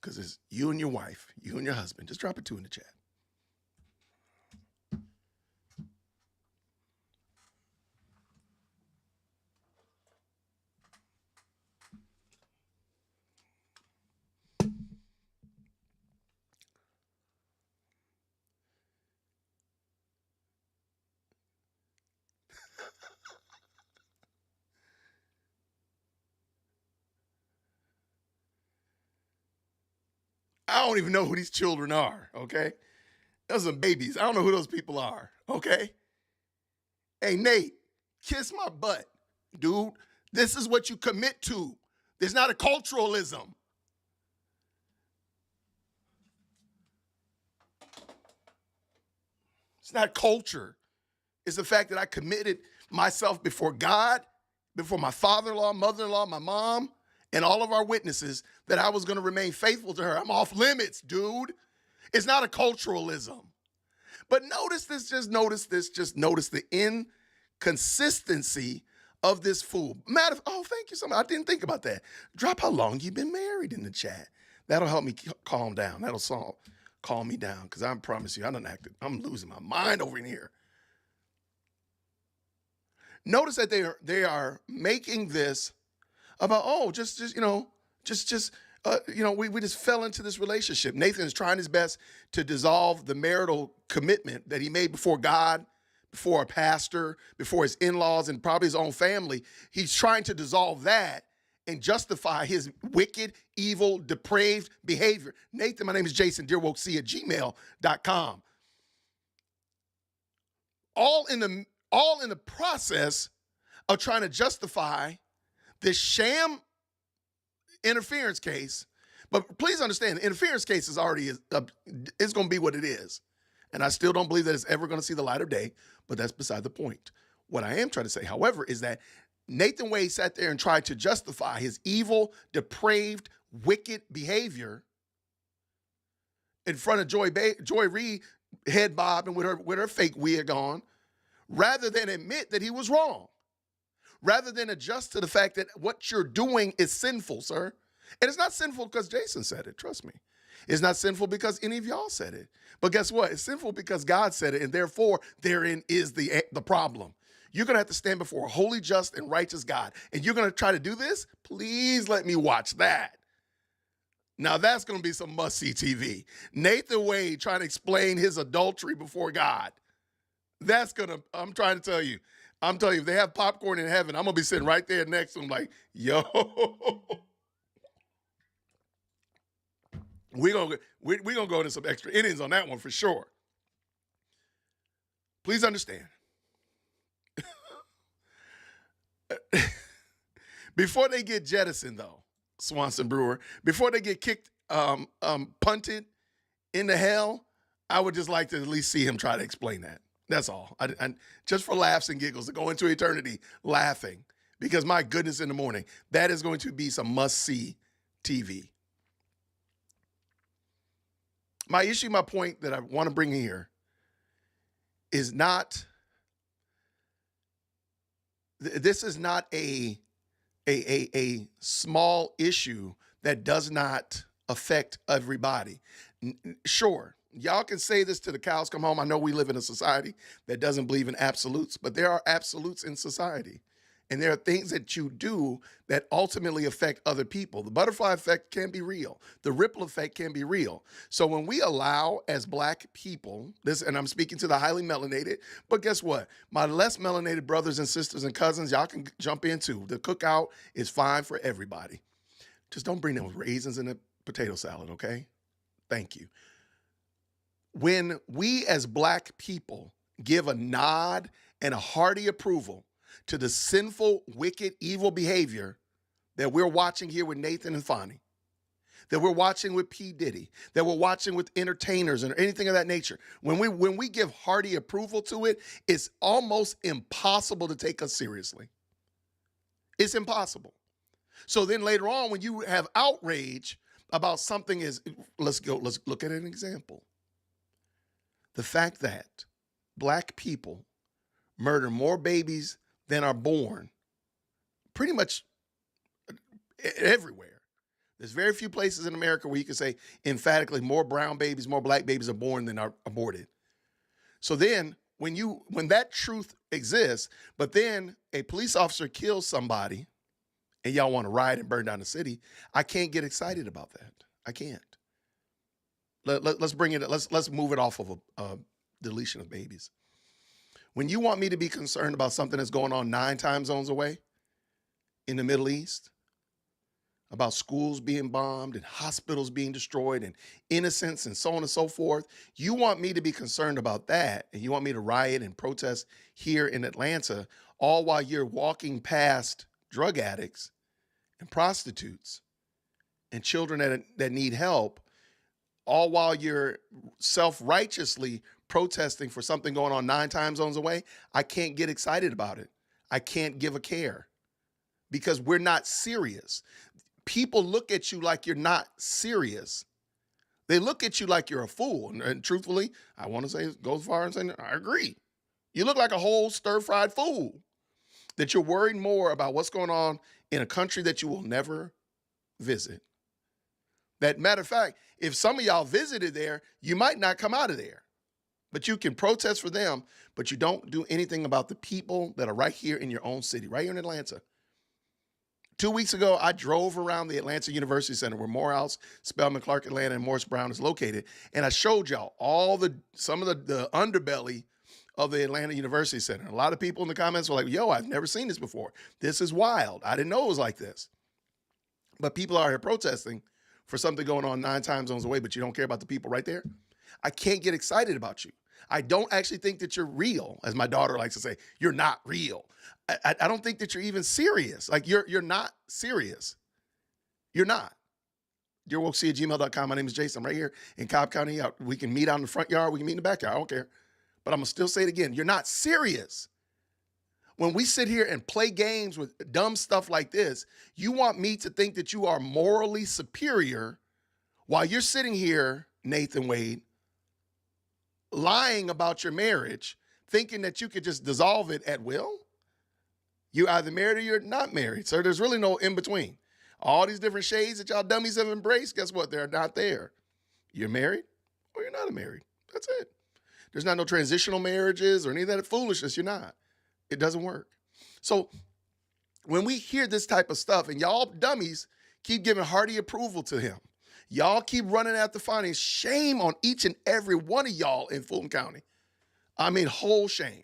Because it's you and your wife, you and your husband. Just drop a 2 in the chat. I don't even know who these children are, okay? Those are babies. I don't know who those people are, okay? Hey, Nate, kiss my butt, dude. This is what you commit to. There's not a culturalism. It's not culture. It's the fact that I committed myself before God, before my father-in-law, mother-in-law, my mom, and all of our witnesses that I was going to remain faithful to her. I'm off limits, dude. It's not a culturalism. But notice this, just notice the inconsistency of this fool. Thank you so much. I didn't think about that. Drop how long you've been married in the chat. That'll help me calm down. That'll calm me down, because I promise you, I'm losing my mind over in here. Notice that they are making this about, we just fell into this relationship. Nathan is trying his best to dissolve the marital commitment that he made before God, before a pastor, before his in-laws, and probably his own family. He's trying to dissolve that and justify his wicked, evil, depraved behavior. Nathan, my name is Jason, dearwokec@gmail.com. All in the process of trying to justify this sham interference case. But please understand, the interference case is already it's going to be what it is. And I still don't believe that it's ever going to see the light of day, but that's beside the point. What I am trying to say, however, is that Nathan Wade sat there and tried to justify his evil, depraved, wicked behavior in front of Joy Reid, head bobbing with her fake wig on, rather than admit that he was wrong. Rather than adjust to the fact that what you're doing is sinful, sir. And it's not sinful because Jason said it, trust me. It's not sinful because any of y'all said it. But guess what? It's sinful because God said it, and therefore, therein is the problem. You're going to have to stand before a holy, just, and righteous God, and you're going to try to do this? Please let me watch that. Now, that's going to be some must-see TV. Nathan Wade trying to explain his adultery before God. I'm trying to tell you, if they have popcorn in heaven, I'm going to be sitting right there next to him like, yo. We're gonna go into some extra innings on that one for sure. Please understand. Before they get jettisoned, though, Swanson Brewer, before they get kicked, punted into hell, I would just like to at least see him try to explain that. That's all. I just for laughs and giggles, to go into eternity laughing, because my goodness in the morning, that is going to be some must-see TV. My issue, my point that I want to bring here is not, this is not a small issue that does not affect everybody. Sure, y'all can say this till the cows come home. I know we live in a society that doesn't believe in absolutes, but there are absolutes in society. And there are things that you do that ultimately affect other people. The butterfly effect can be real. The ripple effect can be real. So when we allow, as Black people, this, and I'm speaking to the highly melanated, but guess what? My less melanated brothers and sisters and cousins, y'all can jump in too. The cookout is fine for everybody. Just don't bring those raisins in the potato salad, okay? Thank you. When we as Black people give a nod and a hearty approval to the sinful, wicked, evil behavior that we're watching here with Nathan and Fani, that we're watching with P. Diddy, that we're watching with entertainers and anything of that nature, when we give hearty approval to it, it's almost impossible to take us seriously. It's impossible. So then later on, when you have outrage about something, let's look at an example. The fact that Black people murder more babies than are born pretty much everywhere. There's very few places in America where you can say emphatically more brown babies, more black babies are born than are aborted. So then when that truth exists, but then a police officer kills somebody and y'all want to riot and burn down the city, I can't get excited about that. I can't. Let's bring it, let's move it off of a deletion of babies. When you want me to be concerned about something that's going on 9 time zones away in the Middle East, about schools being bombed and hospitals being destroyed and innocents and so on and so forth, you want me to be concerned about that, and you want me to riot and protest here in Atlanta, all while you're walking past drug addicts and prostitutes and children that need help, all while you're self-righteously protesting for something going on 9 time zones away. I can't get excited about it. I can't give a care because we're not serious. People look at you like you're not serious. They look at you like you're a fool. And truthfully, I want to say, go as far and say, I agree. You look like a whole stir-fried fool, that you're worried more about what's going on in a country that you will never visit. That matter of fact, if some of y'all visited there, you might not come out of there. But you can protest for them, but you don't do anything about the people that are right here in your own city, right here in Atlanta. 2 weeks ago, I drove around the Atlanta University Center where Morehouse, Spelman, Clark Atlanta, and Morris Brown is located. And I showed y'all some of the underbelly of the Atlanta University Center. A lot of people in the comments were like, yo, I've never seen this before. This is wild. I didn't know it was like this. But people are here protesting for something going on 9 time zones away, but you don't care about the people right there. I can't get excited about you. I don't actually think that you're real, as my daughter likes to say. You're not real. I don't think that you're even serious. Like you're not serious. You're not. DearWolfC@gmail.com. My name is Jason. I'm right here in Cobb County. We can meet out in the front yard. We can meet in the backyard. I don't care. But I'm going to still say it again. You're not serious. When we sit here and play games with dumb stuff like this, you want me to think that you are morally superior while you're sitting here, Nathan Wade, lying about your marriage, thinking that you could just dissolve it at will? You're either married or you're not married. So there's really no in between. All these different shades that y'all dummies have embraced, guess what? They're not there. You're married or you're not married. That's it. There's not no transitional marriages or any of that foolishness. You're not. It doesn't work. So when we hear this type of stuff and y'all dummies keep giving hearty approval to him, y'all keep running after Fani, shame on each and every one of y'all in Fulton County. I mean, whole shame.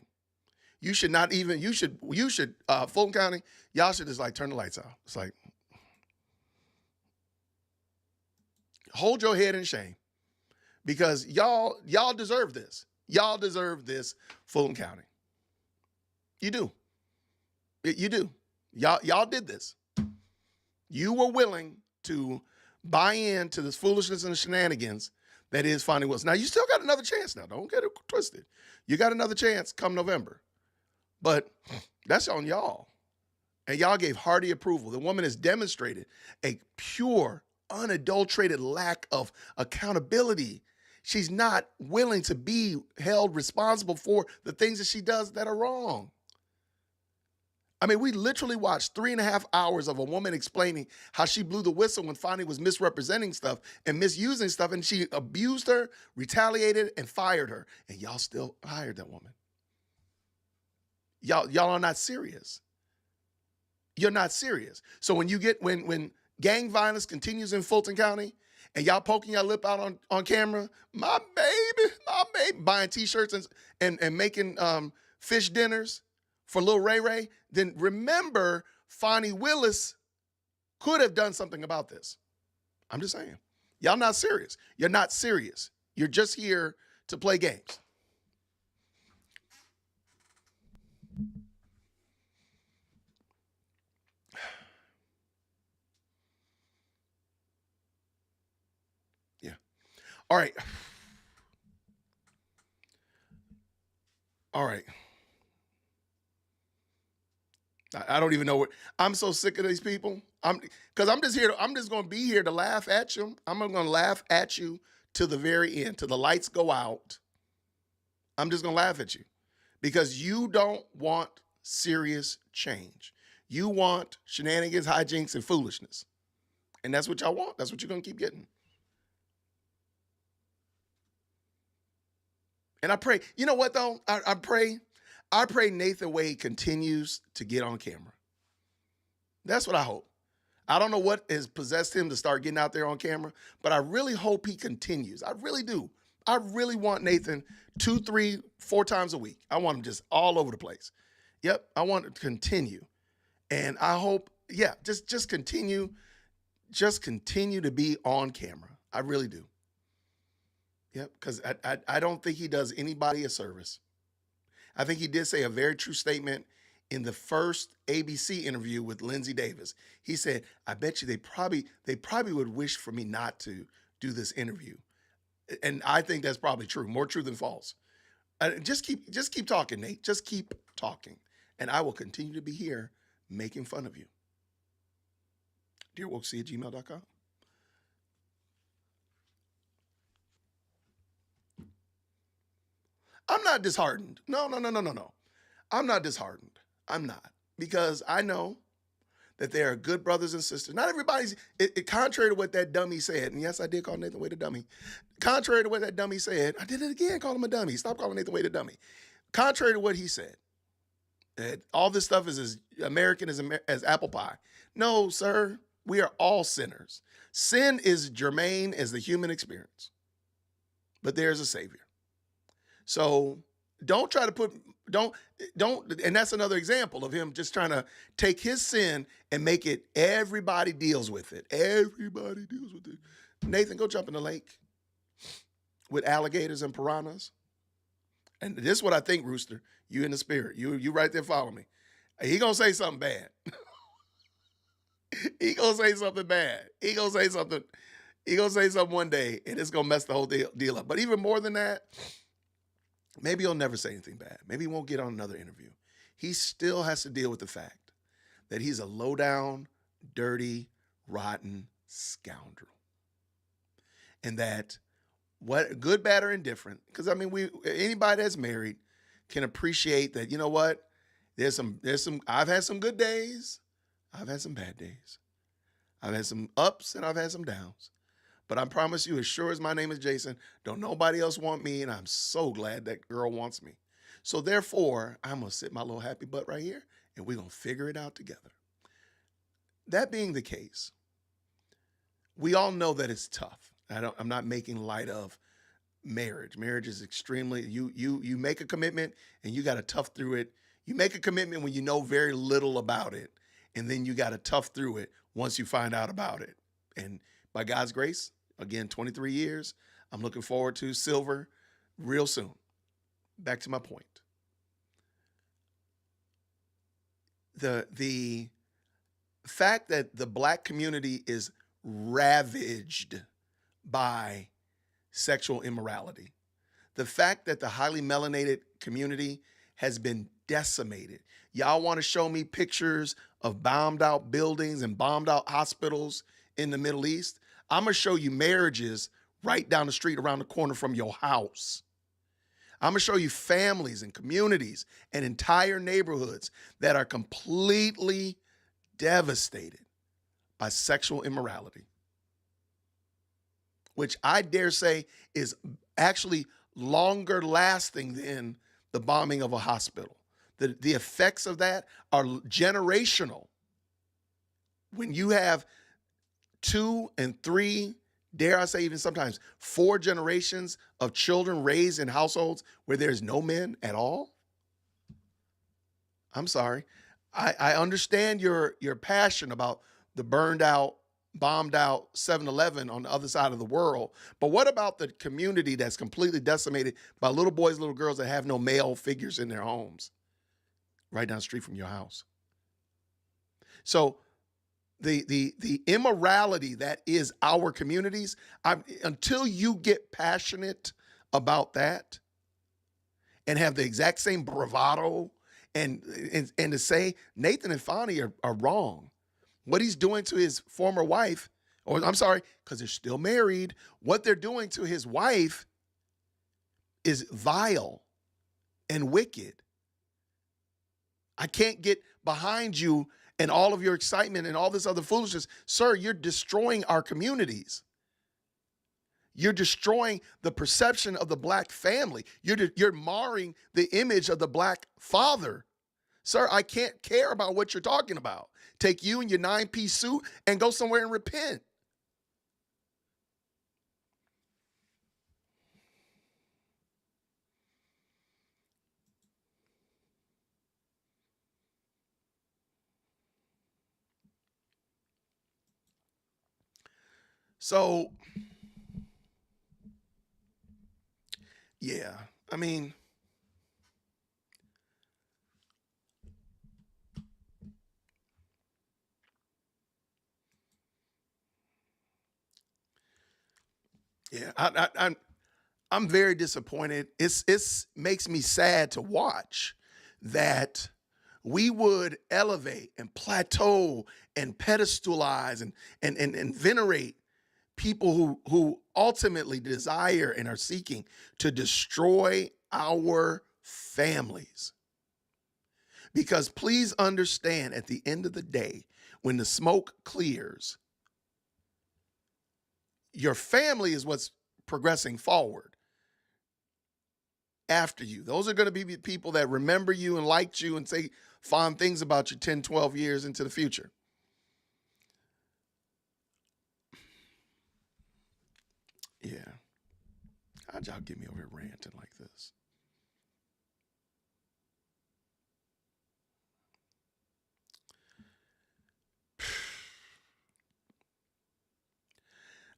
You should not even, Fulton County, y'all should just like turn the lights out. It's like, hold your head in shame because y'all deserve this. Y'all deserve this, Fulton County. You do. You do. Y'all did this. You were willing to buy into this foolishness and the shenanigans that is Fani Willis. Now, you still got another chance now. Don't get it twisted. You got another chance come November. But that's on y'all. And y'all gave hearty approval. The woman has demonstrated a pure, unadulterated lack of accountability. She's not willing to be held responsible for the things that she does that are wrong. I mean, we literally watched 3.5 hours of a woman explaining how she blew the whistle when Fani was misrepresenting stuff and misusing stuff, and she abused her, retaliated, and fired her. And y'all still hired that woman. Y'all are not serious. You're not serious. So when gang violence continues in Fulton County and y'all poking your lip out on camera, my baby, buying T-shirts and making fish dinners for Lil Ray Ray, then remember Fani Willis could have done something about this. I'm just saying. Y'all not serious. You're not serious. You're just here to play games. Yeah. All right. All right. I don't even know what, I'm so sick of these people. I'm just going to be here to laugh at you. I'm going to laugh at you to the very end, till the lights go out. I'm just going to laugh at you because you don't want serious change. You want shenanigans, hijinks, and foolishness. And that's what y'all want. That's what you're going to keep getting. And I pray, you know what though? I pray Nathan Wade continues to get on camera. That's what I hope. I don't know what has possessed him to start getting out there on camera, but I really hope he continues. I really do. I really want Nathan 2, 3, 4 times a week. I want him just all over the place. Yep, I want it to continue. And I hope, yeah, just continue to be on camera. I really do. Yep, because I don't think he does anybody a service. I think he did say a very true statement in the first ABC interview with Lindsay Davis. He said, I bet you they probably would wish for me not to do this interview. And I think that's probably true, more true than false. Just keep talking, Nate. Just keep talking. And I will continue to be here making fun of you. DearWolfC@gmail.com. I'm not disheartened. No. I'm not disheartened. I'm not. Because I know that there are good brothers and sisters. Not everybody's, contrary to what that dummy said, and yes, I did call Nathan Wade a dummy. Contrary to what that dummy said, I did it again, call him a dummy. Stop calling Nathan Wade a dummy. Contrary to what he said, that all this stuff is as American as apple pie. No, sir, we are all sinners. Sin is germane as the human experience. But there's a Savior. So don't try to and that's another example of him just trying to take his sin and make it everybody deals with it. Everybody deals with it. Nathan, go jump in the lake with alligators and piranhas. And this is what I think, Rooster. You in the spirit. You right there follow me. He gonna say something bad. He gonna say something bad. He gonna say something one day, and it's gonna mess the whole deal up. But even more than that, maybe he'll never say anything bad. Maybe he won't get on another interview. He still has to deal with the fact that he's a low-down, dirty, rotten scoundrel. And that what good, bad, or indifferent, because I mean, anybody that's married can appreciate that, you know what? There's some, I've had some good days. I've had some bad days. I've had some ups and I've had some downs. But I promise you, as sure as my name is Jason, don't nobody else want me, and I'm so glad that girl wants me. So therefore, I'm going to sit my little happy butt right here, and we're going to figure it out together. That being the case, we all know that it's tough. I'm not making light of marriage. Marriage is extremely, you make a commitment, and you got to tough through it. You make a commitment when you know very little about it, and then you got to tough through it once you find out about it. And by God's grace, again, 23 years, I'm looking forward to silver real soon. Back to my point. The fact that the Black community is ravaged by sexual immorality, the fact that the highly melanated community has been decimated. Y'all want to show me pictures of bombed out buildings and bombed out hospitals in the Middle East? I'm going to show you marriages right down the street around the corner from your house. I'm going to show you families and communities and entire neighborhoods that are completely devastated by sexual immorality, which I dare say is actually longer lasting than the bombing of a hospital. The effects of that are generational. When you have 2 and 3, dare I say even sometimes 4 generations of children raised in households where there's no men at all. I'm sorry. I understand your passion about the burned out, bombed out 7-Eleven on the other side of the world. But what about the community that's completely decimated by little boys, little girls that have no male figures in their homes right down the street from your house? So the immorality that is our communities, until you get passionate about that and have the exact same bravado and to say Nathan and Fani are wrong. What he's doing to his former wife, or I'm sorry, because they're still married, what they're doing to his wife is vile and wicked. I can't get behind you and all of your excitement and all this other foolishness. Sir, you're destroying our communities. You're destroying the perception of the black family. You're marring the image of the black father. Sir, I can't care about what you're talking about. Take you and your 9-piece suit and go somewhere and repent. So, yeah, I mean, yeah, I'm very disappointed. It's makes me sad to watch that we would elevate and plateau and pedestalize and venerate people who ultimately desire and are seeking to destroy our families. Because please understand, at the end of the day, when the smoke clears, your family is what's progressing forward after you. Those are going to be the people that remember you and liked you and say fond things about you 10, 12 years into the future. Yeah. How'd y'all get me over here ranting like this?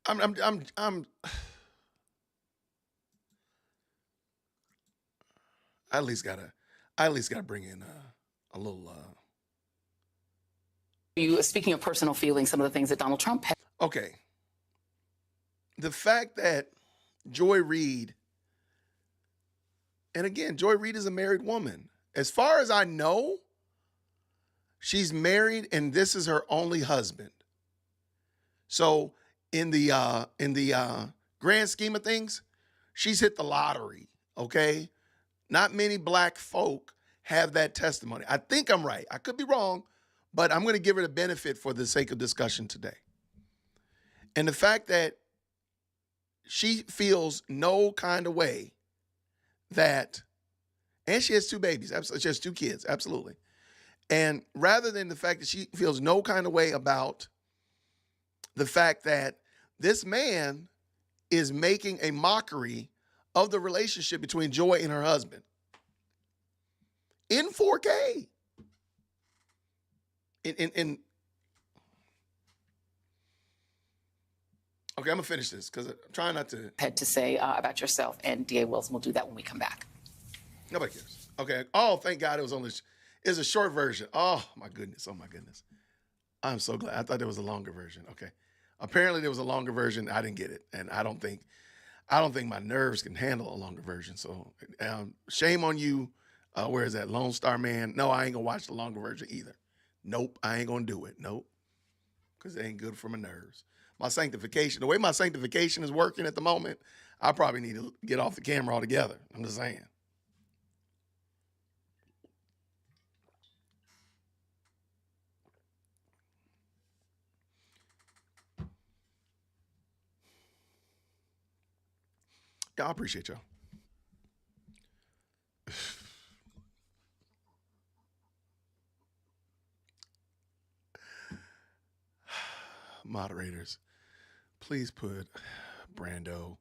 I'm I at least gotta bring in a little You speaking of personal feelings, some of the things that Donald Trump had. okay. The fact that Joy Reid, and again, Joy Reid is a married woman. As far as I know, she's married and this is her only husband. So in the grand scheme of things, she's hit the lottery, okay? Not many black folk have that testimony. I think I'm right. I could be wrong, but I'm going to give her the benefit for the sake of discussion today. And the fact that she feels no kind of way that, and she has 2 babies, absolutely. She has 2 kids, absolutely. And rather than the fact that she feels no kind of way about the fact that this man is making a mockery of the relationship between Joy and her husband in 4K. Okay, I'm gonna finish this because I'm trying not to. Had to say about yourself, and D.A. Wilson will do that when we come back. Nobody cares. Okay. Oh, thank God it was only. It's a short version. Oh my goodness. Oh my goodness. I'm so glad. I thought there was a longer version. Okay. Apparently there was a longer version. I didn't get it, and I don't think my nerves can handle a longer version. So shame on you. Where is that Lone Star Man? No, I ain't gonna watch the longer version either. Nope, I ain't gonna do it. Nope, because it ain't good for my nerves. My sanctification, the way my sanctification is working at the moment, I probably need to get off the camera altogether. I'm just saying. Yeah, I appreciate y'all. Moderators, please put Brando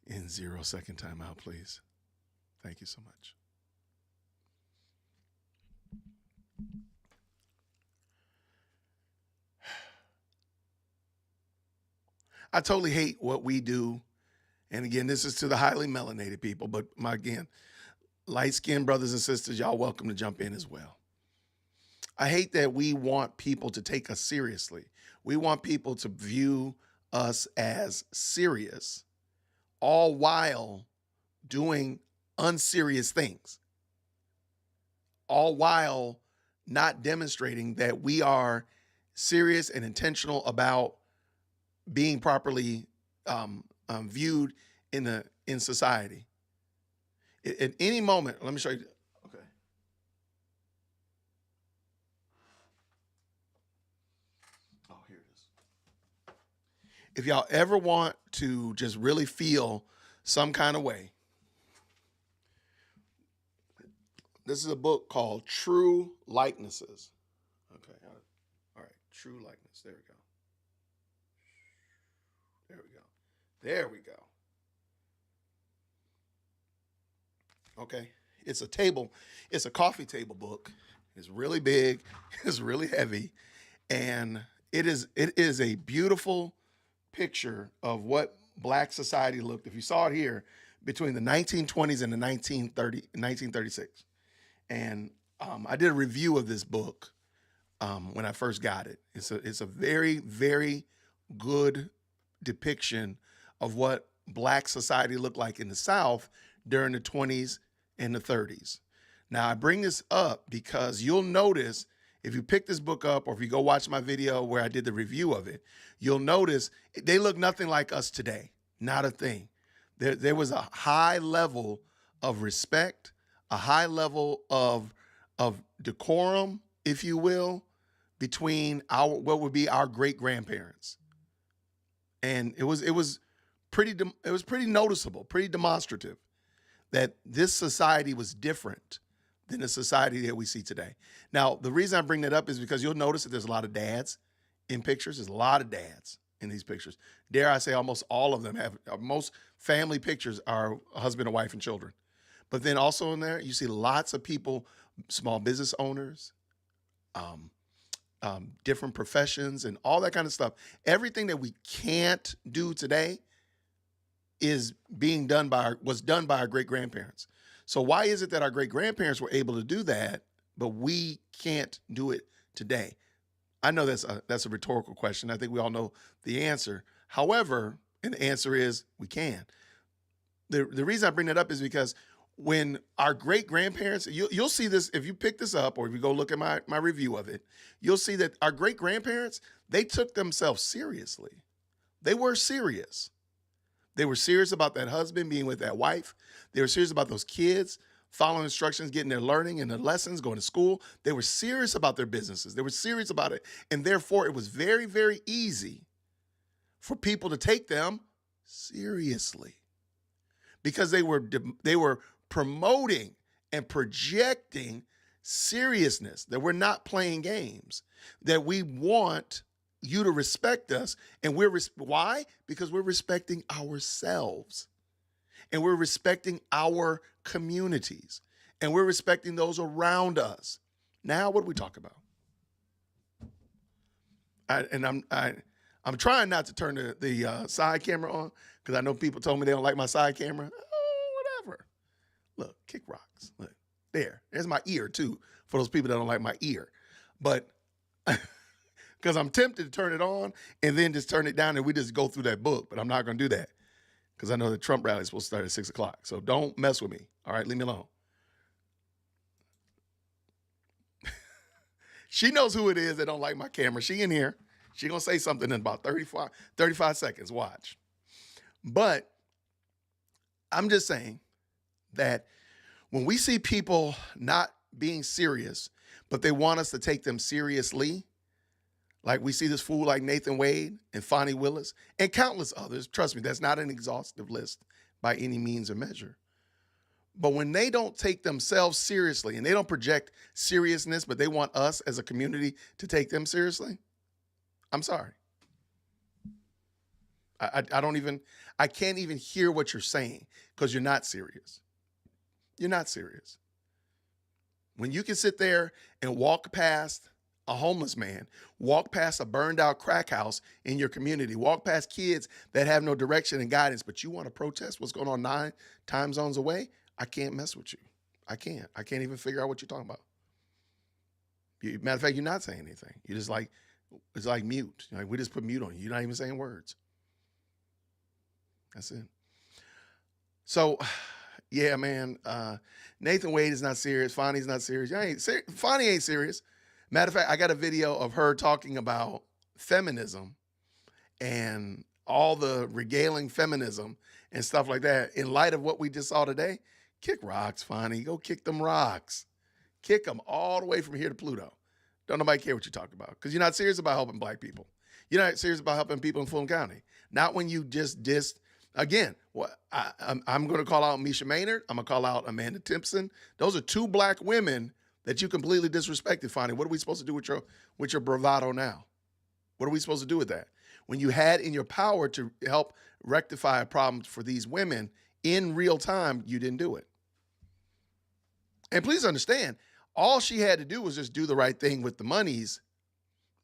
in 0-second timeout, please. Thank you so much. I totally hate what we do. And again, this is to the highly melanated people, but again, light-skinned brothers and sisters, y'all welcome to jump in as well. I hate that we want people to take us seriously. We want people to view us as serious, all while doing unserious things, all while not demonstrating that we are serious and intentional about being properly viewed in society. At any moment, let me show you. Okay. if y'all ever want to just really feel some kind of way, this is a book called True Likenesses. Okay, all right, True Likeness. There we go. There we go. There we go. Okay, it's a table. It's a coffee table book. It's really big. It's really heavy, and it is a beautiful picture of what Black society looked. If you saw it here, between the 1920s and the 1936. And I did a review of this book when I first got it. It's a very, very good depiction of what Black society looked like in the South during the 20s and the 30s. Now, I bring this up because you'll notice if you pick this book up or if you go watch my video where I did the review of it, you'll notice they look nothing like us today. Not a thing. There was a high level of respect, a high level of decorum, if you will, between what would be our great grandparents, and it was pretty noticeable, pretty demonstrative that this society was different than the society that we see today. Now, the reason I bring that up is because you'll notice that there's a lot of dads in pictures. There's a lot of dads in these pictures. Dare I say, almost all of them have, most family pictures are a husband, a wife, and children. But then also in there, you see lots of people, small business owners, different professions, and all that kind of stuff. Everything that we can't do today was done by our great grandparents. So why is it that our great grandparents were able to do that, but we can't do it today? I know that's a rhetorical question. I think we all know the answer. However, and the answer is we can. The reason I bring that up is because when our great grandparents, you'll see this if you pick this up or if you go look at my review of it, you'll see that our great grandparents, they took themselves seriously. They were serious. They were serious about that husband being with that wife. They were serious about those kids following instructions, getting their learning and their lessons, going to school. They were serious about their businesses. They were serious about it. And therefore, it was very, very easy for people to take them seriously because they were promoting and projecting seriousness, that we're not playing games, that we want you to respect us. And why? Because we're respecting ourselves. And we're respecting our communities. And we're respecting those around us. Now, what do we talk about? I'm trying not to turn the side camera on because I know people told me they don't like my side camera. Oh, whatever. Look, kick rocks. Look, there's my ear too, for those people that don't like my ear. But because I'm tempted to turn it on and then just turn it down and we just go through that book, but I'm not going to do that because I know the Trump rally is supposed to start at 6 o'clock. So don't mess with me. All right, leave me alone. She knows who it is that don't like my camera. She in here. She going to say something in about 35 seconds. Watch. But I'm just saying that when we see people not being serious, but they want us to take them seriously, like we see this fool like Nathan Wade and Fani Willis and countless others. Trust me, that's not an exhaustive list by any means or measure. But when they don't take themselves seriously and they don't project seriousness, but they want us as a community to take them seriously, I'm sorry. I can't even hear what you're saying because you're not serious. You're not serious. When you can sit there and walk past a homeless man, walk past a burned out crack house in your community, walk past kids that have no direction and guidance, but you want to protest what's going on 9 time zones away, I can't mess with you. I can't even figure out what you're talking about. Matter of fact, you're not saying anything. You're just like, it's like mute. Like we just put mute on you. You're not even saying words. That's it. So, yeah, man, Nathan Wade is not serious. Fani's not serious. Fani ain't serious. Matter of fact, I got a video of her talking about feminism and all the regaling feminism and stuff like that in light of what we just saw today. Kick rocks, Fani. Go kick them rocks. Kick them all the way from here to Pluto. Don't nobody care what you talk about because you're not serious about helping black people. You're not serious about helping people in Fulton County. Not when you just dissed. Again, I'm going to call out Misha Maynard. I'm going to call out Amanda Timpson. Those are two black women that you completely disrespected, Fani. What are we supposed to do with your bravado now? What are we supposed to do with that? When you had in your power to help rectify a problem for these women in real time, you didn't do it. And please understand, all she had to do was just do the right thing with the monies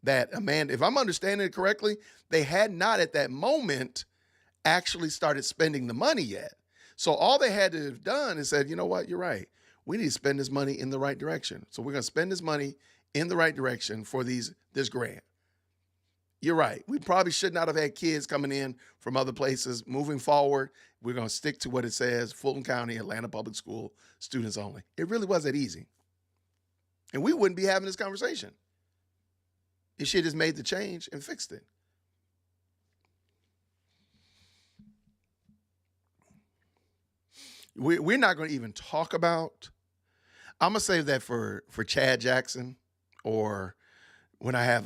that Amanda, if I'm understanding it correctly, they had not at that moment actually started spending the money yet. So all they had to have done is said, you know what, you're right. We need to spend this money in the right direction. So we're going to spend this money in the right direction for this grant. You're right. We probably should not have had kids coming in from other places. Moving forward, we're going to stick to what it says, Fulton County, Atlanta Public School, students only. It really was that easy. And we wouldn't be having this conversation if she had just made the change and fixed it. We're not going to even talk about, I'm going to save that for Chad Jackson, or when I have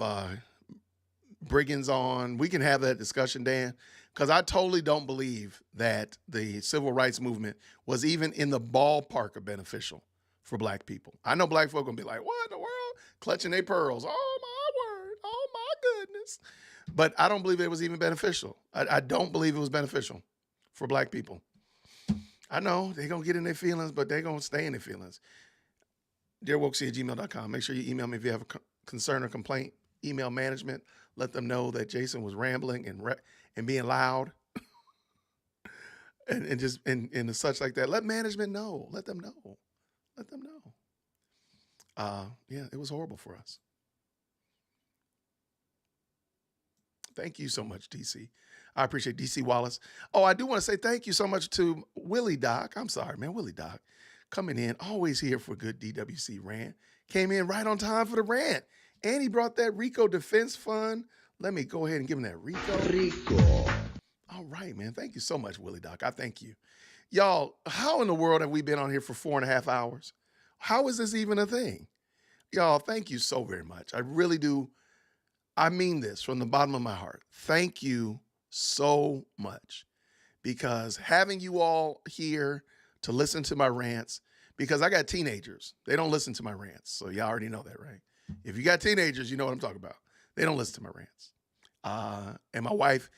Briggins on. We can have that discussion, Dan, because I totally don't believe that the civil rights movement was even in the ballpark of beneficial for black people. I know black folk are going to be like, what in the world? Clutching their pearls. Oh, my word. Oh, my goodness. But I don't believe it was even beneficial. I don't believe it was beneficial for black people. I know they're going to get in their feelings, but they're going to stay in their feelings. DearWokesy@gmail.com. Make sure you email me if you have a concern or complaint. Email management. Let them know that Jason was rambling and being loud and just and such like that. Let management know. Let them know. Let them know. Yeah, it was horrible for us. Thank you so much, DC. I appreciate DC Wallace. Oh, I do want to say thank you so much to Willie Doc. I'm sorry, man. Willie Doc coming in, always here for a good DWC rant. Came in right on time for the rant. And he brought that RICO Defense Fund. Let me go ahead and give him that RICO. All right, man. Thank you so much, Willie Doc. I thank you. Y'all, how in the world have we been on here for 4.5 hours? How is this even a thing? Y'all, thank you so very much. I really do. I mean this from the bottom of my heart. Thank you so much, because having you all here to listen to my rants, because I got teenagers. They don't listen to my rants. So y'all already know that, right? If you got teenagers, you know what I'm talking about. They don't listen to my rants. And my wife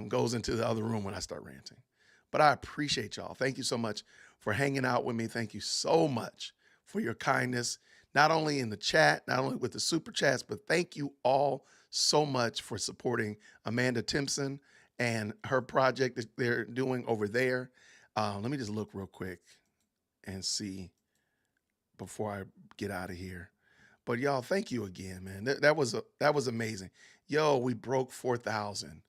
goes into the other room when I start ranting. But I appreciate y'all. Thank you so much for hanging out with me. Thank you so much for your kindness, not only in the chat, not only with the super chats, but thank you all so much for supporting Amanda Timpson and her project that they're doing over there. Let me just look real quick and see before I get out of here. But y'all, thank you again, man. That was amazing. Yo, we broke 4,000.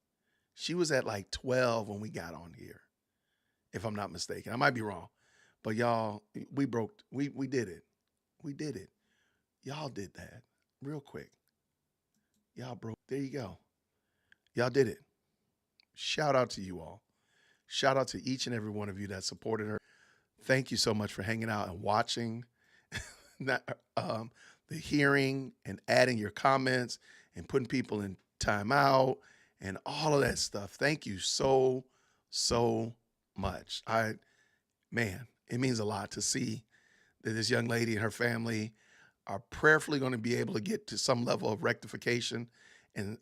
She was at like 12 when we got on here, if I'm not mistaken. I might be wrong. But y'all, we did it. We did it. Y'all did that real quick. Y'all broke. There you go. Y'all did it. Shout out to you all. Shout out to each and every one of you that supported her. Thank you so much for hanging out and watching the hearing and adding your comments and putting people in timeout and all of that stuff. Thank you so, so much. Man, it means a lot to see that this young lady and her family are prayerfully going to be able to get to some level of rectification and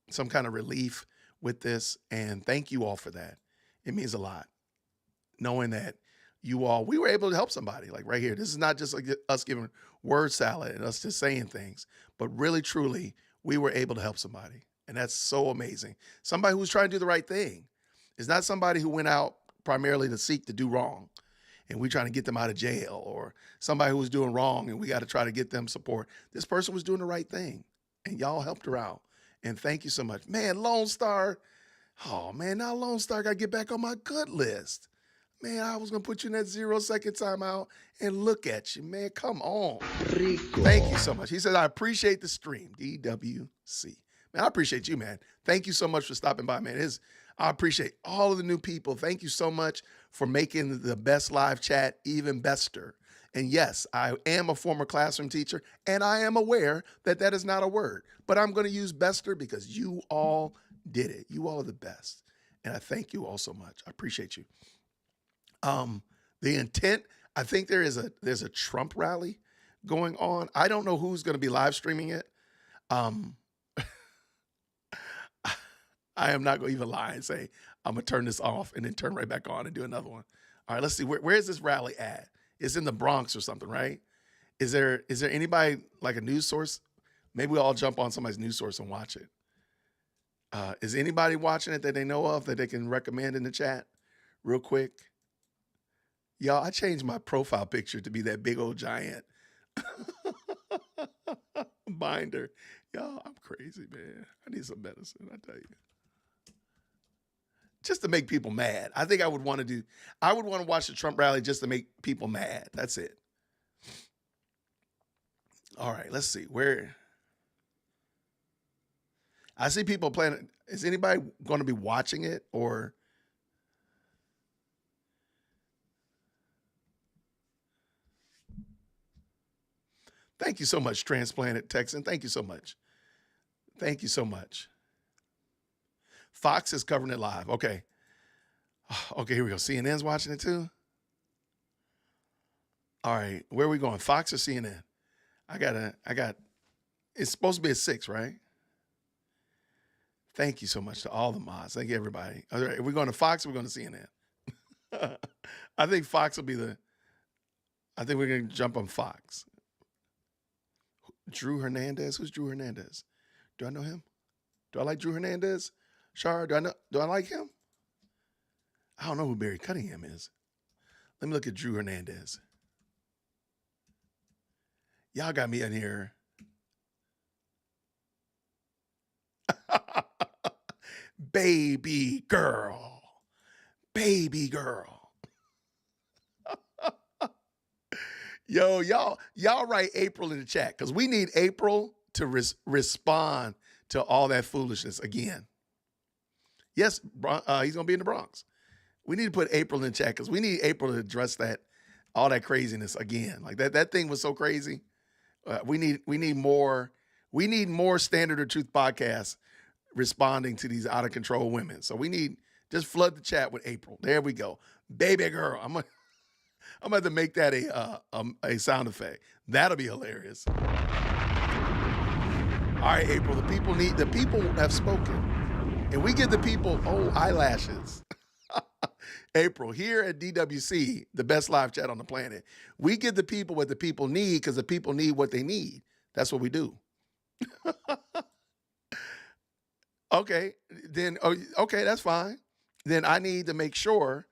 some kind of relief with this. And thank you all for that. It means a lot knowing that you all, we were able to help somebody like right here. This is not just like us giving word salad and us just saying things, but really, truly, we were able to help somebody. And that's so amazing. Somebody who's trying to do the right thing. It's not somebody who went out primarily to seek to do wrong and we're trying to get them out of jail, or somebody who was doing wrong and we got to try to get them support. This person was doing the right thing and y'all helped her out. And thank you so much. Man, Lone Star. Oh man, now Lone Star got to get back on my good list. Man, I was going to put you in that 0-second timeout and look at you, man. Come on. Rico. Thank you so much. He said, I appreciate the stream, DWC. Man, I appreciate you, man. Thank you so much for stopping by, man. I appreciate all of the new people. Thank you so much for making the best live chat even bester. And yes, I am a former classroom teacher, and I am aware that that is not a word. But I'm going to use bester because you all did it. You all are the best. And I thank you all so much. I appreciate you. The intent, I think there's a Trump rally going on. I don't know who's going to be live streaming it. I am not going to even lie and say, I'm going to turn this off and then turn right back on and do another one. All right, let's see. Where is this rally at? It's in the Bronx or something, right? Is there anybody like a news source? Maybe we all jump on somebody's news source and watch it. Is anybody watching it that they know of that they can recommend in the chat real quick? Y'all, I changed my profile picture to be that big old giant binder. Y'all, I'm crazy, man. I need some medicine, I tell you. Just to make people mad. I think I would want to watch the Trump rally just to make people mad. That's it. All right, let's see. Where? I see people playing. Is anybody going to be watching it or? Thank you so much, Transplanted Texan. Thank you so much. Thank you so much. Fox is covering it live. Okay. Okay, here we go. CNN's watching it too. All right, where are we going? Fox or CNN? It's supposed to be at 6, right? Thank you so much to all the mods. Thank you, everybody. All right, are we going to Fox or are we going to CNN? I think Fox will be I think we're going to jump on Fox. Drew Hernandez? Who's Drew Hernandez? Do I know him? Do I like Drew Hernandez? Shar, do I like him? I don't know who Barry Cunningham is. Let me look at Drew Hernandez. Y'all got me in here. Baby girl. Baby girl. Yo, y'all write April in the chat because we need April to respond to all that foolishness again. Yes, he's going to be in the Bronx. We need to put April in the chat because we need April to address all that craziness again. Like that thing was so crazy. We need more Standard or Truth podcasts responding to these out of control women. So we need just flood the chat with April. There we go, baby girl. I'm gonna have to make that a sound effect. That'll be hilarious. All right, April. The people have spoken, and we give the people eyelashes. April, here at DWC, the best live chat on the planet, we give the people what the people need because the people need what they need. That's what we do. Okay, that's fine. Then I need to make sure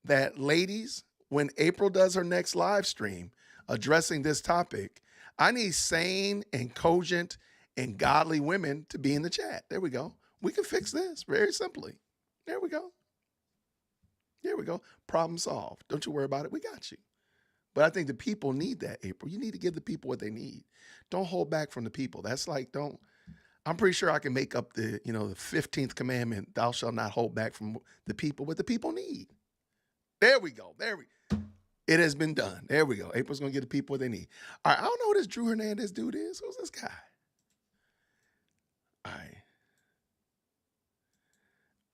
that ladies, when April does her next live stream addressing this topic, I need sane and cogent and godly women to be in the chat. There we go. We can fix this very simply. There we go. There we go. Problem solved. Don't you worry about it. We got you. But I think the people need that, April. You need to give the people what they need. Don't hold back from the people. That's like, I'm pretty sure I can make up the 15th commandment, thou shalt not hold back from the people what the people need. There we go. It has been done. There we go. April's going to give the people what they need. All right. I don't know who this Drew Hernandez dude is. Who's this guy? All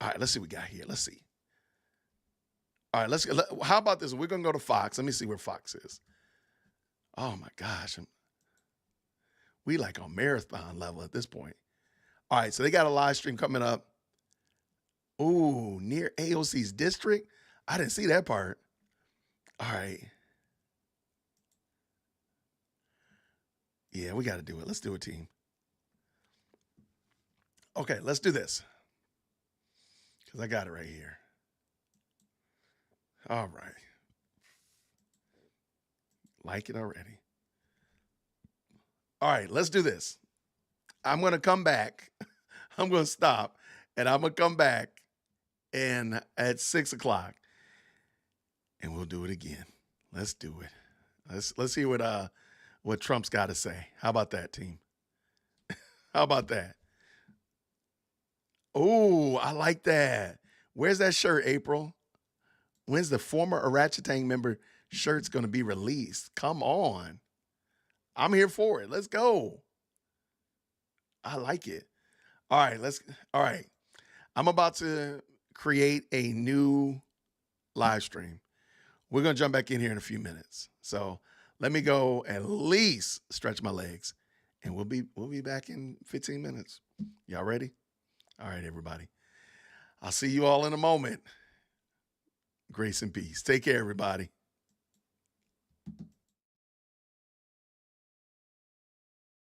right. Let's see what we got here. Let's see. All right, how about this? We're going to go to Fox. Let me see where Fox is. Oh, my gosh. We like on marathon level at this point. All right, so they got a live stream coming up. Ooh, near AOC's district? I didn't see that part. All right. Yeah, we got to do it. Let's do it, team. Okay, let's do this. Because I got it right here. All right. Like it already. All right, let's do this. I'm going to come back. I'm going to stop, and I'm going to come back and at 6 o'clock, and we'll do it again. Let's do it. Let's hear what Trump's got to say. How about that, team? How about that? Oh, I like that. Where's that shirt, April? When's the former Oratchitang member shirt's going to be released? Come on. I'm here for it. Let's go. I like it. All right. I'm about to create a new live stream. We're going to jump back in here in a few minutes. So let me go at least stretch my legs, and we'll be back in 15 minutes. Y'all ready? All right, everybody. I'll see you all in a moment. Grace and peace. Take care, everybody.